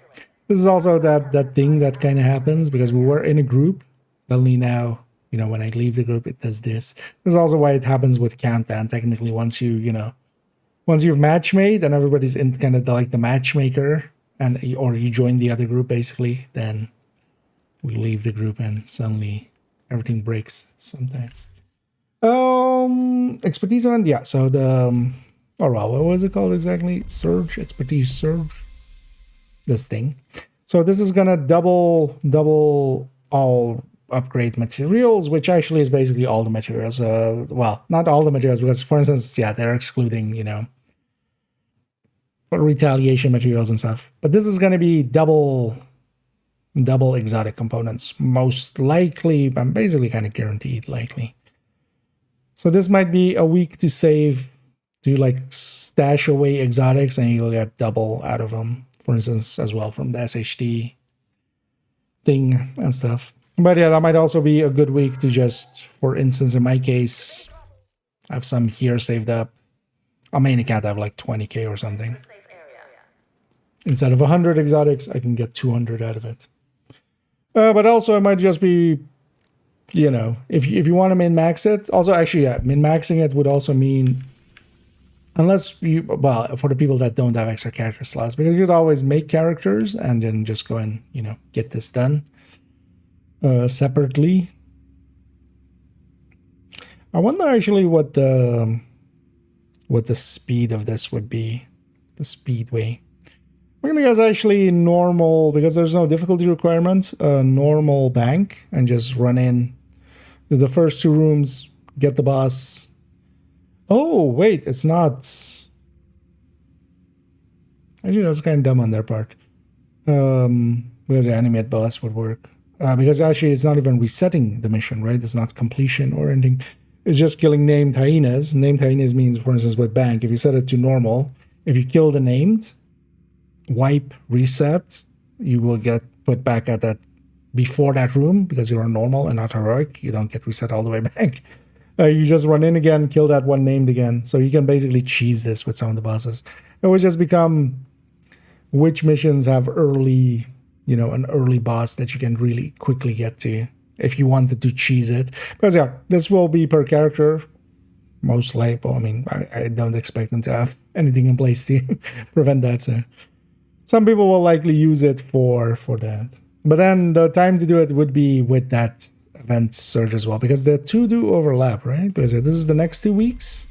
This is also that thing that kind of happens because we were in a group. Suddenly now, you know, when I leave the group, it does this. This is also why it happens with Countdown. Technically, once you've match made and everybody's in kind of like the matchmaker, or you join the other group basically, then we leave the group and suddenly everything breaks sometimes. Expertise event, yeah. So the what was it called exactly? Surge, expertise surge. This thing. So this is gonna double all upgrade materials, which actually is basically all the materials. Well, not all the materials, because for instance, yeah, they're excluding, you know, retaliation materials and stuff. But this is gonna be double exotic components, most likely. I'm basically kind of guaranteed likely. So this might be a week to save, to like stash away exotics, and you'll get double out of them. For instance, as well from the SHD thing and stuff. But yeah, that might also be a good week to just, for instance, in my case, I have some here saved up. On main account, I have like 20k or something. Instead of 100 exotics, I can get 200 out of it. But also, it might just be you know, if you want to min-max it, also actually, yeah, min-maxing it would also mean, unless you, well, for the people that don't have extra character slots, because you could always make characters and then just go and, you know, get this done separately. I wonder actually what the speed of this would be, the speedway. We're gonna guess actually normal, because there's no difficulty requirement, normal bank, and just run in the first 2 rooms, get the boss. Oh, wait, it's not. Actually, that's kind of dumb on their part. Because the animate boss would work. Because actually, it's not even resetting the mission, right? It's not completion or anything. It's just killing named hyenas. Named hyenas means, for instance, with bank, if you set it to normal, if you kill the named, wipe, reset, you will get put back at that before that room because you're normal and not heroic. You don't get reset all the way back. You just run in again, kill that one named again. So you can basically cheese this with some of the bosses. It would just become which missions have early, you know, an early boss that you can really quickly get to if you wanted to cheese it. Because yeah, this will be per character, most likely. I mean, I don't expect them to have anything in place to prevent that. So some people will likely use it for that. But then the time to do it would be with that event surge as well, because the 2 do overlap, right? Because this is the next 2 weeks.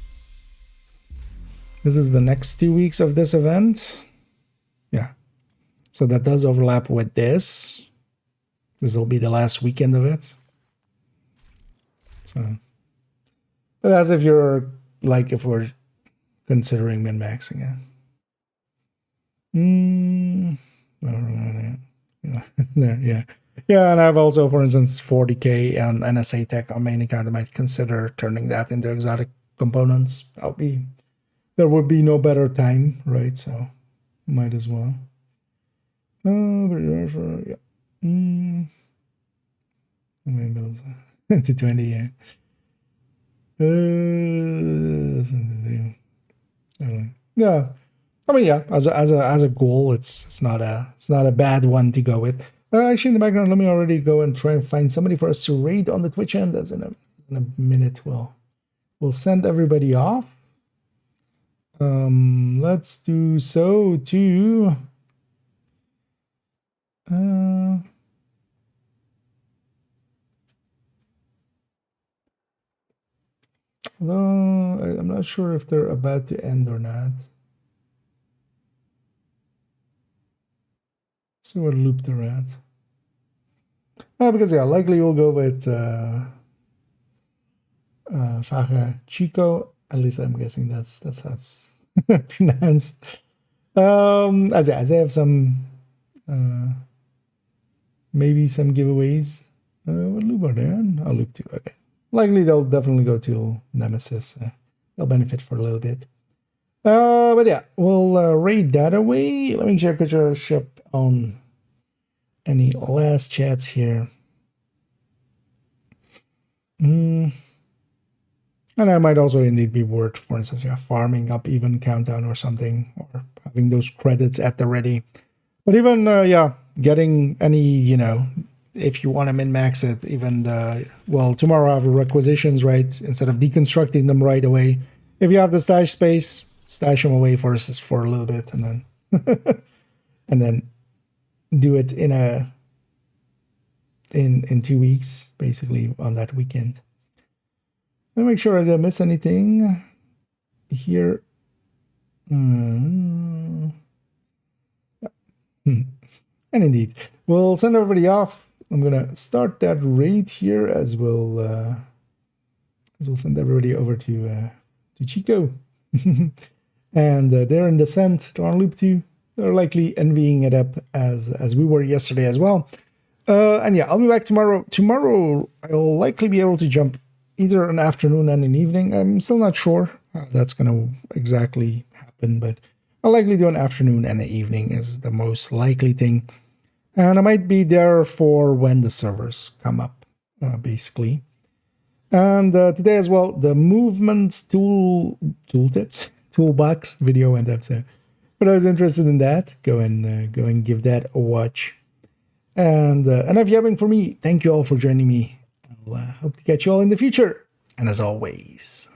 This is the next 2 weeks of this event. Yeah. So that does overlap with this. This will be the last weekend of it. So, but as if you're, like, if we're considering min-maxing it. There, yeah. Yeah, and I have also, for instance, 40k and NSA tech on main account. I might consider turning that into exotic components. There would be no better time, right? So, might as well. Yeah. 220, yeah. Yeah. I mean, yeah, as a goal, it's not a bad one to go with. Actually, in the background, let me already go and try and find somebody for us to raid on the Twitch end. That's in a minute. We'll send everybody off. Let's do so to. Although I'm not sure if they're about to end or not. See what loop they're at. Because yeah, likely we'll go with Faja Chico. At least I'm guessing that's how it's pronounced. As they have some maybe some giveaways. What loop are they on? Oh, loop 2. Okay. Likely they'll definitely go to Nemesis. They'll benefit for a little bit. But yeah, we'll raid that away. Let me check the ship on any last chats here. And I might also indeed be worth, for instance, yeah, farming up even countdown or something, or having those credits at the ready. But even, yeah, getting any, you know, if you want to min-max it, even well, tomorrow I have requisitions, right? Instead of deconstructing them right away, if you have the stash space, stash them away for a little bit, and then and then do it in 2 weeks, basically on that weekend. Let me make sure I didn't miss anything here. And indeed, we'll send everybody off. I'm gonna start that raid here as we'll send everybody over to Chico. And they're in descent to our loop 2. They're likely envying it up as we were yesterday as well. And yeah, I'll be back tomorrow. Tomorrow I'll likely be able to jump either an afternoon and an evening. I'm still not sure how that's gonna exactly happen, but I'll likely do an afternoon and an evening is the most likely thing. And I might be there for when the servers come up, basically. And today as well, the movement toolbox video went up. So, but I was interested in that. Go and give that a watch. And enough yapping for me. Thank you all for joining me. Hope to catch you all in the future. And as always,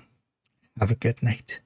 have a good night.